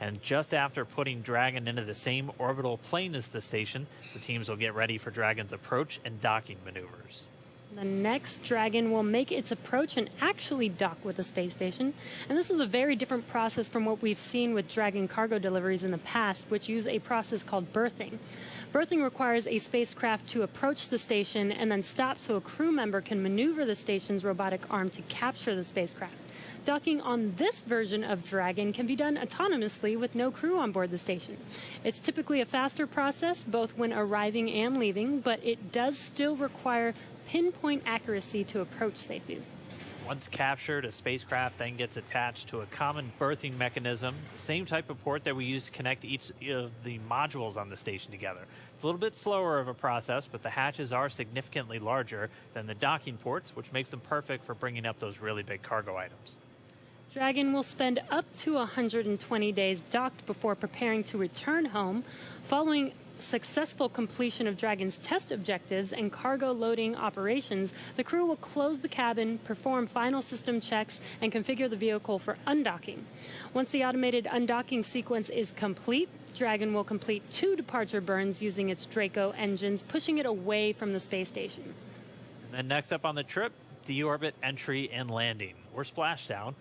And just after putting Dragon into the same orbital plane as the station, the teams will get ready for Dragon's approach and docking maneuvers. The next Dragon will make its approach and actually dock with the space station. And this is a very different process from what we've seen with Dragon cargo deliveries in the past, which use a process called berthing. Berthing requires a spacecraft to approach the station and then stop so a crew member can maneuver the station's robotic arm to capture the spacecraft. Docking on this version of Dragon can be done autonomously with no crew on board the station. It's typically a faster process, both when arriving and leaving, but it does still require pinpoint accuracy to approach safely. Once captured, a spacecraft then gets attached to a common berthing mechanism, the same type of port that we use to connect each of the modules on the station together. It's a little bit slower of a process, but the hatches are significantly larger than the docking ports, which makes them perfect for bringing up those really big cargo items. Dragon will spend up to 120 days docked before preparing to return home. Following successful completion of Dragon's test objectives and cargo loading operations, the crew will close the cabin, perform final system checks, and configure the vehicle for undocking. Once the automated undocking sequence is complete, Dragon will complete 2 departure burns using its Draco engines, pushing it away from the space station. And then next up on the trip, deorbit entry and landing, or splashdown,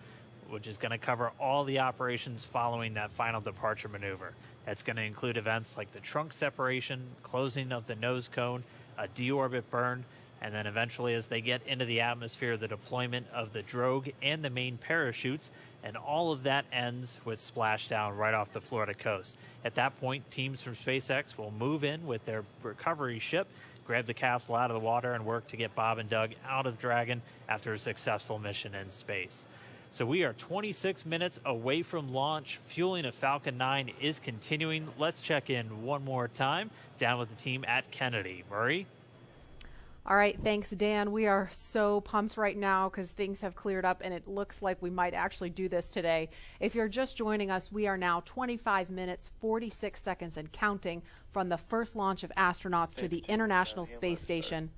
which is going to cover all the operations following that final departure maneuver. That's going to include events like the trunk separation, closing of the nose cone, a deorbit burn, and then eventually as they get into the atmosphere, the deployment of the drogue and the main parachutes, and all of that ends with splashdown right off the Florida coast. At that point, teams from SpaceX will move in with their recovery ship, grab the capsule out of the water, and work to get Bob and Doug out of Dragon after a successful mission in space. So we are 26 minutes away from launch. Fueling of Falcon 9 is continuing. Let's check in one more time down with the team at Kennedy. Murray? All right, thanks, Dan. We are so pumped right now because things have cleared up and it looks like we might actually do this today. If you're just joining us, we are now 25 minutes, 46 seconds and counting from the first launch of astronauts to the International Space Station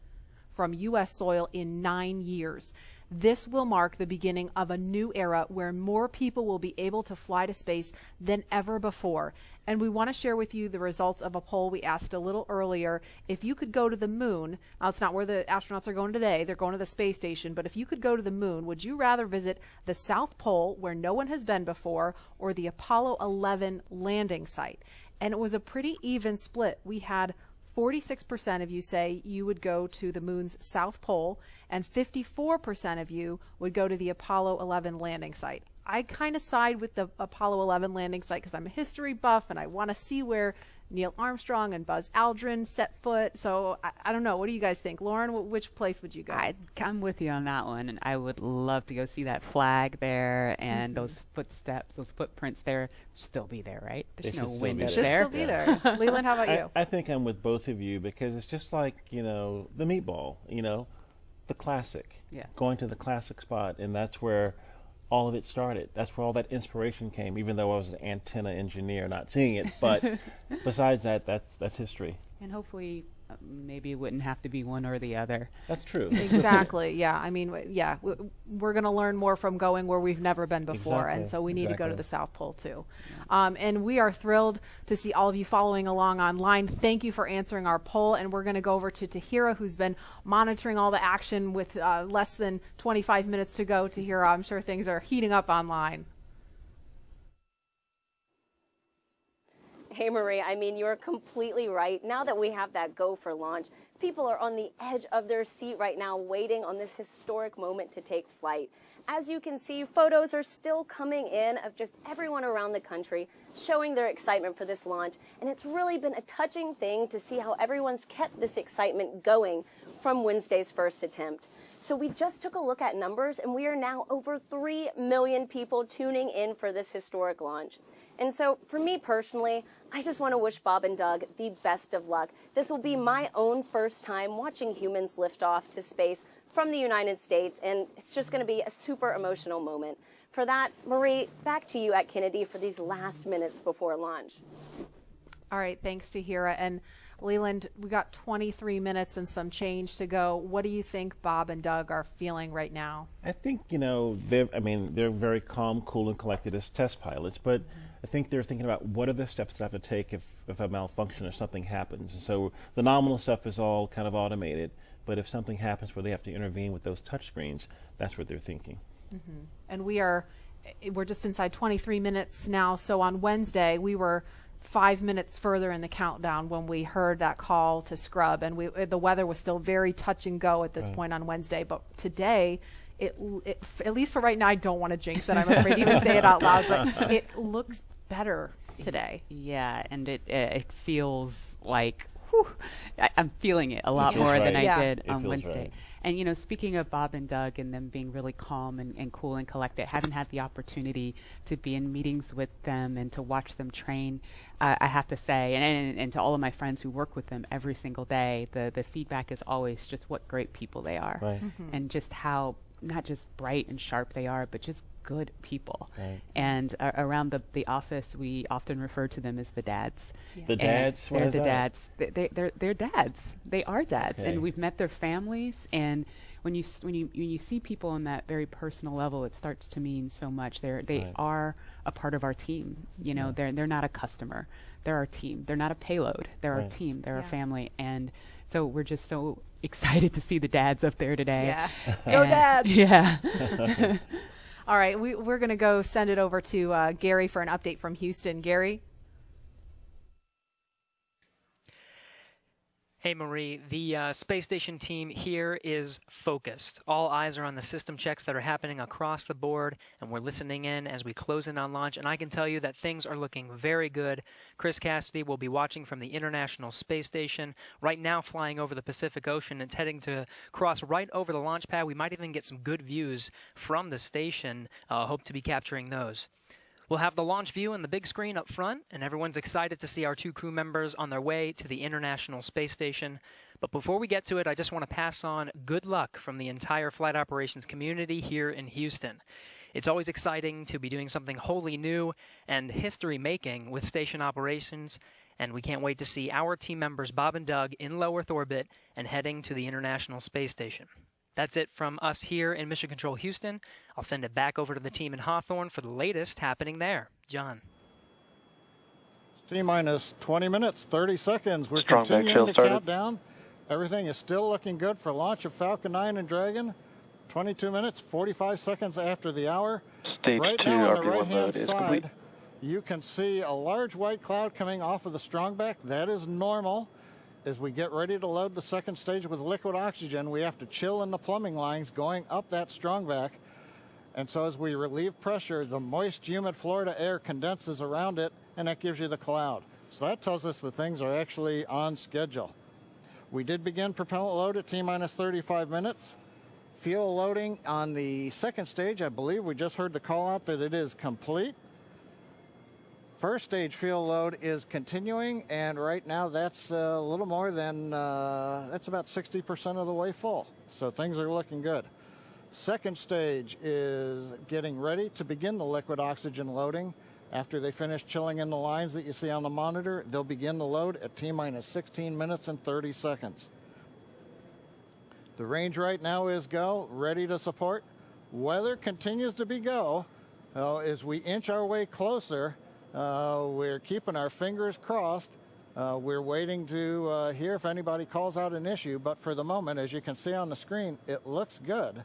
from U.S. soil in 9 years. This will mark the beginning of a new era where more people will be able to fly to space than ever before. And we want to share with you the results of a poll we asked a little earlier. If you could go to the moon, now it's not where the astronauts are going today, they're going to the space station, but if you could go to the moon, would you rather visit the South Pole, where no one has been before, or the Apollo 11 landing site? And it was a pretty even split. We had 46% of you say you would go to the moon's South Pole, and 54% of you would go to the Apollo 11 landing site. I kind of side with the Apollo 11 landing site because I'm a history buff and I want to see where Neil Armstrong and Buzz Aldrin set foot. So I don't know. What do you guys think? Lauren, which place would you go? I'm with you on that one. And I would love to go see that flag there and those footsteps, those footprints there. Still be there, right? There's no wind there. Should still be there. Leland, how about you? I think I'm with both of you because it's just like, the meatball, the classic. Yeah. Going to the classic spot, and that's where all of it started. That's where all that inspiration came, even though I was an antenna engineer not seeing it. But besides that, that's history. And hopefully maybe it wouldn't have to be one or the other. That's true. Exactly. Yeah. I mean, we're going to learn more from going where we've never been before. Exactly. And so we need to go to the South Pole too. And we are thrilled to see all of you following along online. Thank you for answering our poll. And we're going to go over to Tahira, who's been monitoring all the action with less than 25 minutes to go. Tahira, I'm sure things are heating up online. Hey, Marie, I mean, you're completely right. Now that we have that go for launch, people are on the edge of their seat right now waiting on this historic moment to take flight. As you can see, photos are still coming in of just everyone around the country showing their excitement for this launch. And it's really been a touching thing to see how everyone's kept this excitement going from Wednesday's first attempt. So we just took a look at numbers, and we are now over 3 million people tuning in for this historic launch. And so for me personally, I just want to wish Bob and Doug the best of luck. This will be my own first time watching humans lift off to space from the United States, and it's just going to be a super emotional moment. For that, Marie, back to you at Kennedy for these last minutes before launch. All right, thanks, Tahira. And Leland, we got 23 minutes and some change to go. What do you think Bob and Doug are feeling right now? I think, they're very calm, cool, and collected as test pilots, but I think they're thinking about what are the steps that I have to take if a malfunction or something happens. And so the nominal stuff is all kind of automated, but if something happens where they have to intervene with those touch screens, that's what they're thinking. Mm-hmm. And we're just inside 23 minutes now. So on Wednesday, we were 5 minutes further in the countdown when we heard that call to scrub, and the weather was still very touch and go at this point on Wednesday. But today, it at least for right now, I don't want to jinx it. I'm afraid to even say it out loud, but it looks better today. Yeah, and it feels like I'm feeling it a lot more than I did on Wednesday. Right. And speaking of Bob and Doug and them being really calm and cool and collected, haven't had the opportunity to be in meetings with them and to watch them train. I have to say, and to all of my friends who work with them every single day, the feedback is always just what great people they are, and just how not just bright and sharp they are, but just good people. Right. And around the office, we often refer to them as the dads. Yeah. The dads? They're the dads. They're dads. They are dads. Okay. And we've met their families. And when you see people on that very personal level, it starts to mean so much. They are a part of our team. They're not a customer. They're our team. They're not a payload. They're our team. They're our family. And so we're just so excited to see the dads up there today. Yeah. Go dads. Yeah. All right, we're going to go send it over to Gary for an update from Houston. Gary? Hey, Marie. The space station team here is focused. All eyes are on the system checks that are happening across the board, and we're listening in as we close in on launch. And I can tell you that things are looking very good. Chris Cassidy will be watching from the International Space Station, right now flying over the Pacific Ocean. It's heading to cross right over the launch pad. We might even get some good views from the station. Hope to be capturing those. We'll have the launch view on the big screen up front, and everyone's excited to see our two crew members on their way to the International Space Station. But before we get to it, I just want to pass on good luck from the entire flight operations community here in Houston. It's always exciting to be doing something wholly new and history-making with station operations, and we can't wait to see our team members Bob and Doug in low Earth orbit and heading to the International Space Station. That's it from us here in Mission Control Houston. I'll send it back over to the team in Hawthorne for the latest happening there. John. T-minus 20 minutes, 30 seconds. We're Strong continuing to count down. Everything is still looking good for launch of Falcon 9 and Dragon. 22 minutes, 45 seconds after the hour. Stage right 2 now on the RP1 right-hand mode is complete. side, you can see a large white cloud coming off of the strongback. That is normal. As we get ready to load the second stage with liquid oxygen, we have to chill in the plumbing lines going up that strongback. And so as we relieve pressure, the moist, humid Florida air condenses around it, and that gives you the cloud. So that tells us that things are actually on schedule. We did begin propellant load at T-minus 35 minutes. Fuel loading on the second stage, I believe we just heard the call out that it is complete. First stage fuel load is continuing, and right now that's a little more than, that's about 60% of the way full. So things are looking good. Second stage is getting ready to begin the liquid oxygen loading. After they finish chilling in the lines that you see on the monitor, they'll begin the load at T-minus 16 minutes and 30 seconds. The range right now is go, ready to support. Weather continues to be go. As we inch our way closer, we're keeping our fingers crossed. We're waiting to hear if anybody calls out an issue, but for the moment, as you can see on the screen, it looks good.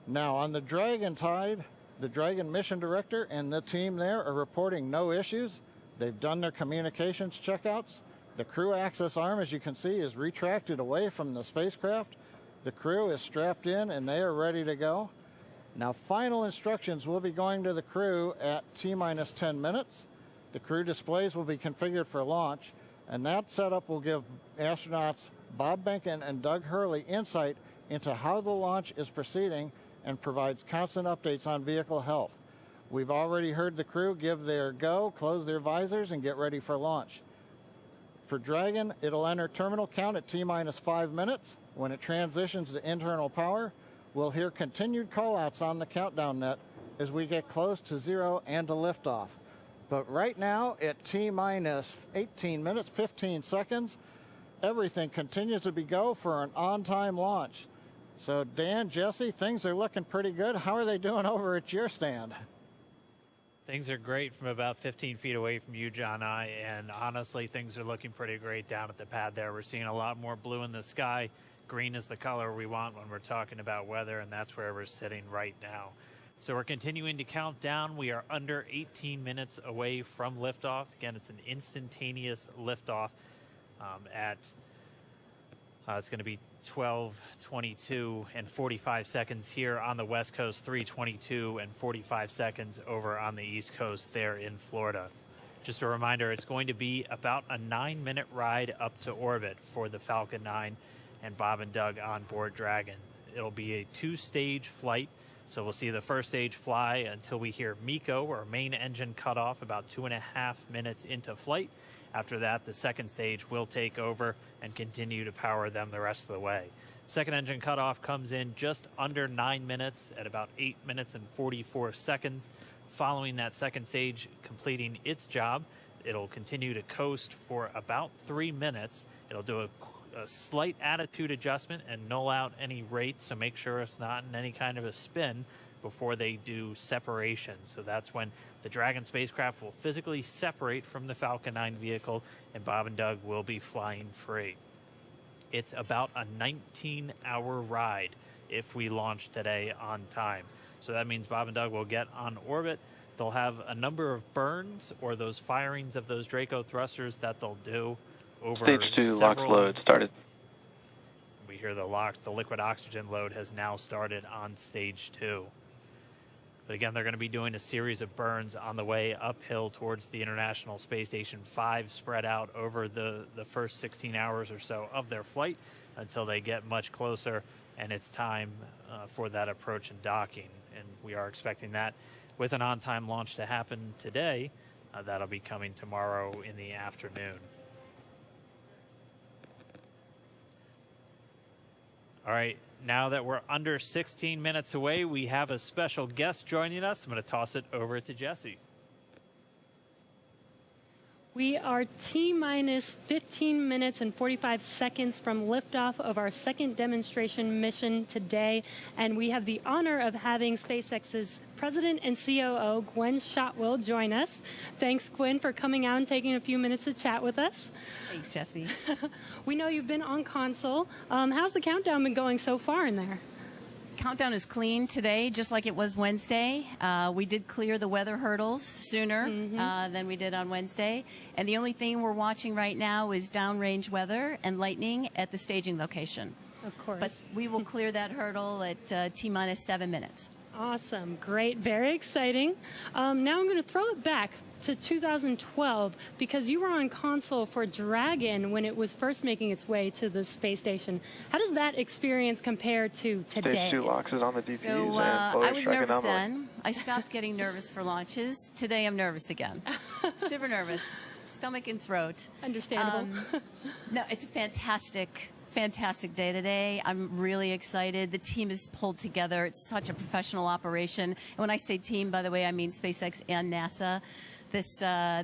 Now, on the Dragon side, the Dragon mission director and the team there are reporting no issues. They've done their communications checkouts. The crew access arm, as you can see, is retracted away from the spacecraft. The crew is strapped in and they are ready to go. Now, final instructions will be going to the crew at T-minus 10 minutes. The crew displays will be configured for launch, and that setup will give astronauts Bob Behnken and Doug Hurley insight into how the launch is proceeding and provides constant updates on vehicle health. We've already heard the crew give their go, close their visors, and get ready for launch. For Dragon, it'll enter terminal count at T-minus 5 minutes. When it transitions to internal power, we'll hear continued callouts on the countdown net as we get close to zero and to liftoff. But right now, at T-minus 18 minutes, 15 seconds, everything continues to be go for an on-time launch. So, Dan, Jesse, things are looking pretty good. How are they doing over at your stand? Things are great from about 15 feet away from you, John I, and honestly, things are looking pretty great down at the pad there. We're seeing a lot more blue in the sky. Green is the color we want when we're talking about weather, and that's where we're sitting right now. So we're continuing to count down. We are under 18 minutes away from liftoff. Again, it's an instantaneous liftoff it's going to be 12:22 and 45 seconds here on the West Coast, 3:22 and 45 seconds over on the East Coast there in Florida. Just a reminder, it's going to be about a 9-minute ride up to orbit for the Falcon 9 and Bob and Doug on board Dragon. It'll be a 2-stage flight, so we'll see the first stage fly until we hear MECO, or main engine cutoff, about 2.5 minutes into flight. After that, the second stage will take over and continue to power them the rest of the way. Second engine cutoff comes in just under 9 minutes at about 8 minutes and 44 seconds. Following that second stage completing its job, it'll continue to coast for about 3 minutes. It'll do a slight attitude adjustment and null out any rates, so make sure it's not in any kind of a spin before they do separation. So that's when the Dragon spacecraft will physically separate from the Falcon 9 vehicle and Bob and Doug will be flying free. It's about a 19-hour ride if we launch today on time. So that means Bob and Doug will get on orbit. They'll have a number of burns, or those firings of those Draco thrusters that they'll do over Stage 2 LOX load started. We hear the LOX, the liquid oxygen load has now started on Stage 2. But again, they're going to be doing a series of burns on the way uphill towards the International Space Station 5, spread out over the first 16 hours or so of their flight until they get much closer and it's time for that approach and docking. And we are expecting that with an on-time launch to happen today. That'll be coming tomorrow in the afternoon. All right, now that we're under 16 minutes away, we have a special guest joining us. I'm going to toss it over to Jesse. We are T-minus 15 minutes and 45 seconds from liftoff of our second demonstration mission today, and we have the honor of having SpaceX's President and COO, Gwen Shotwell, join us. Thanks, Gwen, for coming out and taking a few minutes to chat with us. Thanks, Jesse. We know you've been on console. How's the countdown been going so far in there? Countdown is clean today, just like it was Wednesday. We did clear the weather hurdles sooner than we did on Wednesday. And the only thing we're watching right now is downrange weather and lightning at the staging location. Of course. But we will clear that hurdle at T-minus 7 minutes. Awesome. Great. Very exciting. Now I'm going to throw it back to 2012 because you were on console for Dragon when it was first making its way to the space station. How does that experience compare to today? Stage 2 launches on the DPUs So and I was nervous then. I stopped getting nervous for launches. Today I'm nervous again. Super nervous. Stomach and throat. Understandable. No, it's a fantastic day today. I'm really excited. The team is pulled together. It's such a professional operation. And when I say team, by the way, I mean SpaceX and NASA.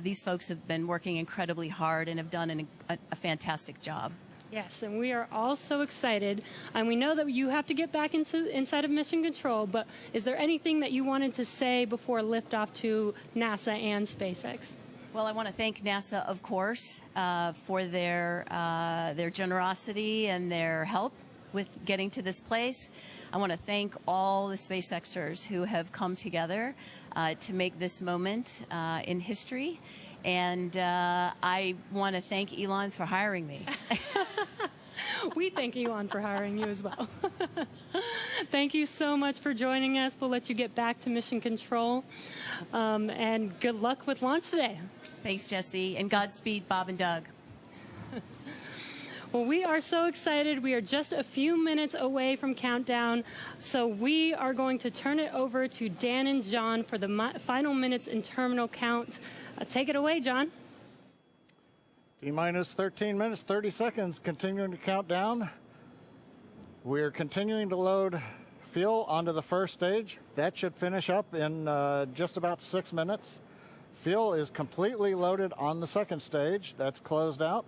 These folks have been working incredibly hard and have done a fantastic job. Yes, and we are all so excited. And we know that you have to get back inside of Mission Control, but is there anything that you wanted to say before liftoff to NASA and SpaceX? Well, I want to thank NASA, of course, for their generosity and their help with getting to this place. I want to thank all the SpaceXers who have come together to make this moment in history. And I want to thank Elon for hiring me. We thank Elon for hiring you as well. Thank you so much for joining us. We'll let you get back to Mission Control. And good luck with launch today. Thanks, Jesse. And Godspeed, Bob and Doug. Well, we are so excited. We are just a few minutes away from countdown. So we are going to turn it over to Dan and John for the final minutes in terminal count. Take it away, John. T-minus 13 minutes, 30 seconds, continuing to count down. We're continuing to load fuel onto the first stage. That should finish up in just about 6 minutes. Fuel is completely loaded on the second stage. That's closed out.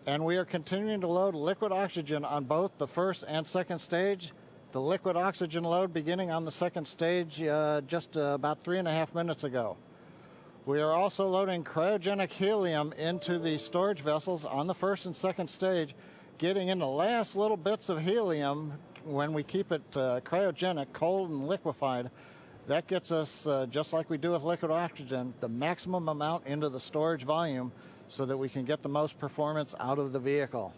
And we are continuing to load liquid oxygen on both the first and second stage. The liquid oxygen load beginning on the second stage just about 3.5 minutes ago. We are also loading cryogenic helium into the storage vessels on the first and second stage, getting in the last little bits of helium when we keep it cryogenic, cold and liquefied. That gets us, just like we do with liquid oxygen, the maximum amount into the storage volume so that we can get the most performance out of the vehicle.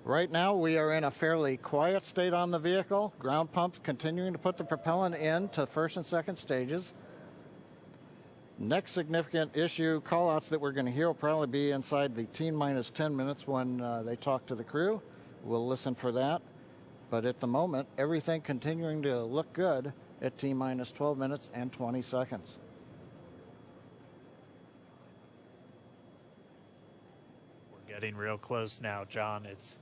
Right now, we are in a fairly quiet state on the vehicle. Ground pumps continuing to put the propellant in to first and second stages. Next significant issue, callouts that we're going to hear will probably be inside the T-minus 10 minutes when they talk to the crew. We'll listen for that. But at the moment, everything continuing to look good at T-minus 12 minutes and 20 seconds. We're getting real close now, John. It's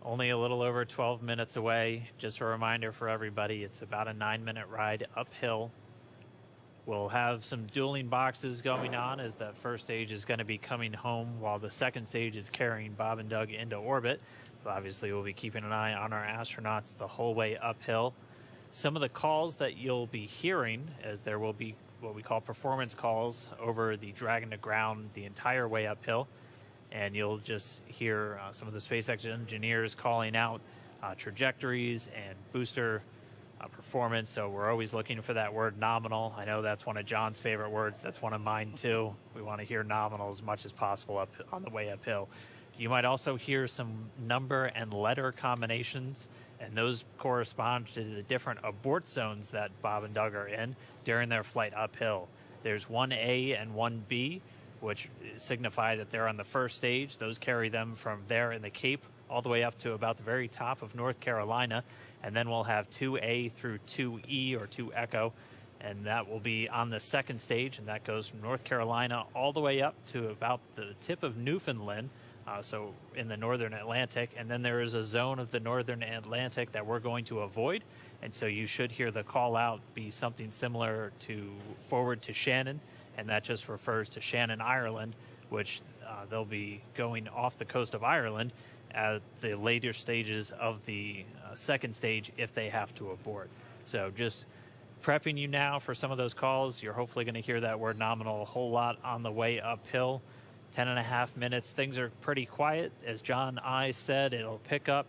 only a little over 12 minutes away. Just a reminder for everybody, it's about a 9-minute ride uphill. We'll have some dueling boxes going on as that first stage is going to be coming home while the second stage is carrying Bob and Doug into orbit. So obviously, we'll be keeping an eye on our astronauts the whole way uphill. Some of the calls that you'll be hearing, as there will be what we call performance calls over the Dragon to ground the entire way uphill. And you'll just hear some of the SpaceX engineers calling out trajectories and booster performance. So we're always looking for that word nominal. I know that's one of John's favorite words. That's one of mine too. We want to hear nominal as much as possible up on the way uphill. You might also hear some number and letter combinations, and those correspond to the different abort zones that Bob and Doug are in during their flight uphill. There's 1A and 1B, which signify that they're on the first stage. Those carry them from there in the Cape all the way up to about the very top of North Carolina. And then we'll have 2A through 2E or 2 Echo, and that will be on the second stage, and that goes from North Carolina all the way up to about the tip of Newfoundland, so in the northern Atlantic. And then there is a zone of the northern Atlantic that we're going to avoid, and so you should hear the call out be something similar to forward to Shannon, and that just refers to Shannon, Ireland, which they'll be going off the coast of Ireland at the later stages of the second stage if they have to abort. So just prepping you now for some of those calls. You're hopefully going to hear that word nominal a whole lot on the way uphill. 10.5 minutes. Things are pretty quiet. As John I said, it'll pick up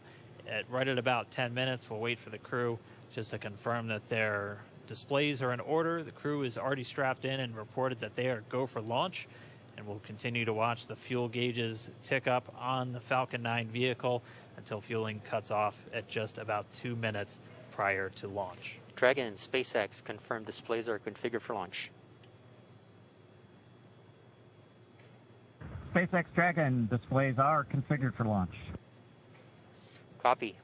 right at about 10 minutes. We'll wait for the crew just to confirm that their displays are in order. The crew is already strapped in and reported that they are go for launch. And we'll continue to watch the fuel gauges tick up on the Falcon 9 vehicle until fueling cuts off at just about 2 minutes prior to launch. Dragon and SpaceX confirmed displays are configured for launch. SpaceX Dragon displays are configured for launch. Copy.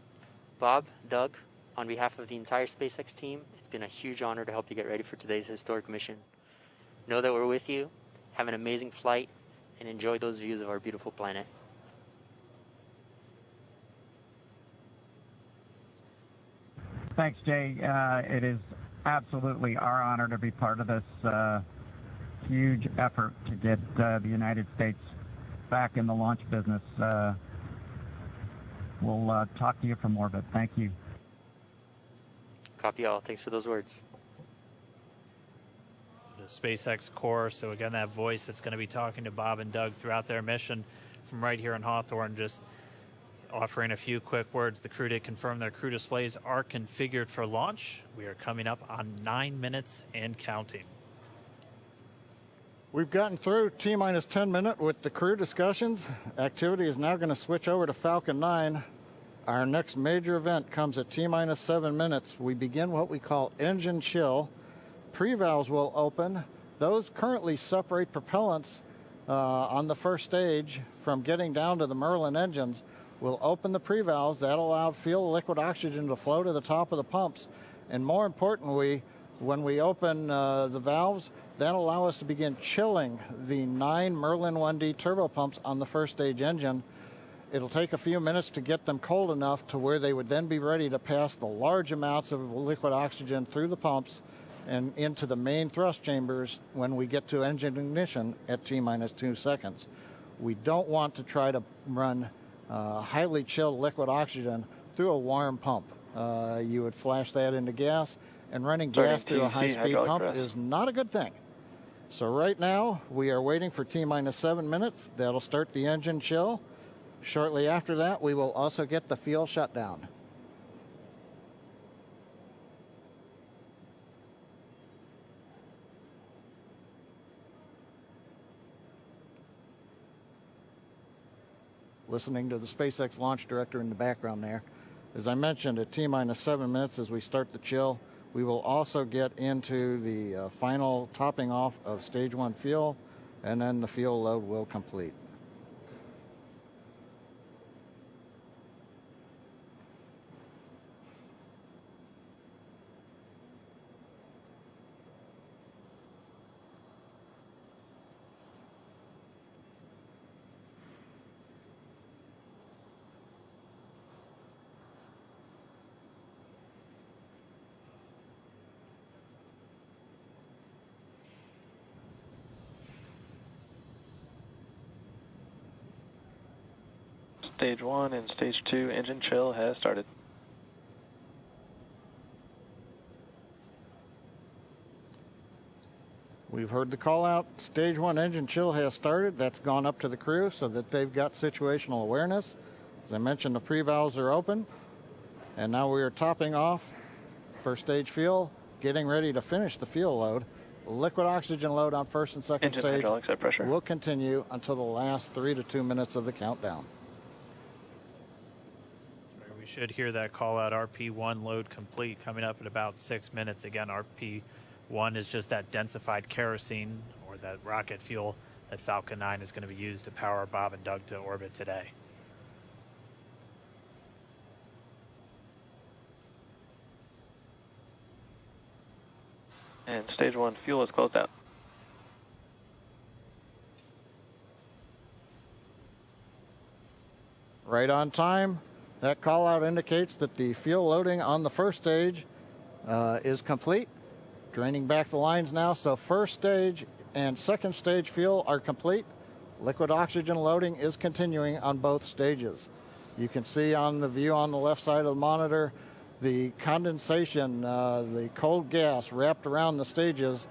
Bob, Doug, on behalf of the entire SpaceX team, it's been a huge honor to help you get ready for today's historic mission. Know that we're with you, have an amazing flight, and enjoy those views of our beautiful planet. Thanks, Jay. It is absolutely our honor to be part of this huge effort to get the United States back in the launch business. We'll talk to you for more, but thank you. Copy all. Thanks for those words. The SpaceX core, so again, that voice that's going to be talking to Bob and Doug throughout their mission from right here in Hawthorne, just offering a few quick words. The crew did confirm their crew displays are configured for launch. We are coming up on 9 minutes and counting. We've gotten through T-minus 10 minute with the crew discussions. Activity is now going to switch over to Falcon 9. Our next major event comes at T-minus 7 minutes. We begin what we call engine chill. Pre-valves will open. Those currently separate propellants on the first stage from getting down to the Merlin engines. We'll open the pre-valves. That allowed fuel liquid oxygen to flow to the top of the pumps. And more importantly, when we open the valves, that allow us to begin chilling the 9 Merlin 1D turbopumps on the first stage engine. It'll take a few minutes to get them cold enough to where they would then be ready to pass the large amounts of liquid oxygen through the pumps and into the main thrust chambers when we get to engine ignition at T-minus 2 seconds. We don't want to try to run highly chilled liquid oxygen through a warm pump. You would flash that into gas, and running gas through a high-speed pump is not a good thing. So right now, we are waiting for T-minus 7 minutes. That'll start the engine chill. Shortly after that, we will also get the fuel shutdown. Listening to the SpaceX launch director in the background there. As I mentioned, at T-minus 7 minutes as we start the chill, we will also get into the final topping off of stage 1 fuel, and then the fuel load will complete. Stage 1 and Stage 2 engine chill has started. We've heard the call out. Stage 1 engine chill has started. That's gone up to the crew so that they've got situational awareness. As I mentioned, the pre-valves are open. And now we are topping off first stage fuel, getting ready to finish the fuel load. Liquid oxygen load on first and second Engine stage hydraulics at pressure will continue until the last 3 to 2 minutes of the countdown. We should hear that call out RP1 load complete coming up at about 6 minutes. Again, RP1 is just that densified kerosene or that rocket fuel that Falcon 9 is going to be used to power Bob and Doug to orbit today. And Stage 1 fuel is closed out. Right on time. That call out indicates that the fuel loading on the first stage is complete. Draining back the lines now, so first stage and second stage fuel are complete. Liquid oxygen loading is continuing on both stages. You can see on the view on the left side of the monitor the condensation, the cold gas wrapped around the stages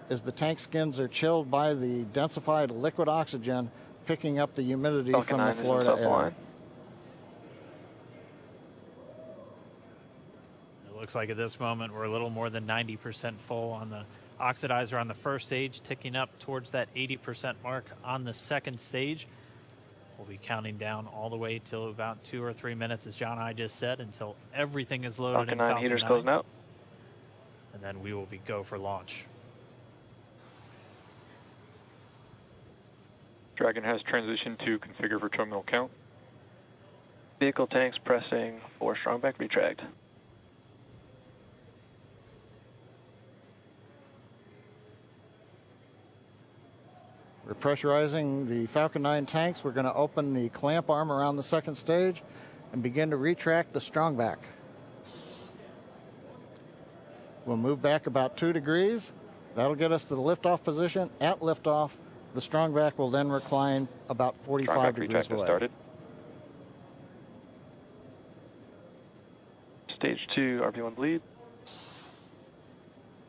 as the tank skins are chilled by the densified liquid oxygen picking up the humidity Falcon from the Florida air. It looks like at this moment we're a little more than 90% full on the oxidizer on the first stage, ticking up towards that 80% mark on the second stage. We'll be counting down all the way till about 2 or 3 minutes, as John and I just said, until everything is loaded Falcon in 9 Falcon heaters 9. closing out. And then we will be go for launch. Dragon has transitioned to configure for terminal count. Vehicle tanks pressing for strong back retract. We're pressurizing the Falcon 9 tanks. We're going to open the clamp arm around the second stage and begin to retract the strong back. We'll move back about 2 degrees. That'll get us to the liftoff position. At liftoff, the strong back will then recline about 45 degrees away. Started. Stage 2, RP1 bleed.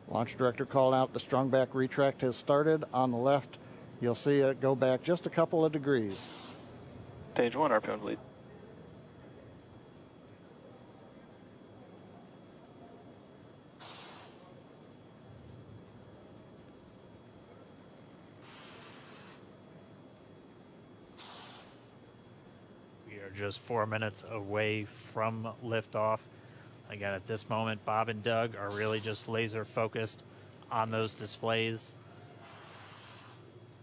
Launch director called out the strong back retract has started. On the left, you'll see it go back just a couple of degrees. Stage 1, RP1 bleed. We are just 4 minutes away from liftoff. Again, at this moment, Bob and Doug are really just laser focused on those displays.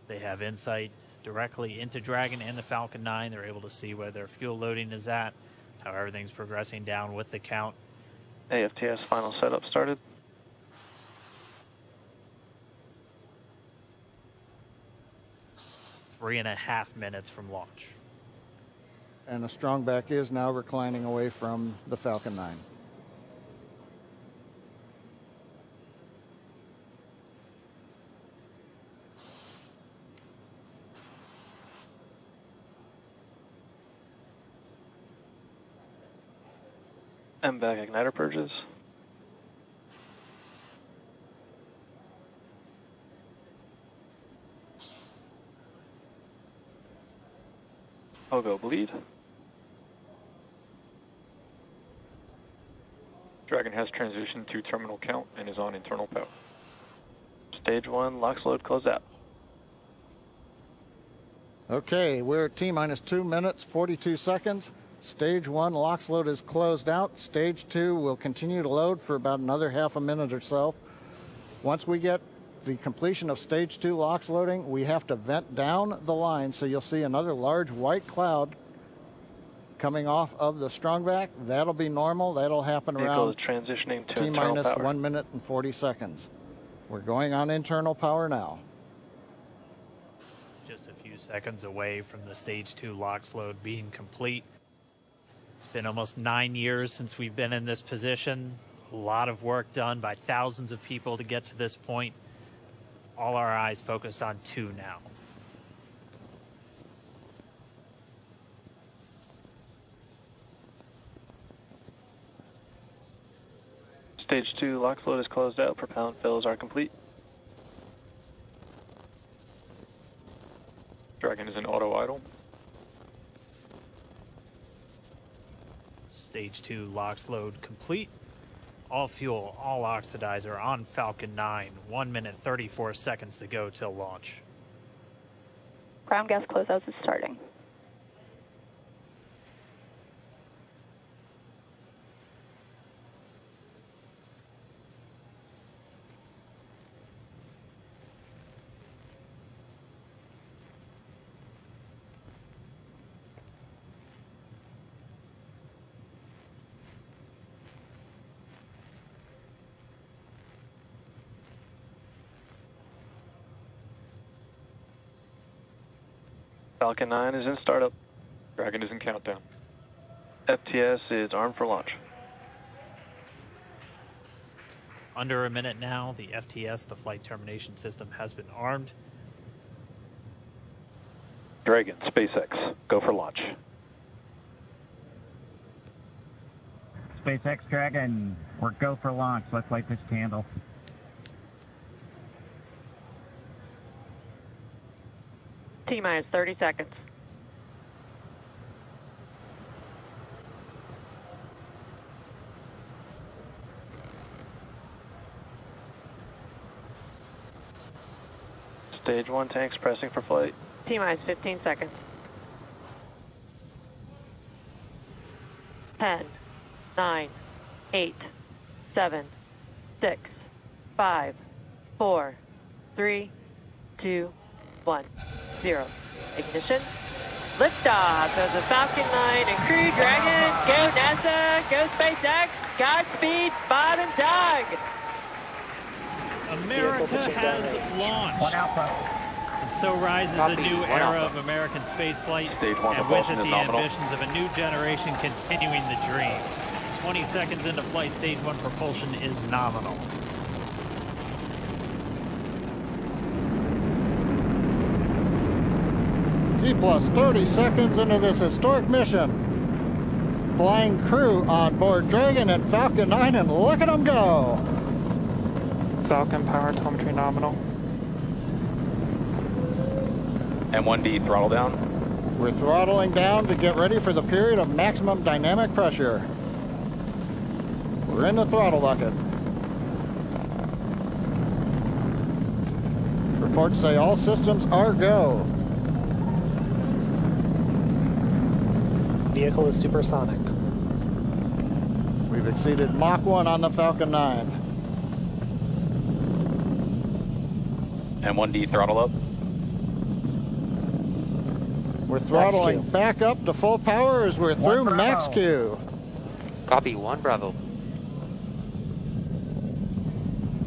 They have insight directly into Dragon and the Falcon 9. They're able to see where their fuel loading is at, how everything's progressing down with the count. AFTS final setup started. Three and a half minutes from launch. And the strong back is now reclining away from the Falcon 9. MVAC igniter purges. Hogo bleed. Dragon has transitioned to terminal count and is on internal power. Stage 1, LOX load closed out. Okay, we're at T-minus 2 minutes, 42 seconds. Stage 1 LOX load is closed out. Stage 2 will continue to load for about another half a minute or so. Once we get the completion of Stage 2 LOX loading, we have to vent down the line, so you'll see another large white cloud coming off of the strongback. That'll be normal. That'll happen Vehicle around is transitioning to T-minus internal power. 1 minute and 40 seconds. We're going on internal power now. Just a few seconds away from the Stage 2 LOX load being complete. It's been almost 9 years since we've been in this position. A lot of work done by thousands of people to get to this point. All our eyes focused on 2 now. Stage 2 LOX load is closed out. Propellant fills are complete. Dragon is in auto idle. Stage 2 LOX load complete. All fuel, all oxidizer on Falcon 9. 1 minute, 34 seconds to go till launch. Ground gas closeouts is starting. Falcon 9 is in startup. Dragon is in countdown. FTS is armed for launch. Under a minute now, the FTS, the flight termination system, has been armed. Dragon, SpaceX, go for launch. SpaceX Dragon, we're go for launch. Let's light this candle. T-minus 30 seconds. Stage 1 tanks pressing for flight. T-minus 15 seconds. 10, 9, 8, 7, 6, 5, 4, 3, 2, 1, 0. Ignition. Liftoff of the Falcon 9 and Crew Dragon. Go NASA, go SpaceX. Godspeed, Bob and Doug. America has launched. And so rises a new era of American spaceflight, and with it the ambitions of a new generation continuing the dream. 20 seconds into flight, stage 1 propulsion is nominal. T plus 30 seconds into this historic mission. Flying crew on board Dragon and Falcon 9, and look at them go. Falcon power telemetry nominal. M1D throttle down. We're throttling down to get ready for the period of maximum dynamic pressure. We're in the throttle bucket. Reports say all systems are go. Vehicle is supersonic. We've exceeded Mach 1 on the Falcon 9. M1D throttle up. We're throttling back up to full power as we're through max Q. Copy, 1 Bravo.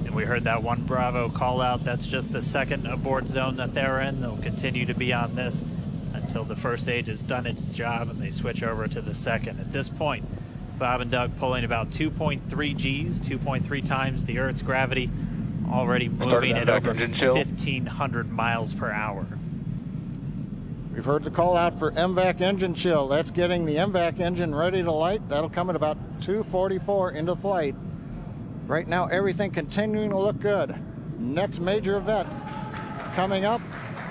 And we heard that 1 Bravo call out. That's just the second abort zone that they're in. They'll continue to be on this until the first stage has done its job and they switch over to the second. At this point, Bob and Doug pulling about 2.3 Gs, 2.3 times the Earth's gravity, already moving at over 1,500 miles per hour. We've heard the call out for MVAC engine chill. That's getting the MVAC engine ready to light. That'll come at about 2:44 into flight. Right now, everything continuing to look good. Next major event coming up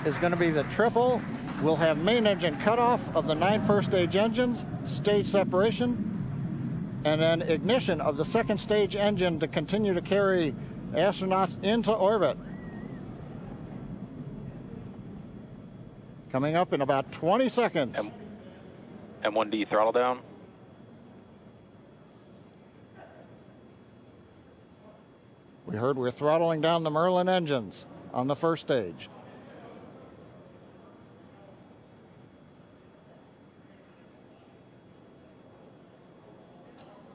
is going to be the triple. We'll have main engine cutoff of the 9 first stage engines, stage separation, and then ignition of the second stage engine to continue to carry astronauts into orbit. Coming up in about 20 seconds. M1D throttle down. We heard we're throttling down the Merlin engines on the first stage.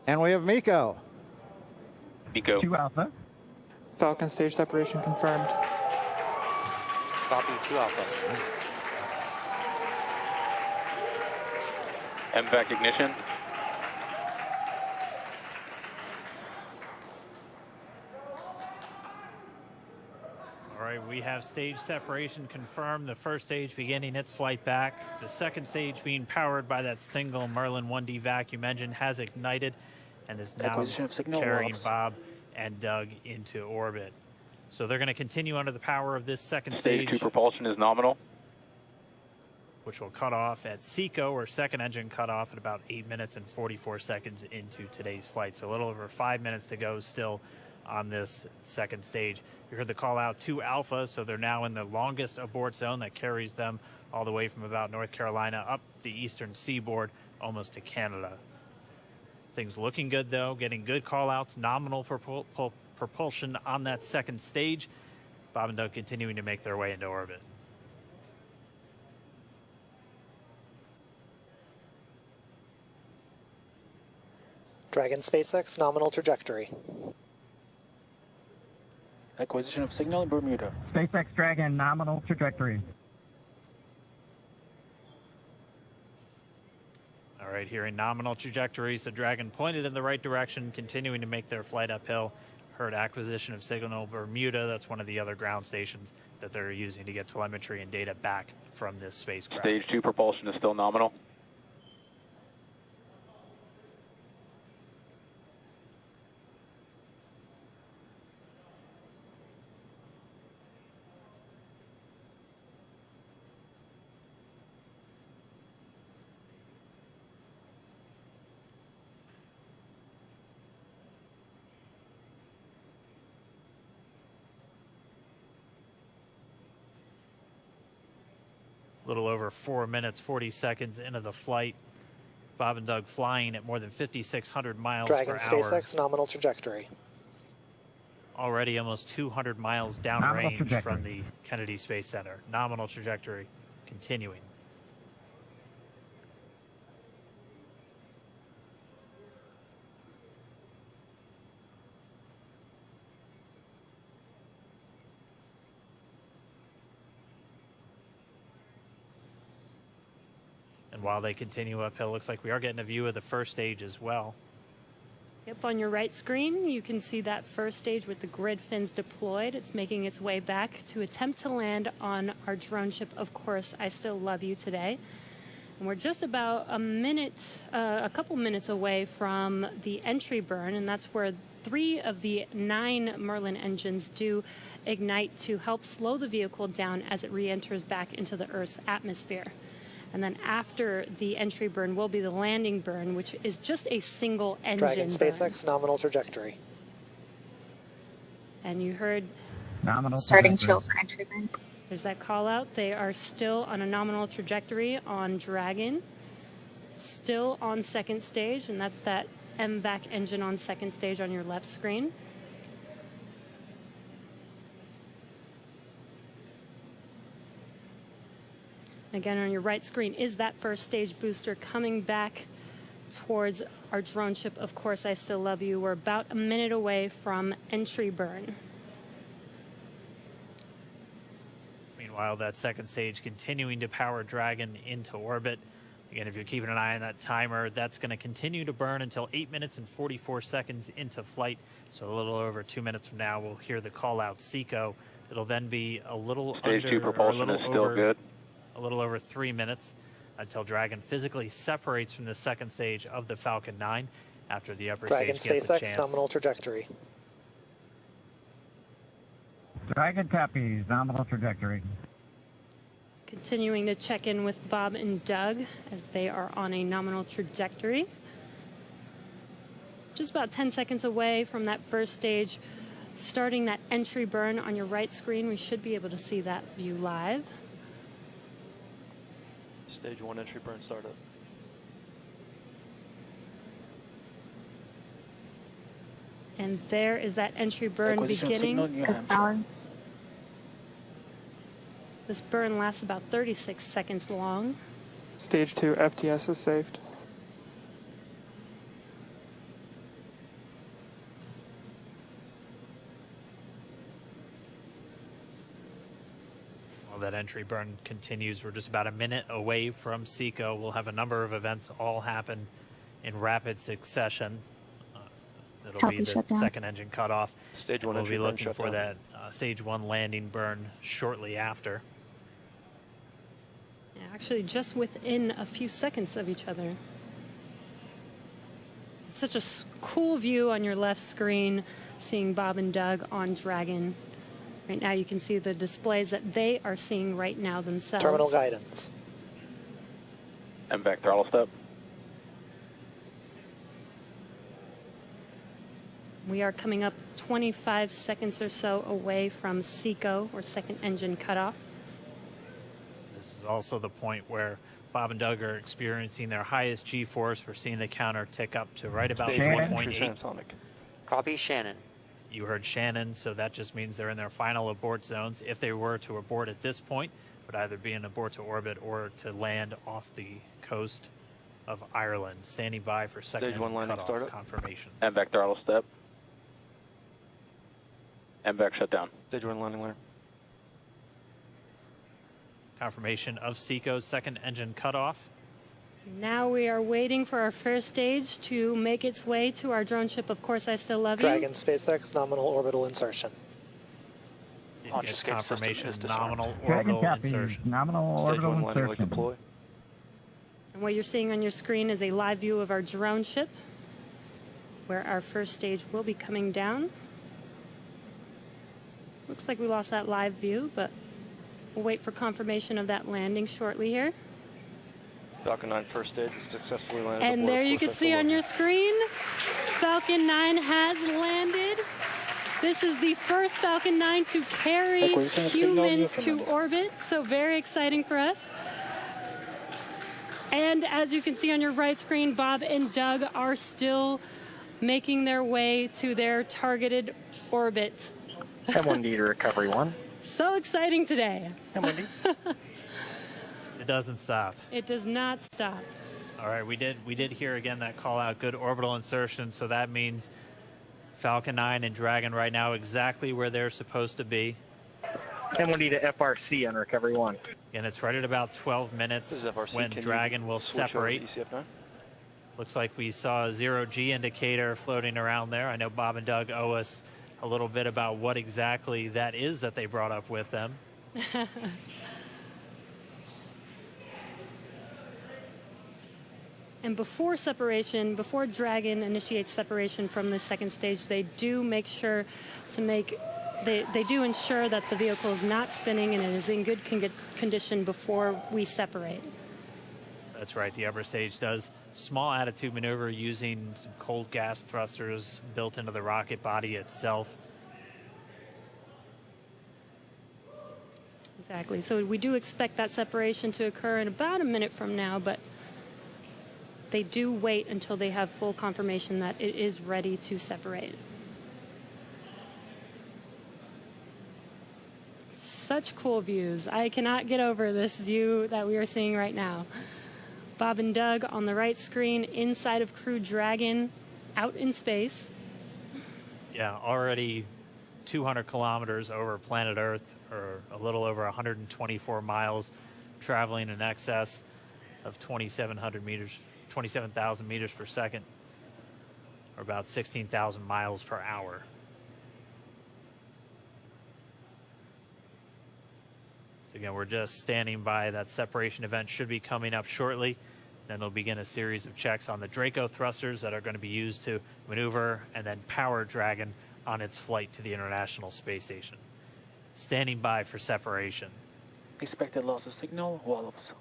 And we have Miko. Miko. 2 Alpha. Falcon stage separation confirmed. Copy, 2 Alpha. MVAC ignition. All right, we have stage separation confirmed. The first stage beginning its flight back. The second stage being powered by that single Merlin 1D vacuum engine has ignited and is now carrying Bob and Doug into orbit. So they're going to continue under the power of this second stage. Stage 2 propulsion is nominal. Which will cut off at SECO, or second engine cutoff, at about 8 minutes and 44 seconds into today's flight. So a little over 5 minutes to go still on this second stage. You heard the call out to Alpha, so they're now in the longest abort zone that carries them all the way from about North Carolina up the eastern seaboard almost to Canada. Things looking good, though, getting good call outs, nominal propulsion on that second stage. Bob and Doug continuing to make their way into orbit. Dragon SpaceX nominal trajectory. Acquisition of signal in Bermuda. SpaceX Dragon nominal trajectory. All right, here in nominal trajectory, so Dragon pointed in the right direction, continuing to make their flight uphill. Heard acquisition of signal Bermuda. That's one of the other ground stations that they're using to get telemetry and data back from this spacecraft. Stage 2 propulsion is still nominal. Little over 4 minutes, 40 seconds into the flight. Bob and Doug flying at more than 5,600 miles Dragon per hour. SpaceX nominal trajectory. Already almost 200 miles downrange from the Kennedy Space Center. Nominal trajectory continuing. And while they continue uphill, it looks like we are getting a view of the first stage as well. Yep, on your right screen, you can see that first stage with the grid fins deployed. It's making its way back to attempt to land on our drone ship, Of Course, I Still Love You today. And we're just about a couple minutes away from the entry burn, and that's where 3 of the 9 Merlin engines do ignite to help slow the vehicle down as it re-enters back into the Earth's atmosphere. And then after the entry burn will be the landing burn, which is just a single engine Dragon burn. SpaceX nominal trajectory. And you heard nominal starting chill for entry burn. There's that call out. They are still on a nominal trajectory on Dragon, still on second stage, and that's that MVAC engine on second stage on your left screen. Again, on your right screen is that first stage booster coming back towards our drone ship, Of Course, I Still Love You. We're about a minute away from entry burn. Meanwhile, that second stage continuing to power Dragon into orbit. Again, if you're keeping an eye on that timer, that's going to continue to burn until 8 minutes and 44 seconds into flight. So a little over 2 minutes from now, we'll hear the call out SECO. It'll then be a little Stage 2 propulsion is still good. A little over 3 minutes until Dragon physically separates from the second stage of the Falcon 9 after the upper Dragon stage gets a SpaceX chance. nominal trajectory. Dragon copies, nominal trajectory. Continuing to check in with Bob and Doug as they are on a nominal trajectory. Just about 10 seconds away from that first stage, starting that entry burn on your right screen. We should be able to see that view live. Stage 1 entry burn startup. And there is that entry burn beginning. This burn lasts about 36 seconds long. Stage 2 FTS is saved. That entry burn continues. We're just about a minute away from SECO. We'll have a number of events all happen in rapid succession. It'll be the second engine cutoff. Stage 1 we'll be looking for shutdown. that stage 1 landing burn shortly after. Yeah, actually, just within a few seconds of each other. It's such a cool view on your left screen, seeing Bob and Doug on Dragon. Right now you can see the displays that they are seeing right now themselves. Terminal guidance. MVAC throttle step. We are coming up 25 seconds or so away from SECO, or second engine cutoff. This is also the point where Bob and Doug are experiencing their highest G-force. We're seeing the counter tick up to right about 1.8. Copy, Shannon. You heard Shannon, so that just means they're in their final abort zones. If they were to abort at this point, it would either be an abort to orbit or to land off the coast of Ireland. Standing by for second Stage 1 landing cutoff startup. confirmation. MVAC throttle step. MVAC shutdown. Stage 1 landing layer. Confirmation of SECO's second engine cutoff. Now we are waiting for our first stage to make its way to our drone ship, Of Course, I Still Love You. Dragon SpaceX nominal orbital insertion. Launch escape confirmation, nominal Dragon orbital copies, insertion. nominal orbital insertion. And what you're seeing on your screen is a live view of our drone ship, where our first stage will be coming down. Looks like we lost that live view, but we'll wait for confirmation of that landing shortly here. Falcon 9 first stage is successfully landed. And there you can see on your screen, Falcon 9 has landed. This is the first Falcon 9 to carry humans to orbit, so very exciting for us. And as you can see on your right screen, Bob and Doug are still making their way to their targeted orbit. M1D to recovery 1. So exciting today. M1D. It doesn't stop. It does not stop. All right, we did hear again that call out, good orbital insertion, so that means Falcon 9 and Dragon right now exactly where they're supposed to be. M1D to FRC on recovery 1. And it's right at about 12 minutes when Dragon will separate. Looks like we saw a 0G indicator floating around there. I know Bob and Doug owe us a little bit about what exactly that is that they brought up with them. And before separation, before Dragon initiates separation from the second stage, they do make sure to make, they do ensure that the vehicle is not spinning and it is in good condition before we separate. That's right. The upper stage does small attitude maneuver using some cold gas thrusters built into the rocket body itself. Exactly. So we do expect that separation to occur in about a minute from now, but they do wait until they have full confirmation that it is ready to separate. Such cool views. I cannot get over this view that we are seeing right now. Bob and Doug on the right screen inside of Crew Dragon out in space. Yeah, already 200 kilometers over planet Earth, or a little over 124 miles, traveling in excess of 2,700 meters. 27,000 meters per second, or about 16,000 miles per hour. Again, we're just standing by. That separation event should be coming up shortly. Then they'll begin a series of checks on the Draco thrusters that are going to be used to maneuver and then power Dragon on its flight to the International Space Station. Standing by for separation. Expected loss of signal, wallops.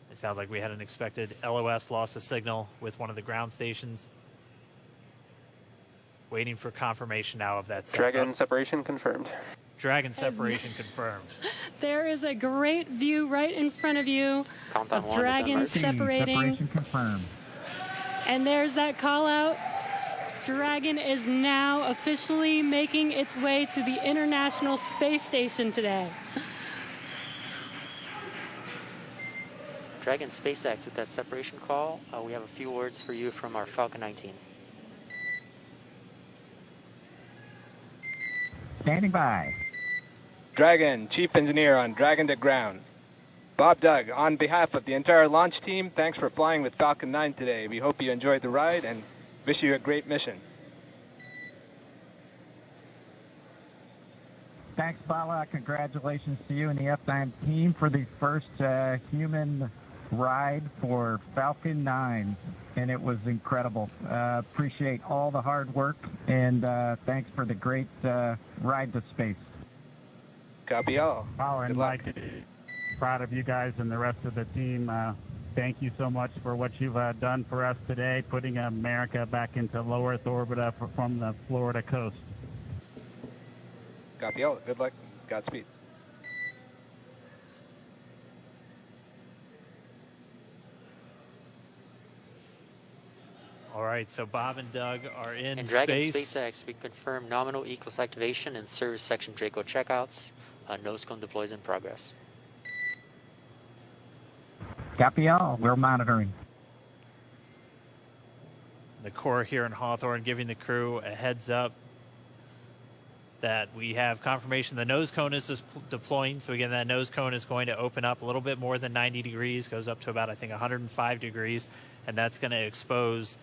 It sounds like we had an expected LOS loss of signal with one of the ground stations. Waiting for confirmation now of that. Dragon separation confirmed. Dragon separation confirmed. There is a great view right in front of you of Dragon separating. Separation confirmed. And there's that call out. Dragon is now officially making its way to the International Space Station today. Dragon SpaceX with that separation call. We have a few words for you from our Falcon 9 team. Standing by. Dragon, Chief Engineer on Dragon to ground. Bob, Doug, on behalf of the entire launch team, thanks for flying with Falcon 9 today. We hope you enjoyed the ride and wish you a great mission. Thanks, Bala. Congratulations to you and the F9 team for the first human ride for Falcon 9, and it was incredible. Appreciate all the hard work, and thanks for the great ride to space. Copy all. Oh, and Mike, proud of you guys and the rest of the team. Thank you so much for what you've done for us today, putting America back into low Earth orbit from the Florida coast. Copy all. Good luck. Godspeed. All right, so Bob and Doug are in And Dragon space. SpaceX, we confirm nominal ECLS activation and service section Draco checkouts. Nose cone deploys in progress. Copy all. We're monitoring. The Corps here in Hawthorne giving the crew a heads up that we have confirmation the nose cone is deploying. So again, that nose cone is going to open up a little bit more than 90 degrees, goes up to about, I think, 105 degrees, and that's going to expose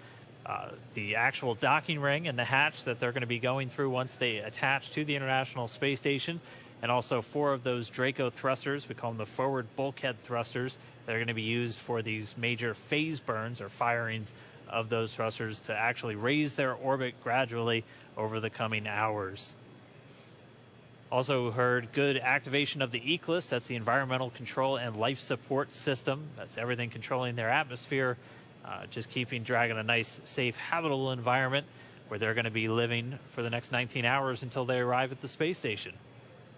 the actual docking ring and the hatch that they're going to be going through once they attach to the International Space Station, and also 4 of those Draco thrusters, we call them the forward bulkhead thrusters, that are going to be used for these major phase burns or firings of those thrusters to actually raise their orbit gradually over the coming hours. Also heard good activation of the ECLS, that's the Environmental Control and Life Support System. That's everything controlling their atmosphere, just keeping Dragon a nice, safe, habitable environment where they're going to be living for the next 19 hours until they arrive at the space station.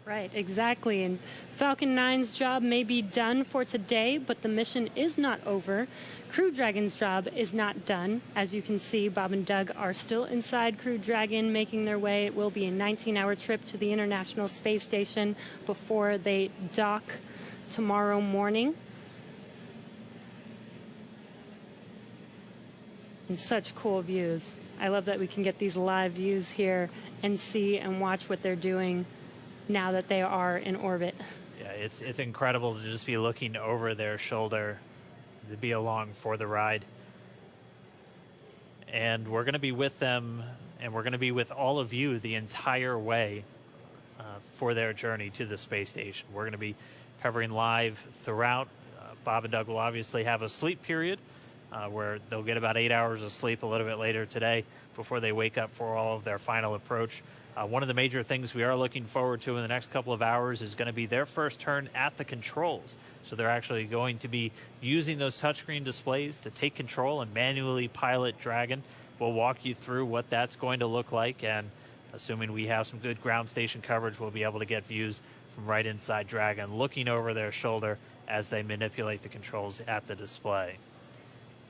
Right, exactly. And Falcon 9's job may be done for today, but the mission is not over. Crew Dragon's job is not done. As you can see, Bob and Doug are still inside Crew Dragon, making their way. It will be a 19-hour trip to the International Space Station before they dock tomorrow morning. And such cool views. I love that we can get these live views here and see and watch what they're doing now that they are in orbit. Yeah, it's incredible to just be looking over their shoulder, to be along for the ride. And we're going to be with them, and we're going to be with all of you the entire way for their journey to the space station. We're going to be covering live throughout. Bob and Doug will obviously have a sleep period where they'll get about 8 hours of sleep a little bit later today before they wake up for all of their final approach. One of the major things we are looking forward to in the next couple of hours is going to be their first turn at the controls. So they're actually going to be using those touchscreen displays to take control and manually pilot Dragon. We'll walk you through what that's going to look like, and assuming we have some good ground station coverage, we'll be able to get views from right inside Dragon, looking over their shoulder as they manipulate the controls at the display.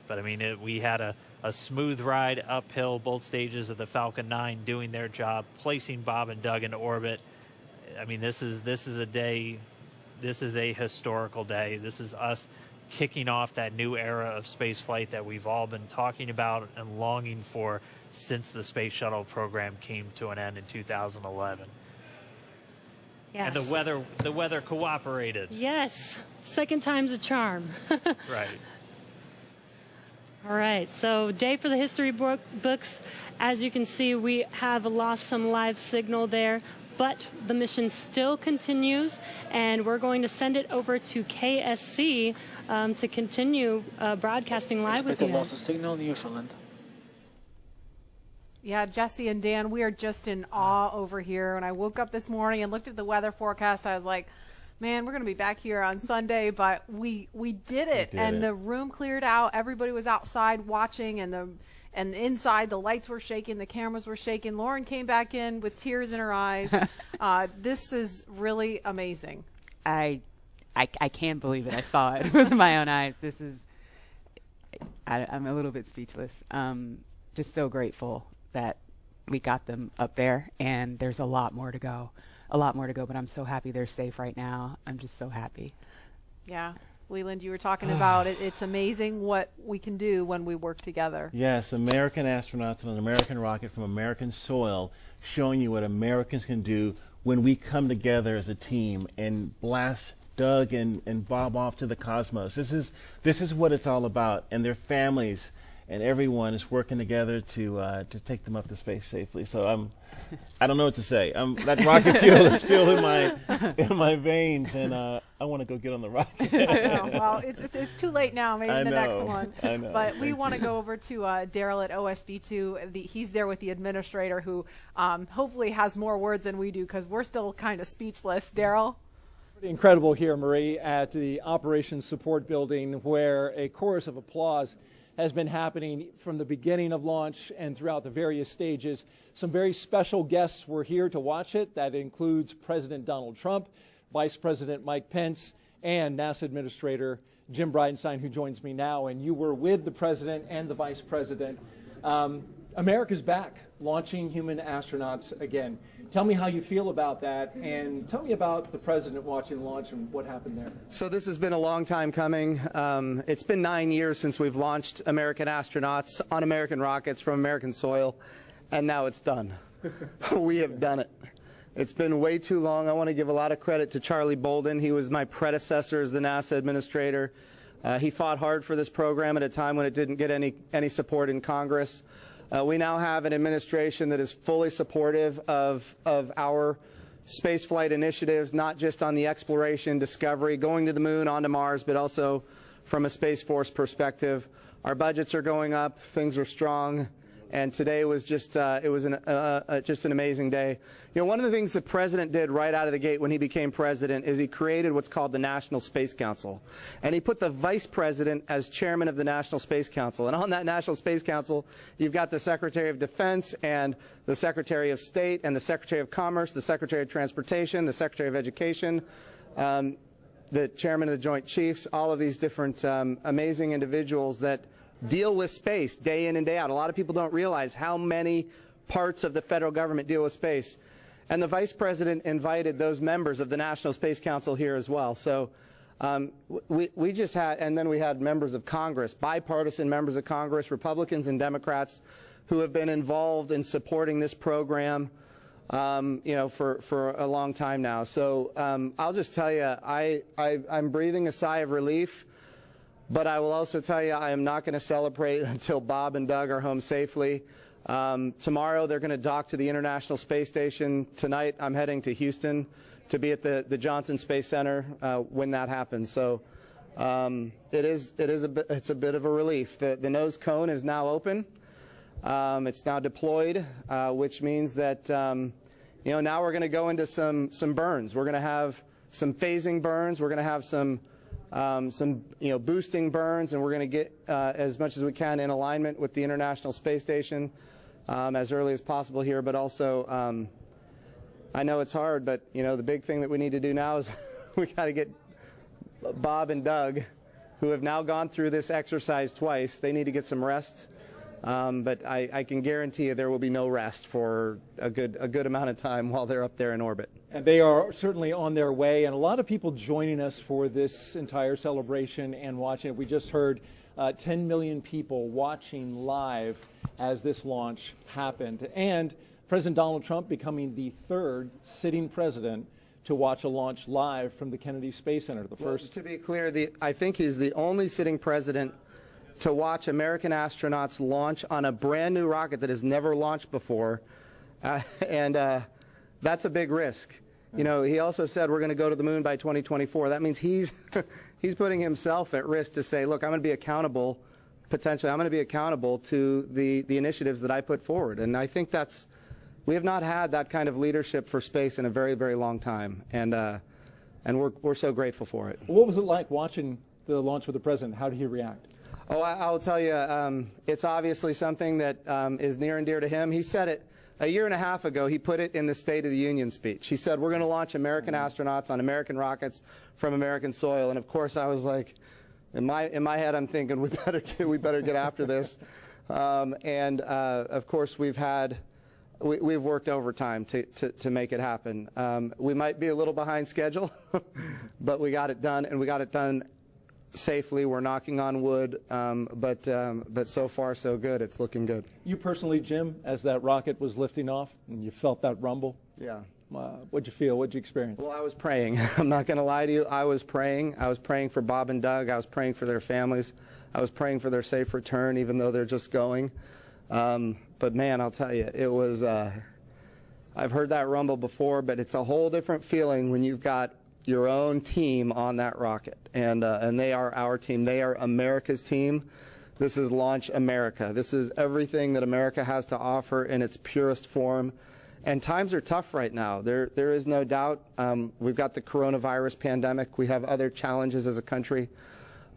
But I mean, we had a smooth ride uphill, both stages of the Falcon 9 doing their job, placing Bob and Doug into orbit. I mean, this is a day, this is a historical day. This is us kicking off that new era of spaceflight that we've all been talking about and longing for since the Space Shuttle program came to an end in 2011. Yes. And the weather cooperated. Yes, second time's a charm. Right. All right, so day for the history books. As you can see, we have lost some live signal there, but the mission still continues, and we're going to send it over to KSC to continue broadcasting live with you. Loss of signal, Newfoundland. Yeah, Jesse and Dan, we are just in awe over here. When I woke up this morning and looked at the weather forecast, I was like, man, we're going to be back here on Sunday, but we did it. The room cleared out. Everybody was outside watching, and inside the lights were shaking, the cameras were shaking. Lauren came back in with tears in her eyes. This is really amazing. I can't believe it. I saw it with my own eyes. This is, I'm a little bit speechless. Just so grateful that we got them up there, and there's a lot more to go. But I'm so happy they're safe right now. I'm just so happy. Yeah. Leland, you were talking about it. It's amazing what we can do when we work together. Yes, American astronauts on an American rocket from American soil, showing you what Americans can do when we come together as a team and blast Doug and Bob off to the cosmos. This is what it's all about, and their families and everyone is working together to take them up to space safely. So I don't know what to say. That rocket fuel is still in my veins, and I want to go get on the rocket. I know. Well, it's too late now. Maybe the next one. I know. But we want to go over to Daryl at OSB2. He's there with the administrator, who hopefully has more words than we do, because we're still kind of speechless. Daryl? Pretty incredible here, Marie, at the Operations Support Building, where a chorus of applause has been happening from the beginning of launch and throughout the various stages. Some very special guests were here to watch it. That includes President Donald Trump, Vice President Mike Pence, and NASA Administrator Jim Bridenstine, who joins me now. And you were with the President and the Vice President. America's back, launching human astronauts again. Tell me how you feel about that, and tell me about the President watching the launch and what happened there. So this has been a long time coming. It's been 9 years since we've launched American astronauts on American rockets from American soil, and now it's done. We have done it. It's been way too long. I want to give a lot of credit to Charlie Bolden. He was my predecessor as the NASA administrator. He fought hard for this program at a time when it didn't get any support in Congress. We now have an administration that is fully supportive of our spaceflight initiatives, not just on the exploration, discovery, going to the moon, onto Mars, but also from a Space Force perspective. Our budgets are going up, things are strong, And today was just just an amazing day. You know, one of the things the president did right out of the gate when he became president is he created what's called the National Space Council. And he put the vice president as chairman of the National Space Council. And on that National Space Council, you've got the Secretary of Defense and the Secretary of State and the Secretary of Commerce, the Secretary of Transportation, the Secretary of Education, the chairman of the Joint Chiefs, all of these different amazing individuals that deal with space day in and day out. A lot of people don't realize how many parts of the federal government deal with space. And the vice president invited those members of the National Space Council here as well. So we just had, and then we had members of Congress, bipartisan members of Congress, Republicans and Democrats, who have been involved in supporting this program, you know, for a long time now. So I'll just tell you, I'm breathing a sigh of relief. But I will also tell you, I am not going to celebrate until Bob and Doug are home safely. Tomorrow, they're going to dock to the International Space Station. Tonight, I'm heading to Houston to be at the Johnson Space Center when that happens. So it's a bit of a relief. The nose cone is now open. It's now deployed, which means that you know, now we're going to go into some burns. We're going to have some phasing burns. We're going to have some you know, boosting burns, and we're going to get as much as we can in alignment with the International Space Station as early as possible here. But also, I know it's hard, but you know, the big thing that we need to do now is we got to get Bob and Doug, who have now gone through this exercise twice. They need to get some rest. But I can guarantee you there will be no rest for a good amount of time while they're up there in orbit. And they are certainly on their way, and a lot of people joining us for this entire celebration and watching it. We just heard 10 million people watching live as this launch happened, and President Donald Trump becoming the third sitting president to watch a launch live from the Kennedy Space Center. The first. To be clear, I think he's the only sitting president to watch American astronauts launch on a brand new rocket that has never launched before, and that's a big risk. You know, he also said we're going to go to the moon by 2024. That means he's putting himself at risk to say, look, I'm going to be accountable, potentially, I'm going to be accountable to the initiatives that I put forward. And I think we have not had that kind of leadership for space in a very, very long time, and we're so grateful for it. What was it like watching the launch with the president? How did he react? Oh, I'll tell you, it's obviously something that is near and dear to him. He said it a year and a half ago. He put it in the State of the Union speech. He said, we're going to launch American astronauts on American rockets from American soil. And of course, I was like, in my head, I'm thinking, we better get after this. Of course, we've worked overtime to make it happen. We might be a little behind schedule, but we got it done, and we got it done safely. We're knocking on wood, but so far so good. It's looking good. You personally, Jim, as that rocket was lifting off and you felt that rumble? Yeah. What'd you feel? What'd you experience? Well, I was praying. I'm not going to lie to you. I was praying. I was praying for Bob and Doug. I was praying for their families. I was praying for their safe return, even though they're just going. But man, I'll tell you, it was, I've heard that rumble before, but it's a whole different feeling when you've got your own team on that rocket, and they are our team. They are America's team. This is Launch America. This is everything that America has to offer in its purest form. And times are tough right now. There is no doubt. We've got the coronavirus pandemic. We have other challenges as a country.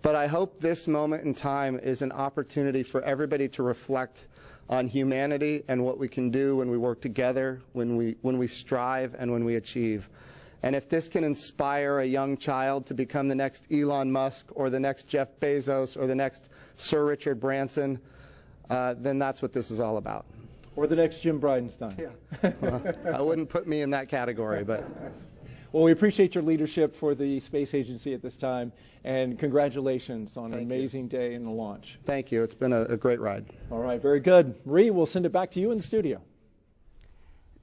But I hope this moment in time is an opportunity for everybody to reflect on humanity and what we can do when we work together, when we strive, and when we achieve. And if this can inspire a young child to become the next Elon Musk or the next Jeff Bezos or the next Sir Richard Branson, then that's what this is all about. Or the next Jim Bridenstine. Yeah. Well, I wouldn't put me in that category, but. Well, we appreciate your leadership for the space agency at this time, and congratulations on an amazing day in the launch. Thank you. It's been a great ride. All right, very good. Marie, we'll send it back to you in the studio.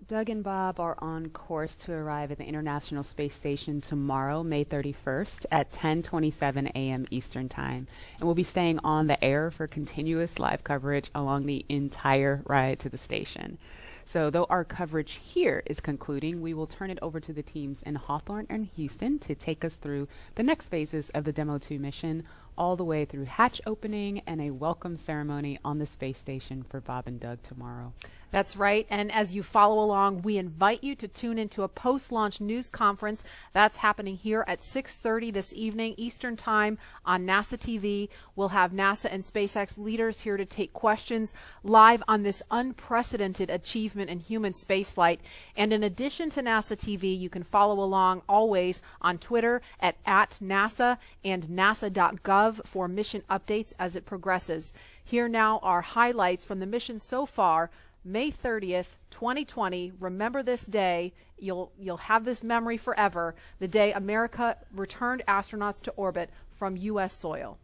Doug and Bob are on course to arrive at the International Space Station tomorrow, May 31st at 10:27 a.m. Eastern Time. And we'll be staying on the air for continuous live coverage along the entire ride to the station. So though our coverage here is concluding, we will turn it over to the teams in Hawthorne and Houston to take us through the next phases of the Demo 2 mission all the way through hatch opening and a welcome ceremony on the space station for Bob and Doug tomorrow. That's right. And as you follow along, we invite you to tune into a post-launch news conference that's happening here at 6:30 this evening Eastern Time on NASA TV. We'll have NASA and SpaceX leaders here to take questions live on this unprecedented achievement in human spaceflight. And in addition to NASA TV, you can follow along always on Twitter at @NASA and nasa.gov for mission updates as it progresses. Here now are highlights from the mission so far. May 30th, 2020. Remember this day. You'll have this memory forever. The day America returned astronauts to orbit from U.S. soil.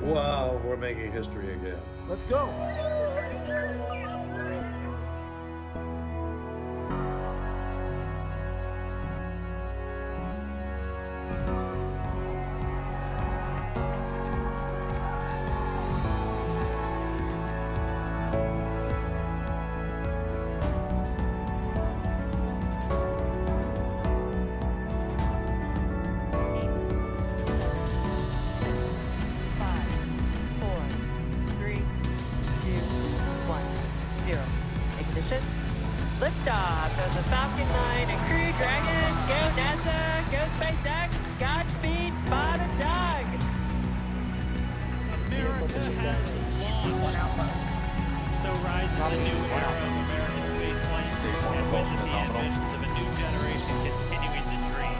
Wow, we're making history again. Let's go. Liftoff of the Falcon 9 and Crew Dragon. Go NASA, go SpaceX, Godspeed, Bob and Doug. America has launched. So rises a new era of American spaceflight, and with the ambitions of a new generation continuing to dream.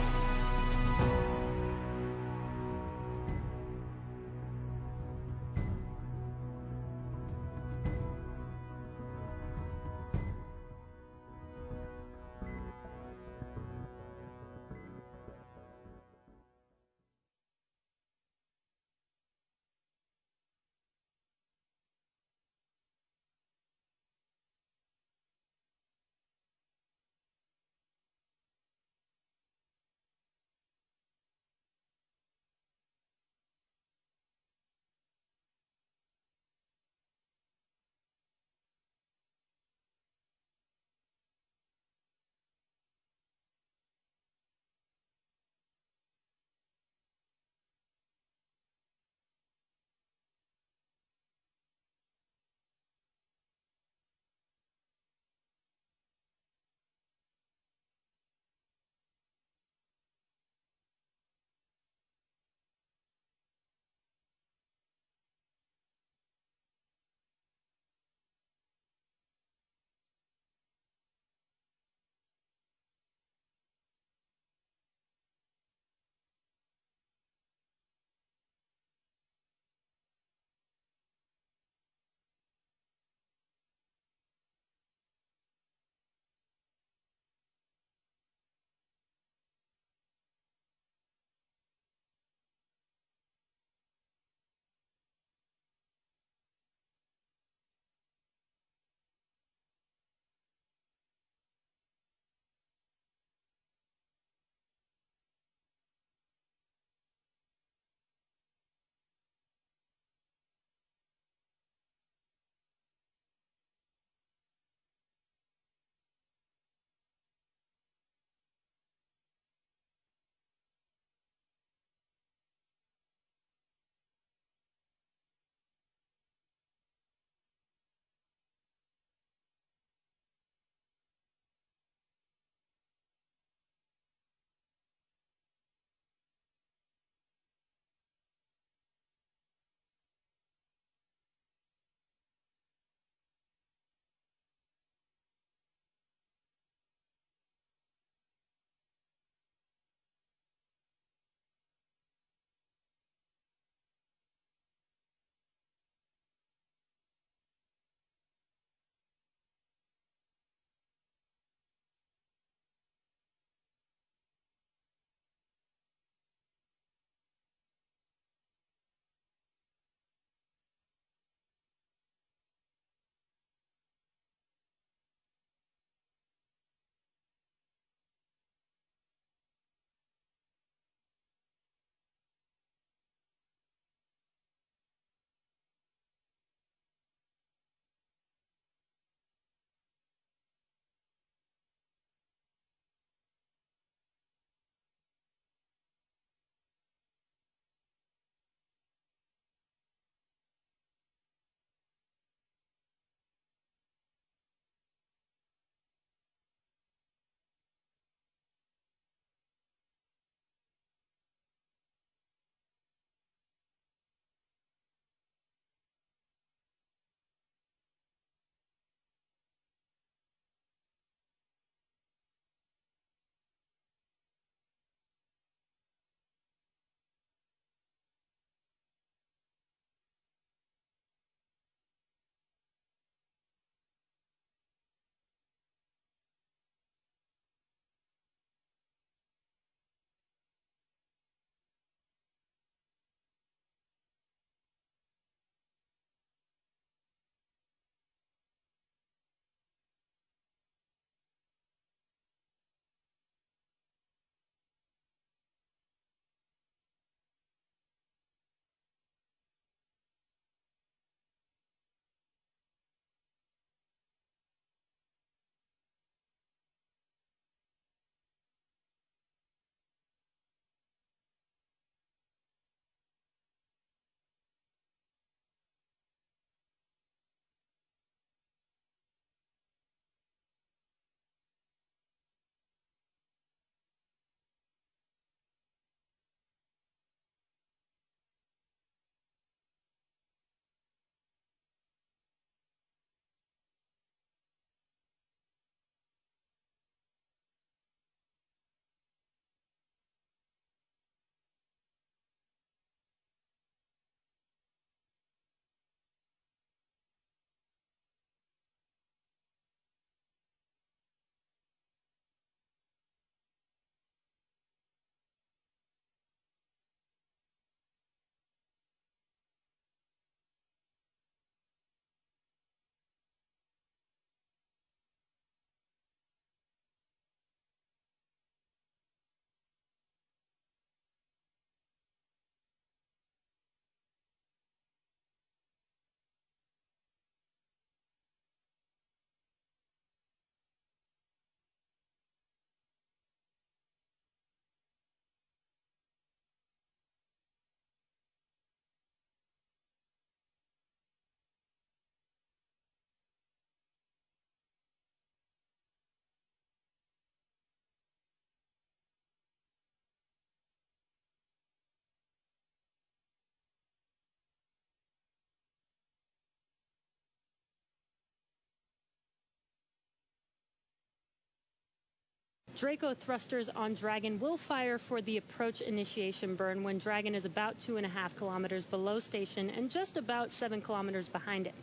Draco thrusters on Dragon will fire for the approach initiation burn when Dragon is about 2.5 kilometers below station and just about 7 kilometers behind it.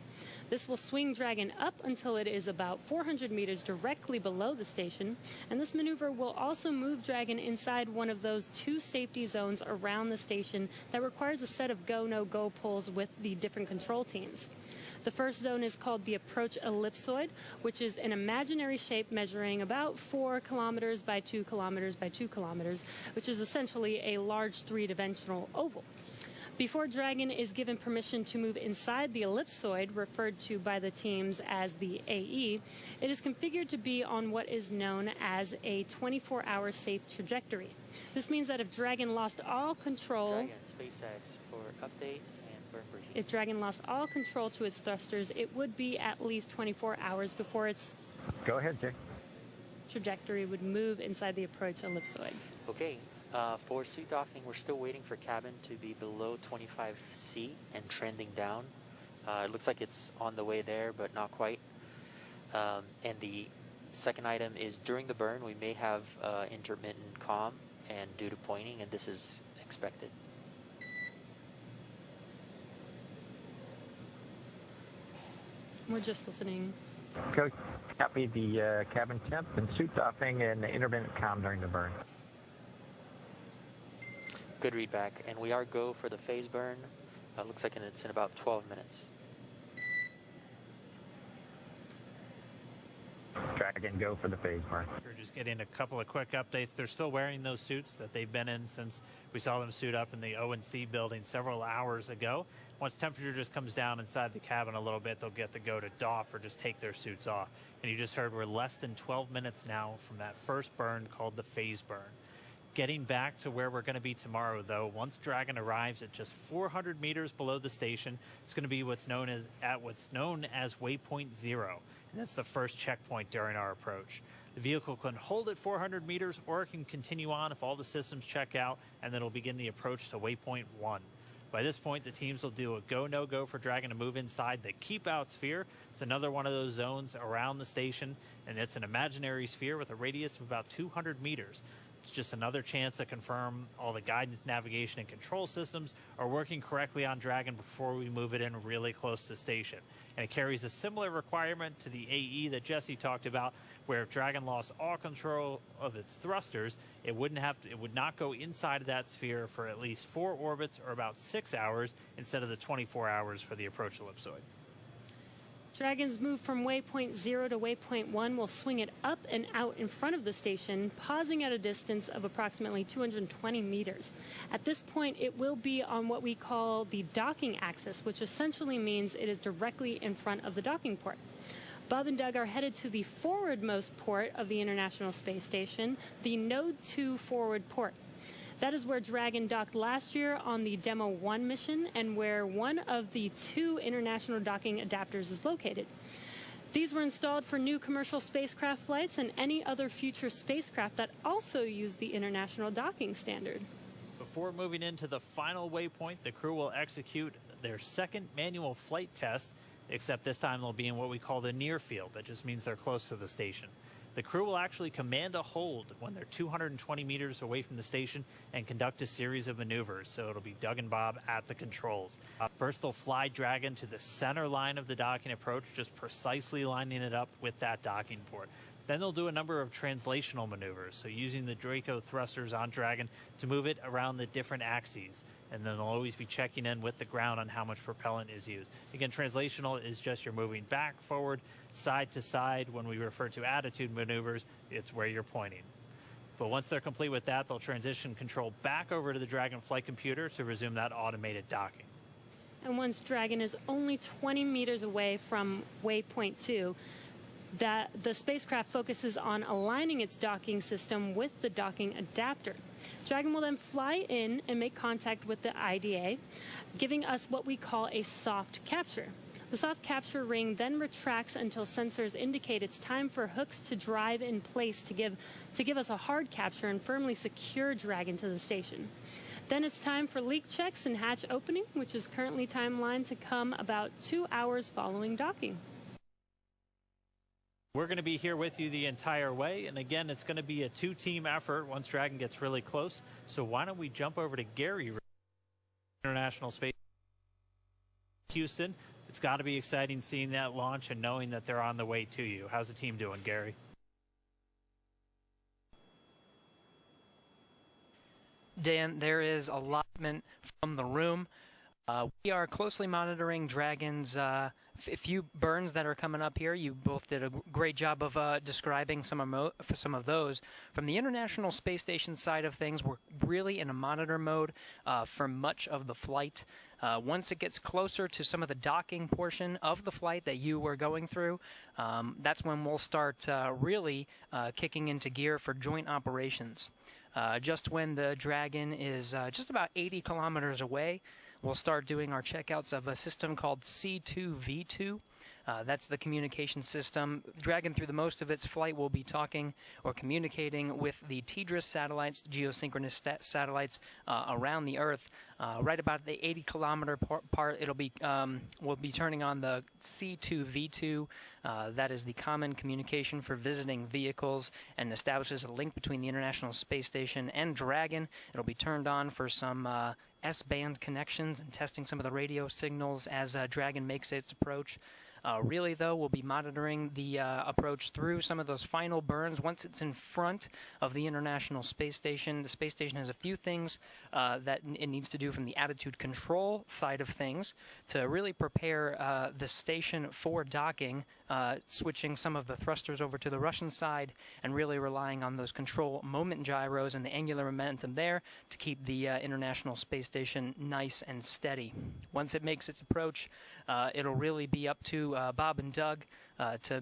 This will swing Dragon up until it is about 400 meters directly below the station, and this maneuver will also move Dragon inside one of those 2 safety zones around the station that requires a set of go-no-go polls with the different control teams. The first zone is called the approach ellipsoid, which is an imaginary shape measuring about 4 kilometers by 2 kilometers by 2 kilometers, which is essentially a large 3-dimensional oval. Before Dragon is given permission to move inside the ellipsoid, referred to by the teams as the AE, it is configured to be on what is known as a 24-hour safe trajectory. This means that if Dragon lost all control... Dragon, SpaceX for update. If Dragon lost all control to its thrusters, it would be at least 24 hours before its Go ahead, Jay. trajectory would move inside the approach ellipsoid. Okay, for suit docking, we're still waiting for cabin to be below 25C and trending down. It looks like it's on the way there, but not quite. And the second item is during the burn, we may have intermittent comm and due to pointing, and this is expected. We're just listening. Coach, copy the cabin temp and suit docking and intermittent comm during the burn. Good read back, and we are go for the phase burn. Looks like it's in about 12 minutes. Dragon, go for the phase burn. We're just getting a couple of quick updates. They're still wearing those suits that they've been in since we saw them suit up in the O&C building several hours ago. Once temperature just comes down inside the cabin a little bit, they'll get to go to doff or just take their suits off. And you just heard we're less than 12 minutes now from that first burn called the phase burn. Getting back to where we're going to be tomorrow, though, once Dragon arrives at just 400 meters below the station, it's going to be what's known as waypoint 0. And that's the first checkpoint during our approach. The vehicle can hold at 400 meters or it can continue on if all the systems check out, and then it'll begin the approach to waypoint 1. By this point, the teams will do a go-no-go for Dragon to move inside the keep-out sphere. It's another one of those zones around the station, and it's an imaginary sphere with a radius of about 200 meters. It's just another chance to confirm all the guidance, navigation, and control systems are working correctly on Dragon before we move it in really close to station. And it carries a similar requirement to the AE that Jesse talked about, where if Dragon lost all control of its thrusters, it would not go inside of that sphere for at least 4 orbits or about 6 hours instead of the 24 hours for the approach ellipsoid. Dragon's move from waypoint 0 to waypoint 1 will swing it up and out in front of the station, pausing at a distance of approximately 220 meters. At this point, it will be on what we call the docking axis, which essentially means it is directly in front of the docking port. Bob and Doug are headed to the forwardmost port of the International Space Station, the Node 2 forward port. That is where Dragon docked last year on the Demo 1 mission and where one of the 2 international docking adapters is located. These were installed for new commercial spacecraft flights and any other future spacecraft that also use the international docking standard. Before moving into the final waypoint, the crew will execute their second manual flight test, except this time they'll be in what we call the near field. That just means they're close to the station. The crew will actually command a hold when they're 220 meters away from the station and conduct a series of maneuvers. So it'll be Doug and Bob at the controls. First, they'll fly Dragon to the center line of the docking approach, just precisely lining it up with that docking port. Then they'll do a number of translational maneuvers, so using the Draco thrusters on Dragon to move it around the different axes. And then they'll always be checking in with the ground on how much propellant is used. Again, translational is just you're moving back, forward, side to side. When we refer to attitude maneuvers, it's where you're pointing. But once they're complete with that, they'll transition control back over to the Dragon flight computer to resume that automated docking. And once Dragon is only 20 meters away from waypoint 2, that the spacecraft focuses on aligning its docking system with the docking adapter. Dragon will then fly in and make contact with the IDA, giving us what we call a soft capture. The soft capture ring then retracts until sensors indicate it's time for hooks to drive in place to give us a hard capture and firmly secure Dragon to the station. Then it's time for leak checks and hatch opening, which is currently timelined to come about 2 hours following docking. We're going to be here with you the entire way. And again, it's going to be a two-team effort once Dragon gets really close. So why don't we jump over to Gary, International Space Houston. It's got to be exciting seeing that launch and knowing that they're on the way to you. How's the team doing, Gary? Dan, there is allotment from the room. We are closely monitoring Dragon's few burns that are coming up here. You both did a great job of describing some of those. From the International Space Station side of things, we're really in a monitor mode for much of the flight. Once it gets closer to some of the docking portion of the flight that you were going through, that's when we'll start really kicking into gear for joint operations. Just when the Dragon is just about 80 kilometers away, we'll start doing our checkouts of a system called C2V2. That's the communication system. Dragon, through the most of its flight, will be talking or communicating with the TDRS satellites, geosynchronous satellites around the Earth. Right about the 80-kilometer part, we'll be turning on the C2V2. That is the common communication for visiting vehicles and establishes a link between the International Space Station and Dragon. It'll be turned on for some S-band connections and testing some of the radio signals as Dragon makes its approach. Really, though, we'll be monitoring the approach through some of those final burns. Once it's in front of the International Space Station, the space station has a few things that it needs to do from the attitude control side of things to really prepare the station for docking, switching some of the thrusters over to the Russian side and really relying on those control moment gyros and the angular momentum there to keep the International Space Station nice and steady. Once it makes its approach, it'll really be up to Bob and Doug to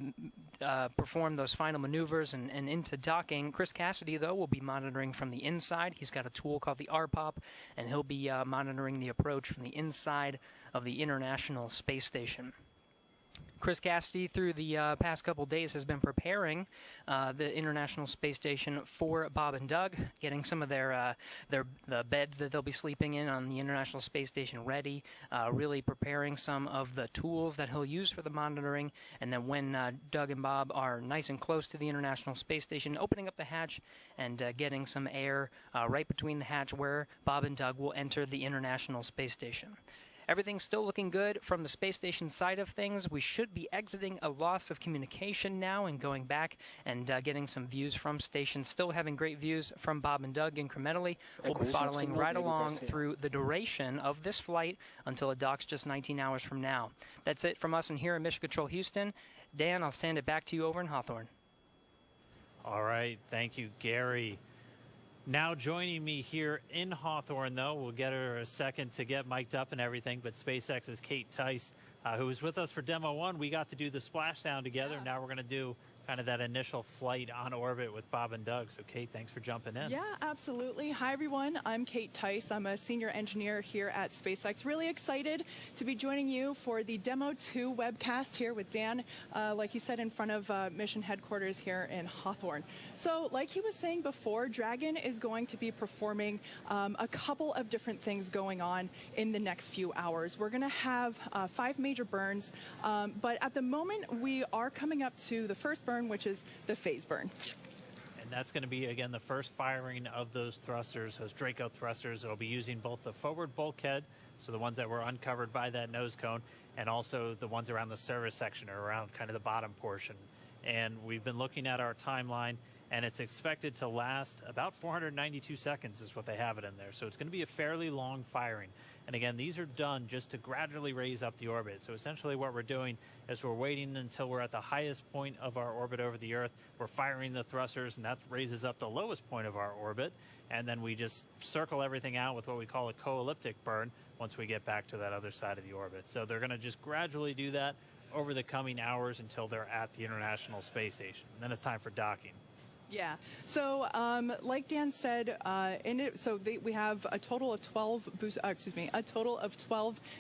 perform those final maneuvers and into docking. Chris Cassidy, though, will be monitoring from the inside. He's got a tool called the RPOP, and he'll be monitoring the approach from the inside of the International Space Station. Chris Cassidy, through the past couple days, has been preparing the International Space Station for Bob and Doug, getting some of the beds that they'll be sleeping in on the International Space Station ready, really preparing some of the tools that he'll use for the monitoring, and then when Doug and Bob are nice and close to the International Space Station, opening up the hatch and getting some air right between the hatch where Bob and Doug will enter the International Space Station. Everything's still looking good from the space station side of things. We should be exiting a loss of communication now and going back and getting some views from stations. Still having great views from Bob and Doug incrementally. We'll be following right along through the duration of this flight until it docks just 19 hours from now. That's it from us in here in Mission Control Houston. Dan, I'll send it back to you over in Hawthorne. All right. Thank you, Gary. Now joining me here in Hawthorne, though, we'll get her a second to get mic'd up and everything, but SpaceX's Kate Tice, who was with us for Demo 1, we got to do the splashdown together. Yeah. Now we're going to do kind of that initial flight on orbit with Bob and Doug. So, Kate, thanks for jumping in. Yeah, absolutely. Hi, everyone. I'm Kate Tice. I'm a senior engineer here at SpaceX. Really excited to be joining you for the Demo 2 webcast here with Dan, like you said, in front of mission headquarters here in Hawthorne. So, like he was saying before, Dragon is going to be performing a couple of different things going on in the next few hours. We're going to have 5 major burns, but at the moment, we are coming up to the first burn, which is the phase burn. And that's going to be, again, the first firing of those thrusters, those Draco thrusters. It'll be using both the forward bulkhead, so the ones that were uncovered by that nose cone, and also the ones around the service section or around kind of the bottom portion. And we've been looking at our timeline, and it's expected to last about 492 seconds is what they have it in there. So it's going to be a fairly long firing. And again, these are done just to gradually raise up the orbit. So essentially what we're doing is we're waiting until we're at the highest point of our orbit over the Earth. We're firing the thrusters, and that raises up the lowest point of our orbit. And then we just circle everything out with what we call a co-elliptic burn once we get back to that other side of the orbit. So they're going to just gradually do that over the coming hours until they're at the International Space Station. And then it's time for docking. Yeah. So, like Dan said, we have a total of 12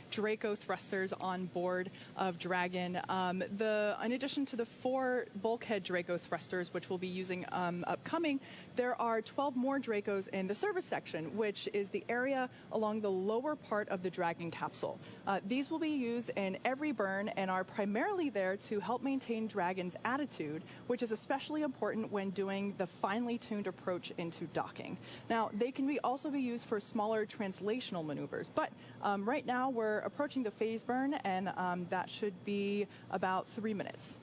Draco thrusters on board of Dragon. In addition to the 4 bulkhead Draco thrusters, which we'll be using upcoming, there are 12 more Dracos in the service section, which is the area along the lower part of the Dragon capsule. These will be used in every burn and are primarily there to help maintain Dragon's attitude, which is especially important when doing the finely tuned approach into docking. Now, they can also be used for smaller translational maneuvers, but right now we're approaching the phase burn, and that should be about 3 minutes.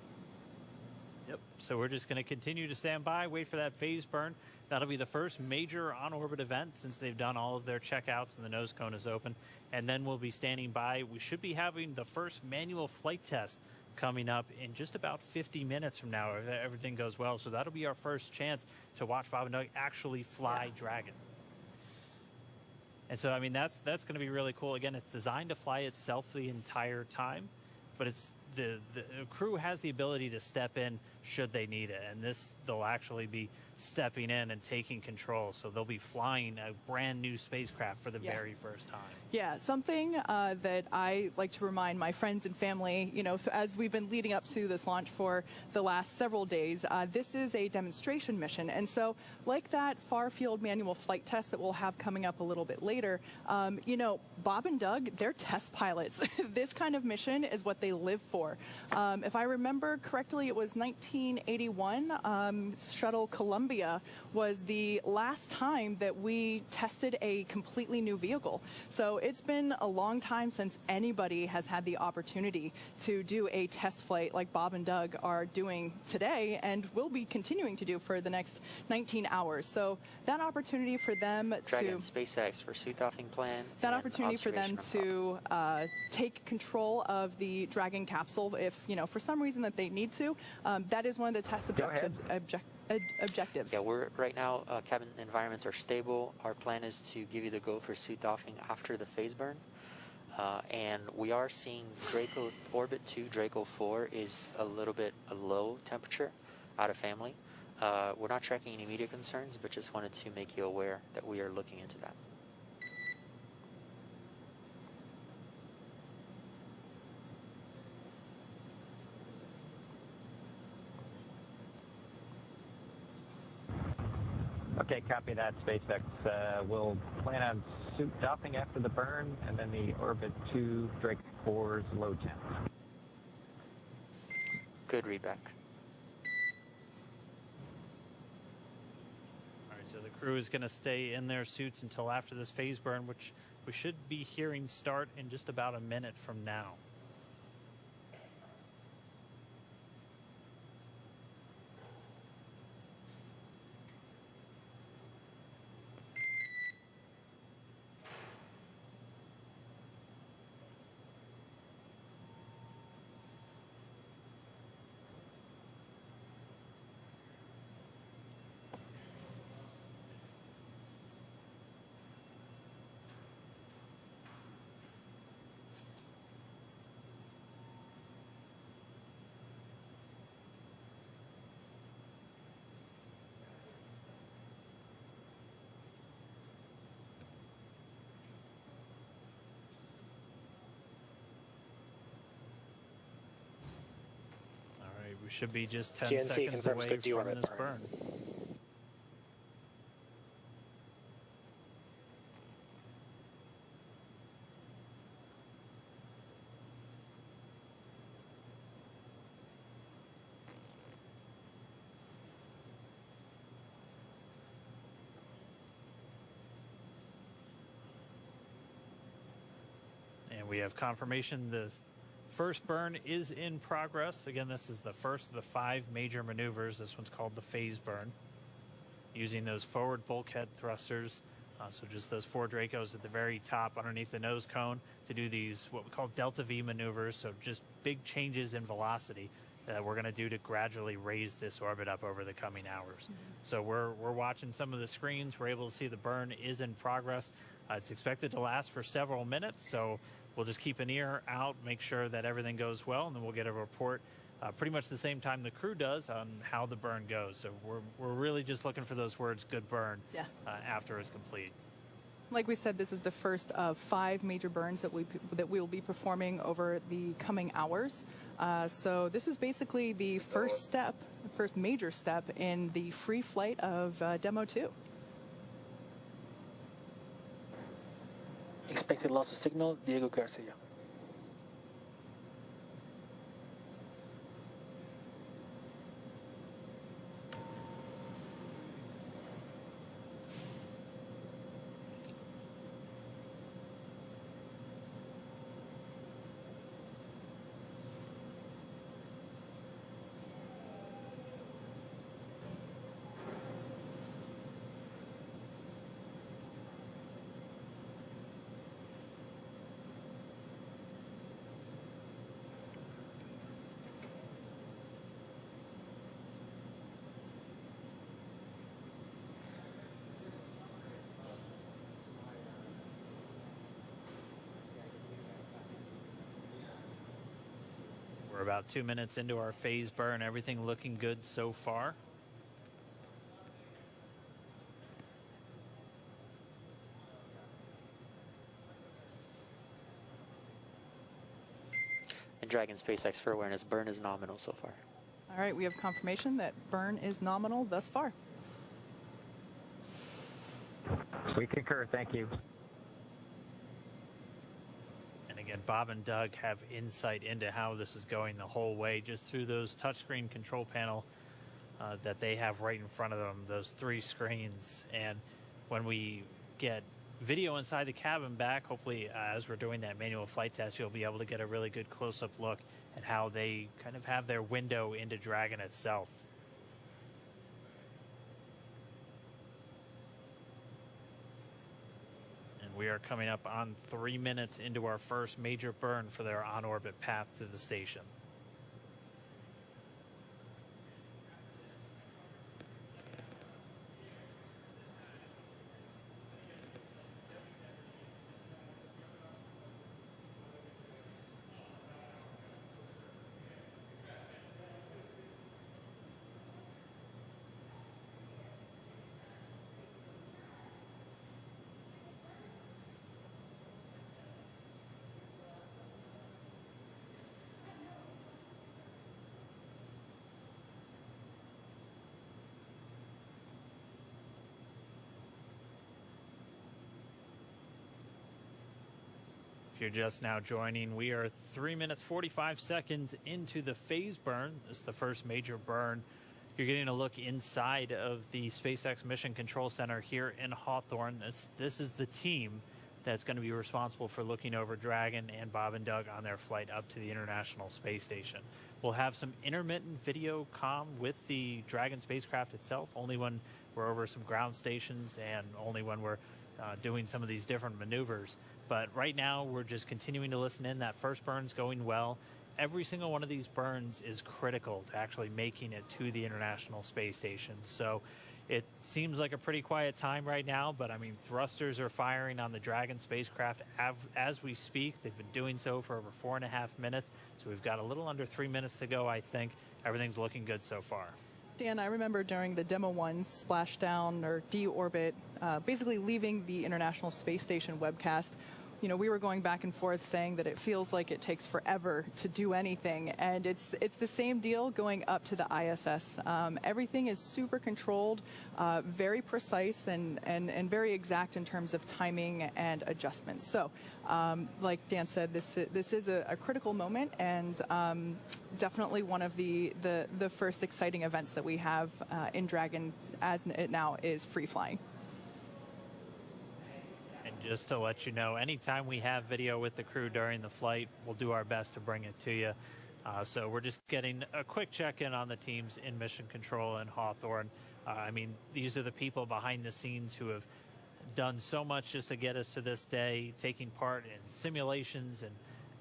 Yep, so we're just going to continue to stand by, wait for that phase burn. That'll be the first major on-orbit event since they've done all of their checkouts and the nose cone is open. And then we'll be standing by. We should be having the first manual flight test coming up in just about 50 minutes from now if everything goes well. So that'll be our first chance to watch Bob and Doug actually fly Dragon. And so, I mean, that's going to be really cool. Again, it's designed to fly itself the entire time, but it's the crew has the ability to step in should they need it. And they'll actually be stepping in and taking control. So they'll be flying a brand new spacecraft for the very first time. Yeah, something that I like to remind my friends and family, as we've been leading up to this launch for the last several days, this is a demonstration mission. And so like that far-field manual flight test that we'll have coming up a little bit later, Bob and Doug, they're test pilots. This kind of mission is what they live for. If I remember correctly, it was 1981, Shuttle Columbia was the last time that we tested a completely new vehicle. So it's been a long time since anybody has had the opportunity to do a test flight like Bob and Doug are doing today and will be continuing to do for the next 19 hours. So that opportunity for them Dragon SpaceX for suit docking plan. That opportunity for them to take control of the Dragon capsule if, for some reason that they need to, that is one of the test objectives. Yeah, we're right now, cabin environments are stable. Our plan is to give you the go for suit docking after the phase burn. And we are seeing Draco Orbit 2, Draco 4 is a little bit a low temperature out of family. We're not tracking any immediate concerns, but just wanted to make you aware that we are looking into that. Okay, copy that, SpaceX. We'll plan on suit docking after the burn, and then the Orbit 2 Drake 4's low temp. Good readback. All right, so the crew is going to stay in their suits until after this phase burn, which we should be hearing start in just about a minute from now. We should be just 10 GNC seconds confirms away good from deorbit this burn. burn. And we have confirmation the first burn is in progress. Again, this is the first of the 5 major maneuvers. This one's called the phase burn, using those forward bulkhead thrusters. So just those 4 Dracos at the very top underneath the nose cone to do these what we call delta V maneuvers. So just big changes in velocity that we're going to do to gradually raise this orbit up over the coming hours. Mm-hmm. So we're watching some of the screens. We're able to see the burn is in progress. It's expected to last for several minutes. So we'll just keep an ear out, make sure that everything goes well, and then we'll get a report pretty much the same time the crew does on how the burn goes. So we're really just looking for those words, good burn, after it's complete. Like we said, this is the first of 5 major burns that we will be performing over the coming hours. So this is basically the first major step in the free flight of Demo 2. Expected loss of signal, Diego Garcia. We're about 2 minutes into our phase burn. Everything looking good so far. And Dragon SpaceX for awareness, burn is nominal so far. All right, we have confirmation that burn is nominal thus far. We concur. Thank you. Again, Bob and Doug have insight into how this is going the whole way, just through those touchscreen control panel that they have right in front of them, those 3 screens. And when we get video inside the cabin back, hopefully as we're doing that manual flight test, you'll be able to get a really good close-up look at how they kind of have their window into Dragon itself. We are coming up on 3 minutes into our first major burn for their on-orbit path to the station. If you're just now joining, we are 3 minutes 45 seconds into the phase burn. This is the first major burn. You're getting a look inside of the SpaceX Mission Control Center here in Hawthorne. This is the team that's going to be responsible for looking over Dragon and Bob and Doug on their flight up to the International Space Station. We'll have some intermittent video comm with the Dragon spacecraft itself, only when we're over some ground stations and only when we're doing some of these different maneuvers. But right now, we're just continuing to listen in. That first burn's going well. Every single one of these burns is critical to actually making it to the International Space Station. So it seems like a pretty quiet time right now, but I mean, thrusters are firing on the Dragon spacecraft as we speak. They've been doing so for over 4.5 minutes. So we've got a little under 3 minutes to go, I think. Everything's looking good so far. Dan, I remember during the Demo 1 splashdown or deorbit, basically leaving the International Space Station webcast, you know, we were going back and forth saying that it feels like it takes forever to do anything, and it's the same deal going up to the ISS. Everything is super controlled, very precise, and very exact in terms of timing and adjustments. So, like Dan said, this is a critical moment, and definitely one of the first exciting events that we have in Dragon, as it now is free flying. Just to let you know, anytime we have video with the crew during the flight, we'll do our best to bring it to you. So we're just getting a quick check-in on the teams in Mission Control in Hawthorne. I mean, these are the people behind the scenes who have done so much just to get us to this day, taking part in simulations and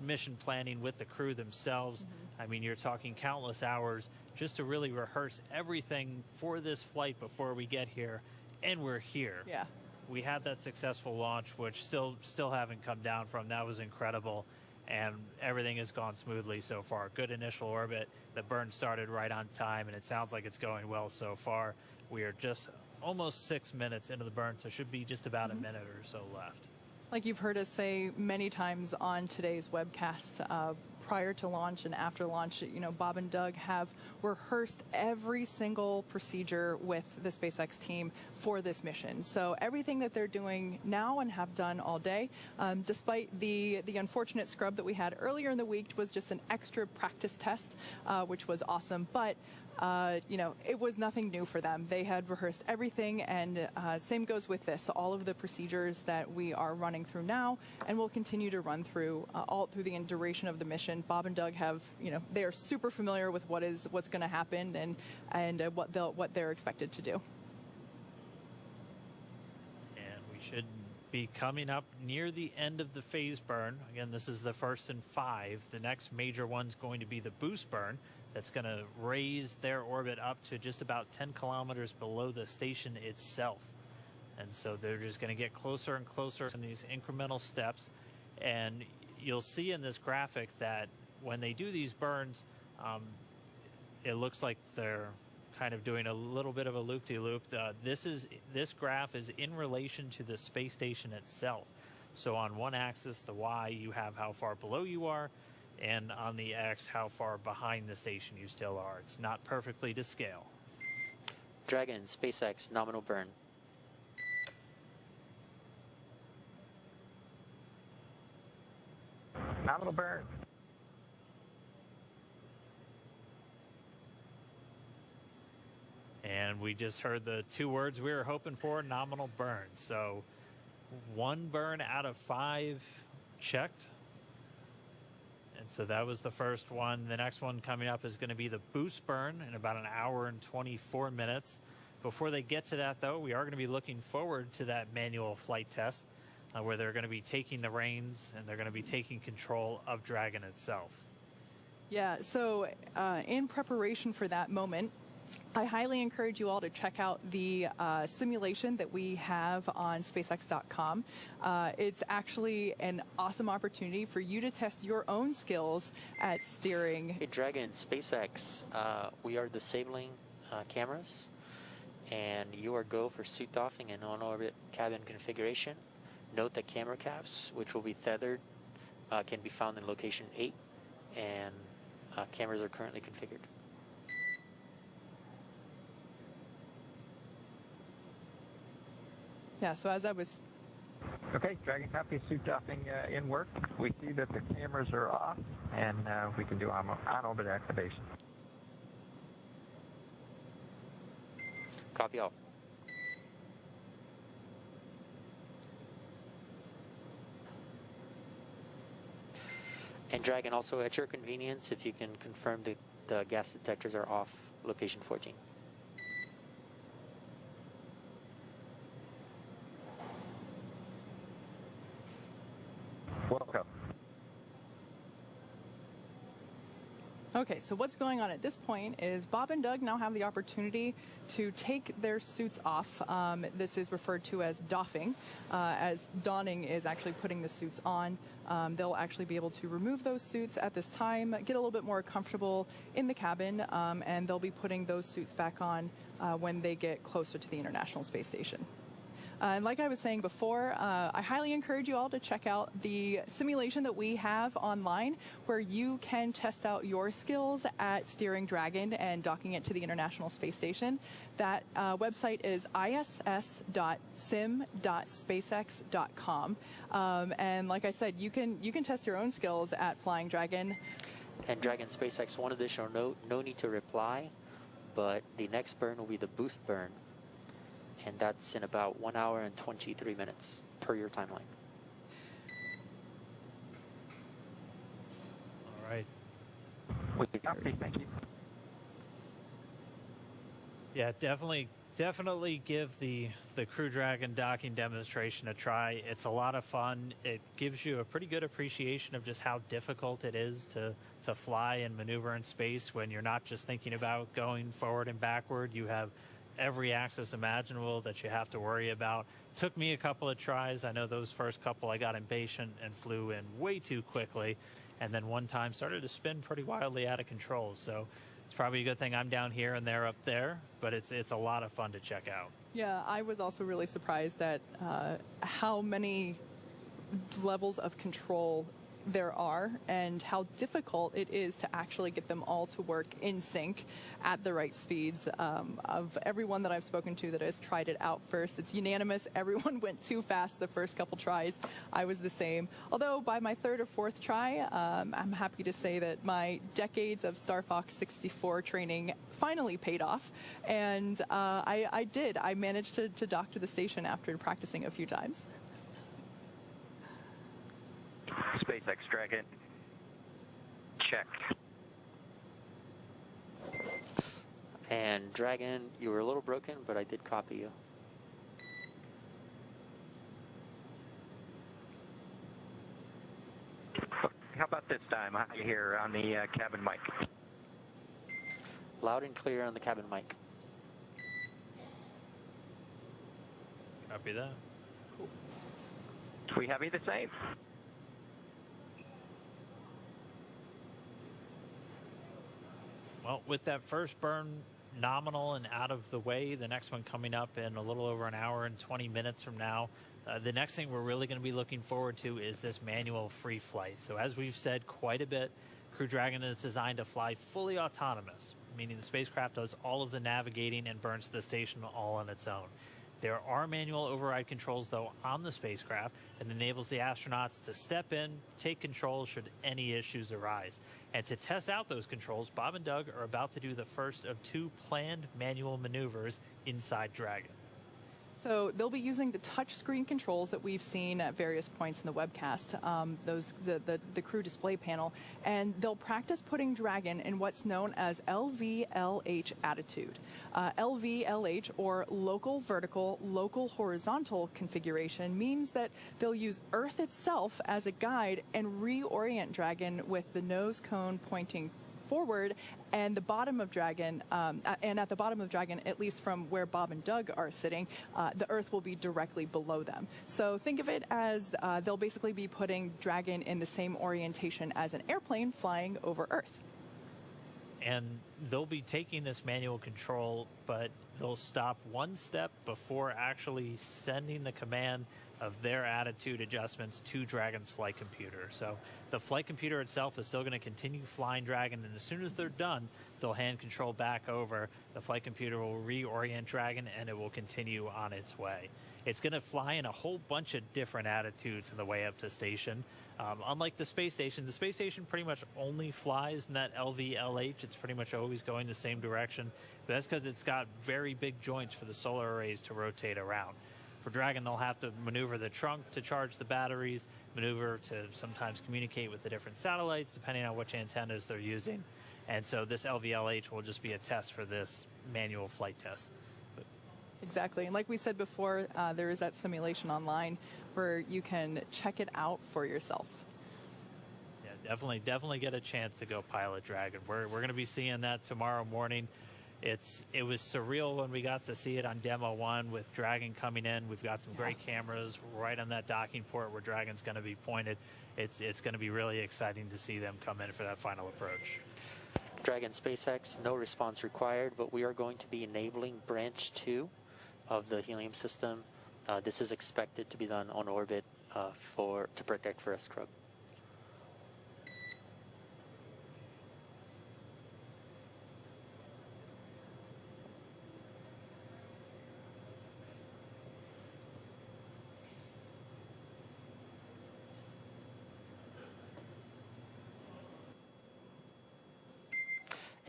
mission planning with the crew themselves. Mm-hmm. I mean, you're talking countless hours just to really rehearse everything for this flight before we get here, and we're here. Yeah. We had that successful launch, which still haven't come down from. That was incredible. and everything has gone smoothly so far. Good initial orbit. The burn started right on time, and it sounds like it's going well so far. We are just almost 6 minutes into the burn, so should be just about a minute or so left. Like you've heard us say many times on today's webcast, prior to launch and after launch, Bob and Doug have rehearsed every single procedure with the SpaceX team for this mission. So everything that they're doing now and have done all day, despite the unfortunate scrub that we had earlier in the week, was just an extra practice test, which was awesome. But it was nothing new for them. They had rehearsed everything, and same goes with this. All of the procedures that we are running through now and will continue to run through all through the duration of the mission. Bob and Doug have, they are super familiar with what's going to happen and what they're expected to do. And we should be coming up near the end of the phase burn. Again, this is the first in 5. The next major one's going to be the boost burn. That's going to raise their orbit up to just about 10 kilometers below the station itself. And so they're just going to get closer and closer in these incremental steps. And you'll see in this graphic that when they do these burns, it looks like they're kind of doing a little bit of a loop-de-loop. This graph is in relation to the space station itself. So on one axis, the Y, you have how far below you are, and on the X, how far behind the station you still are. It's not perfectly to scale. Dragon, SpaceX, nominal burn. Nominal burn. And we just heard the 2 words we were hoping for, nominal burn. So 1 burn out of 5 checked. And so that was the first one. The next one coming up is going to be the boost burn in about an hour and 24 minutes. Before they get to that, though, we are going to be looking forward to that manual flight test where they're going to be taking the reins and they're going to be taking control of Dragon itself. Yeah, so in preparation for that moment, I highly encourage you all to check out the simulation that we have on SpaceX.com. It's actually an awesome opportunity for you to test your own skills at steering. Hey, Dragon, SpaceX, we are disabling cameras, and you are go for suit doffing and on-orbit cabin configuration. Note that camera caps, which will be tethered, can be found in location 8, and cameras are currently configured. Yeah, so as I was... Okay, Dragon copy, suit doffing in work. We see that the cameras are off, and we can do on-orbit activation. Copy all. And Dragon, also at your convenience, if you can confirm the gas detectors are off, location 14. Welcome. Okay, so what's going on at this point is Bob and Doug now have the opportunity to take their suits off. This is referred to as doffing, as donning is actually putting the suits on. They'll actually be able to remove those suits at this time, get a little bit more comfortable in the cabin, and they'll be putting those suits back on when they get closer to the International Space Station. And like I was saying before, I highly encourage you all to check out the simulation that we have online where you can test out your skills at steering Dragon and docking it to the International Space Station. That website is iss.sim.spacex.com. And like I said, you can test your own skills at flying Dragon. And Dragon, SpaceX, one additional note, no need to reply, but the next burn will be the boost burn. And that's in about 1 hour and 23 minutes per your timeline. All right. Thank you. Yeah, definitely give the Crew Dragon docking demonstration a try. It's a lot of fun. It gives you a pretty good appreciation of just how difficult it is to fly and maneuver in space when you're not just thinking about going forward and backward. You have every axis imaginable that you have to worry about. Took me a couple of tries. I know those first couple I got impatient and flew in way too quickly, and then one time started to spin pretty wildly out of control. So it's probably a good thing I'm down here and they're up there, but it's a lot of fun to check out. Yeah, I was also really surprised at how many levels of control there are and how difficult it is to actually get them all to work in sync at the right speeds. Of everyone that I've spoken to that has tried it out first, it's unanimous. Everyone went too fast the first couple tries. I was the same. Although by my third or fourth try, I'm happy to say that my decades of Star Fox 64 training finally paid off. And I did. I managed to dock to the station after practicing a few times. SpaceX Dragon, check. And Dragon, you were a little broken, but I did copy you. How about this time? How do you hear on the cabin mic? Loud and clear on the cabin mic. Copy that. Cool. We have you the same. Well, with that first burn nominal and out of the way, the next one coming up in a little over an hour and 20 minutes from now, the next thing we're really going to be looking forward to is this manual free flight. So as we've said quite a bit, Crew Dragon is designed to fly fully autonomous, meaning the spacecraft does all of the navigating and burns to the station all on its own. There are manual override controls, though, on the spacecraft that enables the astronauts to step in, take control should any issues arise. And to test out those controls, Bob and Doug are about to do the first of 2 planned manual maneuvers inside Dragon. So they'll be using the touchscreen controls that we've seen at various points in the webcast, the crew display panel, and they'll practice putting Dragon in what's known as LVLH attitude. LVLH, or local vertical, local horizontal configuration, means that they'll use Earth itself as a guide and reorient Dragon with the nose cone pointing forward, and the bottom of Dragon, and at the bottom of Dragon, at least from where Bob and Doug are sitting, the Earth will be directly below them. So think of it as they'll basically be putting Dragon in the same orientation as an airplane flying over Earth. And they'll be taking this manual control, but they'll stop one step before actually sending the command of their attitude adjustments to Dragon's flight computer. So the flight computer itself is still going to continue flying Dragon, and as soon as they're done, they'll hand control back over. The flight computer will reorient Dragon, and it will continue on its way. It's going to fly in a whole bunch of different attitudes on the way up to station. Unlike the space station pretty much only flies in that LVLH. It's pretty much always going the same direction, but that's because it's got very big joints for the solar arrays to rotate around. For Dragon, they'll have to maneuver the trunk to charge the batteries, maneuver to sometimes communicate with the different satellites, depending on which antennas they're using. And so this LVLH will just be a test for this manual flight test. Exactly. And like we said before, there is that simulation online where you can check it out for yourself. Yeah, definitely get a chance to go pilot Dragon. We're going to be seeing that tomorrow morning. It was surreal when we got to see it on Demo 1 with Dragon coming in. We've got some great cameras right on that docking port where Dragon's going to be pointed. It's going to be really exciting to see them come in for that final approach. Dragon SpaceX, no response required, but we are going to be enabling branch 2 of the helium system. This is expected to be done on orbit to protect for a scrub.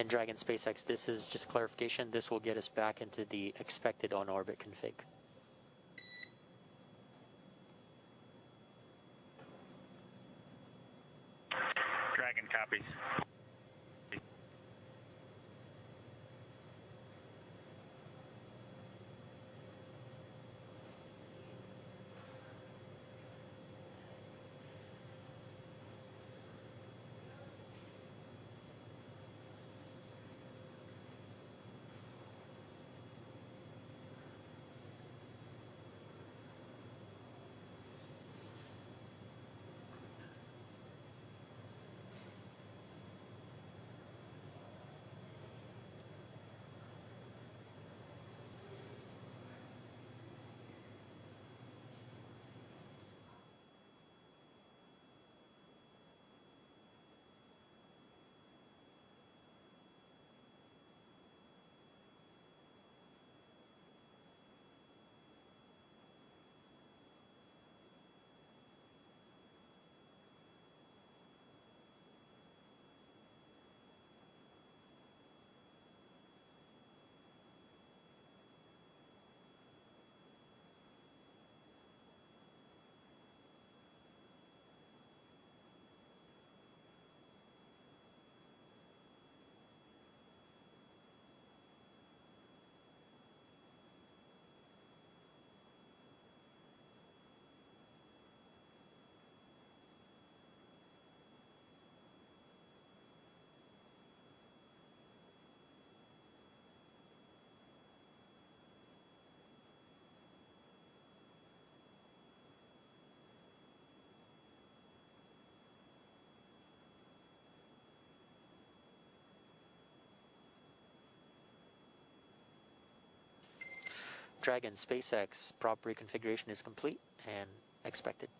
And Dragon SpaceX, this is just clarification. This will get us back into the expected on-orbit config. Dragon copies. Dragon SpaceX prop reconfiguration is complete and expected.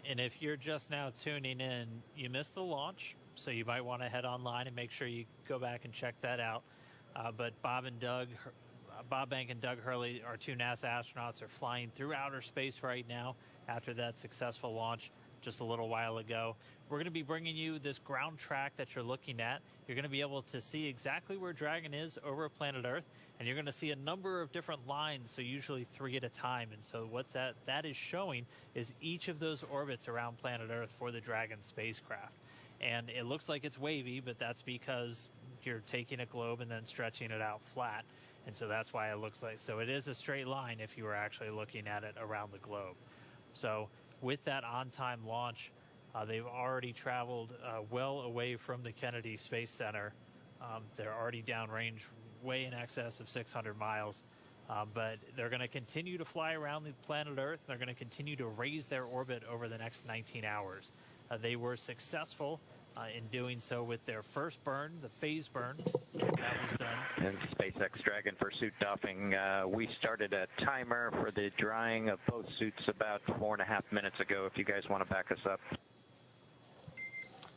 And if you're just now tuning in, you missed the launch, so you might want to head online and make sure you go back and check that out. But Bob Behnken and Doug Hurley, our two NASA astronauts, are flying through outer space right now after that successful launch just a little while ago. We're going to be bringing you this ground track that you're looking at. You're going to be able to see exactly where Dragon is over planet Earth, and you're going to see a number of different lines, so usually 3 at a time. And so what that is showing is each of those orbits around planet Earth for the Dragon spacecraft. And it looks like it's wavy, but that's because like you're taking a globe and then stretching it out flat. And so that's why it looks like, so it is a straight line if you were actually looking at it around the globe. So with that on-time launch, they've already traveled well away from the Kennedy Space Center. They're already downrange, way in excess of 600 miles. But they're going to continue to fly around the planet Earth. They're going to continue to raise their orbit over the next 19 hours. They were successful in doing so with their first burn, the phase burn. That was done. And SpaceX Dragon for suit doffing. We started a timer for the drying of both suits about 4.5 minutes ago, if you guys want to back us up.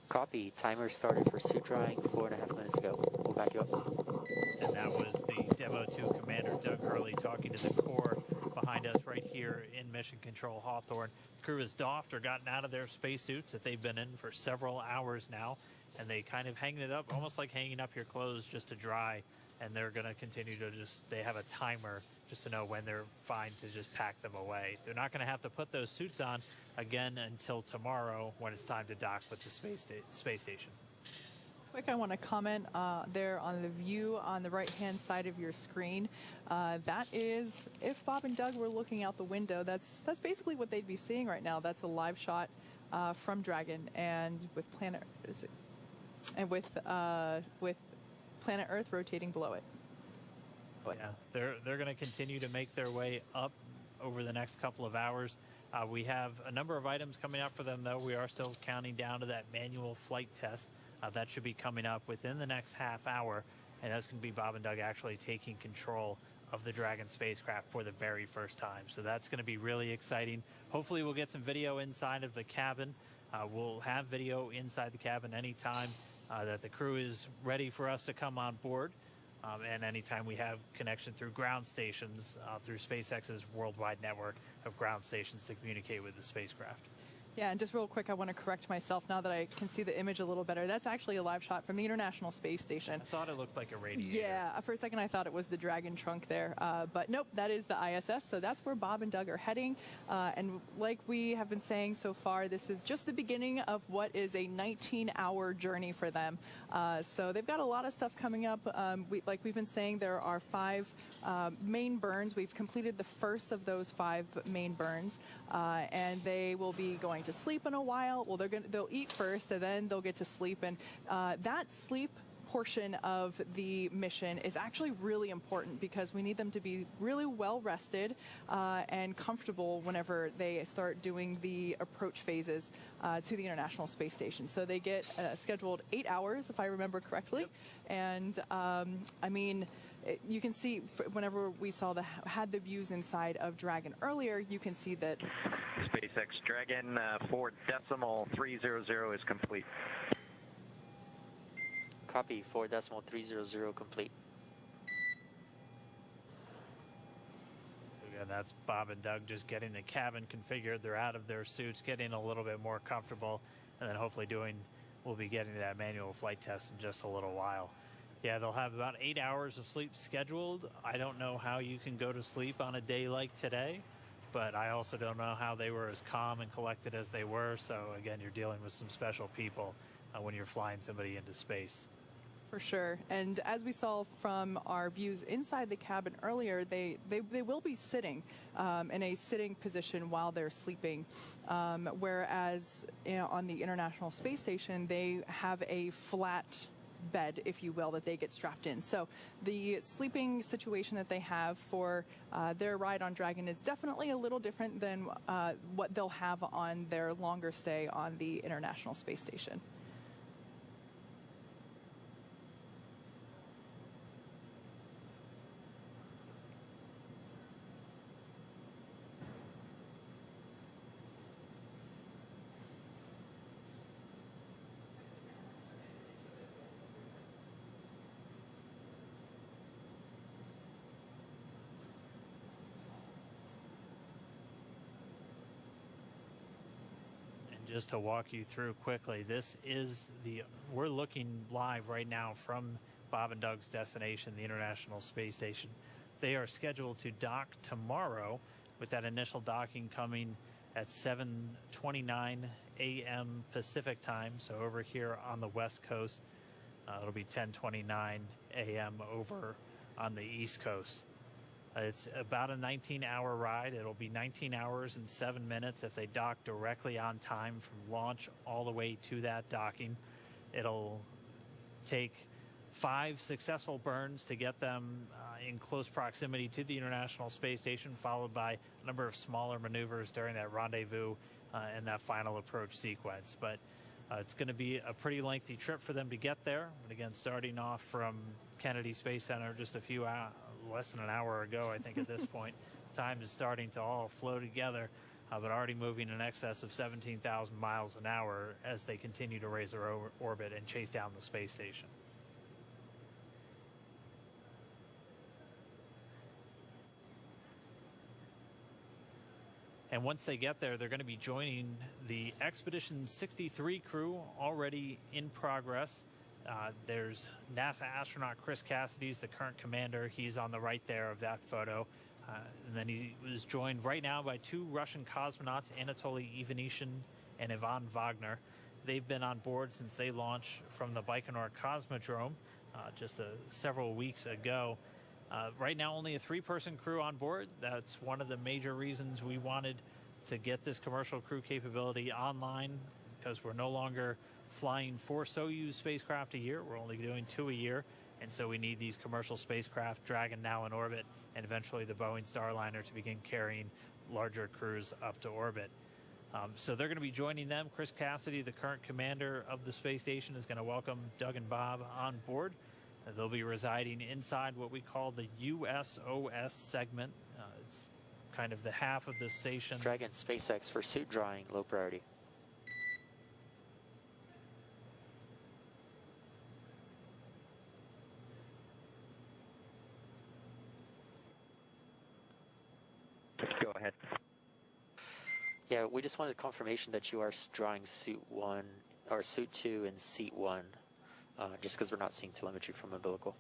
Copy. Timer started for suit drying 4.5 minutes ago. We'll back you up. And that was the Demo 2 Commander Doug Hurley talking to the core behind us right here in Mission Control Hawthorne. The crew has doffed or gotten out of their spacesuits that they've been in for several hours now, and they kind of hang it up, almost like hanging up your clothes just to dry, and they're going to continue to they have a timer just to know when they're fine to just pack them away. They're not going to have to put those suits on again until tomorrow when it's time to dock with the space station. Quick, I want to comment there on the view on the right-hand side of your screen. That is, if Bob and Doug were looking out the window, that's basically what they'd be seeing right now. That's a live shot from Dragon, and with planet Earth rotating below it. Yeah, they're going to continue to make their way up over the next couple of hours. We have a number of items coming up for them, though. We are still counting down to that manual flight test. That should be coming up within the next half hour, and that's going to be Bob and Doug actually taking control of the Dragon spacecraft for the very first time. So that's going to be really exciting. Hopefully we'll get some video inside of the cabin. We'll have video inside the cabin anytime that the crew is ready for us to come on board, and anytime we have connection through ground stations, through SpaceX's worldwide network of ground stations to communicate with the spacecraft. Yeah, and just real quick, I want to correct myself now that I can see the image a little better. That's actually a live shot from the International Space Station. I thought it looked like a radiator. Yeah, for a second I thought it was the Dragon trunk there. But nope, that is the ISS. So that's where Bob and Doug are heading. And like we have been saying so far, this is just the beginning of what is a 19-hour journey for them. So they've got a lot of stuff coming up. Like we've been saying, there are 5 main burns. We've completed the first of those 5 main burns. And they will be going to sleep in a while. Well, they'll eat first, and then they'll get to sleep. And that sleep portion of the mission is actually really important because we need them to be really well rested and comfortable whenever they start doing the approach phases to the International Space Station. So they get scheduled 8 hours, if I remember correctly. Yep. And I mean, you can see whenever we had the views inside of Dragon earlier, you can see that SpaceX Dragon 4.300 is complete. Copy. 4.300 complete. Again, that's Bob and Doug just getting the cabin configured. They're out of their suits, getting a little bit more comfortable, and then hopefully we'll be getting to that manual flight test in just a little while. Yeah, they'll have about 8 hours of sleep scheduled. I don't know how you can go to sleep on a day like today, but I also don't know how they were as calm and collected as they were. So, again, you're dealing with some special people when you're flying somebody into space. For sure. And as we saw from our views inside the cabin earlier, they will be sitting in a sitting position while they're sleeping, whereas on the International Space Station, they have a flat bed, if you will, that they get strapped in. So the sleeping situation that they have for their ride on Dragon is definitely a little different than what they'll have on their longer stay on the International Space Station. Just to walk you through quickly, we're looking live right now from Bob and Doug's destination, the International Space Station. They are scheduled to dock tomorrow, with that initial docking coming at 7:29 a.m. Pacific time, so over here on the West Coast. It'll be 10:29 a.m. over on the East Coast. It's about a 19-hour ride. It'll be 19 hours and 7 minutes if they dock directly on time from launch all the way to that docking. It'll take 5 successful burns to get them in close proximity to the International Space Station, followed by a number of smaller maneuvers during that rendezvous and that final approach sequence. But it's going to be a pretty lengthy trip for them to get there. And again, starting off from Kennedy Space Center just a few less than an hour ago, I think at this point. Time is starting to all flow together, but already moving in excess of 17,000 miles an hour as they continue to raise their orbit and chase down the space station. And once they get there, they're going to be joining the Expedition 63 crew already in progress. There's NASA astronaut Chris Cassidy's the current commander. He's on the right there of that photo. And then he was joined right now by 2 Russian cosmonauts, Anatoly Ivanishin and Ivan Wagner. They've been on board since they launched from the Baikonur Cosmodrome just several weeks ago. Right now, only a 3-person crew on board. That's one of the major reasons we wanted to get this commercial crew capability online, because we're no longer flying 4 Soyuz spacecraft a year. We're only doing 2 a year. And so we need these commercial spacecraft, Dragon now in orbit, and eventually the Boeing Starliner to begin carrying larger crews up to orbit. So they're going to be joining them. Chris Cassidy, the current commander of the space station, is going to welcome Doug and Bob on board. They'll be residing inside what we call the USOS segment. It's kind of the half of the station. Dragon SpaceX for suit drawing, low priority. Go ahead. Yeah, we just wanted confirmation that you are drawing suit 1 or suit 2 and seat 1, just because we're not seeing telemetry from umbilical.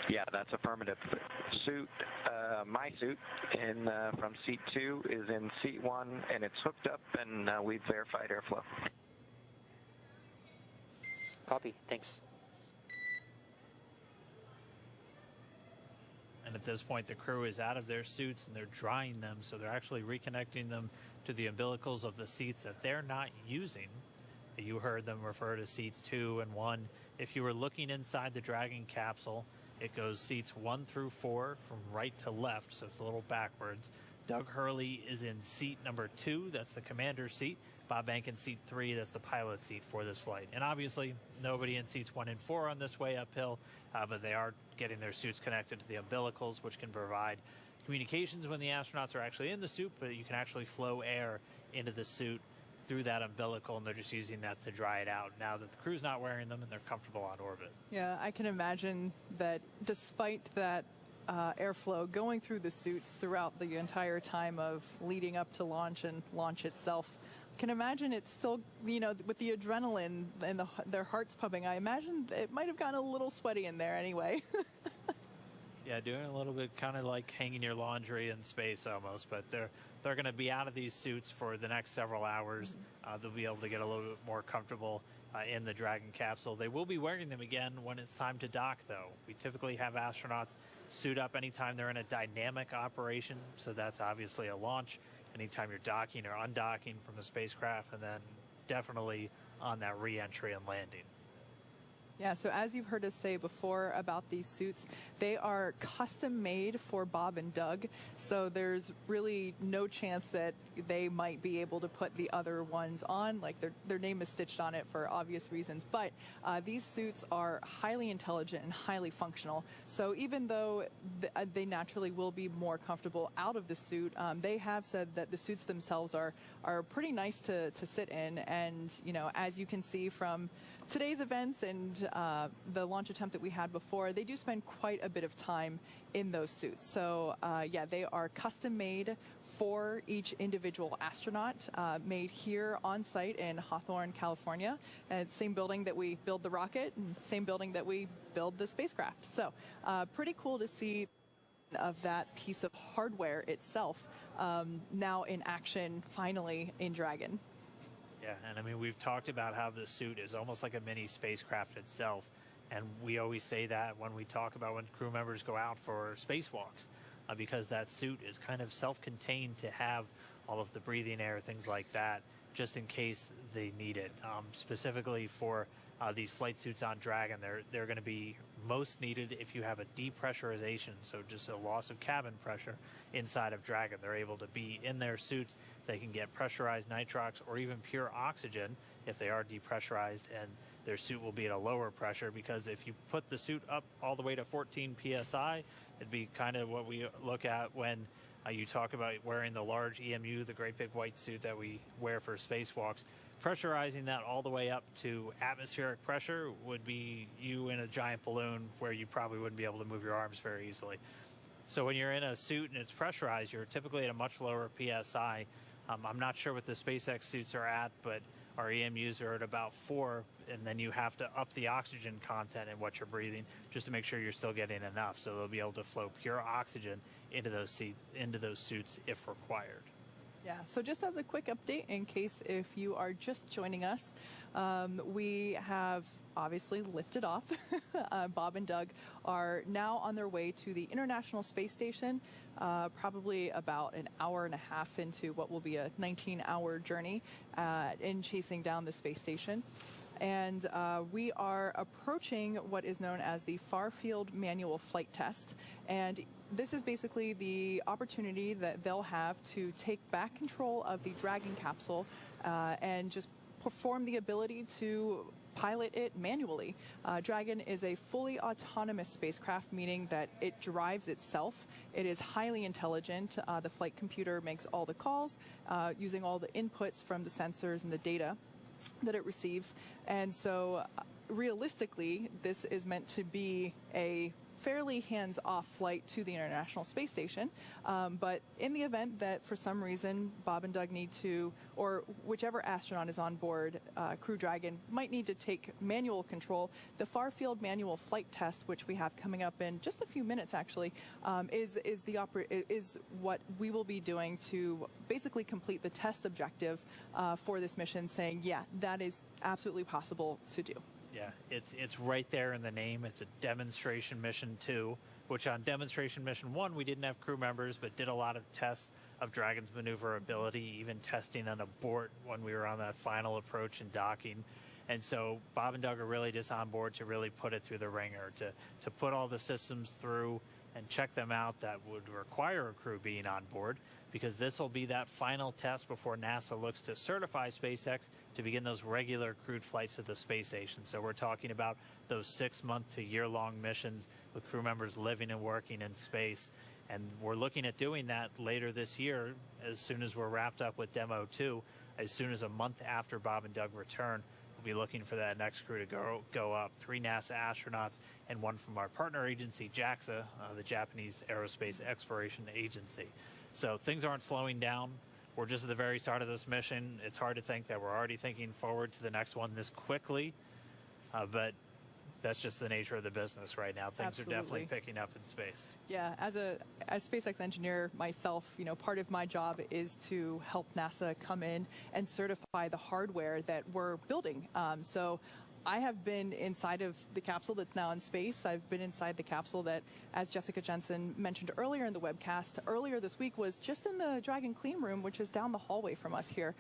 Yeah, that's affirmative. Suit, my suit from seat 2 is in seat 1, and it's hooked up, and we've verified airflow. Copy. Thanks. And at this point, the crew is out of their suits and they're drying them, so they're actually reconnecting them to the umbilicals of the seats that they're not using. You heard them refer to seats 2 and 1. If you were looking inside the Dragon capsule, it goes seats 1 through 4 from right to left, so it's a little backwards. Doug Hurley is in seat number 2, that's the commander's seat. Bob Behnken, seat 3, that's the pilot's seat for this flight. And obviously, nobody in seats 1 and 4 on this way uphill, but they are getting their suits connected to the umbilicals, which can provide communications when the astronauts are actually in the suit, but you can actually flow air into the suit through that umbilical, and they're just using that to dry it out now that the crew's not wearing them and they're comfortable on orbit. Yeah, I can imagine that despite that airflow going through the suits throughout the entire time of leading up to launch and launch itself, I can imagine it's still, you know, with the adrenaline and their hearts pumping, I imagine it might have gotten a little sweaty in there anyway. Yeah, doing a little bit kind of like hanging your laundry in space almost, but they're going to be out of these suits for the next several hours. They'll be able to get a little bit more comfortable in the Dragon capsule. They will be wearing them again when it's time to dock, though. We typically have astronauts suit up anytime they're in a dynamic operation, so that's obviously a launch, anytime you're docking or undocking from the spacecraft, and then definitely on that re-entry and landing. Yeah, so as you've heard us say before about these suits, they are custom made for Bob and Doug, so there's really no chance that they might be able to put the other ones on, like their name is stitched on it for obvious reasons, but these suits are highly intelligent and highly functional, so even though they naturally will be more comfortable out of the suit, they have said that the suits themselves are pretty nice to sit in, and you know, as you can see from today's events and the launch attempt that we had before, they do spend quite a bit of time in those suits. So yeah, they are custom made for each individual astronaut, made here on site in Hawthorne, California, and same building that we build the rocket and same building that we build the spacecraft. So pretty cool to see of that piece of hardware itself now in action finally in Dragon. Yeah, and I mean, we've talked about how the suit is almost like a mini spacecraft itself, and we always say that when we talk about when crew members go out for spacewalks, because that suit is kind of self-contained to have all of the breathing air, things like that, just in case they need it. Specifically for these flight suits on Dragon, they're going to be most needed if you have a depressurization, so just a loss of cabin pressure inside of Dragon. They're able to be in their suits. They can get pressurized nitrox or even pure oxygen if they are depressurized, and their suit will be at a lower pressure, because if you put the suit up all the way to 14 psi, it'd be kind of what we look at when you talk about wearing the large EMU, the great big white suit that we wear for spacewalks. Pressurizing that all the way up to atmospheric pressure would be you in a giant balloon where you probably wouldn't be able to move your arms very easily. So when you're in a suit and it's pressurized, you're typically at a much lower PSI. I'm not sure what the SpaceX suits are at, but our EMUs are at about 4, and then you have to up the oxygen content in what you're breathing just to make sure you're still getting enough. So they'll be able to flow pure oxygen into those suits if required. Yeah, so just as a quick update, in case if you are just joining us, we have obviously lifted off. Bob and Doug are now on their way to the International Space Station, probably about an hour and a half into what will be a 19-hour journey in chasing down the space station. And we are approaching what is known as the Far Field Manual Flight Test. And this is basically the opportunity that they'll have to take back control of the Dragon capsule and just perform the ability to pilot it manually. Dragon is a fully autonomous spacecraft, meaning that it drives itself. It is highly intelligent. The flight computer makes all the calls using all the inputs from the sensors and the data that it receives. And so realistically, this is meant to be a fairly hands-off flight to the International Space Station. But in the event that for some reason Bob and Doug need to, or whichever astronaut is on board Crew Dragon might need to take manual control, the Far Field Manual Flight Test, which we have coming up in just a few minutes actually, is what we will be doing to basically complete the test objective for this mission, saying, yeah, that is absolutely possible to do. Yeah, it's right there in the name. It's a demonstration mission 2, which on demonstration mission 1, we didn't have crew members, but did a lot of tests of Dragon's maneuverability, even testing an abort when we were on that final approach and docking. And so Bob and Doug are really just on board to really put it through the ringer, to put all the systems through and check them out that would require a crew being on board, because this will be that final test before NASA looks to certify SpaceX to begin those regular crewed flights to the space station. So we're talking about those 6-month to year-long missions with crew members living and working in space. And we're looking at doing that later this year, as soon as we're wrapped up with Demo 2, as soon as a month after Bob and Doug return. We'll be looking for that next crew to go up, 3 NASA astronauts and 1 from our partner agency, JAXA, the Japanese Aerospace Exploration Agency. So things aren't slowing down. We're just at the very start of this mission. It's hard to think that we're already thinking forward to the next one this quickly, but that's just the nature of the business right now. Things Absolutely. Are definitely picking up in space. Yeah, as SpaceX engineer myself, part of my job is to help NASA come in and certify the hardware that we're building. So I have been inside of the capsule that's now in space. I've been inside the capsule that, as Jessica Jensen mentioned earlier in the webcast, earlier this week was just in the Dragon clean room, which is down the hallway from us here,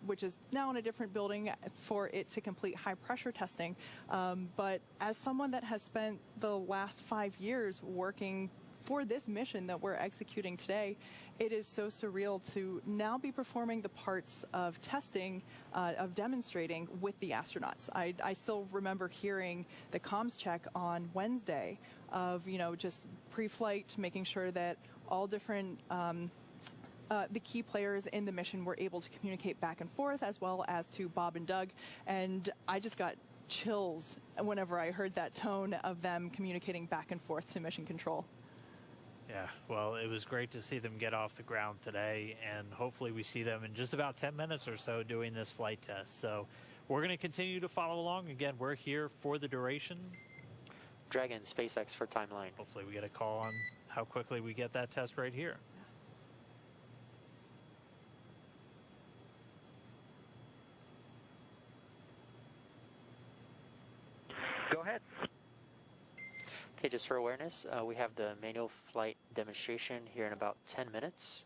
which is now in a different building for it to complete high pressure testing. But as someone that has spent the last 5 years working for this mission that we're executing today, it is so surreal to now be performing the parts of testing, of demonstrating with the astronauts. I still remember hearing the comms check on Wednesday of, just pre-flight, making sure that all different the key players in the mission were able to communicate back and forth, as well as to Bob and Doug. And I just got chills whenever I heard that tone of them communicating back and forth to mission control. Yeah, well, it was great to see them get off the ground today, and hopefully we see them in just about 10 minutes or so doing this flight test. So we're going to continue to follow along. Again, we're here for the duration. Dragon, SpaceX for timeline. Hopefully we get a call on how quickly we get that test right here. Go ahead. Okay, just for awareness, we have the manual flight demonstration here in about 10 minutes.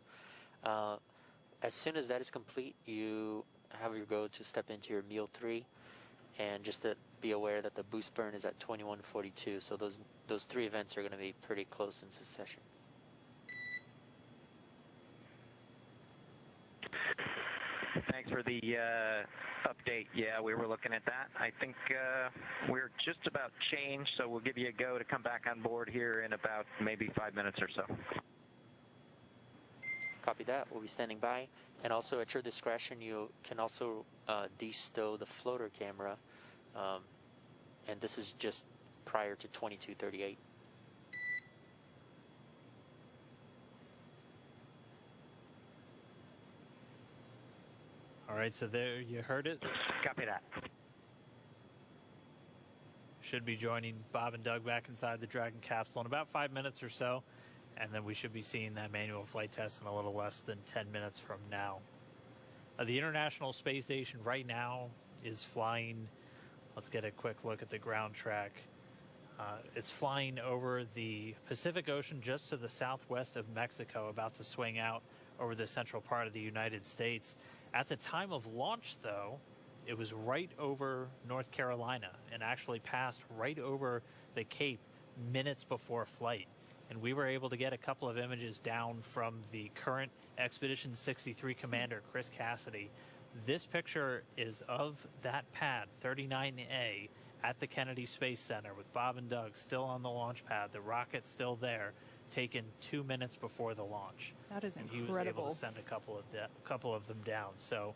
As soon as that is complete, you have your go to step into your meal 3, and just to be aware that the boost burn is at 2142. So those 3 events are going to be pretty close in succession. Thanks for the update. Yeah, we were looking at that. I think we're just about changed, so we'll give you a go to come back on board here in about maybe 5 minutes or so. Copy that. We'll be standing by. And also at your discretion, you can also de-stow the floater camera. And this is just prior to 2238. All right, so there you heard it. Copy that. Should be joining Bob and Doug back inside the Dragon capsule in about 5 minutes or so. And then we should be seeing that manual flight test in a little less than 10 minutes from now. The International Space Station right now is flying. Let's get a quick look at the ground track. It's flying over the Pacific Ocean just to the southwest of Mexico, about to swing out over the central part of the United States. At the time of launch, though, it was right over North Carolina and actually passed right over the Cape minutes before flight. And we were able to get a couple of images down from the current Expedition 63 commander, Chris Cassidy. This picture is of that pad, 39A, at the Kennedy Space Center with Bob and Doug still on the launch pad, the rocket still there, taken 2 minutes before the launch. That is and incredible. He was able to send a couple of them down. So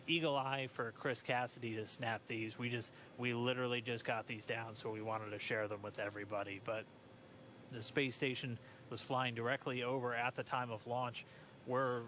eagle eye for Chris Cassidy to snap these. We literally just got these down, so we wanted to share them with everybody. But the space station was flying directly over at the time of launch. We're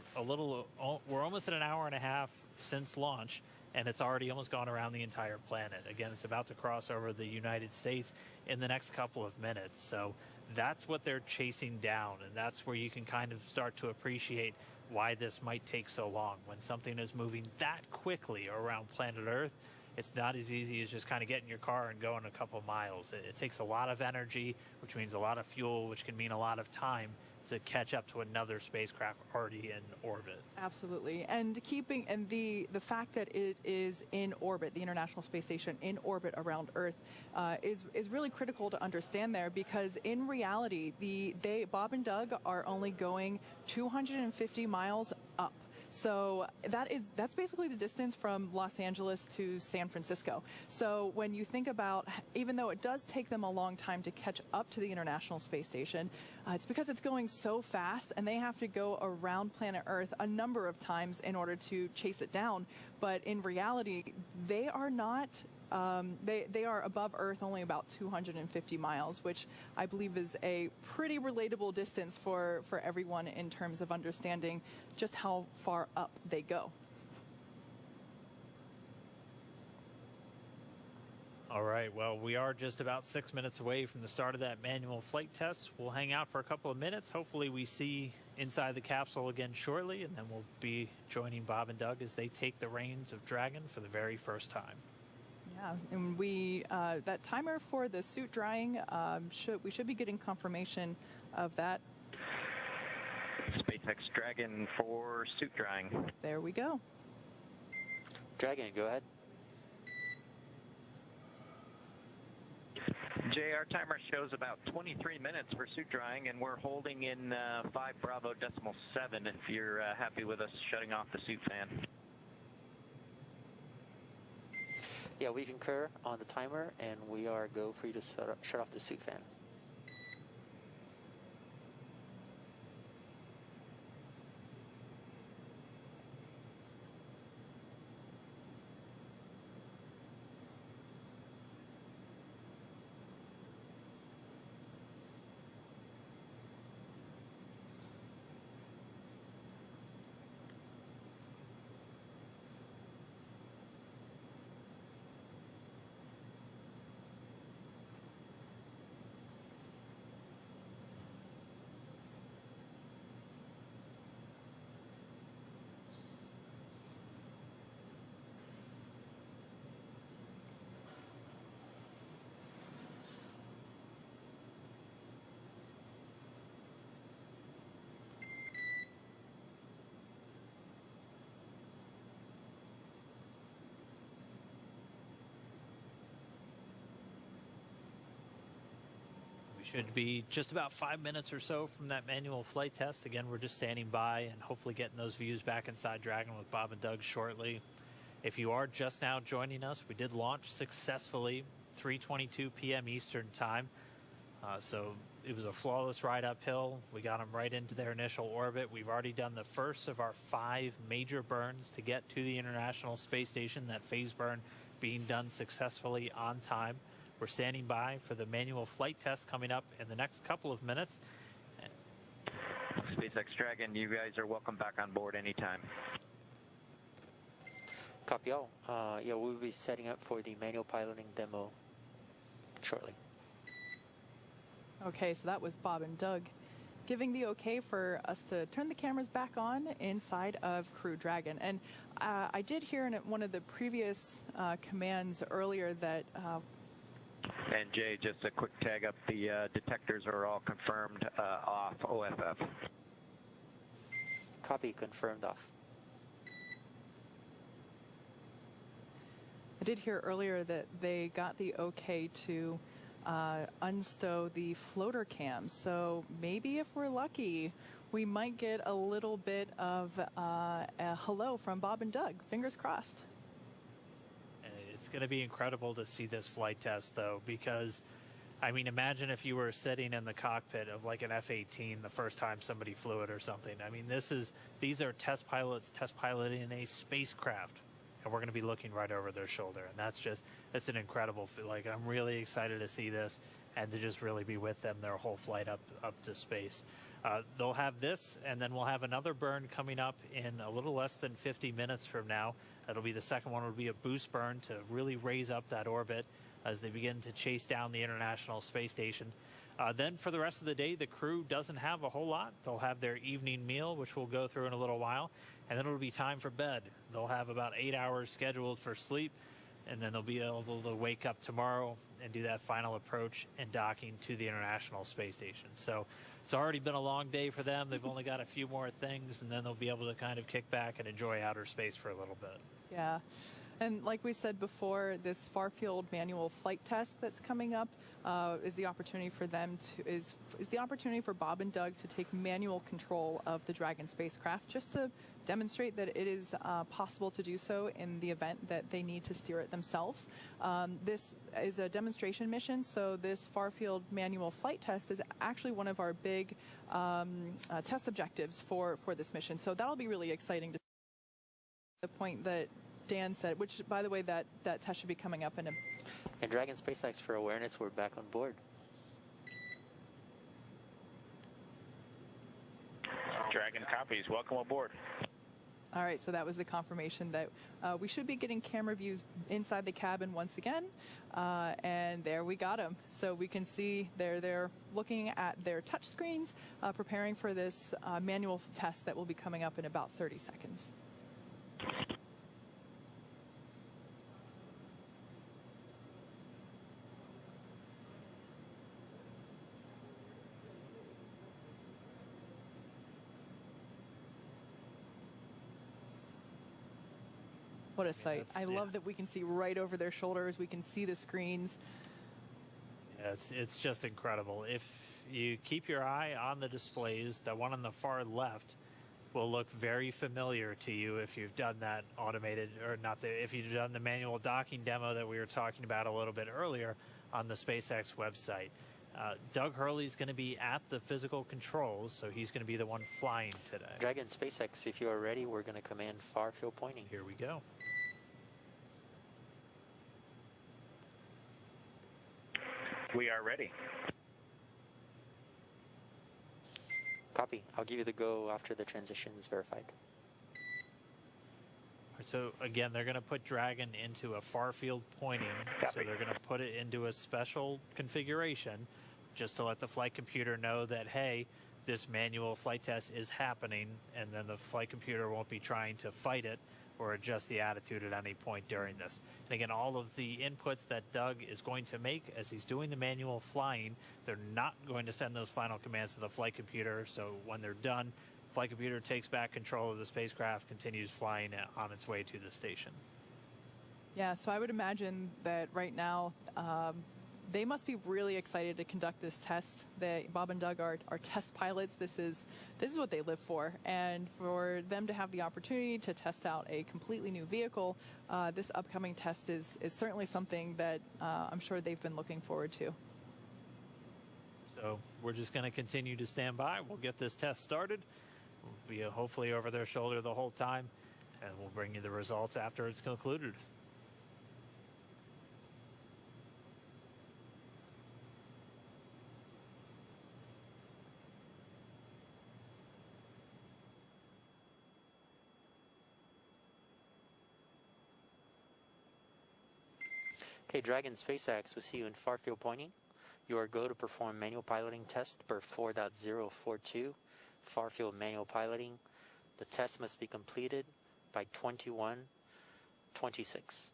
almost at an hour and a half since launch, and it's already almost gone around the entire planet. Again, it's about to cross over the United States in the next couple of minutes. So that's what they're chasing down, and that's where you can kind of start to appreciate why this might take so long. When something is moving that quickly around planet Earth, it's not as easy as just kind of getting in your car and going a couple miles. It takes a lot of energy, which means a lot of fuel, which can mean a lot of time to catch up to another spacecraft already in orbit. Absolutely. And the fact that it is in orbit, the International Space Station in orbit around Earth, is really critical to understand there, because in reality, Bob and Doug are only going 250 miles up. So that's basically the distance from Los Angeles to San Francisco. So when you think about, even though it does take them a long time to catch up to the International Space Station, it's because it's going so fast, and they have to go around planet Earth a number of times in order to chase it down. But in reality, they are not. They are above Earth only about 250 miles, which I believe is a pretty relatable distance for everyone in terms of understanding just how far up they go. All right, well, we are just about 6 minutes away from the start of that manual flight test. We'll hang out for a couple of minutes. Hopefully we see inside the capsule again shortly, and then we'll be joining Bob and Doug as they take the reins of Dragon for the very first time. Yeah, and that timer for the suit drying, we should be getting confirmation of that. SpaceX Dragon for suit drying. There we go. Dragon, go ahead. Jay, our timer shows about 23 minutes for suit drying, and we're holding in 5 Bravo decimal 7 if you're happy with us shutting off the suit fan. Yeah, we concur on the timer, and we are go for you to shut off the suit fan. Should be just about 5 minutes or so from that manual flight test. Again, we're just standing by and hopefully getting those views back inside Dragon with Bob and Doug shortly. If you are just now joining us, we did launch successfully 3:22 p.m. Eastern Time. So it was a flawless ride uphill. We got them right into their initial orbit. We've already done the first of our 5 major burns to get to the International Space Station, that phase burn being done successfully on time. We're standing by for the manual flight test coming up in the next couple of minutes. SpaceX Dragon, you guys are welcome back on board anytime. Copy all. Yeah, we'll be setting up for the manual piloting demo shortly. Okay, so that was Bob and Doug giving the okay for us to turn the cameras back on inside of Crew Dragon. And I did hear in one of the previous commands earlier that... and Jay, just a quick tag up, the detectors are all confirmed off OFF. Copy, confirmed off. I did hear earlier that they got the okay to unstow the floater cams. So maybe if we're lucky, we might get a little bit of a hello from Bob and Doug. Fingers crossed. It's going to be incredible to see this flight test, though, because, I mean, imagine if you were sitting in the cockpit of like an F-18 the first time somebody flew it or something. I mean, these are test pilots test piloting a spacecraft, and we're going to be looking right over their shoulder, and that's an incredible feel. Like, I'm really excited to see this and to just really be with them their whole flight up to space. They'll have this, and then we'll have another burn coming up in a little less than 50 minutes from now. That'll be the second one. Will be a boost burn to really raise up that orbit as they begin to chase down the International Space Station. Then for the rest of the day, the crew doesn't have a whole lot. They'll have their evening meal, which we'll go through in a little while, and then it'll be time for bed. They'll have about 8 hours scheduled for sleep, and then they'll be able to wake up tomorrow and do that final approach and docking to the International Space Station. So it's already been a long day for them. They've only got a few more things, and then they'll be able to kind of kick back and enjoy outer space for a little bit. Yeah. And like we said before, this far-field manual flight test that's coming up is the opportunity for them to is the opportunity for Bob and Doug to take manual control of the Dragon spacecraft, just to demonstrate that it is possible to do so in the event that they need to steer it themselves. This is a demonstration mission, so this far-field manual flight test is actually one of our big test objectives for this mission. So that'll be really exciting to see. The point that Dan said, which, by the way, that test should be coming up in a... And Dragon SpaceX, for awareness, we're back on board. Dragon copies. Welcome aboard. All right, so that was the confirmation that we should be getting camera views inside the cabin once again, and there we got them. So we can see they're looking at their touch screens, preparing for this manual test that will be coming up in about 30 seconds. What a sight. I love that we can see right over their shoulders. We can see the screens. Yeah, it's just incredible. If you keep your eye on the displays, the one on the far left will look very familiar to you if you've done that automated, or not, if you've done the manual docking demo that we were talking about a little bit earlier on the SpaceX website. Doug Hurley's going to be at the physical controls, so he's going to be the one flying today. Dragon SpaceX, if you are ready, we're going to command far field pointing. Here we go. We are ready. Copy. I'll give you the go after the transition is verified. So again, they're going to put Dragon into a far field pointing. Copy. So they're going to put it into a special configuration just to let the flight computer know that, hey, this manual flight test is happening, and then the flight computer won't be trying to fight it or adjust the attitude at any point during this. And again, all of the inputs that Doug is going to make as he's doing the manual flying, they're not going to send those final commands to the flight computer. So when they're done, flight computer takes back control of the spacecraft, continues flying on its way to the station. Yeah, so I would imagine that right now they must be really excited to conduct this test. Bob and Doug are test pilots. This is what they live for. And for them to have the opportunity to test out a completely new vehicle, this upcoming test is certainly something that I'm sure they've been looking forward to. So we're just going to continue to stand by. We'll get this test started. We'll be hopefully over their shoulder the whole time, and we'll bring you the results after it's concluded. Okay, Dragon SpaceX, we'll see you in far field pointing. You are go to perform manual piloting test per 4.042, far field manual piloting. The test must be completed by 21:26.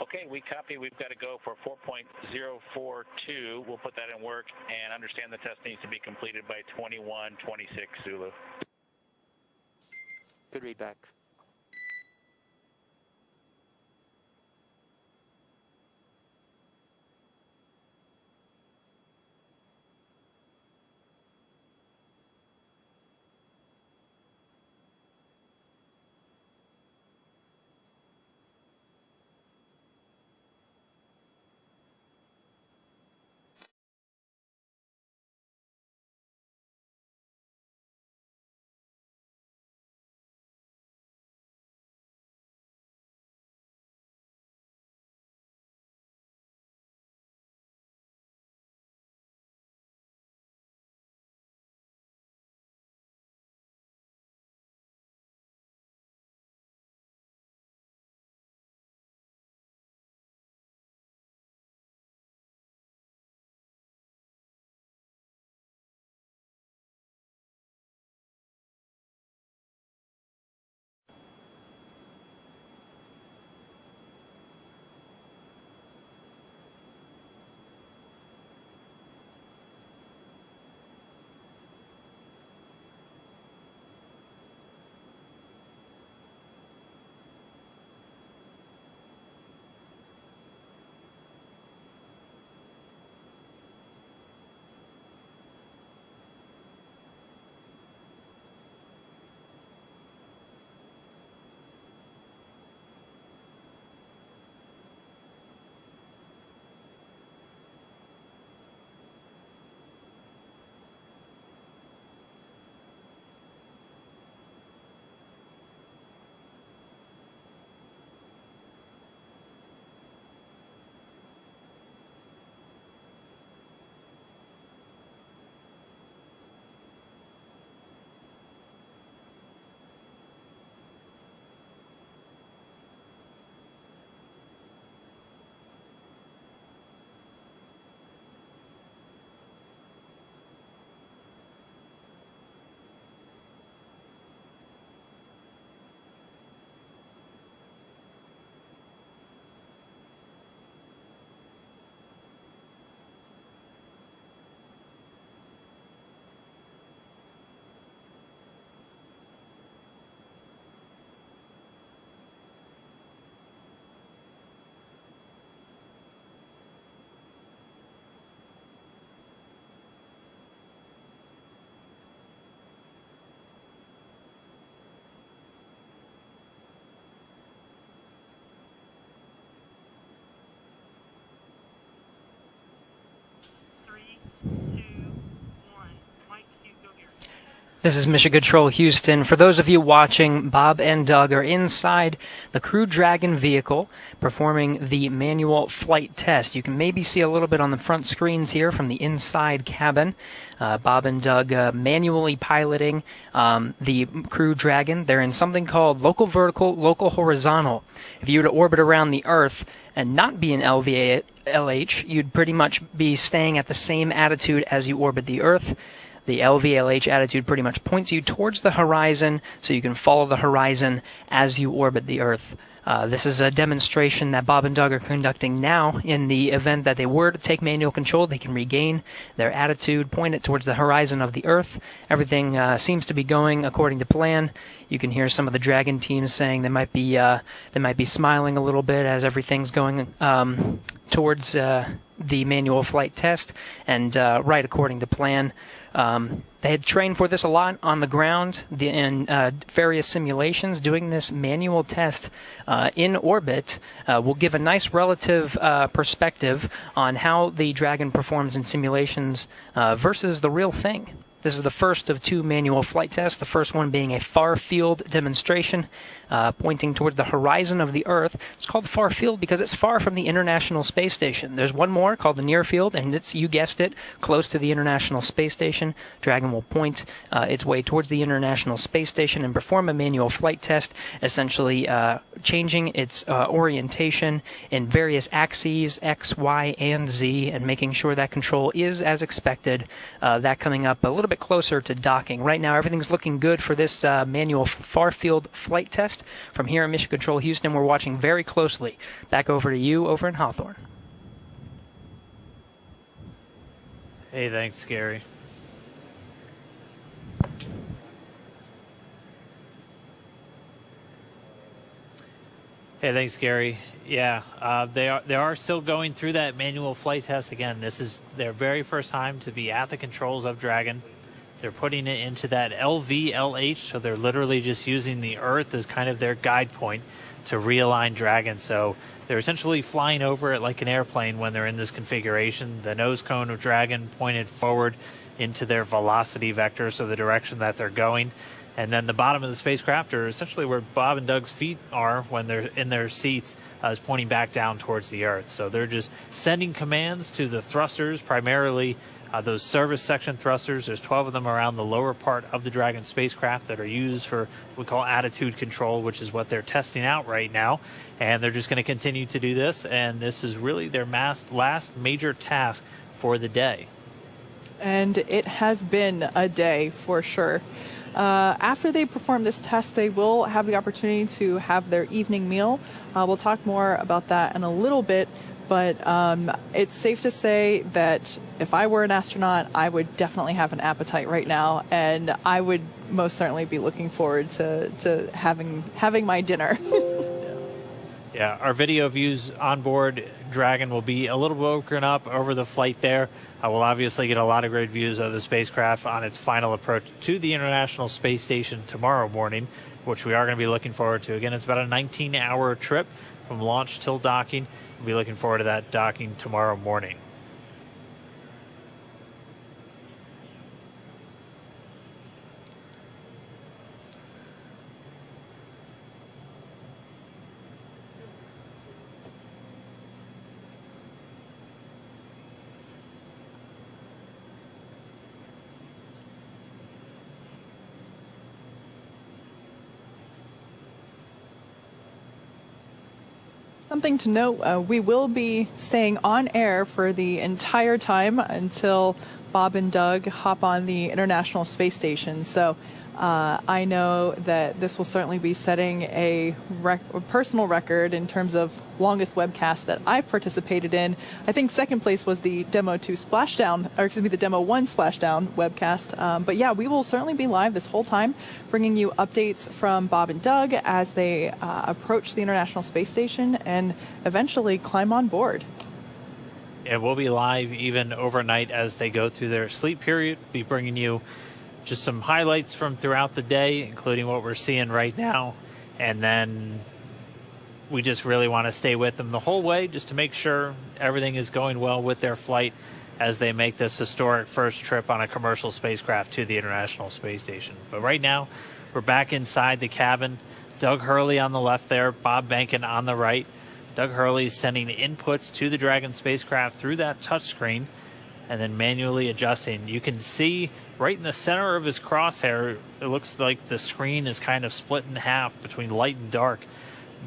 Okay, we copy. We've got to go for 4.042. We'll put that in work and understand the test needs to be completed by 21:26 Zulu. Good read back. This is Mission Control Houston. For those of you watching, Bob and Doug are inside the Crew Dragon vehicle performing the manual flight test. You can maybe see a little bit on the front screens here from the inside cabin. Bob and Doug manually piloting the Crew Dragon. They're in something called local vertical, local horizontal. If you were to orbit around the Earth and not be in LVLH, you'd pretty much be staying at the same attitude as you orbit the Earth. The LVLH attitude pretty much points you towards the horizon, so you can follow the horizon as you orbit the Earth. This is a demonstration that Bob and Doug are conducting now. In the event that they were to take manual control, they can regain their attitude, point it towards the horizon of the Earth. Everything seems to be going according to plan. You can hear some of the Dragon teams saying they might be smiling a little bit as everything's going towards the manual flight test, and right according to plan. They had trained for this a lot on the ground in various simulations. Doing this manual test in orbit will give a nice relative perspective on how the Dragon performs in simulations versus the real thing. This is the first of 2 manual flight tests, the first one being a far-field demonstration pointing toward the horizon of the Earth. It's called far field because it's far from the International Space Station. There's one more called the near field, and it's, you guessed it, close to the International Space Station. Dragon will point its way towards the International Space Station and perform a manual flight test, essentially changing its orientation in various axes, X, Y, and Z, and making sure that control is as expected. That coming up a little bit closer to docking. Right now, everything's looking good for this manual far-field flight test. From here in Mission Control Houston, we're watching very closely. Back over to you over in Hawthorne. Hey, thanks, Gary. Hey, thanks, Gary. Yeah, they are still going through that manual flight test. Again, this is their very first time to be at the controls of Dragon. They're putting it into that LVLH, so they're literally just using the Earth as kind of their guide point to realign Dragon. So they're essentially flying over it like an airplane when they're in this configuration. The nose cone of Dragon pointed forward into their velocity vector, so the direction that they're going. And then the bottom of the spacecraft, or essentially where Bob and Doug's feet are when they're in their seats, is pointing back down towards the Earth. So they're just sending commands to the thrusters, primarily those service section thrusters. There's 12 of them around the lower part of the Dragon spacecraft that are used for what we call attitude control, which is what they're testing out right now. And they're just going to continue to do this, and this is really their last major task for the day. And it has been a day for sure. After they perform this test, they will have the opportunity to have their evening meal. We'll talk more about that in a little bit, but it's safe to say that if I were an astronaut, I would definitely have an appetite right now, and I would most certainly be looking forward to having my dinner. Yeah, our video views on board Dragon will be a little broken up over the flight there. We'll obviously get a lot of great views of the spacecraft on its final approach to the International Space Station tomorrow morning, which we are going to be looking forward to. Again, it's about a 19-hour trip from launch till docking. We'll be looking forward to that docking tomorrow morning. Something to note, we will be staying on air for the entire time until Bob and Doug hop on the International Space Station. So I know that this will certainly be setting a personal record in terms of longest webcast that I've participated in. I think second place was the Demo 2 Splashdown, or excuse me, the Demo 1 Splashdown webcast. But yeah, we will certainly be live this whole time, bringing you updates from Bob and Doug as they approach the International Space Station and eventually climb on board. And we'll be live even overnight as they go through their sleep period. Be bringing you just some highlights from throughout the day, including what we're seeing right now. And then we just really want to stay with them the whole way just to make sure everything is going well with their flight as they make this historic first trip on a commercial spacecraft to the International Space Station. But right now, we're back inside the cabin. Doug Hurley on the left there, Bob Behnken on the right. Doug Hurley sending inputs to the Dragon spacecraft through that touchscreen and then manually adjusting. You can see right in the center of his crosshair, it looks like the screen is kind of split in half between light and dark.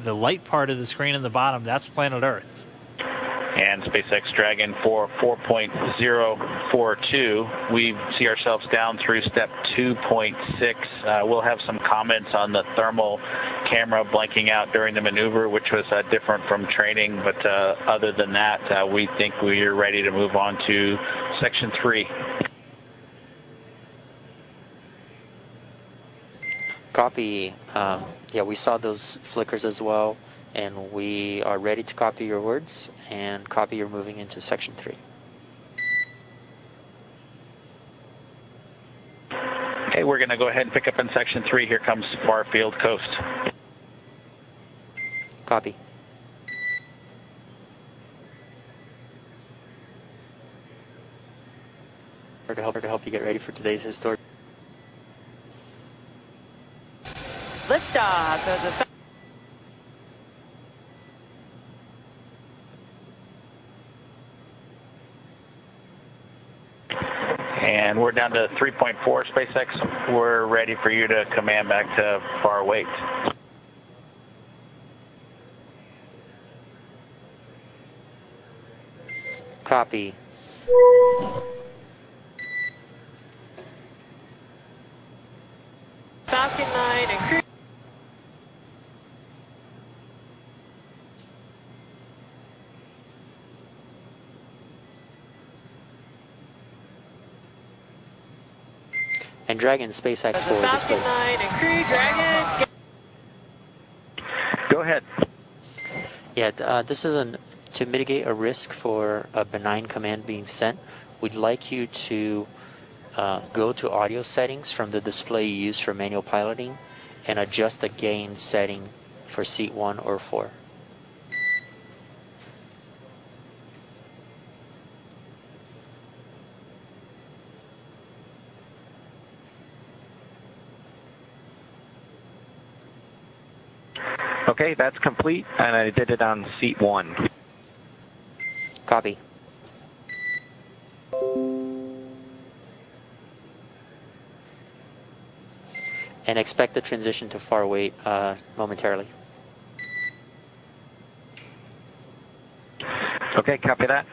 The light part of the screen in the bottom, that's planet Earth. And SpaceX Dragon for 4.042, we see ourselves down through step 2.6. We'll have some comments on the thermal camera blanking out during the maneuver, which was different from training. But other than that, we think we're ready to move on to Section 3. Copy. Yeah, we saw those flickers as well, and we are ready to copy your words and copy you're moving into Section 3. Okay, we're going to go ahead and pick up in Section 3. Here comes far field coast. Copy. To help you get ready for today's historic. Liftoff. And we're down to 3.4, SpaceX. We're ready for you to command back to far wait. Copy. Falcon 9 and crew. And Dragon SpaceX for Falcon display. 9 and Crew Dragon. Go ahead. Yeah, this is to mitigate a risk for a benign command being sent. We'd like you to go to audio settings from the display you use for manual piloting and adjust the gain setting for seat 1 or 4. Okay, that's complete, and I did it on seat 1. Copy. And expect the transition to far wait momentarily. Okay, copy that.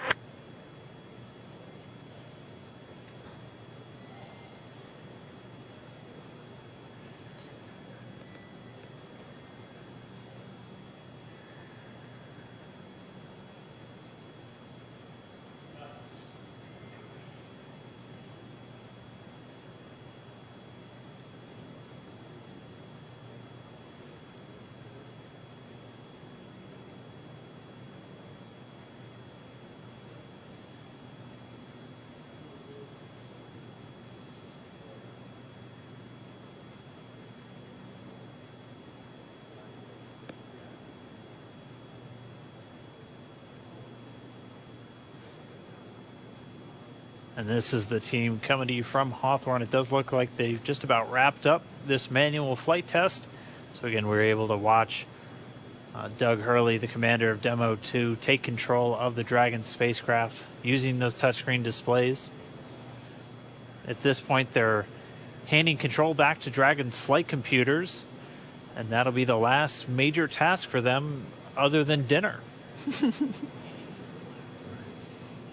And this is the team coming to you from Hawthorne. It does look like they've just about wrapped up this manual flight test. So again, we were able to watch Doug Hurley, the commander of Demo 2, take control of the Dragon spacecraft using those touchscreen displays. At this point, they're handing control back to Dragon's flight computers, and that'll be the last major task for them other than dinner.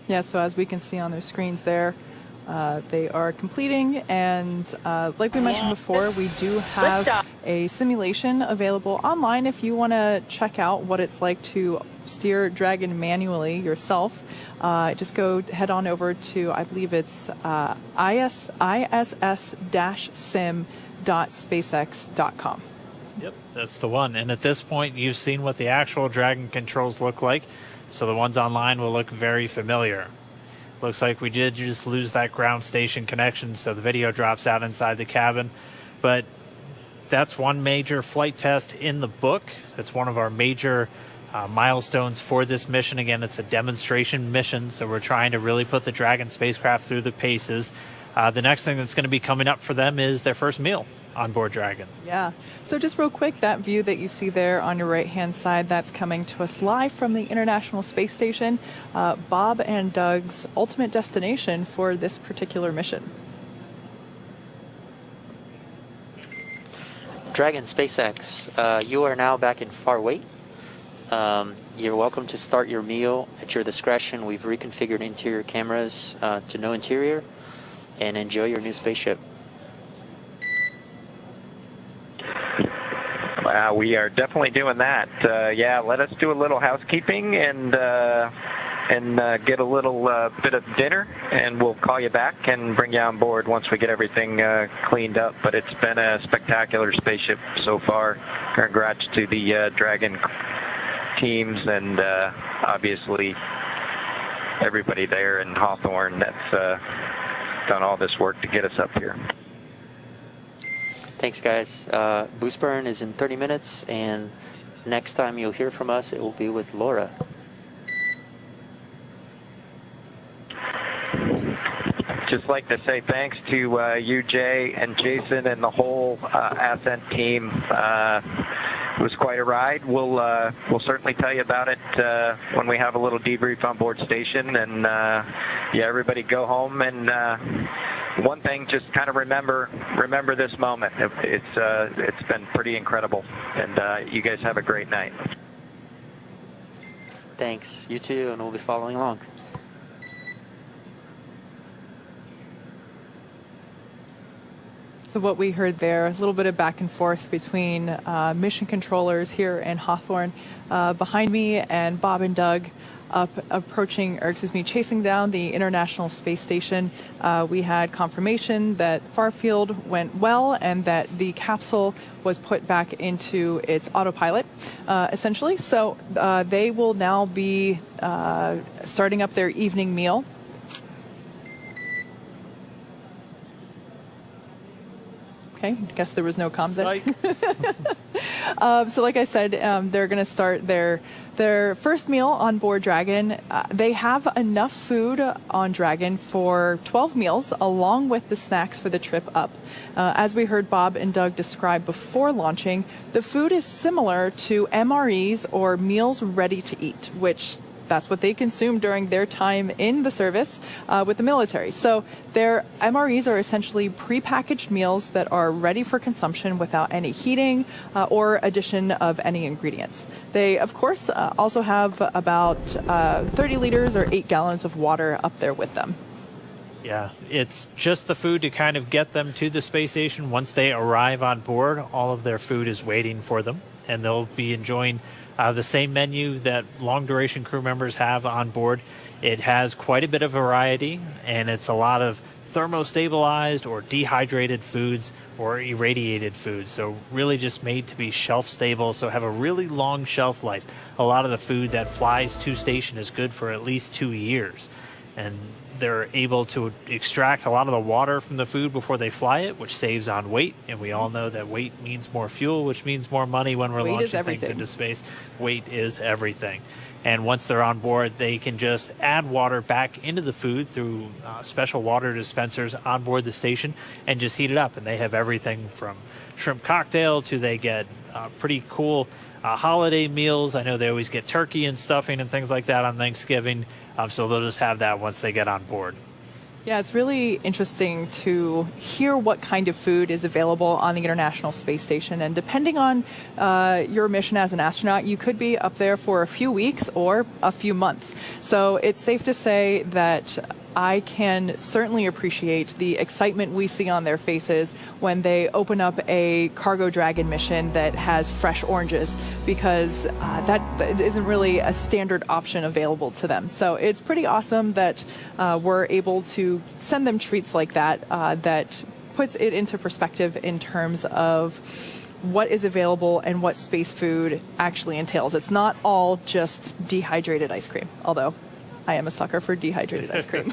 Yeah, so as we can see on their screens there, they are completing, and like we mentioned before, we do have a simulation available online if you want to check out what it's like to steer Dragon manually yourself. Just head on over to, I believe it's iss-sim.spacex.com. Yep, that's the one. And at this point, you've seen what the actual Dragon controls look like. So the ones online will look very familiar. Looks like we did just lose that ground station connection, so the video drops out inside the cabin. But that's one major flight test in the book. It's one of our major milestones for this mission. Again, it's a demonstration mission, so we're trying to really put the Dragon spacecraft through the paces. The next thing that's going to be coming up for them is their first meal on board Dragon. Yeah. So just real quick, that view that you see there on your right-hand side, that's coming to us live from the International Space Station, Bob and Doug's ultimate destination for this particular mission. Dragon SpaceX, you are now back in far wait. You're welcome to start your meal at your discretion. We've reconfigured interior cameras to no interior, and enjoy your new spaceship. We are definitely doing that. Yeah, let us do a little housekeeping and get a little bit of dinner, and we'll call you back and bring you on board once we get everything cleaned up. But it's been a spectacular spaceship so far. Congrats to the Dragon teams and obviously everybody there in Hawthorne that's done all this work to get us up here. Thanks, guys. Boost burn is in 30 minutes, and next time you'll hear from us, it will be with Laura. Just like to say thanks to you, Jay, and Jason, and the whole Ascent team. It was quite a ride. We'll certainly tell you about it when we have a little debrief on board station. And yeah, everybody go home and. One thing, just kind of remember this moment. It's been pretty incredible, and you guys have a great night. Thanks. You too, and we'll be following along. So what we heard there, a little bit of back and forth between mission controllers here in Hawthorne, behind me, and Bob and Doug chasing down the International Space Station. We had confirmation that Farfield went well and that the capsule was put back into its autopilot, essentially. So they will now be starting up their evening meal. Okay, I guess there was no comms there. So like I said, they're going to start their first meal on board Dragon. They have enough food on Dragon for 12 meals, along with the snacks for the trip up. As we heard Bob and Doug describe before launching, the food is similar to MREs, or meals ready to eat, which that's what they consume during their time in the service with the military. So their MREs are essentially prepackaged meals that are ready for consumption without any heating or addition of any ingredients. They, of course, also have about 30 liters or 8 gallons of water up there with them. Yeah, it's just the food to kind of get them to the space station. Once they arrive on board, all of their food is waiting for them, and they'll be enjoying the same menu that long-duration crew members have on board. It has quite a bit of variety, and it's a lot of thermostabilized or dehydrated foods or irradiated foods, so really just made to be shelf-stable, so have a really long shelf life. A lot of the food that flies to station is good for at least 2 years, and they're able to extract a lot of the water from the food before they fly it, which saves on weight. And we all know that weight means more fuel, which means more money when we're launching things into space. Weight is everything. And once they're on board, they can just add water back into the food through special water dispensers on board the station and just heat it up. And they have everything from shrimp cocktail to they get pretty cool holiday meals. I know they always get turkey and stuffing and things like that on Thanksgiving. So they'll just have that once they get on board. Yeah, it's really interesting to hear what kind of food is available on the International Space Station. And depending on your mission as an astronaut, you could be up there for a few weeks or a few months. So it's safe to say that I can certainly appreciate the excitement we see on their faces when they open up a cargo Dragon mission that has fresh oranges, because that isn't really a standard option available to them. So it's pretty awesome that we're able to send them treats like that, that puts it into perspective in terms of what is available and what space food actually entails. It's not all just dehydrated ice cream, although I am a sucker for dehydrated ice cream.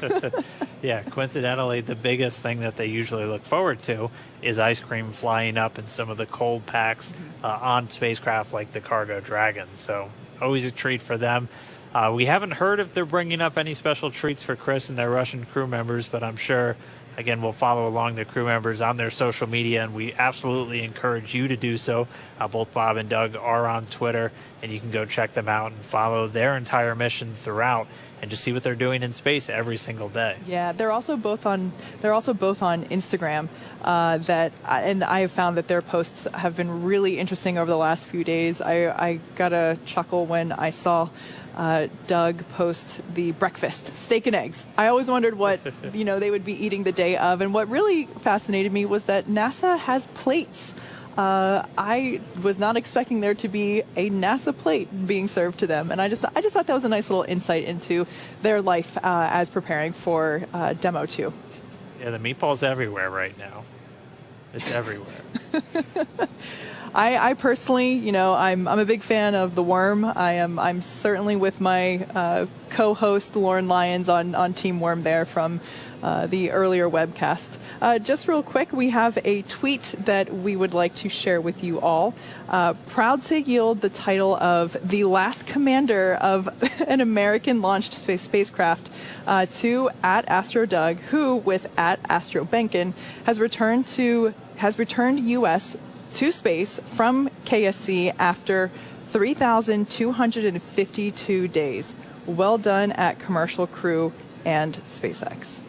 Yeah, coincidentally, the biggest thing that they usually look forward to is ice cream flying up in some of the cold packs on spacecraft like the Cargo Dragon. So always a treat for them. We haven't heard if they're bringing up any special treats for Chris and their Russian crew members, but I'm sure, again, we'll follow along the crew members on their social media, and we absolutely encourage you to do so. Both Bob and Doug are on Twitter, and you can go check them out and follow their entire mission throughout and just see what they're doing in space every single day. Yeah, they're also both on Instagram. And I have found that their posts have been really interesting over the last few days. I got a chuckle when I saw Doug post the breakfast, steak and eggs. I always wondered what they would be eating the day of, and what really fascinated me was that NASA has plates I was not expecting there to be a NASA plate being served to them, and I just thought that was a nice little insight into their life as preparing for Demo 2. Yeah, the meatball's everywhere right now. It's everywhere. I personally, I'm a big fan of the Worm. I'm certainly with my co-host Lauren Lyons on Team Worm there from the earlier webcast. Just real quick, we have a tweet that we would like to share with you all. Proud to yield the title of the last commander of an American-launched spacecraft to @AstroDoug, who, with @AstroBehnken, has returned U.S. to space from KSC after 3,252 days. Well done at Commercial Crew and SpaceX.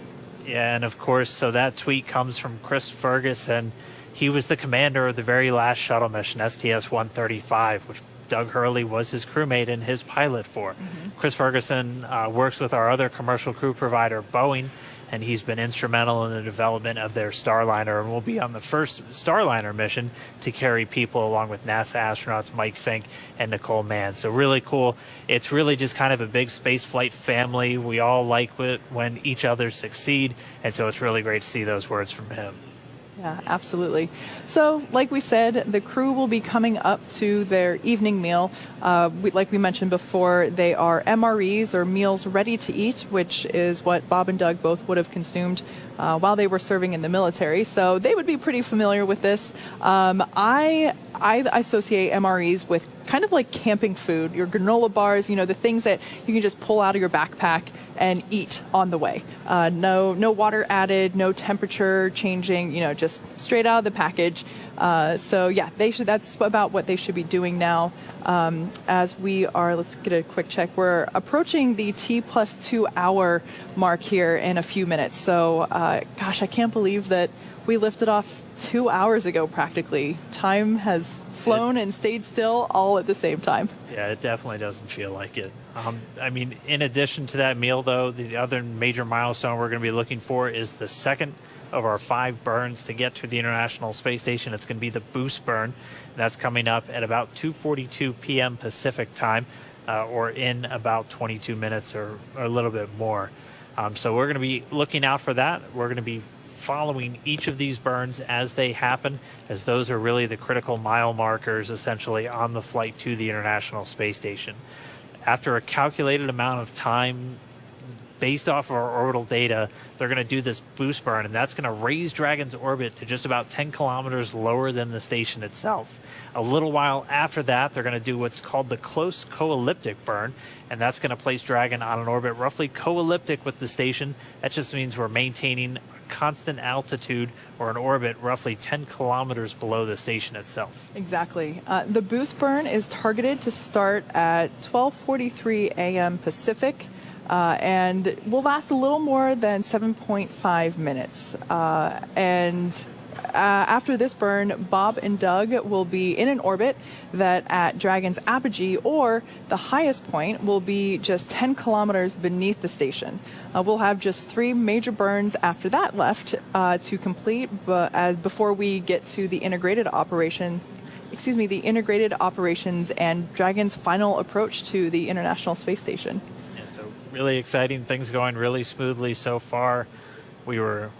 Yeah, and of course, so that tweet comes from Chris Ferguson. He was the commander of the very last shuttle mission, STS-135, which Doug Hurley was his crewmate and his pilot for. Mm-hmm. Chris Ferguson works with our other commercial crew provider, Boeing, and he's been instrumental in the development of their Starliner and will be on the first Starliner mission to carry people along with NASA astronauts Mike Fink and Nicole Mann. So really cool. It's really just kind of a big spaceflight family. We all like it when each other succeed, and so it's really great to see those words from him. Yeah, absolutely. So, like we said, the crew will be coming up to their evening meal. Like we mentioned before, they are MREs, or meals ready to eat, which is what Bob and Doug both would have consumed while they were serving in the military. So they would be pretty familiar with this. I associate MREs with kind of like camping food, your granola bars, the things that you can just pull out of your backpack and eat on the way. No water added, no temperature changing, just straight out of the package. So yeah, that's about what they should be doing now. As we are, let's get a quick check. We're approaching the T+2 hour mark here in a few minutes. So, gosh, I can't believe that we lifted off 2 hours ago practically. Time has flown and stayed still all at the same time. Yeah, it definitely doesn't feel like it. In addition to that meal, though, the other major milestone we're going to be looking for is the second of our 5 burns to get to the International Space Station. It's going to be the boost burn. That's coming up at about 2:42 p.m. Pacific time, or in about 22 minutes or a little bit more. So we're going to be looking out for that. We're going to be following each of these burns as they happen, as those are really the critical mile markers essentially on the flight to the International Space Station. After a calculated amount of time based off of our orbital data, they're going to do this boost burn, and that's going to raise Dragon's orbit to just about 10 kilometers lower than the station itself. A little while after that, they're going to do what's called the close co-elliptic burn, and that's going to place Dragon on an orbit roughly co-elliptic with the station. That just means we're maintaining constant altitude, or an orbit roughly 10 kilometers below the station itself. Exactly. The boost burn is targeted to start at 12:43 a.m. Pacific, and will last a little more than 7.5 minutes. After this burn, Bob and Doug will be in an orbit that at Dragon's apogee, or the highest point, will be just 10 kilometers beneath the station. We'll have just 3 major burns after that left to complete, before we get to the integrated operations and Dragon's final approach to the International Space Station. Yeah, so really exciting, things going really smoothly so far. We were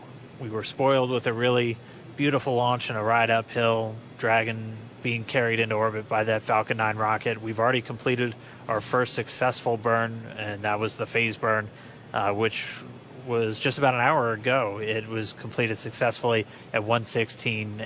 spoiled with a really beautiful launch and a ride uphill, Dragon being carried into orbit by that Falcon 9 rocket. We've already completed our first successful burn, and that was the phase burn, which was just about an hour ago. It was completed successfully at 1:16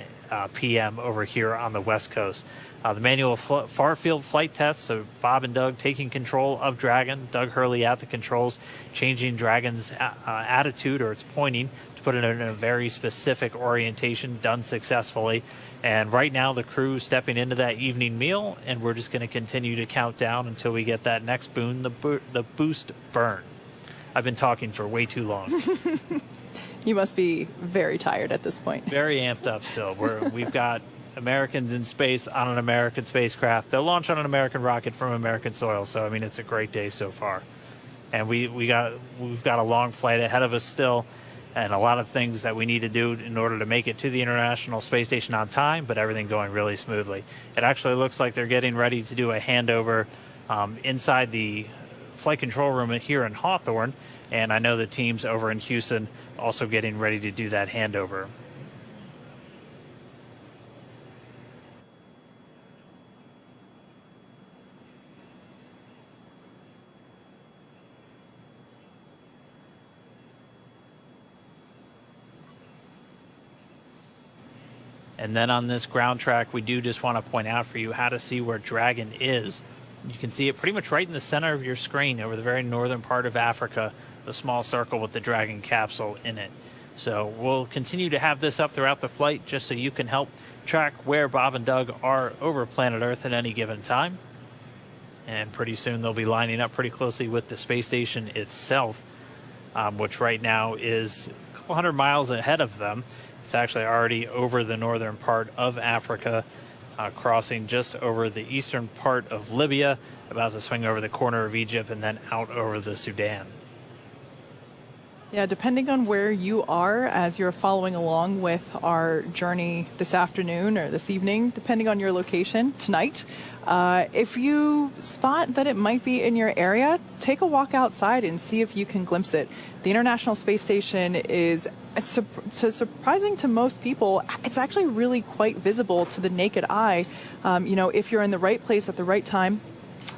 p.m. over here on the West Coast. The manual far-field flight test, so Bob and Doug taking control of Dragon, Doug Hurley at the controls, changing Dragon's attitude, or its pointing, to put it in a very specific orientation, done successfully. And right now the crew is stepping into that evening meal, and we're just going to continue to count down until we get that next boon, the boost burn. I've been talking for way too long. You must be very tired at this point. Very amped up still. We've got Americans in space on an American spacecraft. They'll launch on an American rocket from American soil. So, it's a great day so far. And we've got a long flight ahead of us still. and a lot of things that we need to do in order to make it to the International Space Station on time, but everything going really smoothly. It actually looks like they're getting ready to do a handover inside the flight control room here in Hawthorne, and I know the teams over in Houston also getting ready to do that handover. And then on this ground track, we do just want to point out for you how to see where Dragon is. You can see it pretty much right in the center of your screen over the very northern part of Africa, the small circle with the Dragon capsule in it. So we'll continue to have this up throughout the flight just so you can help track where Bob and Doug are over planet Earth at any given time. And pretty soon they'll be lining up pretty closely with the space station itself, which right now is a couple hundred miles ahead of them. It's actually already over the northern part of Africa, crossing just over the eastern part of Libya, about to swing over the corner of Egypt, and then out over the Sudan. Yeah, depending on where you are as you're following along with our journey this afternoon or this evening, depending on your location tonight, if you spot that it might be in your area, take a walk outside and see if you can glimpse it. The International Space Station is, surprising to most people, it's actually really quite visible to the naked eye, if you're in the right place at the right time.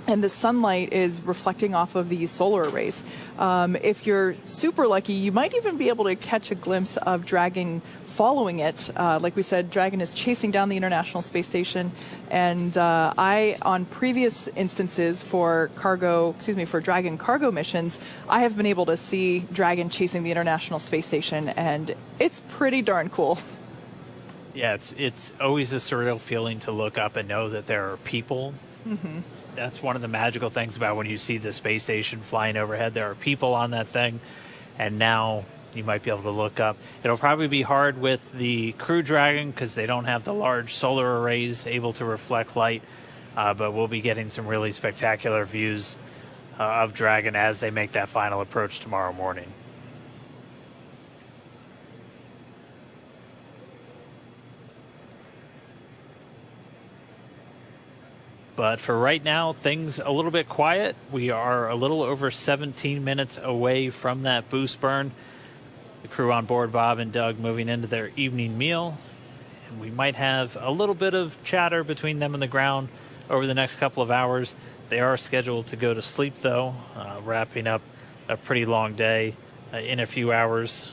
And the sunlight is reflecting off of these solar arrays. If you're super lucky, you might even be able to catch a glimpse of Dragon following it. Like we said, Dragon is chasing down the International Space Station. And on previous instances for Dragon cargo missions, I have been able to see Dragon chasing the International Space Station, and it's pretty darn cool. Yeah, it's always a surreal feeling to look up and know that there are people. Mm-hmm. That's one of the magical things about when you see the space station flying overhead. There are people on that thing, and now you might be able to look up. It'll probably be hard with the Crew Dragon because they don't have the large solar arrays able to reflect light, but we'll be getting some really spectacular views of Dragon as they make that final approach tomorrow morning. But for right now, things a little bit quiet. We are a little over 17 minutes away from that boost burn. The crew on board, Bob and Doug, moving into their evening meal. And we might have a little bit of chatter between them and the ground over the next couple of hours. They are scheduled to go to sleep, though, wrapping up a pretty long day in a few hours.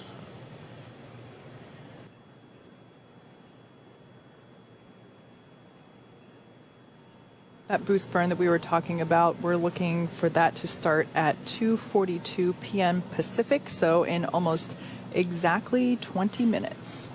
That boost burn that we were talking about, we're looking for that to start at 2:42 p.m. Pacific, so in almost exactly 20 minutes.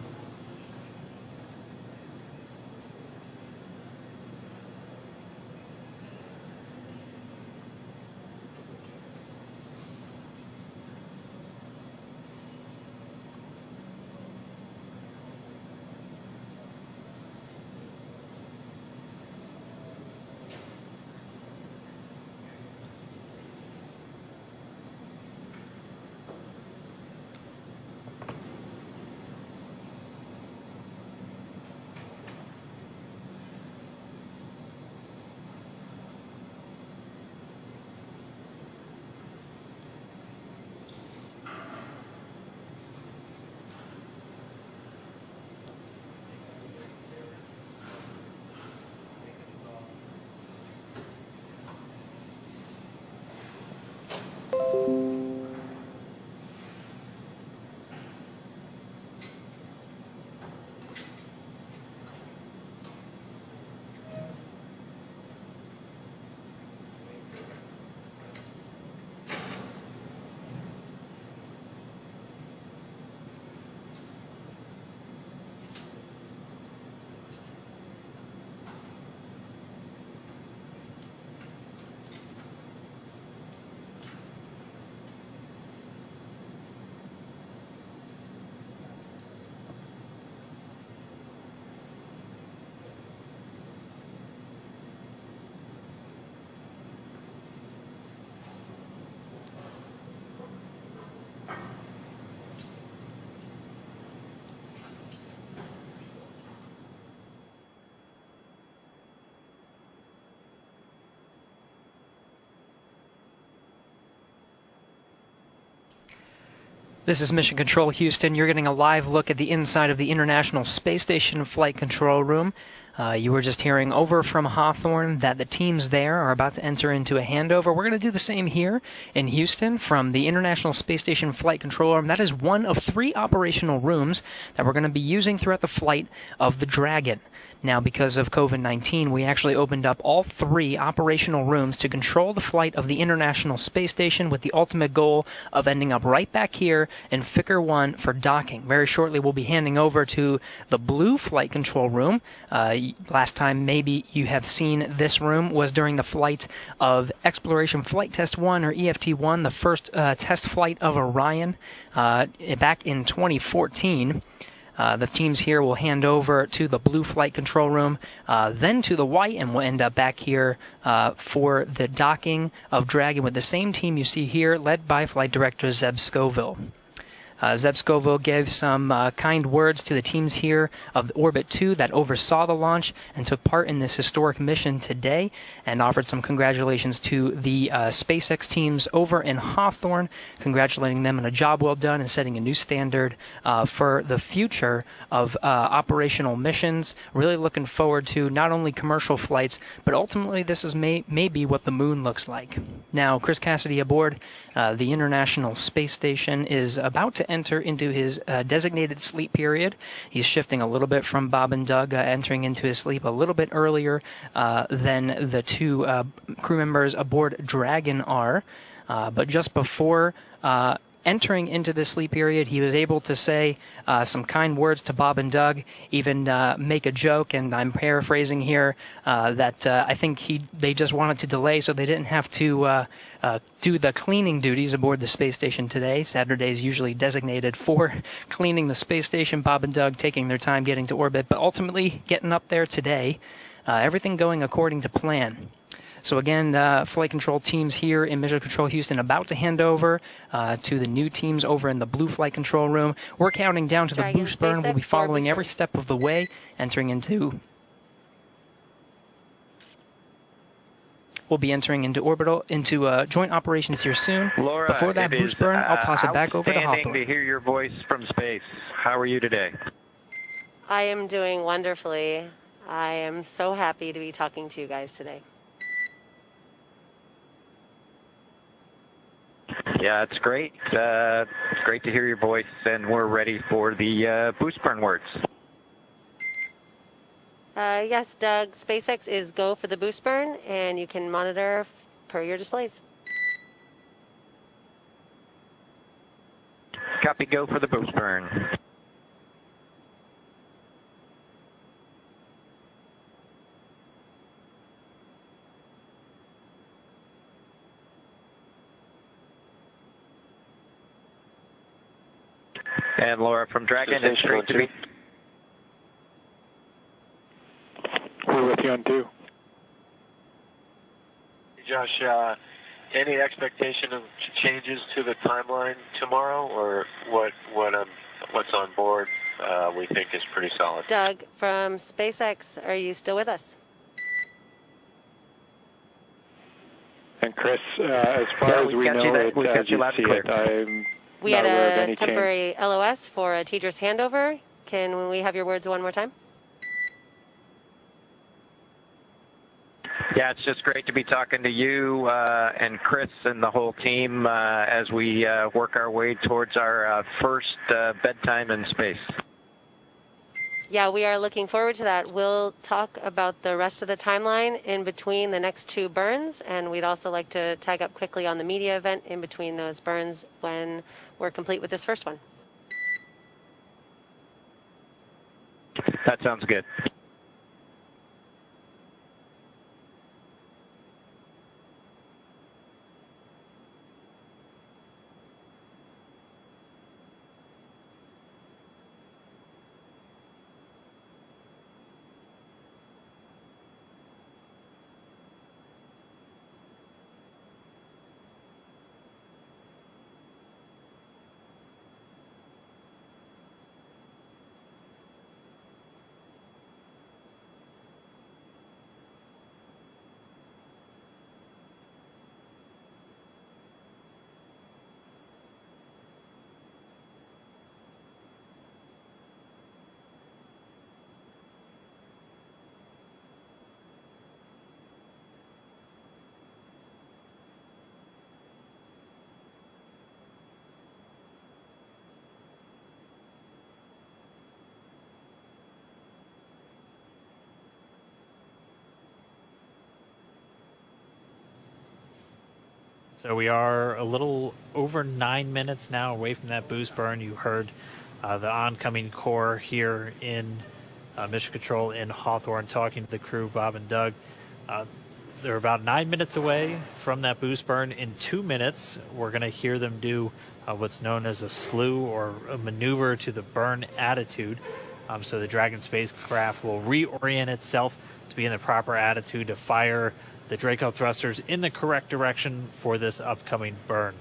This is Mission Control Houston. You're getting a live look at the inside of the International Space Station Flight Control Room. You were just hearing over from Hawthorne that the teams there are about to enter into a handover. We're going to do the same here in Houston from the International Space Station Flight Control Room. That is one of 3 operational rooms that we're going to be using throughout the flight of the Dragon. Now, because of COVID-19, we actually opened up all 3 operational rooms to control the flight of the International Space Station with the ultimate goal of ending up right back here in Ficker 1 for docking. Very shortly, we'll be handing over to the blue flight control room. Last time maybe you have seen this room was during the flight of Exploration Flight Test 1, or EFT-1, the first test flight of Orion back in 2014. The teams here will hand over to the blue flight control room, then to the white, and we'll end up back here for the docking of Dragon with the same team you see here, led by Flight Director Zeb Scoville. Zeb Scoville gave some kind words to the teams here of Orbit 2 that oversaw the launch and took part in this historic mission today, and offered some congratulations to the SpaceX teams over in Hawthorne, congratulating them on a job well done and setting a new standard for the future of operational missions. Really looking forward to not only commercial flights, but ultimately this is maybe what the moon looks like. Now, Chris Cassidy aboard the International Space Station is about to enter into his designated sleep period. He's shifting a little bit from Bob and Doug, entering into his sleep a little bit earlier than the 2 crew members aboard Dragon are. But just before entering into this sleep period, he was able to say some kind words to Bob and Doug, even make a joke, and I'm paraphrasing here, that I think they just wanted to delay so they didn't have to do the cleaning duties aboard the space station today. Saturday is usually designated for cleaning the space station. Bob and Doug taking their time getting to orbit, but ultimately getting up there today. Everything going according to plan. So again, flight control teams here in Mission Control Houston about to hand over to the new teams over in the blue flight control room. We're counting down to the boost burn. We'll be following every step of the way, entering into... We'll be entering into joint operations here soon. Laura, before that boost burn, I'll toss it back over to Hawthorne. Outstanding to hear your voice from space. How are you today? I am doing wonderfully. I am so happy to be talking to you guys today. Yeah, it's great. It's great to hear your voice, and we're ready for the boost burn words. Yes, Doug, SpaceX is go for the boost burn, and you can monitor per your displays. Copy, go for the boost burn. And Laura from Dragon, it's great to be... We're with you on 2. Josh, any expectation of changes to the timeline tomorrow, or what's on board we think is pretty solid? Doug, from SpaceX, are you still with us? And Chris, as far as we know it, as you see it, I'm we not had aware of a any temporary change. LOS for a teacher's handover. Can we have your words one more time? Yeah, it's just great to be talking to you and Chris and the whole team as we work our way towards our first bedtime in space. Yeah, we are looking forward to that. We'll talk about the rest of the timeline in between the next 2 burns, and we'd also like to tag up quickly on the media event in between those burns when we're complete with this first one. That sounds good. So we are a little over 9 minutes now away from that boost burn. You heard the oncoming core here in Mission Control in Hawthorne talking to the crew, Bob and Doug. They're about 9 minutes away from that boost burn. In 2 minutes, we're going to hear them do what's known as a slew or a maneuver to the burn attitude. So the Dragon spacecraft will reorient itself to be in the proper attitude to fire the Draco thrusters in the correct direction for this upcoming burn.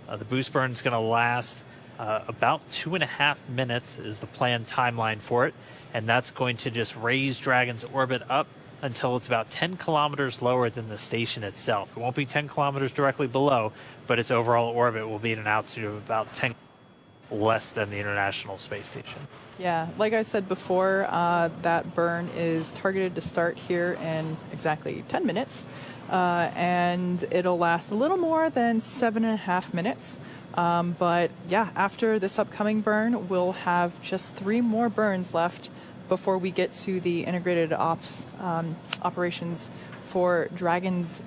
The boost burn is going to last about 2.5 minutes is the planned timeline for it, and that's going to just raise Dragon's orbit up until it's about 10 kilometers lower than the station itself. It won't be 10 kilometers directly below, but its overall orbit will be at an altitude of about 10 less than the International Space Station. Yeah, like I said before, that burn is targeted to start here in exactly 10 minutes, and it'll last a little more than 7.5 minutes. But yeah, after this upcoming burn, we'll have just 3 more burns left before we get to the integrated ops operations for Dragon's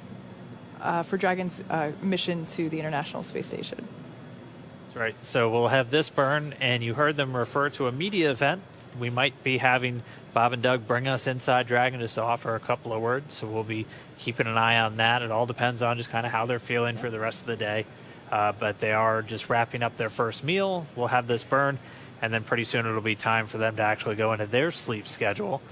mission to the International Space Station. Right, so we'll have this burn, and you heard them refer to a media event. We might be having Bob and Doug bring us inside Dragon just to offer a couple of words, so we'll be keeping an eye on that. It all depends on just kind of how they're feeling for the rest of the day. But they are just wrapping up their first meal. We'll have this burn, and then pretty soon it'll be time for them to actually go into their sleep schedule.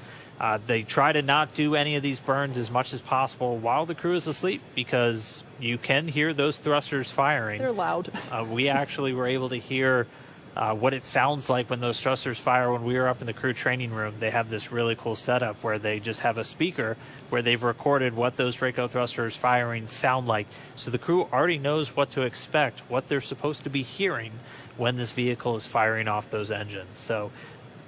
They try to not do any of these burns as much as possible while the crew is asleep because you can hear those thrusters firing. They're loud. We actually were able to hear what it sounds like when those thrusters fire when we were up in the crew training room. They have this really cool setup where they just have a speaker where they've recorded what those Draco thrusters firing sound like. So the crew already knows what to expect, what they're supposed to be hearing when this vehicle is firing off those engines. So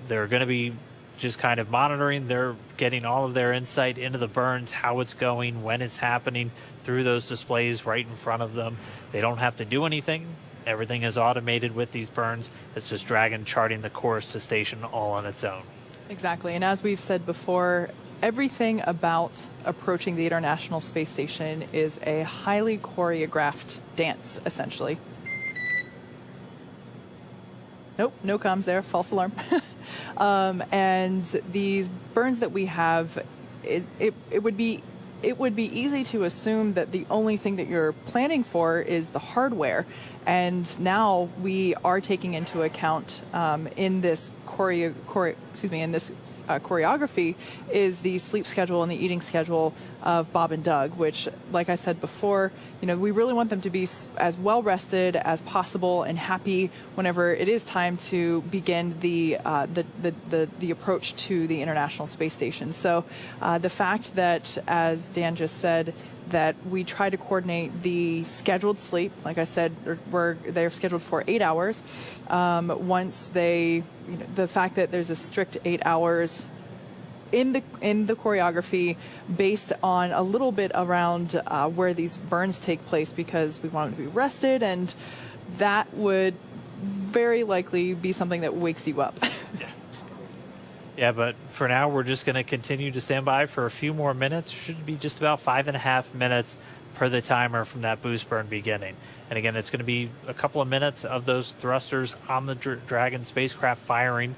they're going to be just kind of monitoring. They're getting all of their insight into the burns, how it's going, when it's happening, through those displays right in front of them. They don't have to do anything. Everything is automated with these burns. It's just Dragon charting the course to station all on its own. Exactly, and as we've said before, everything about approaching the International Space Station is a highly choreographed dance, essentially. Nope, no comms there, false alarm. And these burns that we have, it would be easy to assume that the only thing that you're planning for is the hardware. And now we are taking into account in this choreography is the sleep schedule and the eating schedule of Bob and Doug, which, like I said before, we really want them to be as well rested as possible and happy whenever it is time to begin the approach to the International Space Station. So the fact that, as Dan just said, that we try to coordinate the scheduled sleep. Like I said, they're scheduled for 8 hours. Once the fact that there's a strict 8 hours in the choreography based on a little bit around where these burns take place, because we want them to be rested, and that would very likely be something that wakes you up. Yeah, but for now, we're just going to continue to stand by for a few more minutes. Should be just about 5.5 minutes per the timer from that boost burn beginning. And again, it's going to be a couple of minutes of those thrusters on the Dragon spacecraft firing.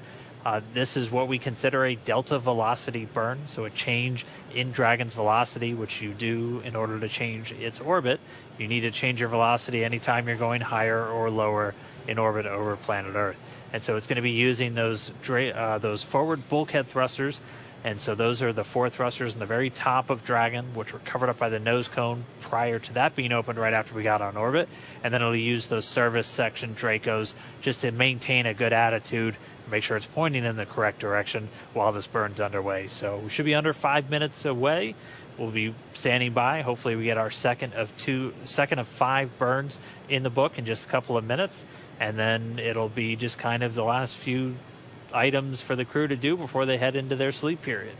This is what we consider a delta velocity burn, so a change in Dragon's velocity, which you do in order to change its orbit. You need to change your velocity anytime you're going higher or lower in orbit over planet Earth. And so it's going to be using those forward bulkhead thrusters. And so those are the 4 thrusters in the very top of Dragon, which were covered up by the nose cone prior to that being opened right after we got on orbit. And then it'll use those service section Dracos just to maintain a good attitude, make sure it's pointing in the correct direction while this burn's underway. So we should be under 5 minutes away. We'll be standing by. Hopefully we get our second of 5 burns in the book in just a couple of minutes. And then it'll be just kind of the last few items for the crew to do before they head into their sleep period.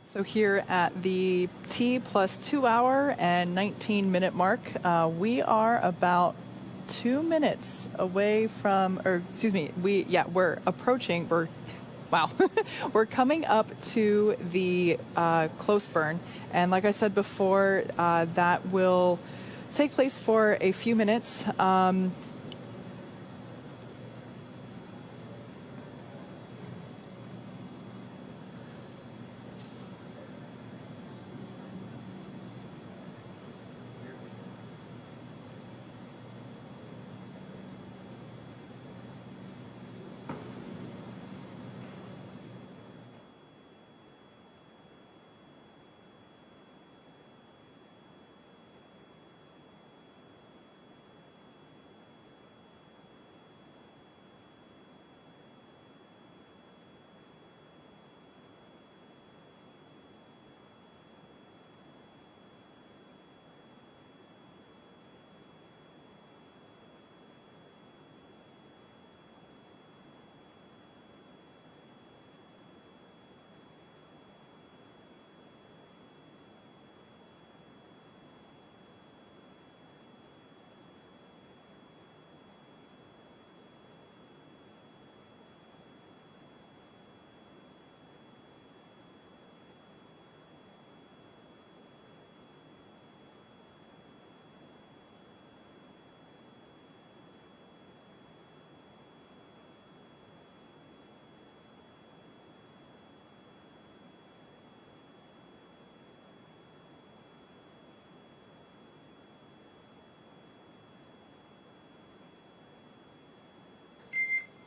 So here at the T plus 2 hour and 19 minute mark, we are about 2 minutes away from, or excuse me, we're approaching, we're coming up to the close burn. And like I said before, that will take place for a few minutes.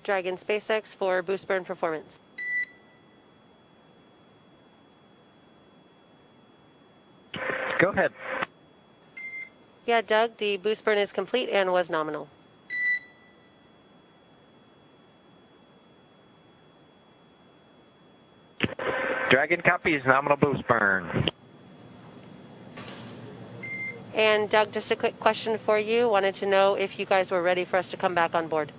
Dragon SpaceX for boost burn performance. Go ahead. Yeah, Doug, the boost burn is complete and was nominal. Dragon copies, nominal boost burn. And Doug, just a quick question for you. Wanted to know if you guys were ready for us to come back on board.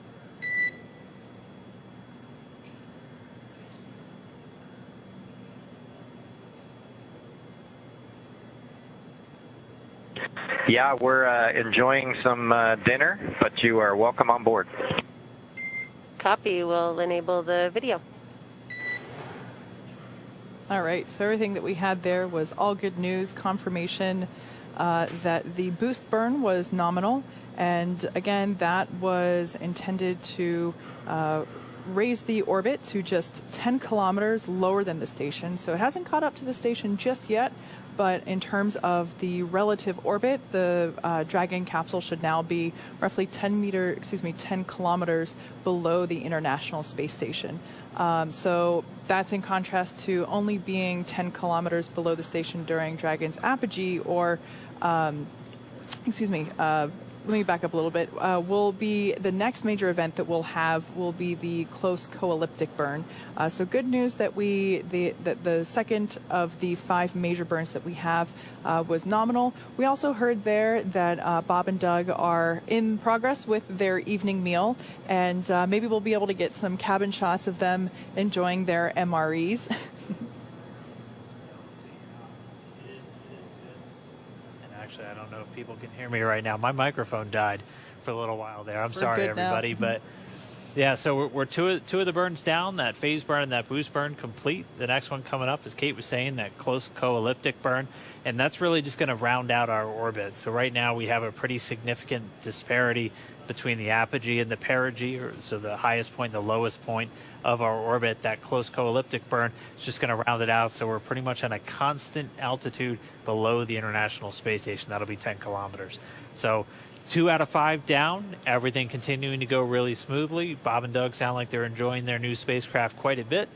Yeah, we're enjoying some dinner, but you are welcome on board. Copy. We'll enable the video. All right, so everything that we had there was all good news, confirmation that the boost burn was nominal. And again, that was intended to raise the orbit to just 10 kilometers lower than the station. So it hasn't caught up to the station just yet. But in terms of the relative orbit, the Dragon capsule should now be roughly 10 kilometers below the International Space Station. So that's in contrast to only being 10 kilometers below the station during Dragon's apogee, or, let me back up a little bit. Will be the next major event that we'll have will be the close co-elliptic burn. So good news that the second of the 5 major burns that we have was nominal. We also heard there that Bob and Doug are in progress with their evening meal, and maybe we'll be able to get some cabin shots of them enjoying their MREs. Actually, I don't know if people can hear me right now. My microphone died for a little while there. I'm sorry, everybody. But yeah, so we're two of the burns down, that phase burn and that boost burn complete. The next one coming up, as Kate was saying, that close co-elliptic burn. And that's really just going to round out our orbit. So right now we have a pretty significant disparity between the apogee and the perigee, so the highest point, the lowest point of our orbit. That close co-elliptic burn is just going to round it out. So we're pretty much on a constant altitude below the International Space Station. That'll be 10 kilometers. So 2 out of 5 down, everything continuing to go really smoothly. Bob and Doug sound like they're enjoying their new spacecraft quite a bit.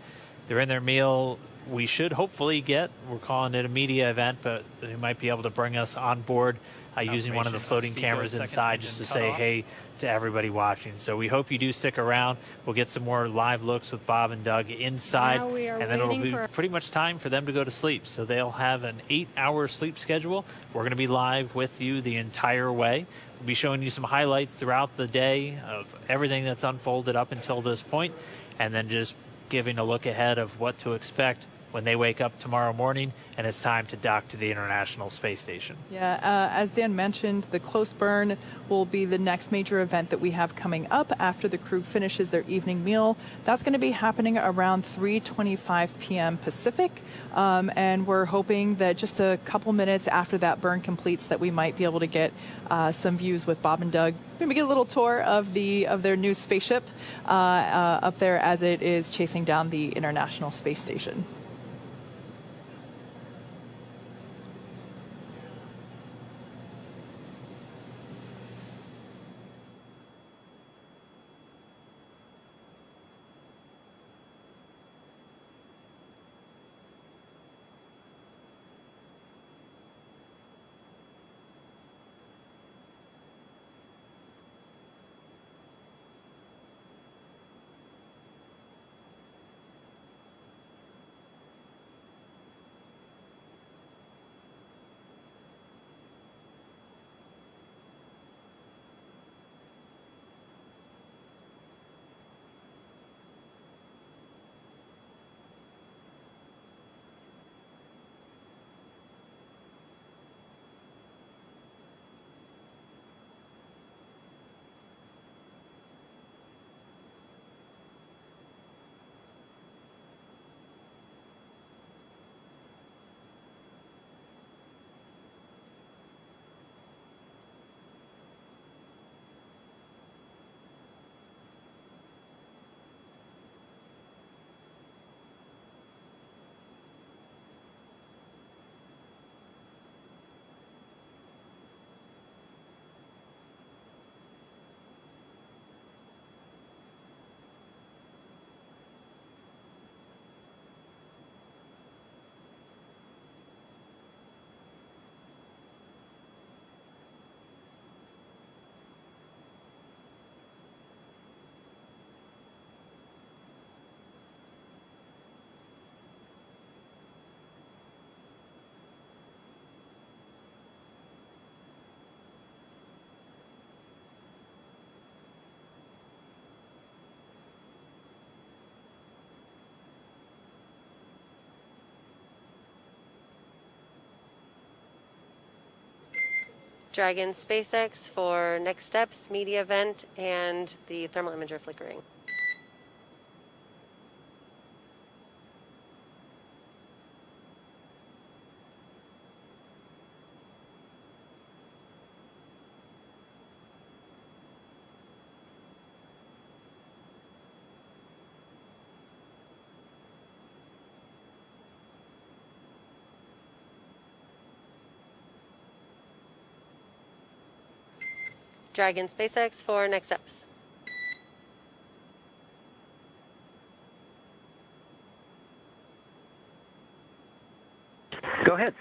They're in their meal. We should hopefully get, we're calling it a media event, but they might be able to bring us on board using one of the floating cameras inside just to say hey to everybody watching. So we hope you do stick around. We'll get some more live looks with Bob and Doug inside, and then it'll be pretty much time for them to go to sleep. So they'll have an 8-hour sleep schedule. We're going to be live with you the entire way. We'll be showing you some highlights throughout the day of everything that's unfolded up until this point, and then just giving a look ahead of what to expect when they wake up tomorrow morning and it's time to dock to the International Space Station. Yeah, as Dan mentioned, the close burn will be the next major event that we have coming up after the crew finishes their evening meal. That's going to be happening around 3:25 p.m. Pacific, and we're hoping that just a couple minutes after that burn completes that we might be able to get some views with Bob and Doug. Maybe get a little tour of their new spaceship up there as it is chasing down the International Space Station. Dragon SpaceX for next steps, media event, and the thermal imager flickering. Dragon SpaceX for next steps. Go ahead.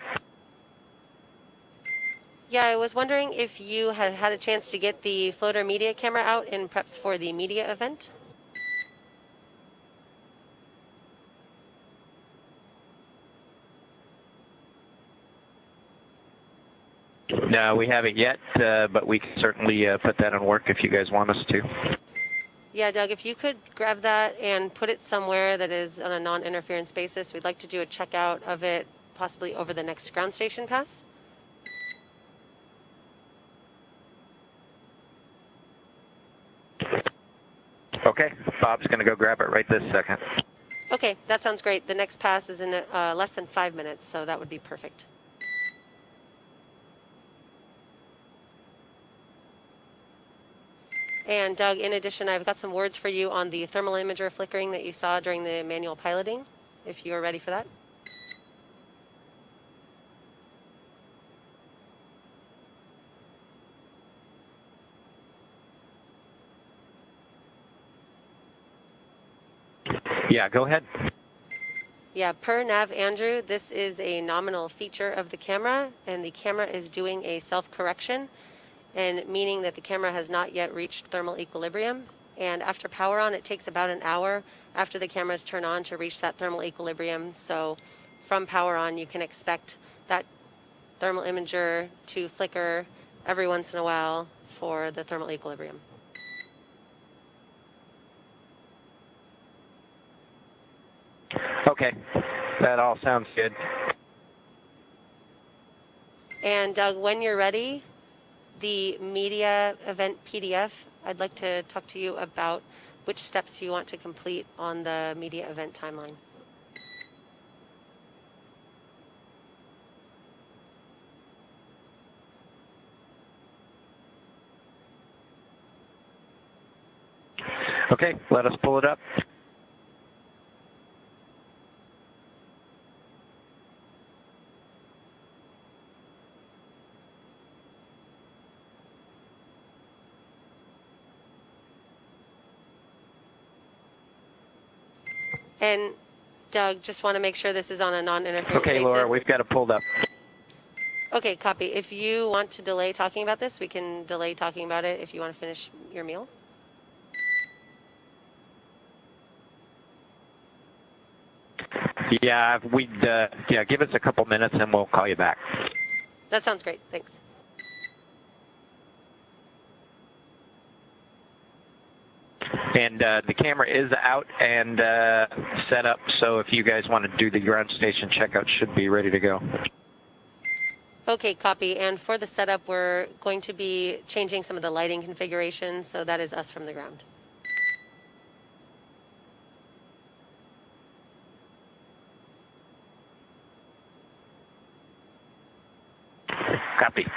Yeah, I was wondering if you had had a chance to get the floater media camera out in preps for the media event. No, we haven't yet, but we can certainly put that in work if you guys want us to. Yeah, Doug, if you could grab that and put it somewhere that is on a non-interference basis, we'd like to do a checkout of it possibly over the next ground station pass. Okay, Bob's going to go grab it right this second. Okay, that sounds great. The next pass is in less than 5 minutes, so that would be perfect. And Doug, in addition, I've got some words for you on the thermal imager flickering that you saw during the manual piloting, if you are ready for that. Yeah, go ahead. Yeah, per Nav Andrew, this is a nominal feature of the camera, and the camera is doing a self-correction, and meaning that the camera has not yet reached thermal equilibrium. And after power on, it takes about an hour after the cameras turn on to reach that thermal equilibrium. So from power on, you can expect that thermal imager to flicker every once in a while for the thermal equilibrium. Okay. That all sounds good. And Doug, when you're ready, the media event PDF, I'd like to talk to you about which steps you want to complete on the media event timeline. Okay, let us pull it up. And Doug, just want to make sure this is on a non-interference basis. Okay, Laura, we've got it pulled up. Okay, copy. If you want to delay talking about this, we can delay talking about it if you want to finish your meal. Yeah, give us a couple minutes and we'll call you back. That sounds great. Thanks. And the camera is out and set up, so if you guys want to do the ground station checkout, should be ready to go. Okay, copy. And for the setup, we're going to be changing some of the lighting configurations, so that is us from the ground. Copy.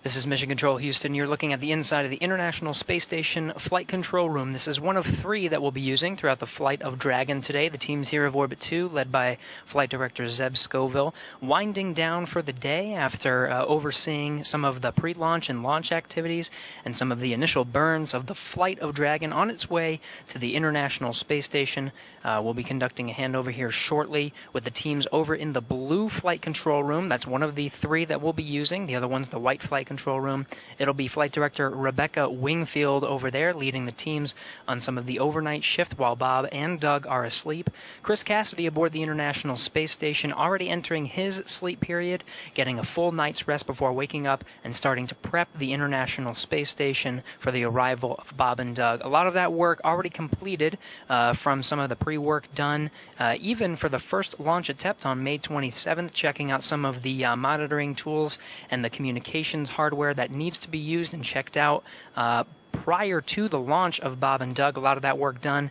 This is Mission Control Houston. You're looking at the inside of the International Space Station Flight Control Room. This is one of 3 that we'll be using throughout the flight of Dragon today. The team's here of Orbit 2, led by Flight Director Zeb Scoville, winding down for the day after overseeing some of the pre-launch and launch activities and some of the initial burns of the flight of Dragon on its way to the International Space Station. We'll be conducting a handover here shortly with the teams over in the blue Flight Control Room. That's one of the 3 that we'll be using. The other one's the white Flight Control Room. It'll be Flight Director Rebecca Wingfield over there leading the teams on some of the overnight shift while Bob and Doug are asleep. Chris Cassidy aboard the International Space Station, already entering his sleep period, getting a full night's rest before waking up and starting to prep the International Space Station for the arrival of Bob and Doug. A lot of that work already completed from some of the pre-work done, even for the first launch attempt on May 27th, checking out some of the monitoring tools and the communications hardware that needs to be used and checked out prior to the launch of Bob and Doug. A lot of that work done.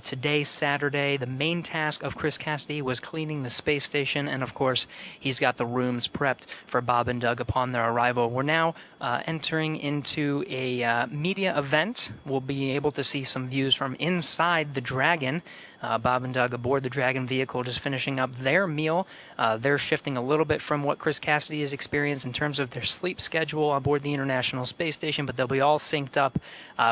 Today, Saturday, the main task of Chris Cassidy was cleaning the space station, and of course, he's got the rooms prepped for Bob and Doug upon their arrival. We're now entering into a media event. We'll be able to see some views from inside the Dragon. Bob and Doug aboard the Dragon vehicle just finishing up their meal. They're shifting a little bit from what Chris Cassidy has experienced in terms of their sleep schedule aboard the International Space Station, but they'll be all synced up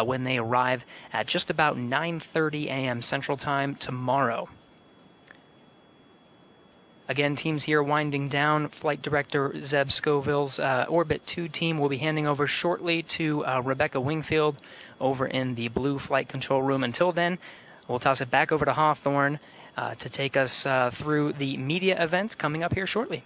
when they arrive at just about 9:30 a.m. Central Time tomorrow. Again, teams here winding down. Flight Director Zeb Scoville's Orbit 2 team will be handing over shortly to Rebecca Wingfield over in the blue Flight Control Room. Until then, we'll toss it back over to Hawthorne to take us through the media event coming up here shortly.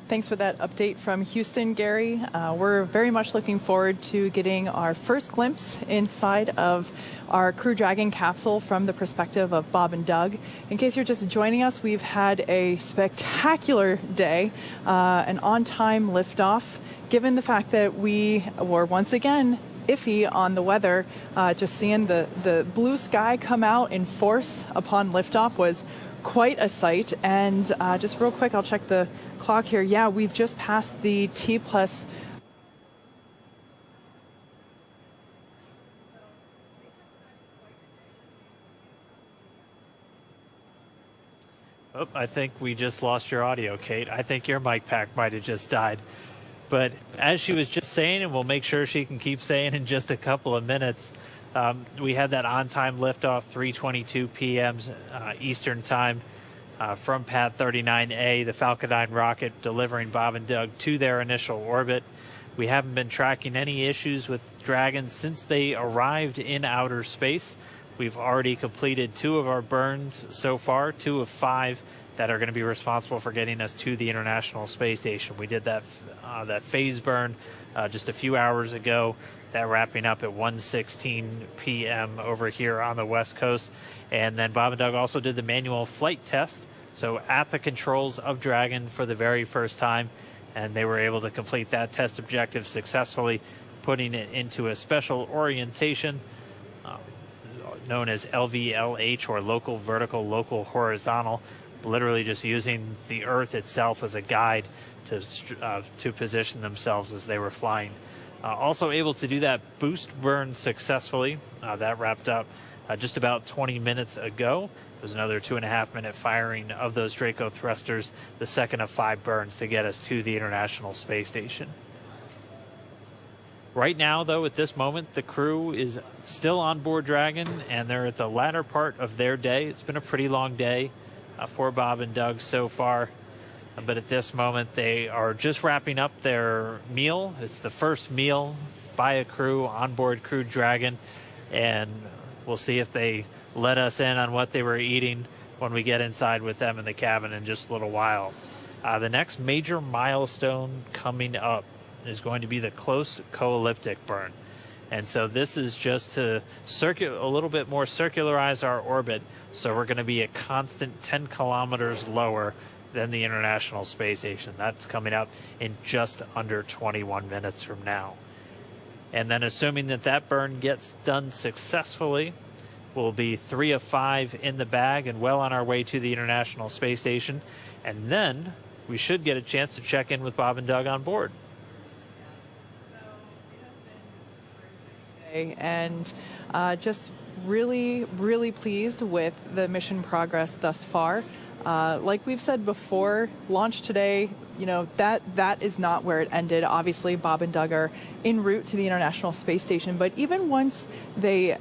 Thanks for that update from Houston, Gary. We're very much looking forward to getting our first glimpse inside of our Crew Dragon capsule from the perspective of Bob and Doug. In case you're just joining us, we've had a spectacular day, an on-time liftoff, given the fact that we were once again iffy on the weather. Just seeing the blue sky come out in force upon liftoff was quite a sight. And just real quick, I'll check the clock here. Yeah, we've just passed the T+. Oh, I think we just lost your audio, Kate. I think your mic pack might have just died. But as she was just saying, and we'll make sure she can keep saying in just a couple of minutes, we had that on-time liftoff, 3:22 p.m. Eastern Time from Pad 39A, the Falcon 9 rocket delivering Bob and Doug to their initial orbit. We haven't been tracking any issues with Dragon since they arrived in outer space. We've already completed 2 of our burns so far, 2 of 5 that are going to be responsible for getting us to the International Space Station. We did that phase burn just a few hours ago, that wrapping up at 1:16 p.m. over here on the West Coast. And then Bob and Doug also did the manual flight test, so at the controls of Dragon for the very first time, and they were able to complete that test objective successfully, putting it into a special orientation known as LVLH, or local vertical, local horizontal, literally just using the Earth itself as a guide to position themselves as they were flying. Also able to do that boost burn successfully. That wrapped up just about 20 minutes ago. There was another 2.5-minute firing of those Draco thrusters, the second of 5 burns to get us to the International Space Station. Right now, though, at this moment, the crew is still on board Dragon, and they're at the latter part of their day. It's been a pretty long day for Bob and Doug so far, but at this moment, they are just wrapping up their meal. It's the first meal by a crew on board Crew Dragon, and we'll see if they let us in on what they were eating when we get inside with them in the cabin in just a little while. The next major milestone coming up is going to be the close co-elliptic burn. And so this is just to a little bit more circularize our orbit. So we're going to be a constant 10 kilometers lower than the International Space Station. That's coming up in just under 21 minutes from now. And then assuming that that burn gets done successfully, we'll be 3 of 5 in the bag and well on our way to the International Space Station. And then we should get a chance to check in with Bob and Doug on board. And just really, really pleased with the mission progress thus far. Like we've said before, launch today, that is not where it ended. Obviously, Bob and Doug are en route to the International Space Station, but even once they,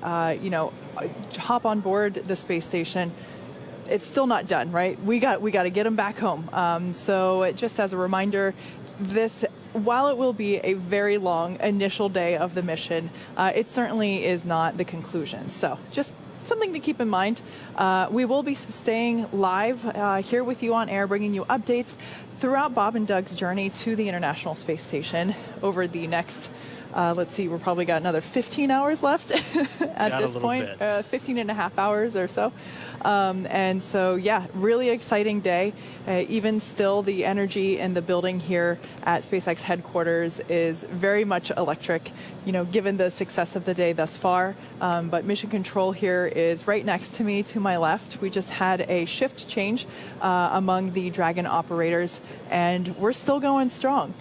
hop on board the space station, it's still not done, right? We got to get them back home. So just as a reminder, while it will be a very long initial day of the mission, it certainly is not the conclusion. So just something to keep in mind. We will be staying live here with you on air, bringing you updates throughout Bob and Doug's journey to the International Space Station over the next, we've probably got another 15 hours left at this point, 15 and a half hours or so. And so, really exciting day. Even still, the energy in the building here at SpaceX headquarters is very much electric, given the success of the day thus far. But Mission Control here is right next to me, to my left. We just had a shift change among the Dragon operators, and we're still going strong.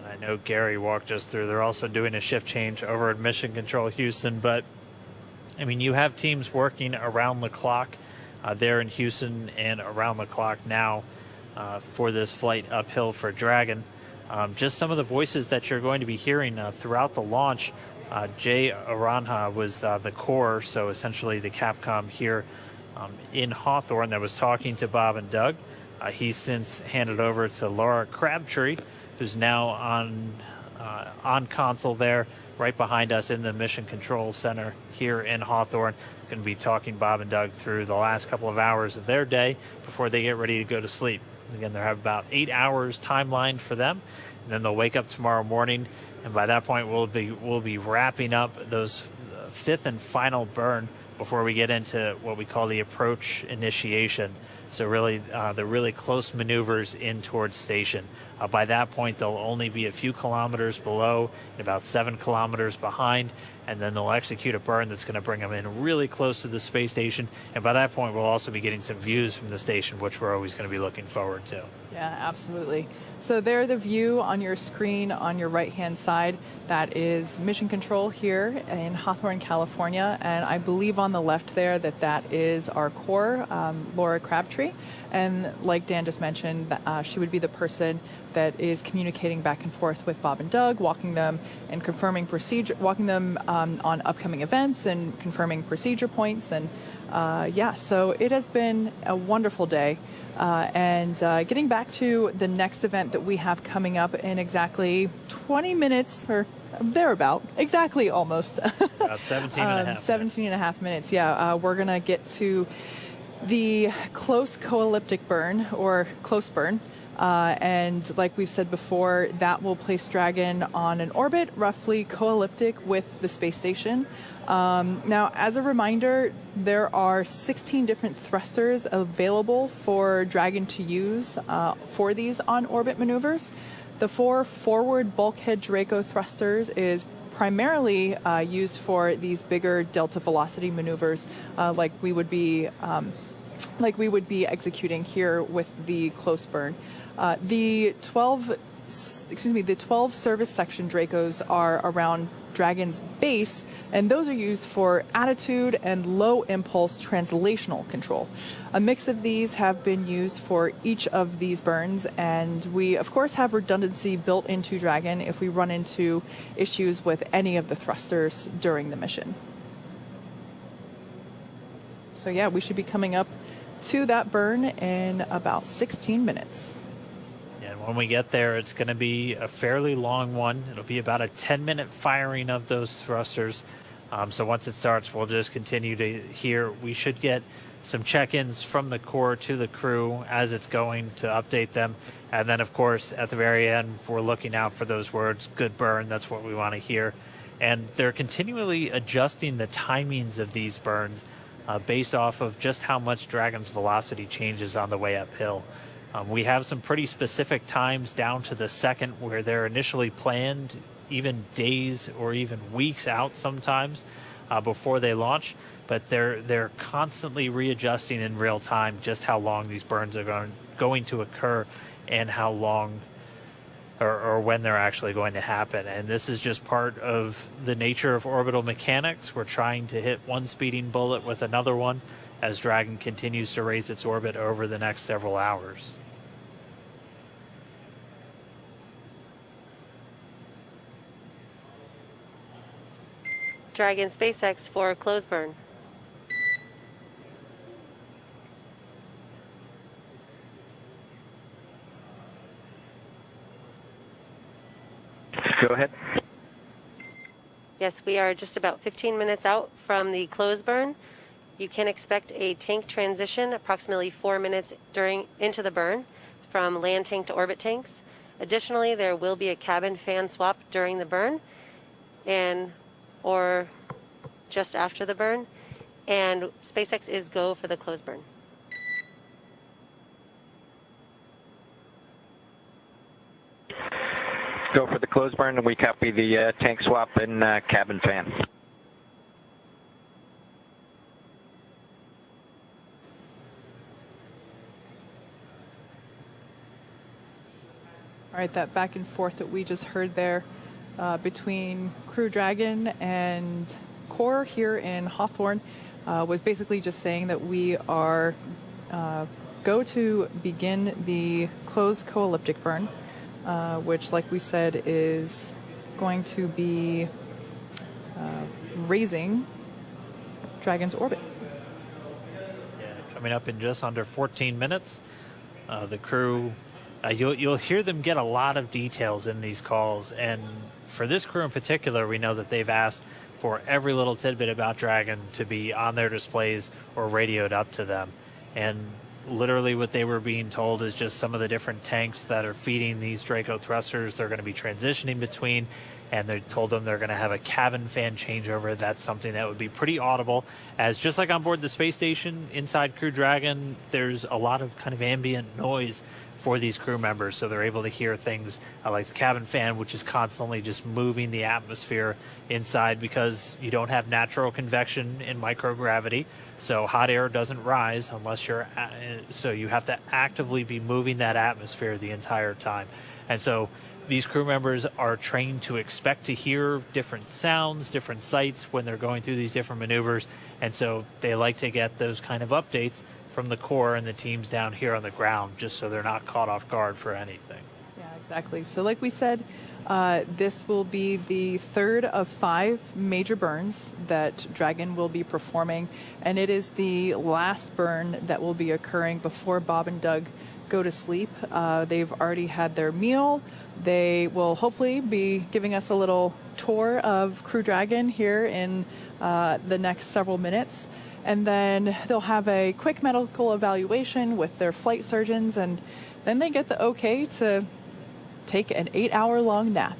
I know Gary walked us through. They're also doing a shift change over at Mission Control Houston. But, you have teams working around the clock there in Houston and around the clock now for this flight uphill for Dragon. Just some of the voices that you're going to be hearing throughout the launch. Jay Aranja was the core, so essentially the Capcom here in Hawthorne that was talking to Bob and Doug. He's since handed over to Laura Crabtree, who's now on console there, right behind us in the Mission Control Center here in Hawthorne. Going to be talking Bob and Doug through the last couple of hours of their day before they get ready to go to sleep. Again, they have about 8 hours timeline for them, and then they'll wake up tomorrow morning, and by that point we'll be wrapping up those fifth and final burn before we get into what we call the approach initiation. So really, the really close maneuvers in towards station. By that point, they'll only be a few kilometers below, and about 7 kilometers behind, and then they'll execute a burn that's going to bring them in really close to the space station. And by that point, we'll also be getting some views from the station, which we're always going to be looking forward to. Yeah, absolutely. So there, the view on your screen on your right-hand side, that is Mission Control here in Hawthorne, California. And I believe on the left there that is our core, Laura Crabtree. And like Dan just mentioned, she would be the person that is communicating back and forth with Bob and Doug, walking them and confirming procedure, walking them on upcoming events and confirming procedure points. And so it has been a wonderful day. And getting back to the next event that we have coming up in exactly 20 minutes or thereabout, exactly almost. About 17 and a half. 17 and a half minutes, we're going to get to the close co-elliptic burn or close burn. And like we've said before, that will place Dragon on an orbit roughly co-elliptic with the space station. Now, as a reminder, there are 16 different thrusters available for Dragon to use for these on-orbit maneuvers. The 4 forward bulkhead Draco thrusters is primarily used for these bigger delta velocity maneuvers, like we would be executing here with the close burn. The 12 service section Dracos are around Dragon's base, and those are used for attitude and low impulse translational control. A mix of these have been used for each of these burns, and we of course have redundancy built into Dragon if we run into issues with any of the thrusters during the mission. So we should be coming up to that burn in about 16 minutes. And when we get there, it's going to be a fairly long one. It'll be about a 10-minute firing of those thrusters. So once it starts, we'll just continue to hear. We should get some check-ins from the core to the crew as it's going to update them. And then, of course, at the very end, we're looking out for those words, good burn, that's what we want to hear. And they're continually adjusting the timings of these burns based off of just how much Dragon's velocity changes on the way uphill. We have some pretty specific times down to the second where they're initially planned, even days or even weeks out sometimes before they launch. But they're constantly readjusting in real time just how long these burns are going to occur and how long or when they're actually going to happen. And this is just part of the nature of orbital mechanics. We're trying to hit one speeding bullet with another one as Dragon continues to raise its orbit over the next several hours. Dragon SpaceX for close burn. Go ahead. Yes, we are just about 15 minutes out from the close burn. You can expect a tank transition approximately 4 minutes into the burn from land tank to orbit tanks. Additionally, there will be a cabin fan swap during the burn or just after the burn, and SpaceX is go for the close burn. Go for the close burn, and we copy the tank swap and cabin fan. All right, that back and forth that we just heard there between Crew Dragon and Core here in Hawthorne was basically just saying that we are go to begin the closed co-elliptic burn, which, like we said, is going to be raising Dragon's orbit. Yeah, coming up in just under 14 minutes. The crew, you'll hear them get a lot of details in these calls, and for this crew in particular, we know that they've asked for every little tidbit about Dragon to be on their displays or radioed up to them. And literally what they were being told is just some of the different tanks that are feeding these Draco thrusters they're going to be transitioning between, and they told them they're going to have a cabin fan changeover. That's something that would be pretty audible, as just like on board the space station inside Crew Dragon, there's a lot of kind of ambient noise for these crew members, so they're able to hear things like the cabin fan, which is constantly just moving the atmosphere inside because you don't have natural convection in microgravity, so hot air doesn't rise unless so you have to actively be moving that atmosphere the entire time. And so these crew members are trained to expect to hear different sounds, different sights when they're going through these different maneuvers, and so they like to get those kind of updates from the core and the teams down here on the ground, just so they're not caught off guard for anything. Yeah, exactly. So like we said, this will be the third of 5 major burns that Dragon will be performing, and it is the last burn that will be occurring before Bob and Doug go to sleep. They've already had their meal. They will hopefully be giving us a little tour of Crew Dragon here in the next several minutes. And then they'll have a quick medical evaluation with their flight surgeons, and then they get the okay to take an 8-hour-long nap.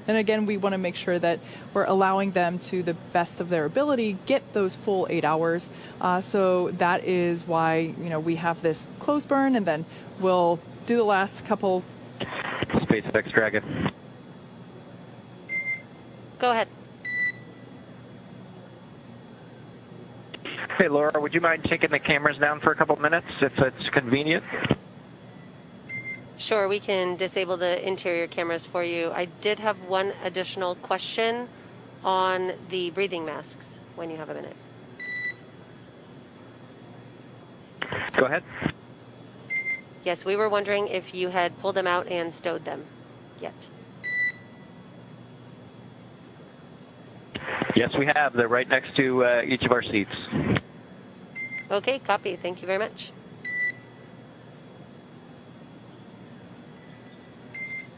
And again, we want to make sure that we're allowing them, to the best of their ability, get those full 8 hours. So that is why, we have this close burn, and then we'll do the last couple. SpaceX Dragon. Go ahead. Hey, Laura, would you mind taking the cameras down for a couple minutes, if it's convenient? Sure, we can disable the interior cameras for you. I did have one additional question on the breathing masks when you have a minute. Go ahead. Yes, we were wondering if you had pulled them out and stowed them yet. Yes, we have. They're right next to each of our seats. Okay, copy. Thank you very much.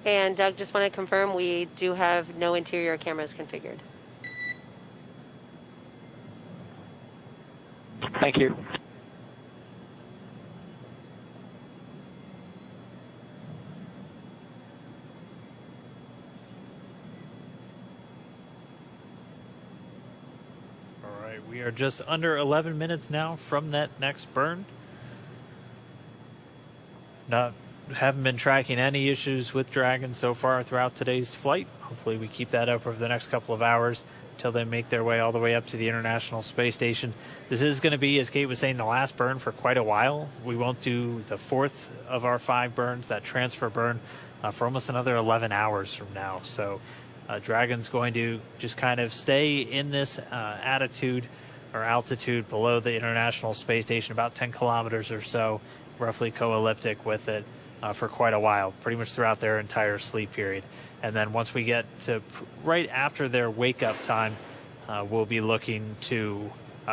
And Doug, just want to confirm we do have no interior cameras configured. Thank you. We are just under 11 minutes now from that next burn. Haven't been tracking any issues with Dragon so far throughout today's flight. Hopefully we keep that up over the next couple of hours until they make their way all the way up to the International Space Station. This is going to be, as Kate was saying, the last burn for quite a while. We won't do the fourth of our 5 burns, that transfer burn, for almost another 11 hours from now. So Dragon's going to just kind of stay in this altitude below the International Space Station, about 10 kilometers or so, roughly co-elliptic with it for quite a while, pretty much throughout their entire sleep period. And then once we get to right after their wake-up time, we'll be looking to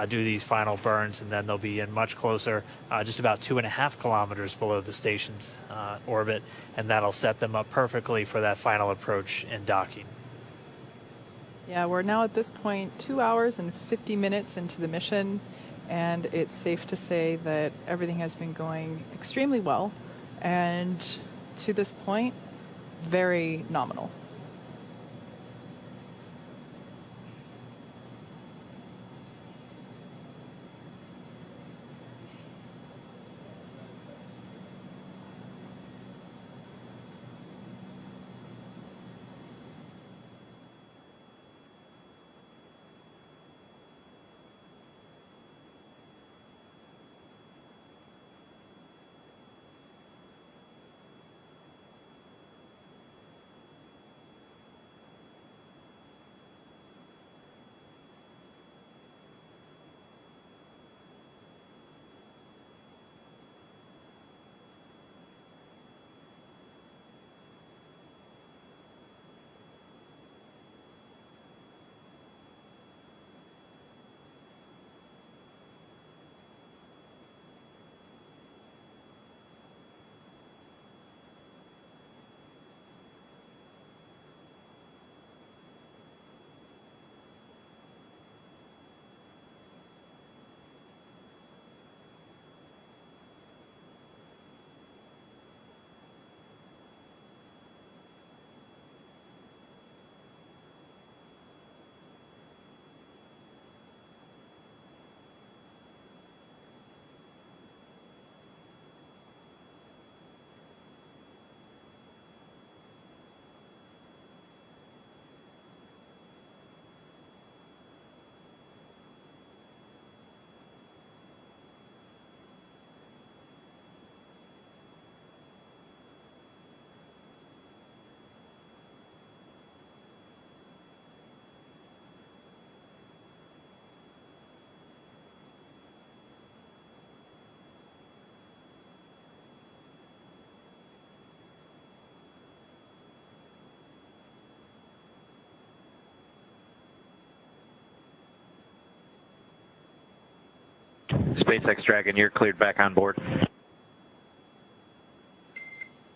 do these final burns, and then they'll be in much closer, just about 2.5 kilometers below the station's orbit, and that'll set them up perfectly for that final approach and docking. Yeah, we're now at this point 2 hours and 50 minutes into the mission, and it's safe to say that everything has been going extremely well, and to this point, very nominal. SpaceX Dragon, you're cleared back on board.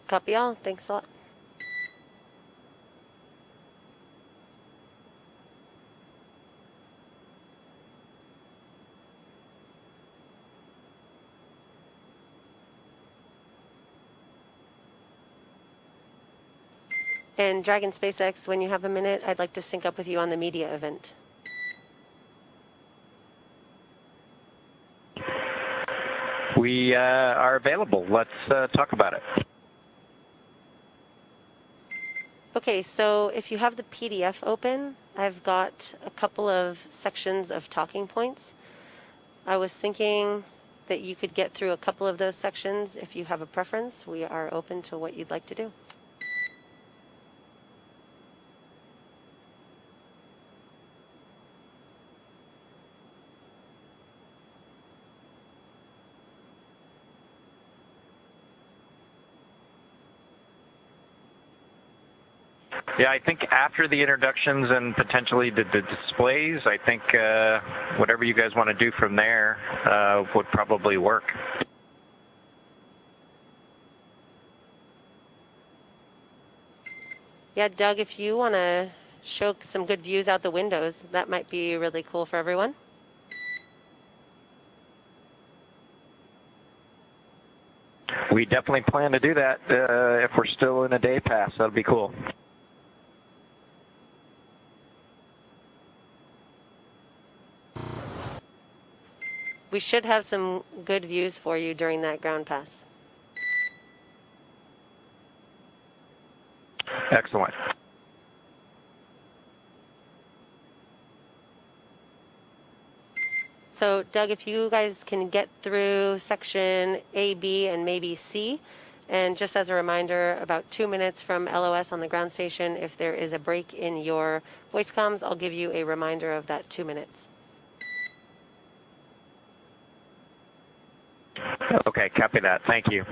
Copy all. Thanks a lot. And Dragon SpaceX, when you have a minute, I'd like to sync up with you on the media event. We are available. Let's talk about it. Okay, so if you have the PDF open, I've got a couple of sections of talking points. I was thinking that you could get through a couple of those sections if you have a preference. We are open to what you'd like to do. Yeah, I think after the introductions and potentially the displays, I think whatever you guys want to do from there would probably work. Yeah, Doug, if you want to show some good views out the windows, that might be really cool for everyone. We definitely plan to do that if we're still in a day pass. That'll be cool. we should have some good views for you during that ground pass. Excellent. So, Doug, if you guys can get through section A, B, and maybe C, and just as a reminder, about 2 minutes from LOS on the ground station, if there is a break in your voice comms, I'll give you a reminder of that 2 minutes. Okay, copy that. Thank you.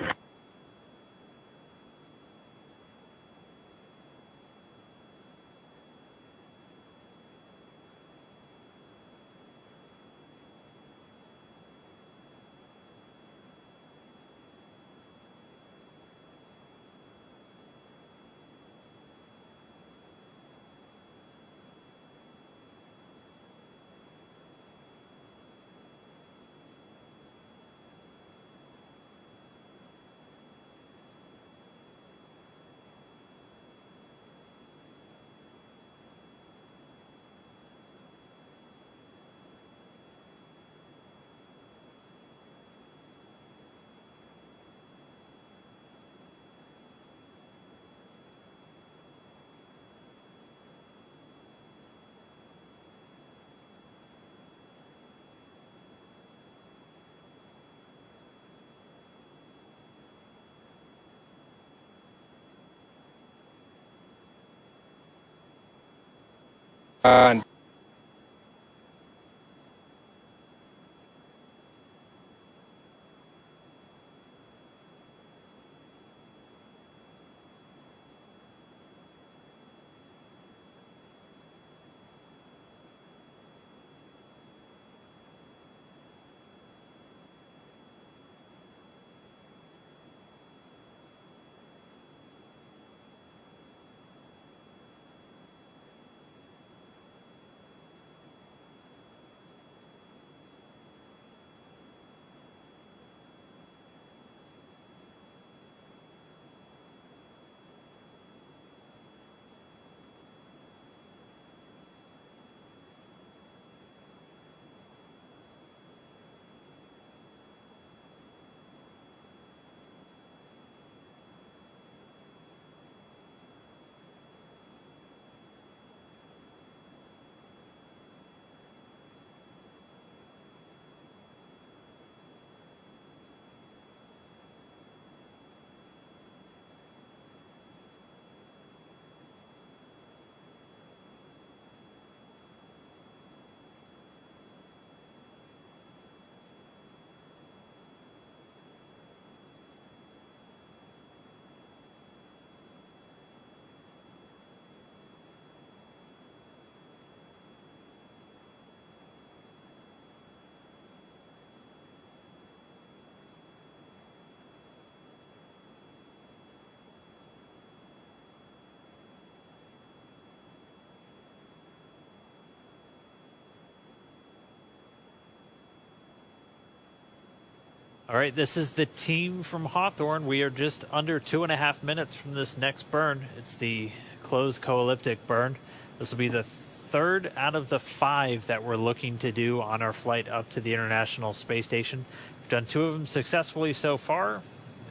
All right, this is the team from Hawthorne. We are just under 2.5 minutes from this next burn. It's the closed co-elliptic burn. This will be the third out of the 5 that we're looking to do on our flight up to the International Space Station. We've done 2 of them successfully so far,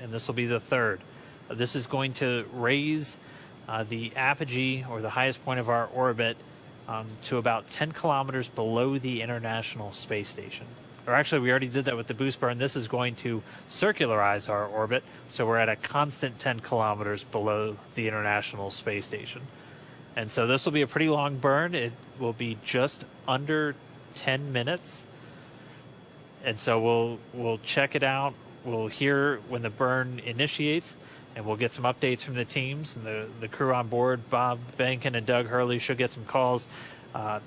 and this will be the third. This is going to raise the apogee, or the highest point of our orbit, to about 10 kilometers below the International Space Station. Or actually, we already did that with the boost burn. This is going to circularize our orbit, so we're at a constant 10 kilometers below the International Space Station. And so this will be a pretty long burn. It will be just under 10 minutes. And so we'll check it out. We'll hear when the burn initiates, and we'll get some updates from the teams and the crew on board. Bob Behnken and Doug Hurley should get some calls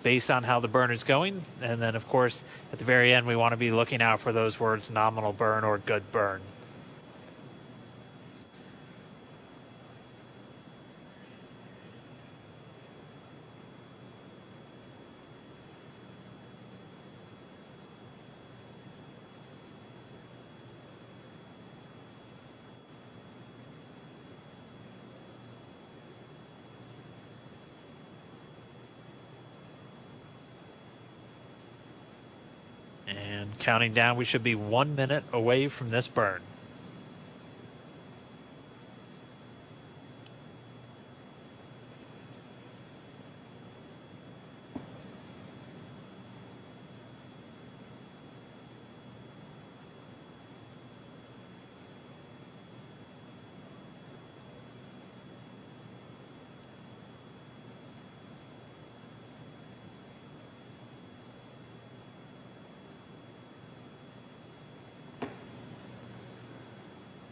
based on how the burn is going. And then, of course, at the very end, we want to be looking out for those words, nominal burn or good burn. And counting down, we should be 1 minute away from this burn.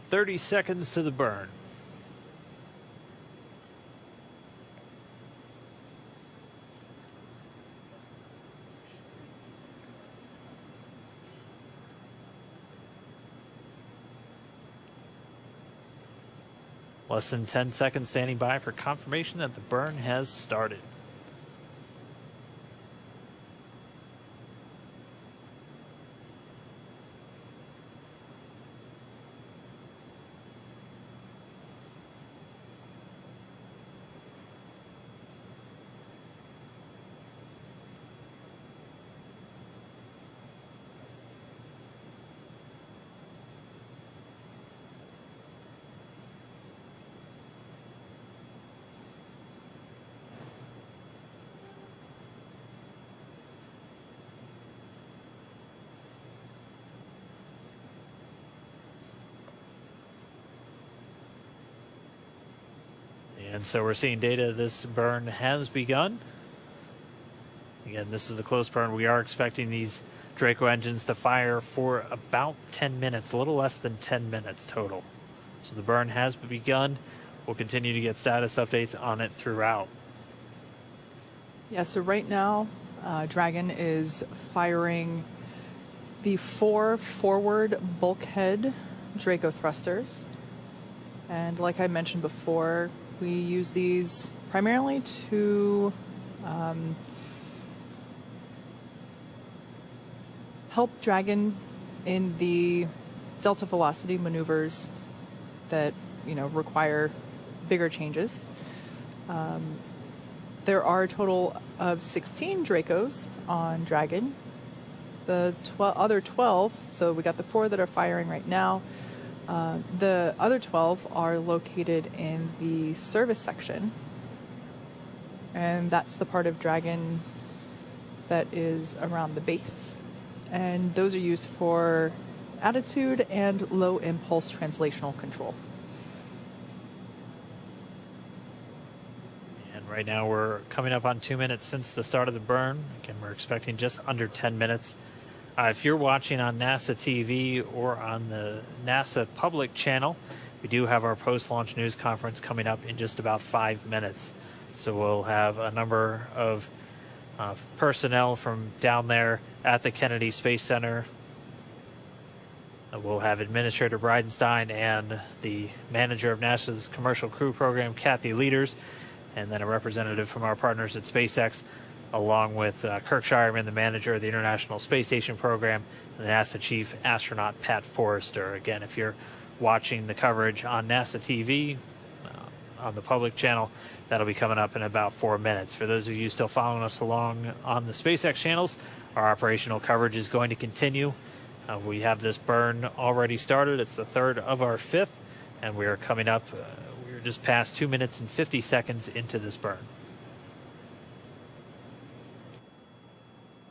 "30 seconds to the burn." Less than 10 seconds standing by for confirmation that the burn has started. And so we're seeing data this burn has begun. Again, this is the close burn. We are expecting these Draco engines to fire for about 10 minutes, a little less than 10 minutes total. So the burn has begun. We'll continue to get status updates on it throughout. Yeah, so right now, Dragon is firing the 4 forward bulkhead Draco thrusters. And like I mentioned before, we use these primarily to help Dragon in the delta velocity maneuvers that require bigger changes. There are a total of 16 Dracos on Dragon. The other 12, so we got the 4 that are firing right now. The other 12 are located in the service section, and that's the part of Dragon that is around the base. And those are used for attitude and low impulse translational control. And right now we're coming up on 2 minutes since the start of the burn. Again, we're expecting just under 10 minutes. If you're watching on NASA TV or on the NASA public channel, we do have our post-launch news conference coming up in just about 5 minutes. So we'll have a number of personnel from down there at the Kennedy Space Center. We'll have Administrator Bridenstine and the manager of NASA's Commercial Crew Program, Kathy Leaders, and then a representative from our partners at SpaceX, along with Kirk Shireman, the manager of the International Space Station Program, and the NASA Chief Astronaut Pat Forrester. Again, if you're watching the coverage on NASA TV, on the public channel, that'll be coming up in about 4 minutes. For those of you still following us along on the SpaceX channels, our operational coverage is going to continue. We have this burn already started. It's the third of our 5th, and we are coming up, we're just past 2 minutes and 50 seconds into this burn.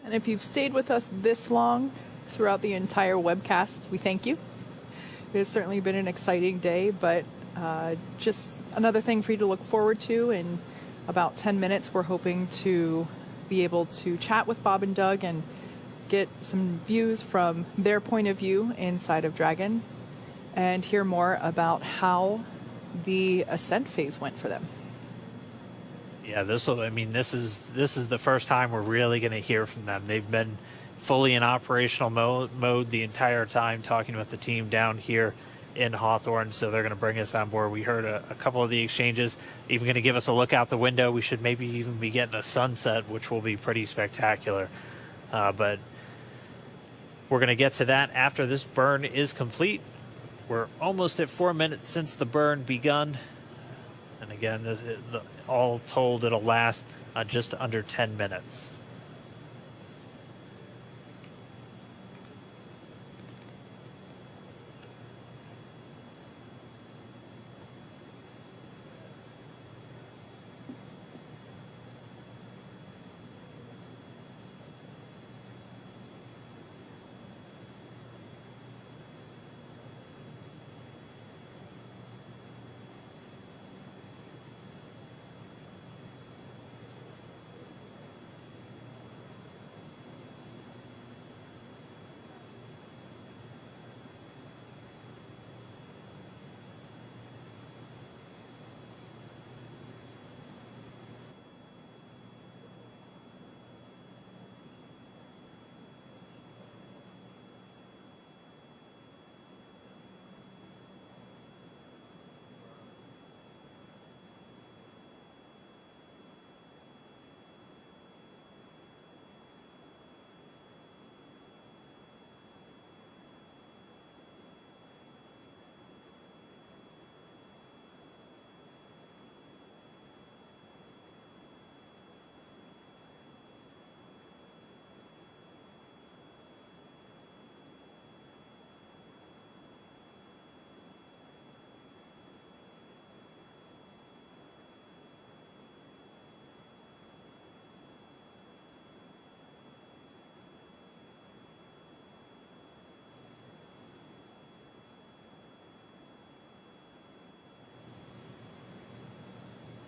And if you've stayed with us this long throughout the entire webcast, we thank you. It has certainly been an exciting day, but just another thing for you to look forward to. In about 10 minutes, we're hoping to be able to chat with Bob and Doug and get some views from their point of view inside of Dragon and hear more about how the ascent phase went for them. Yeah, this is the first time we're really going to hear from them. They've been fully in operational mode the entire time, talking with the team down here in Hawthorne, so they're going to bring us on board. We heard a couple of the exchanges, even going to give us a look out the window. We should maybe even be getting a sunset, which will be pretty spectacular. But we're going to get to that after this burn is complete. We're almost at 4 minutes since the burn begun. And again, all told, it'll last just under 10 minutes.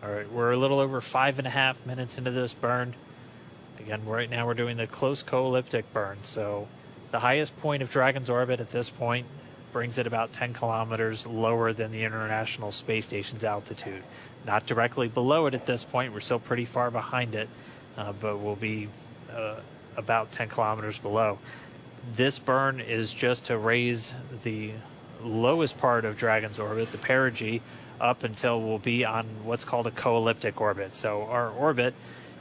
All right, we're a little over 5.5 minutes into this burn. Again, right now we're doing the close co-elliptic burn. So the highest point of Dragon's orbit at this point brings it about 10 kilometers lower than the International Space Station's altitude. Not directly below it at this point. We're still pretty far behind it, but we'll be about 10 kilometers below. This burn is just to raise the lowest part of Dragon's orbit, the perigee, up until we'll be on what's called a co-elliptic orbit. So our orbit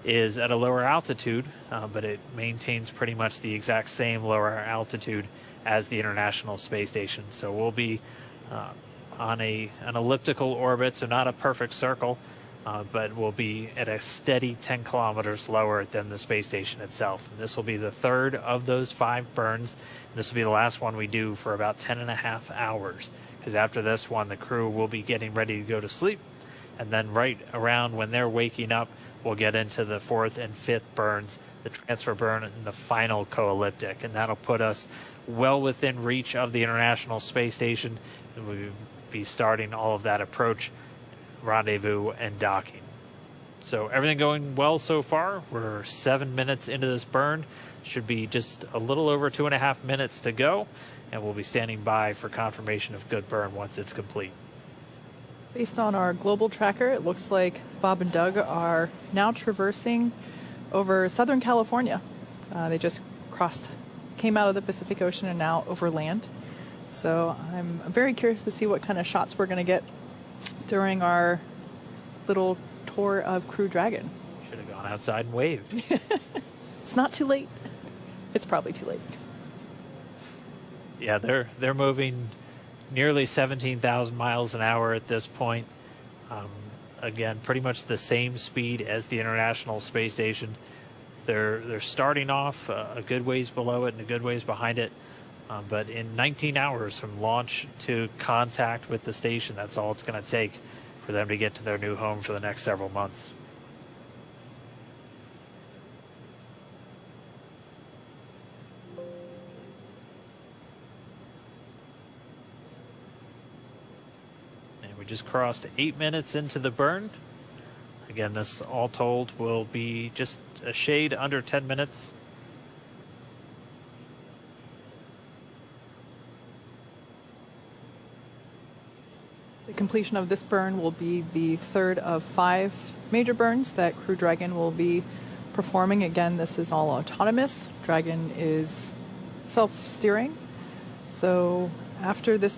is at a lower altitude, but it maintains pretty much the exact same lower altitude as the International Space Station. So we'll be on an elliptical orbit, so not a perfect circle, but we'll be at a steady 10 kilometers lower than the space station itself. And this will be the third of those 5 burns. This will be the last one we do for about 10.5 hours, because after this one, the crew will be getting ready to go to sleep. And then right around when they're waking up, we'll get into the 4th and 5th burns, the transfer burn and the final co-elliptic. And that'll put us well within reach of the International Space Station. And we'll be starting all of that approach, rendezvous, and docking. So everything going well so far. We're 7 minutes into this burn. Should be just a little over 2.5 minutes to go. And we'll be standing by for confirmation of good burn once it's complete. Based on our global tracker, it looks like Bob and Doug are now traversing over Southern California. They just came out of the Pacific Ocean and now over land. So I'm very curious to see what kind of shots we're going to get during our little tour of Crew Dragon. Should have gone outside and waved. It's not too late. It's probably too late. Yeah, they're moving nearly 17,000 miles an hour at this point. Again, pretty much the same speed as the International Space Station. They're starting off a good ways below it and a good ways behind it. But in 19 hours from launch to contact with the station, that's all it's going to take for them to get to their new home for the next several months. And we just crossed 8 minutes into the burn. Again, this all told will be just a shade under 10 minutes. The completion of this burn will be the third of 5 major burns that Crew Dragon will be performing. Again, this is all autonomous. Dragon is self-steering. So after this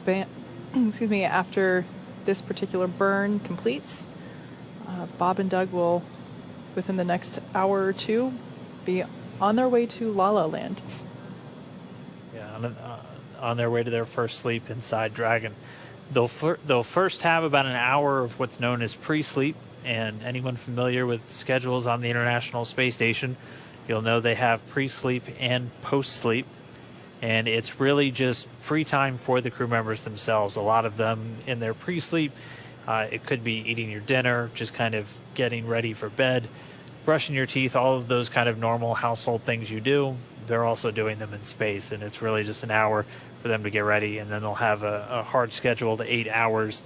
after this particular burn completes, Bob and Doug will, within the next hour or two, be on their way to La La Land. Yeah, on their way to their first sleep inside Dragon. They'll first have about an hour of what's known as pre-sleep, and anyone familiar with schedules on the International Space Station, you'll know they have pre-sleep and post-sleep, and it's really just free time for the crew members themselves. A lot of them in their pre-sleep, it could be eating your dinner, just kind of getting ready for bed, brushing your teeth, all of those kind of normal household things you do. They're also doing them in space, and it's really just an hour for them to get ready, and then they'll have a hard scheduled 8 hours.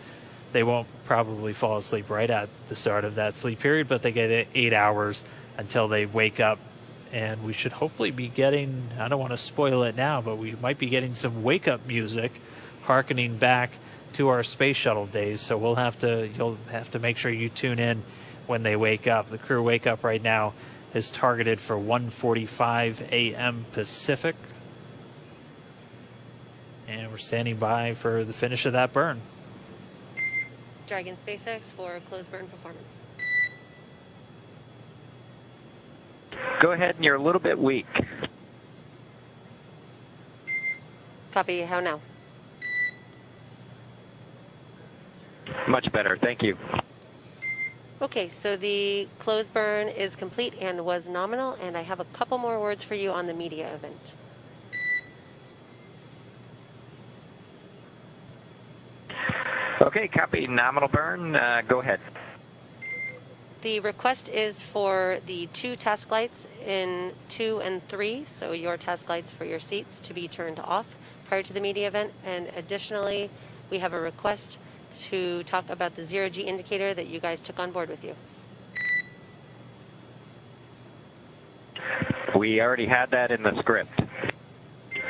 They won't probably fall asleep right at the start of that sleep period, but they get 8 hours until they wake up, and we should hopefully be getting, I don't want to spoil it now, but we might be getting some wake-up music hearkening back to our space shuttle days, so you'll have to make sure you tune in when they wake up. The crew wake up right now is targeted for 1:45 a.m. Pacific. And we're standing by for the finish of that burn. Dragon SpaceX for closed burn performance. Go ahead, and you're a little bit weak. Copy, how now? Much better, thank you. Okay, so the closed burn is complete and was nominal, and I have a couple more words for you on the media event. Okay, copy. Nominal burn. Go ahead. The request is for the 2 task lights in 2 and 3, so your task lights for your seats, to be turned off prior to the media event. And additionally, we have a request to to talk about the zero-G indicator that you guys took on board with you. We already had that in the script.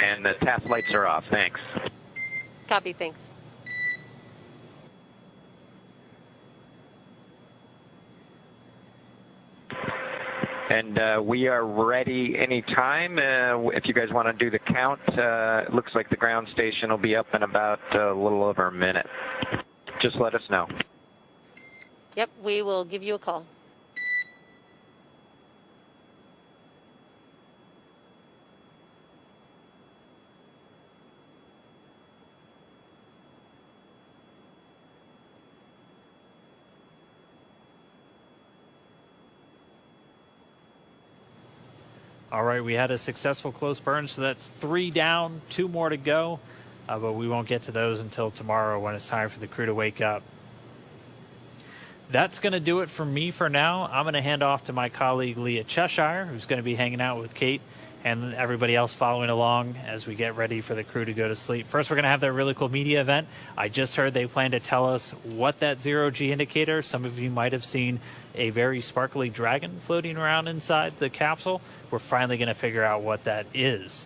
And the task lights are off. Thanks. Copy, thanks. And we are ready anytime. If you guys want to do the count, it looks like the ground station will be up in about a little over a minute. Just let us know. Yep, we will give you a call. All right, we had a successful close burn, so that's 3 down, 2 more to go, but we won't get to those until tomorrow when it's time for the crew to wake up. That's going to do it for me for now. I'm going to hand off to my colleague Leah Cheshire, who's going to be hanging out with Kate and everybody else following along as we get ready for the crew to go to sleep. First, we're going to have that really cool media event. I just heard they plan to tell us what that zero-G indicator, some of you might have seen a very sparkly dragon floating around inside the capsule. We're finally going to figure out what that is.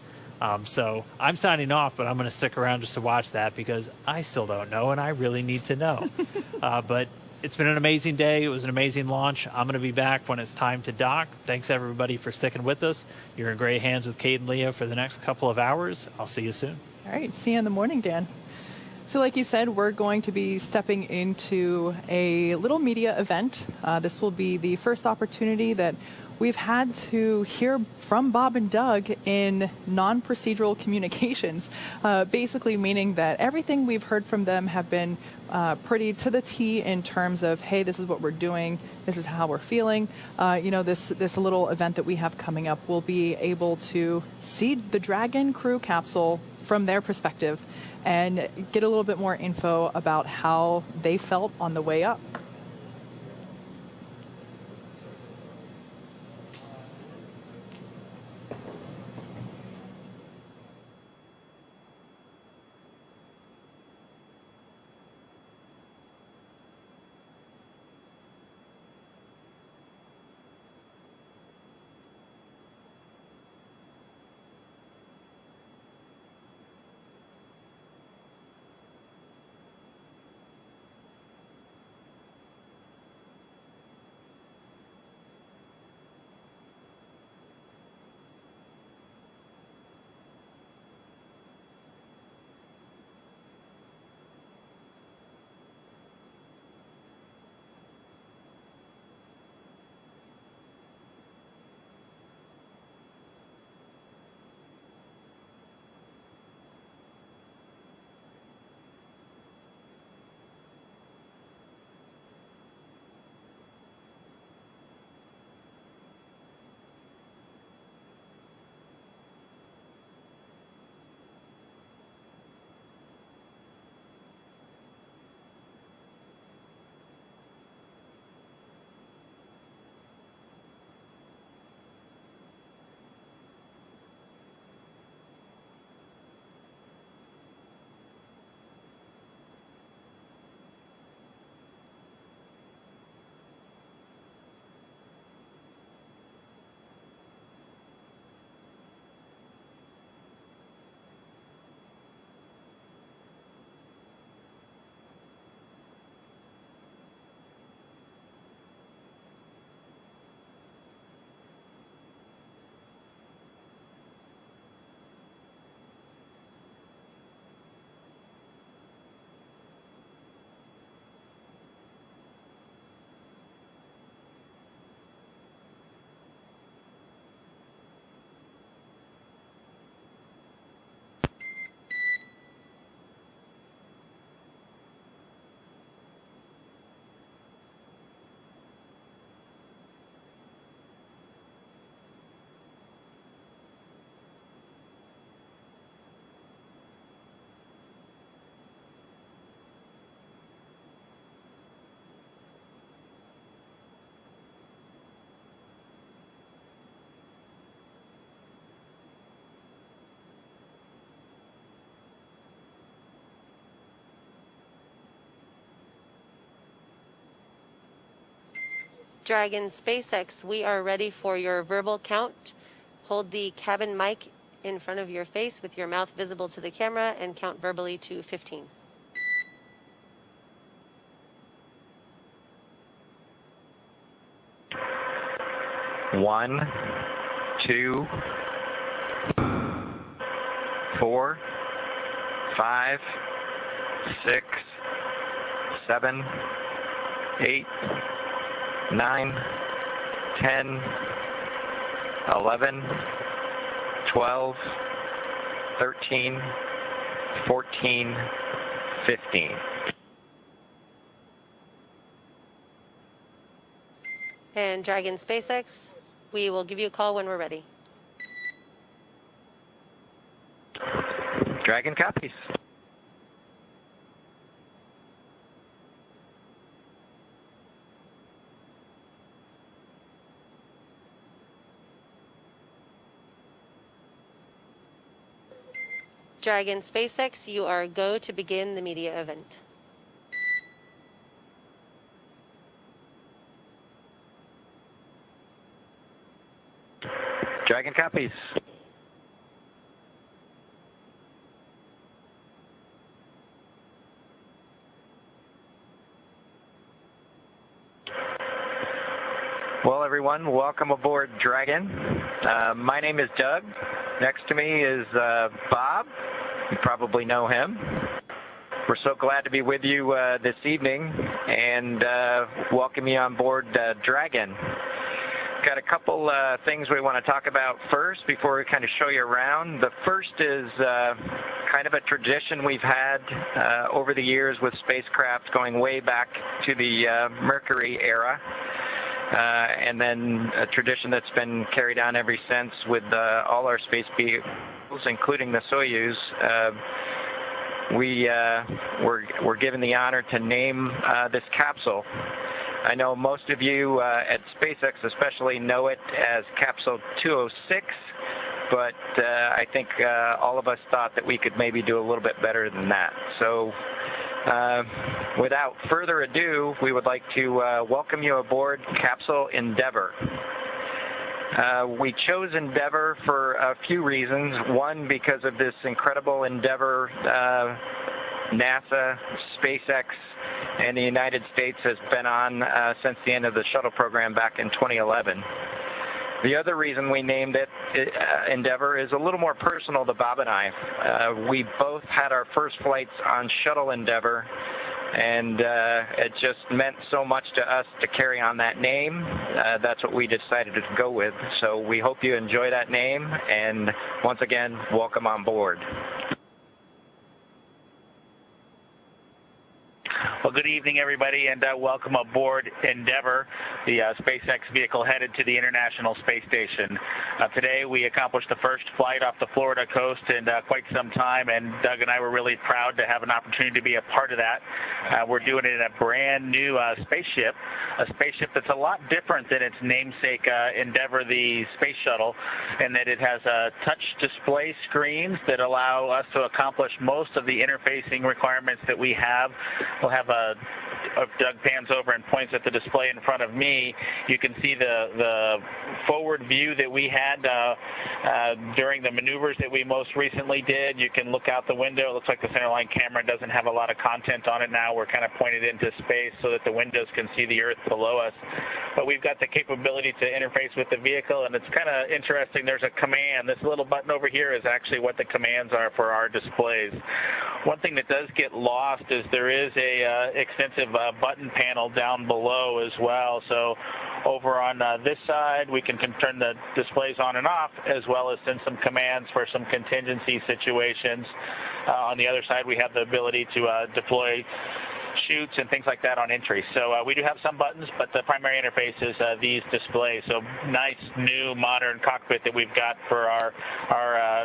So I'm signing off, but I'm going to stick around just to watch that because I still don't know and I really need to know. But it's been an amazing day. It was an amazing launch. I'm going to be back when it's time to dock. Thanks, everybody, for sticking with us. You're in great hands with Kate and Leah for the next couple of hours. I'll see you soon. All right. See you in the morning, Dan. So like you said, we're going to be stepping into a little media event. This will be the first opportunity that we've had to hear from Bob and Doug in non-procedural communications, basically meaning that everything we've heard from them have been pretty to the T in terms of, hey, this is what we're doing, this is how we're feeling. This little event that we have coming up, we'll be able to see the Dragon crew capsule from their perspective and get a little bit more info about how they felt on the way up. Dragon SpaceX, we are ready for your verbal count. Hold the cabin mic in front of your face with your mouth visible to the camera and count verbally to 15. One, 2, 4, 5, 6, 7, 8, 9, 10, 11, 12, 13, 14, 15. And Dragon SpaceX, we will give you a call when we're ready. Dragon copies. Dragon SpaceX, you are go to begin the media event. Dragon copies. Well, everyone, welcome aboard Dragon. My name is Doug. Next to me is Bob. You probably know him. We're so glad to be with you this evening and welcome you on board Dragon. Got a couple things we want to talk about first before we kind of show you around. The first is kind of a tradition we've had over the years with spacecraft going way back to the Mercury era. And then a tradition that's been carried on ever since with all our space vehicles, including the Soyuz. We're given the honor to name this capsule. I know most of you at SpaceX especially know it as Capsule 206, but I think all of us thought that we could maybe do a little bit better than that. So without further ado, we would like to welcome you aboard Capsule Endeavour. We chose Endeavour for a few reasons. One, because of this incredible endeavor NASA, SpaceX, and the United States has been on since the end of the shuttle program back in 2011. The other reason we named it Endeavour is a little more personal to Bob and I. We both had our first flights on Shuttle Endeavour, and it just meant so much to us to carry on that name. That's what we decided to go with. So we hope you enjoy that name, and once again, welcome on board. Well, good evening, everybody, and welcome aboard Endeavour, the SpaceX vehicle headed to the International Space Station. Today, we accomplished the first flight off the Florida coast in quite some time, and Doug and I were really proud to have an opportunity to be a part of that. We're doing it in a brand new spaceship, a spaceship that's a lot different than its namesake Endeavour, the space shuttle, in that it has touch display screens that allow us to accomplish most of the interfacing requirements that we have. We'll have if Doug pans over and points at the display in front of me, you can see the forward view that we had during the maneuvers that we most recently did. You can look out the window. It looks like the centerline camera doesn't have a lot of content on it now. We're kind of pointed into space so that the windows can see the Earth below us. But we've got the capability to interface with the vehicle, and it's kind of interesting. There's a command. This little button over here is actually what the commands are for our displays. One thing that does get lost is there is a extensive button panel down below as well. So over on this side, we can turn the displays on and off, as well as send some commands for some contingency situations. On the other side, we have the ability to deploy chutes and things like that on entry. So we do have some buttons, but the primary interface is these displays. So nice, new, modern cockpit that we've got for our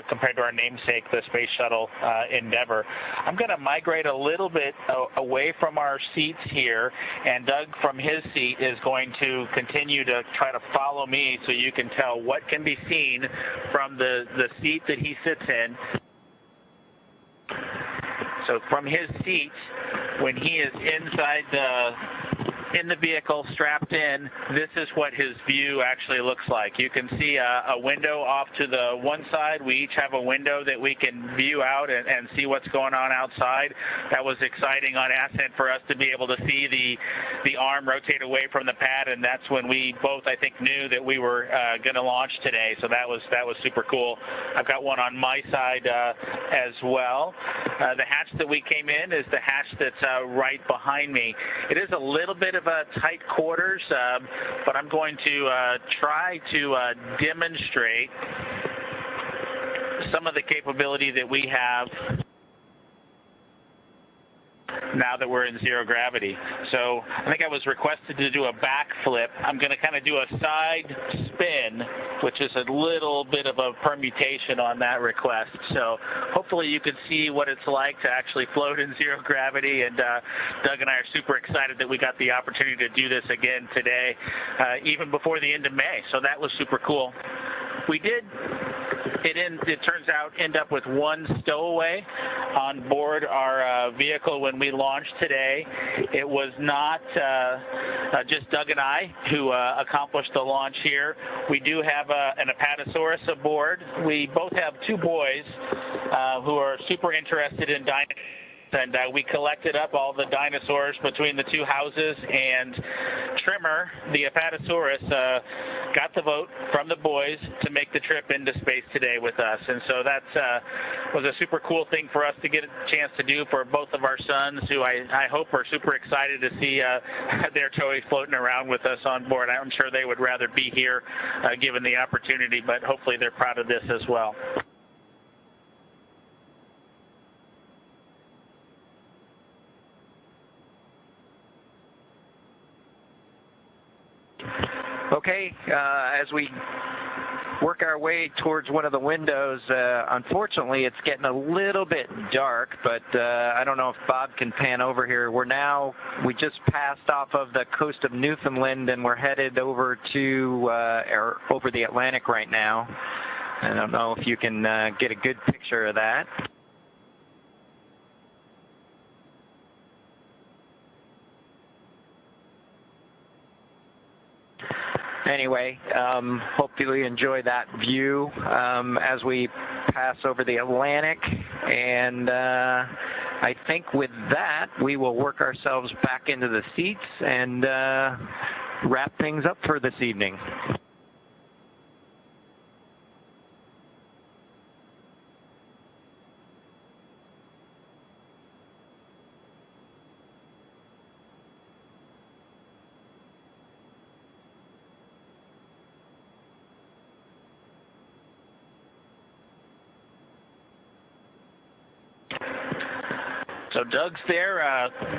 compared to our namesake, the Space Shuttle Endeavour. I'm going to migrate a little bit away from our seats here, and Doug from his seat is going to continue to try to follow me so you can tell what can be seen from the seat that he sits in. So from his seat, when he is inside in the vehicle, strapped in, this is what his view actually looks like. You can see a window off to the one side. We each have a window that we can view out and see what's going on outside. That was exciting on ascent for us to be able to see the arm rotate away from the pad, and that's when we both, I think, knew that we were going to launch today. So that was super cool. I've got one on my side as well. The hatch that we came in is the hatch that's right behind me. It is a little bit of a tight quarters, but I'm going to try to demonstrate some of the capability that we have now that we're in zero gravity. So I think I was requested to do a backflip. I'm going to kind of do a side spin, which is a little bit of a permutation on that request. So hopefully you can see what it's like to actually float in zero gravity. And Doug and I are super excited that we got the opportunity to do this again today, even before the end of May. So that was super cool. We did, it turns out, end up with one stowaway on board our vehicle when we launched today. It was not just Doug and I who accomplished the launch here. We do have an Apatosaurus aboard. We both have two boys who are super interested in dinosaurs. And we collected up all the dinosaurs between the two houses, and Trimmer, the Apatosaurus, got the vote from the boys to make the trip into space today with us. And so that was a super cool thing for us to get a chance to do for both of our sons, who I hope are super excited to see their toys floating around with us on board. I'm sure they would rather be here given the opportunity, but hopefully they're proud of this as well. Okay, as we work our way towards one of the windows, unfortunately it's getting a little bit dark, but I don't know if Bob can pan over here. We just passed off of the coast of Newfoundland, and we're headed over to over the Atlantic right now. I don't know if you can get a good picture of that. Anyway, hopefully you enjoy that view as we pass over the Atlantic. And I think with that, we will work ourselves back into the seats and wrap things up for this evening. So Doug's there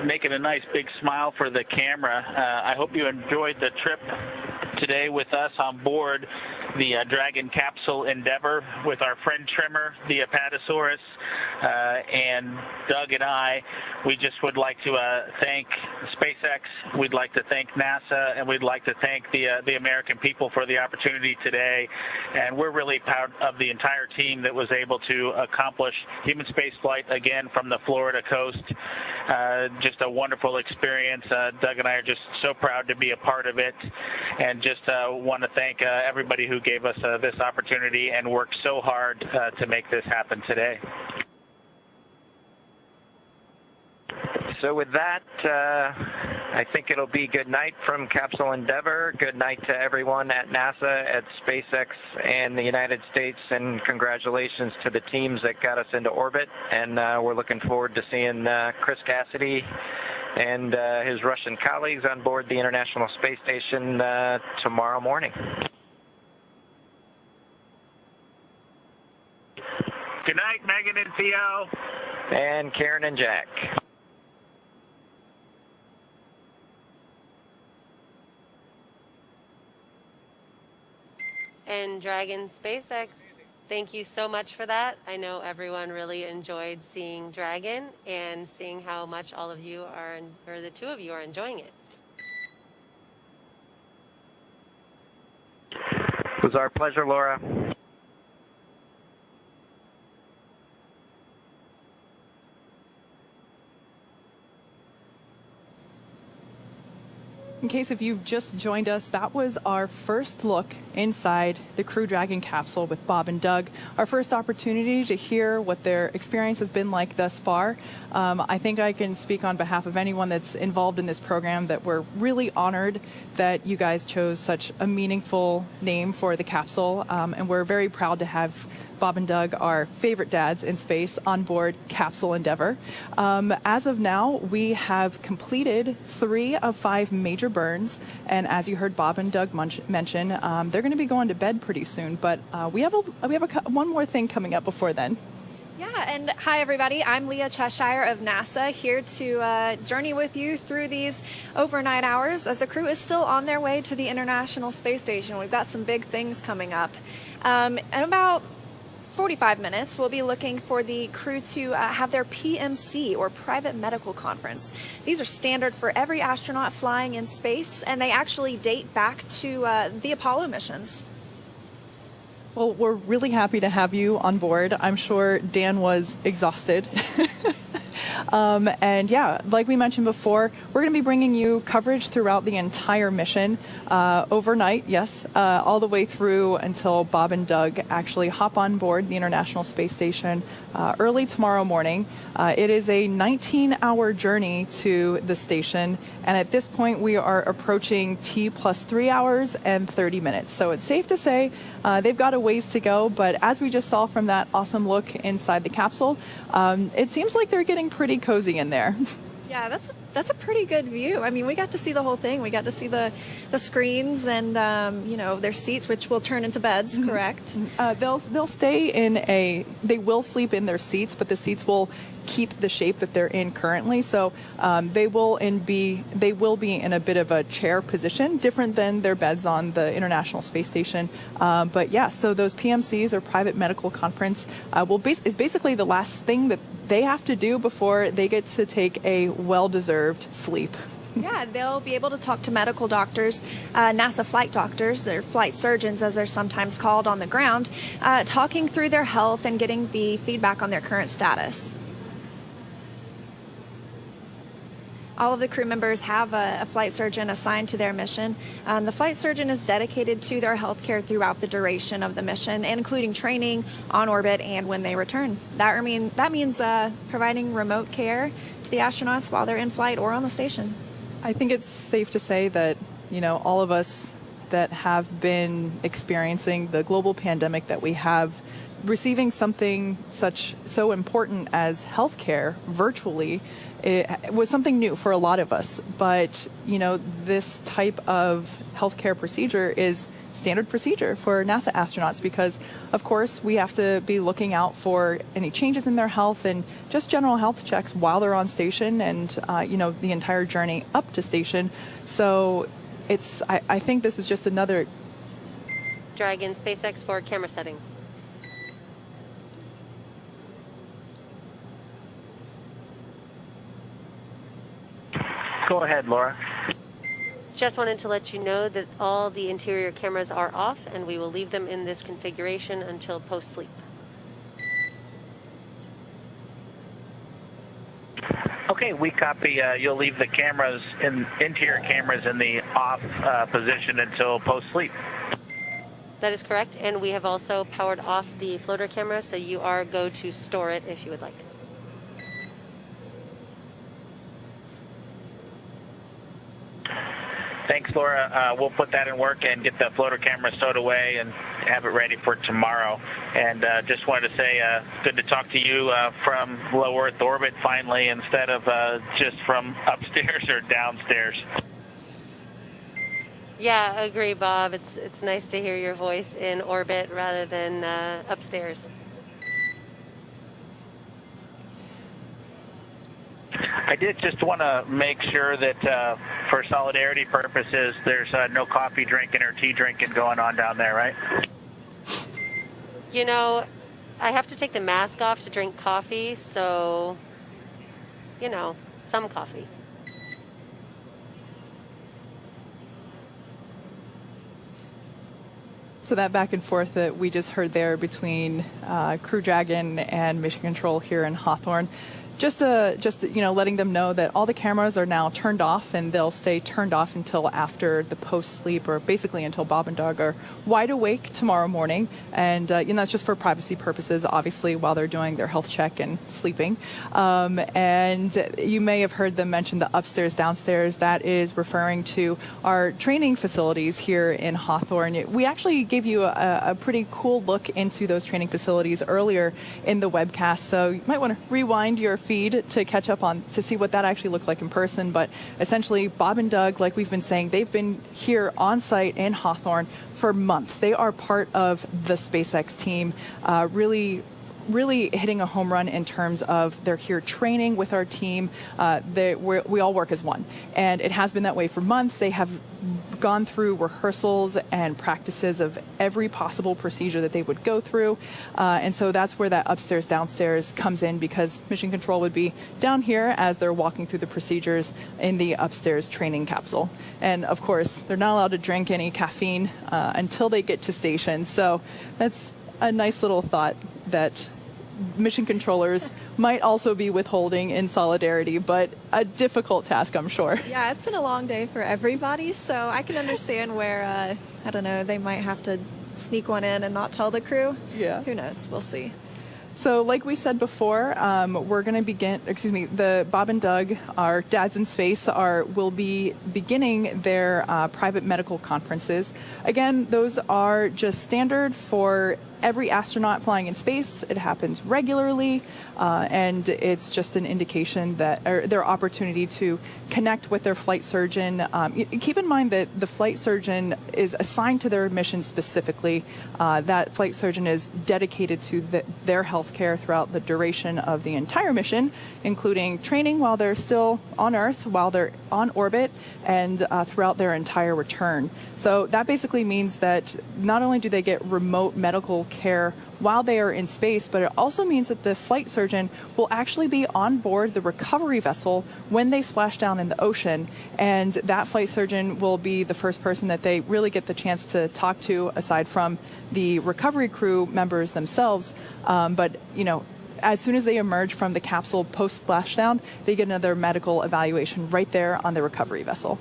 making a nice big smile for the camera. I hope you enjoyed the trip today with us on board the Dragon capsule Endeavour with our friend Trimmer, the Apatosaurus, and Doug and I. We just would like to thank SpaceX, we'd like to thank NASA, and we'd like to thank the American people for the opportunity today. And we're really proud of the entire team that was able to accomplish human spaceflight again from the Florida coast. Just a wonderful experience. Doug and I are just so proud to be a part of it, and just want to thank everybody who gave us this opportunity and worked so hard to make this happen today. So with that, I think it'll be good night from Capsule Endeavour. Good night to everyone at NASA, at SpaceX, and the United States, and congratulations to the teams that got us into orbit. And we're looking forward to seeing Chris Cassidy and his Russian colleagues on board the International Space Station tomorrow morning. Good night, Megan and Theo. And Karen and Jack. And Dragon SpaceX, thank you so much for that. I know everyone really enjoyed seeing Dragon and seeing how much all of you are, or the two of you are enjoying it. It was our pleasure, Laura. In case if you've just joined us, that was our first look inside the Crew Dragon capsule with Bob and Doug. Our first opportunity to hear what their experience has been like thus far. I think I can speak on behalf of anyone that's involved in this program that we're really honored that you guys chose such a meaningful name for the capsule. And we're very proud to have Bob and Doug, our favorite dads in space, on board Capsule Endeavour. As of now, we have completed 3 of 5 major burns, and as you heard Bob and Doug mention, they're going to be going to bed pretty soon. But we have one more thing coming up before then. Yeah, and hi everybody. I'm Leah Cheshire of NASA, here to journey with you through these overnight hours as the crew is still on their way to the International Space Station. We've got some big things coming up. And about 45 minutes, we'll be looking for the crew to have their PMC, or private medical conference. These are standard for every astronaut flying in space, and they actually date back to the Apollo missions. Well, we're really happy to have you on board. I'm sure Dan was exhausted. And yeah, like we mentioned before, we're going to be bringing you coverage throughout the entire mission, overnight, yes, all the way through until Bob and Doug actually hop on board the International Space Station early tomorrow morning. It is a 19-hour journey to the station, and at this point we are approaching T plus 3 hours and 30 minutes. So it's safe to say they've got a ways to go, but as we just saw from that awesome look inside the capsule, it seems like they're getting pretty cozy in there. Yeah, that's a pretty good view. I mean, we got to see the whole thing. We got to see the screens and their seats, which will turn into beds. Correct? They'll stay they will sleep in their seats, but the seats will keep the shape that they're in currently. So they will be in a bit of a chair position, different than their beds on the International Space Station. But yeah, so those PMCs, or private medical conference, is basically the last thing that they have to do before they get to take a well-deserved sleep. Yeah, they'll be able to talk to medical doctors, NASA flight doctors, they're flight surgeons as they're sometimes called on the ground, talking through their health and getting the feedback on their current status. All of the crew members have a flight surgeon assigned to their mission. The flight surgeon is dedicated to their health care throughout the duration of the mission, including training, on orbit, and when they return. That means providing remote care to the astronauts while they're in flight or on the station. I think it's safe to say that, all of us that have been experiencing the global pandemic that we have, receiving something so important as healthcare virtually, it was something new for a lot of us. But, this type of healthcare procedure is standard procedure for NASA astronauts because, of course, we have to be looking out for any changes in their health and just general health checks while they're on station and, the entire journey up to station. So I think this is just another... Dragon SpaceX for camera settings. Go ahead, Laura. Just wanted to let you know that all the interior cameras are off, and we will leave them in this configuration until post-sleep. Okay, we copy. You'll leave the interior cameras in the off position until post-sleep. That is correct, and we have also powered off the floater camera, so you are go to store it if you would like. Thanks, Laura. We'll put that in work and get the floater camera stowed away and have it ready for tomorrow. And just wanted to say, good to talk to you from low Earth orbit finally, instead of just from upstairs or downstairs. Yeah, I agree, Bob. It's nice to hear your voice in orbit rather than upstairs. I did just want to make sure that for solidarity purposes, there's no coffee drinking or tea drinking going on down there, right? I have to take the mask off to drink coffee, so, some coffee. So that back and forth that we just heard there between Crew Dragon and Mission Control here in Hawthorne, just letting them know that all the cameras are now turned off, and they'll stay turned off until after the post-sleep, or basically until Bob and Doug are wide awake tomorrow morning. And that's just for privacy purposes, obviously, while they're doing their health check and sleeping. And you may have heard them mention the upstairs, downstairs. That is referring to our training facilities here in Hawthorne. We actually gave you a pretty cool look into those training facilities earlier in the webcast, so you might want to rewind your feed to catch up on to see what that actually looked like in person. But essentially, Bob and Doug, like we've been saying, they've been here on site in Hawthorne for months. They are part of the SpaceX team, really hitting a home run in terms of they're here training with our team. We all work as one, and it has been that way for months. They have gone through rehearsals and practices of every possible procedure that they would go through, and so that's where that upstairs downstairs comes in, because mission control would be down here as they're walking through the procedures in the upstairs training capsule. And of course, they're not allowed to drink any caffeine until they get to station, so that's a nice little thought that mission controllers might also be withholding in solidarity, but a difficult task, I'm sure. Yeah, it's been a long day for everybody, so I can understand where, I don't know, they might have to sneak one in and not tell the crew. Yeah. Who knows? We'll see. So like we said before, we're going to the Bob and Doug, our dads in space, will be beginning their private medical conferences. Again, those are just standard for every astronaut flying in space. It happens regularly, and it's just an indication that their opportunity to connect with their flight surgeon. Keep in mind that the flight surgeon is assigned to their mission specifically. That flight surgeon is dedicated to their health care throughout the duration of the entire mission, including training while they're still on Earth, while they're on orbit, and throughout their entire return. So that basically means that not only do they get remote medical care while they are in space, but it also means that the flight surgeon will actually be on board the recovery vessel when they splash down in the ocean. And that flight surgeon will be the first person that they really get the chance to talk to, aside from the recovery crew members themselves. But as soon as they emerge from the capsule post splashdown, they get another medical evaluation right there on the recovery vessel.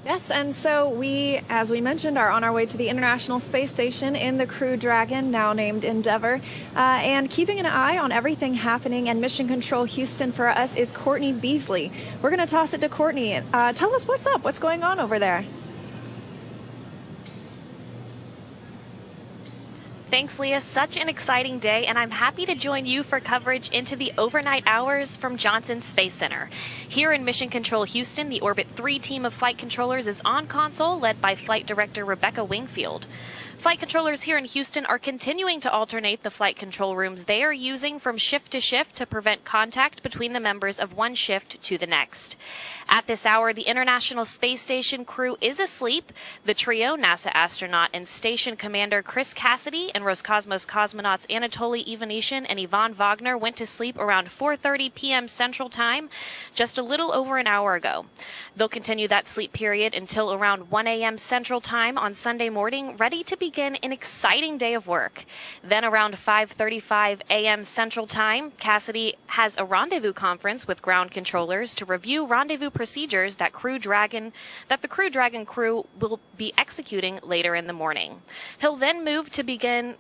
Yes, and so we, as we mentioned, are on our way to the International Space Station in the Crew Dragon, now named Endeavour, and keeping an eye on everything happening in Mission Control Houston for us is Courtney Beasley. We're going to toss it to Courtney. Tell us what's up, what's going on over there. Thanks, Leah. Such an exciting day, and I'm happy to join you for coverage into the overnight hours from Johnson Space Center. Here in Mission Control Houston, the Orbit 3 team of flight controllers is on console, led by Flight Director Rebecca Wingfield. Flight controllers here in Houston are continuing to alternate the flight control rooms they are using from shift to shift to prevent contact between the members of one shift to the next. At this hour, the International Space Station crew is asleep. The trio, NASA astronaut and station commander Chris Cassidy and Roscosmos cosmonauts Anatoly Ivanishin and Ivan Wagner, went to sleep around 4:30 p.m. Central Time, just a little over an hour ago. They'll continue that sleep period until around 1 a.m. Central Time on Sunday morning, ready to begin an exciting day of work. Then around 5:35 a.m. Central Time, Cassidy has a rendezvous conference with ground controllers to review rendezvous procedures that the Crew Dragon crew will be executing later in the morning. He'll then move to begin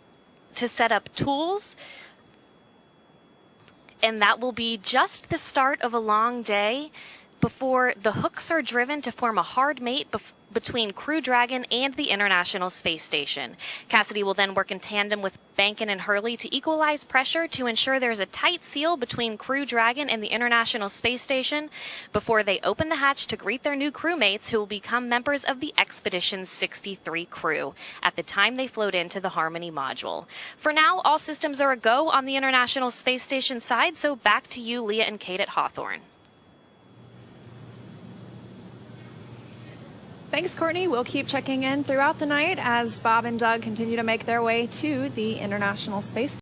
to set up tools, and that will be just the start of a long day before the hooks are driven to form a hard mate between Crew Dragon and the International Space Station. Cassidy will then work in tandem with Behnken and Hurley to equalize pressure to ensure there's a tight seal between Crew Dragon and the International Space Station before they open the hatch to greet their new crewmates, who will become members of the Expedition 63 crew at the time they float into the Harmony module. For now, all systems are a go on the International Space Station side, so back to you, Leah and Kate at Hawthorne. Thanks, Courtney. We'll keep checking in throughout the night as Bob and Doug continue to make their way to the International Space Station.